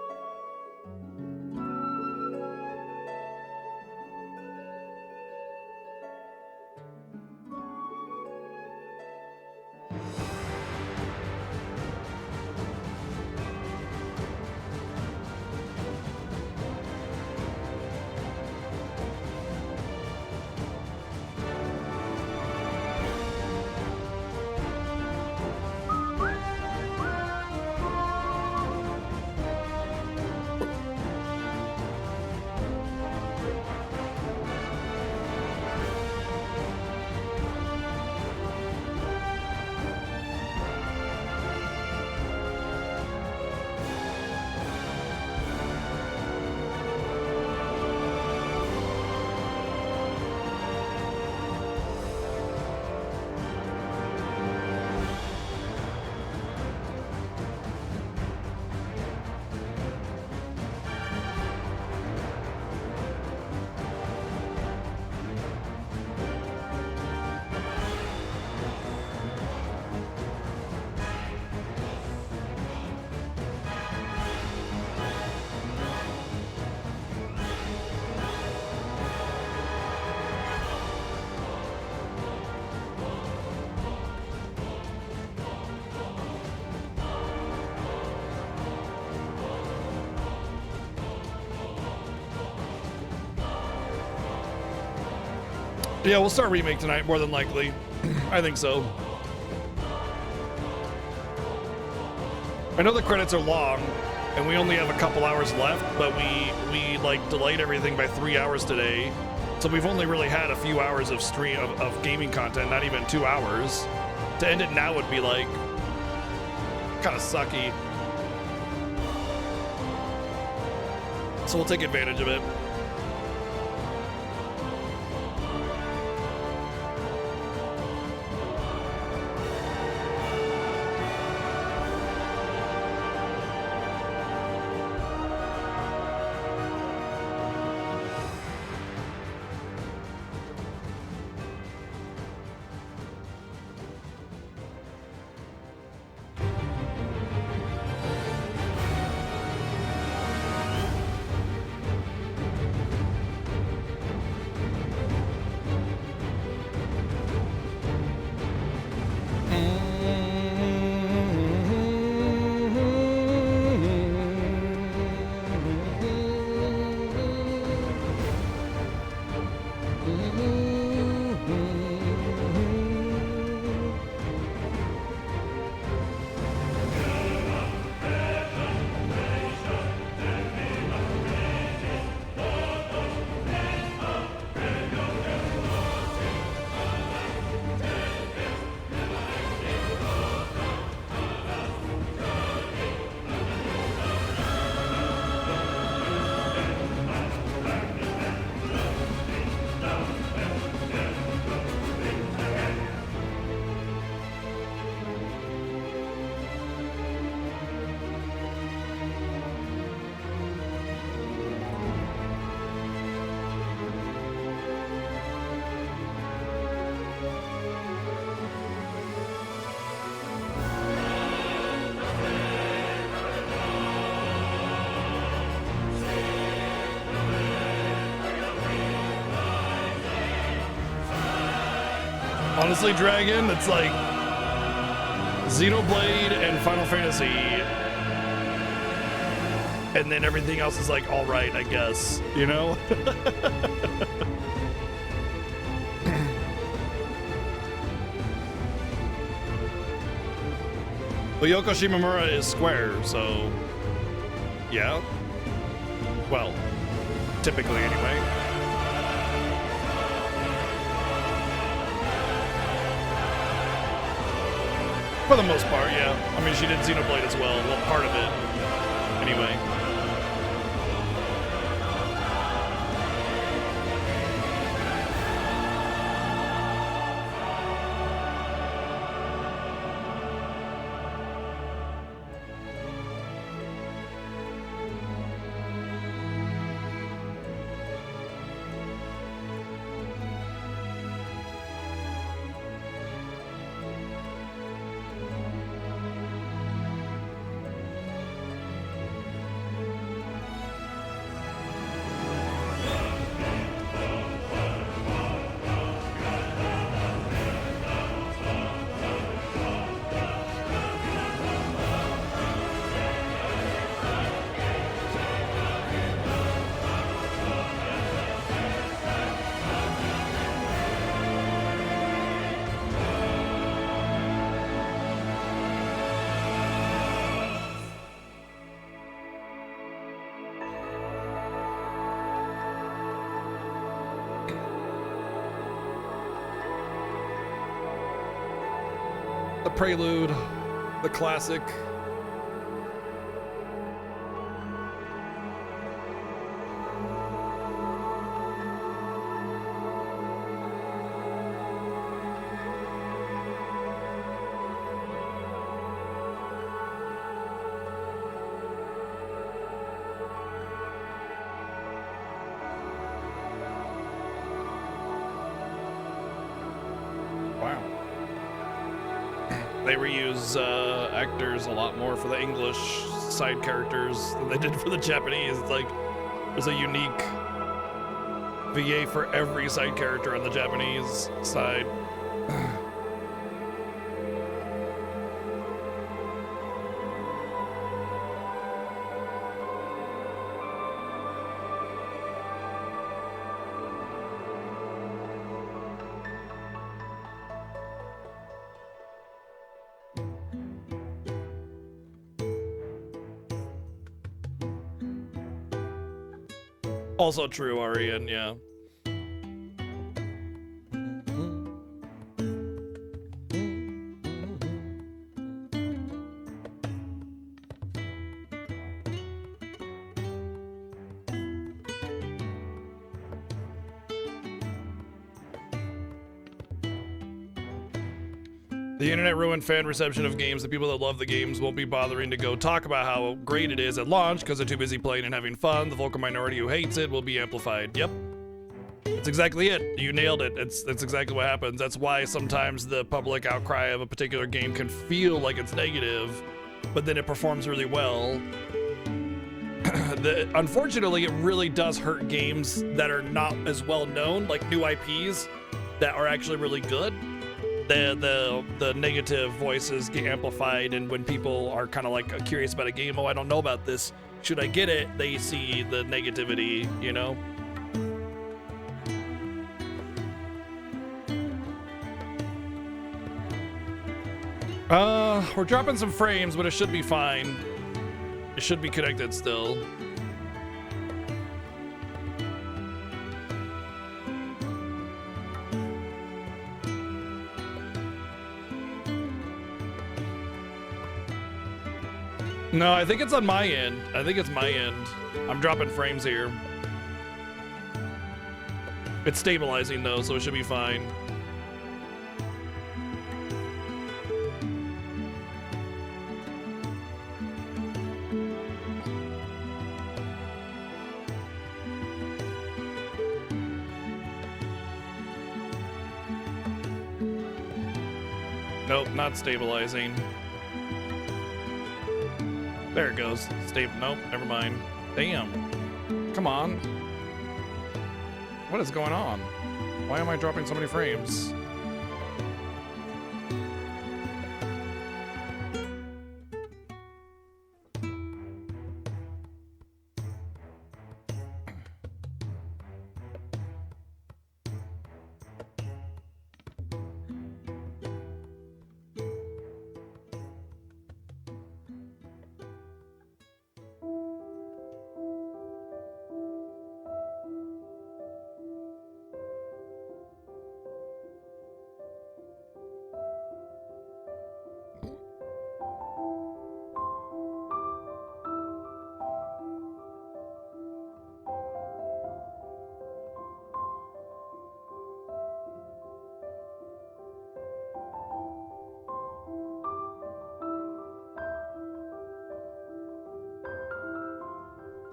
Yeah, we'll start remake tonight, more than likely. I think so. I know the credits are long, and we only have a couple hours left, but we like delayed everything by 3 hours today, so we've only really had a few hours of stream of gaming content, not even 2 hours. To end it now would be like kind of sucky. So we'll take advantage of it. Honestly, Dragon, it's like Xenoblade and Final Fantasy, and then everything else is like, all right, I guess, you know? But Yoko Shimomura is Square, so yeah. Well, typically anyway. For the most part, yeah. I mean, she did Xenoblade as well. Well, part of it, anyway. The Prelude, the classic. They reuse actors a lot more for the English side characters than they did for the Japanese. It's like there's a unique VA for every side character on the Japanese side. Also true, Arian, yeah. The internet ruined fan reception of games. The people that love the games won't be bothering to go talk about how great it is at launch because they're too busy playing and having fun. The vocal minority who hates it will be amplified. Yep. That's exactly it. You nailed it. That's exactly what happens. That's why sometimes the public outcry of a particular game can feel like it's negative, but then it performs really well. Unfortunately, it really does hurt games that are not as well known, like new IPs that are actually really good. The negative voices get amplified, and when people are kind of like curious about a game, oh, I don't know about this, should I get it? They see the negativity, you know? We're dropping some frames, but it should be fine. It should be connected still. No, I think it's on my end. I think it's my end. I'm dropping frames here. It's stabilizing though, so it should be fine. Nope, not stabilizing. There it goes. Stable. Nope, never mind. Damn. Come on. What is going on? Why am I dropping so many frames?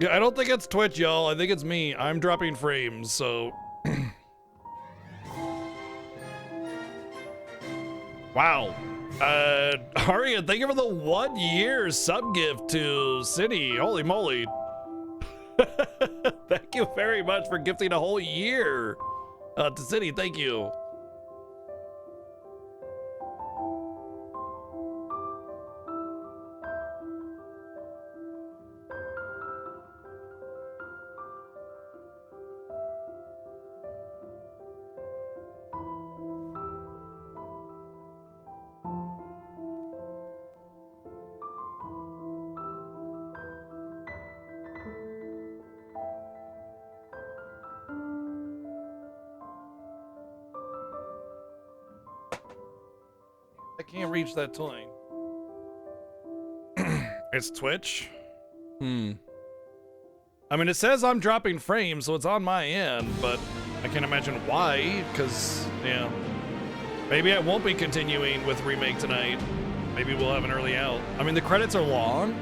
Yeah, I don't think it's Twitch, y'all. I think it's me. I'm dropping frames, so... Wow. Aria, thank you for the 1 year sub gift to City. Holy moly. Thank you very much for gifting a whole year to City. Thank you. I can't reach that toy. It's Twitch? I mean, it says I'm dropping frames, so it's on my end, but I can't imagine why, because, yeah. Maybe I won't be continuing with Remake tonight. Maybe we'll have an early out. I mean, the credits are long,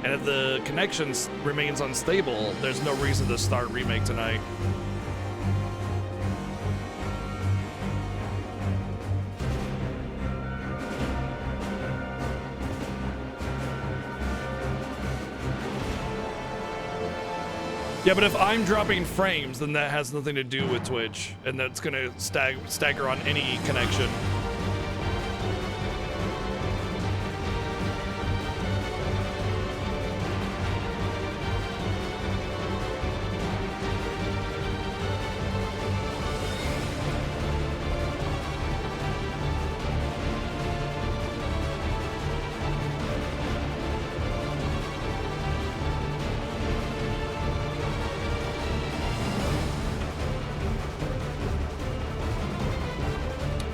and if the connection remains unstable, there's no reason to start Remake tonight. Yeah, but if I'm dropping frames, then that has nothing to do with Twitch, and that's gonna stagger on any connection.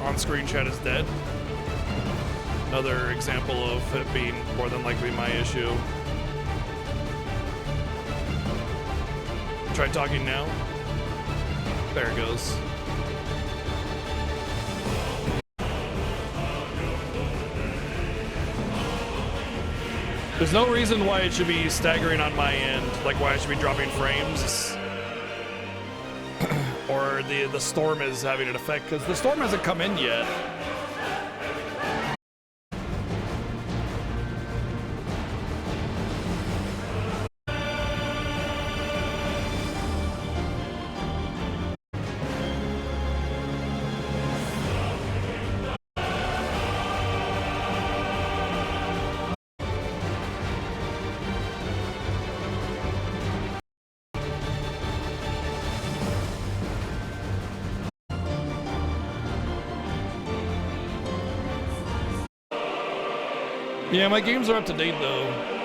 on-screen chat is dead. Another example of it being more than likely my issue. Try talking now. There it goes. There's no reason why it should be staggering on my end, like why I should be dropping frames. Or the storm is having an effect, because the storm hasn't come in yet. Yeah, my games are up to date though.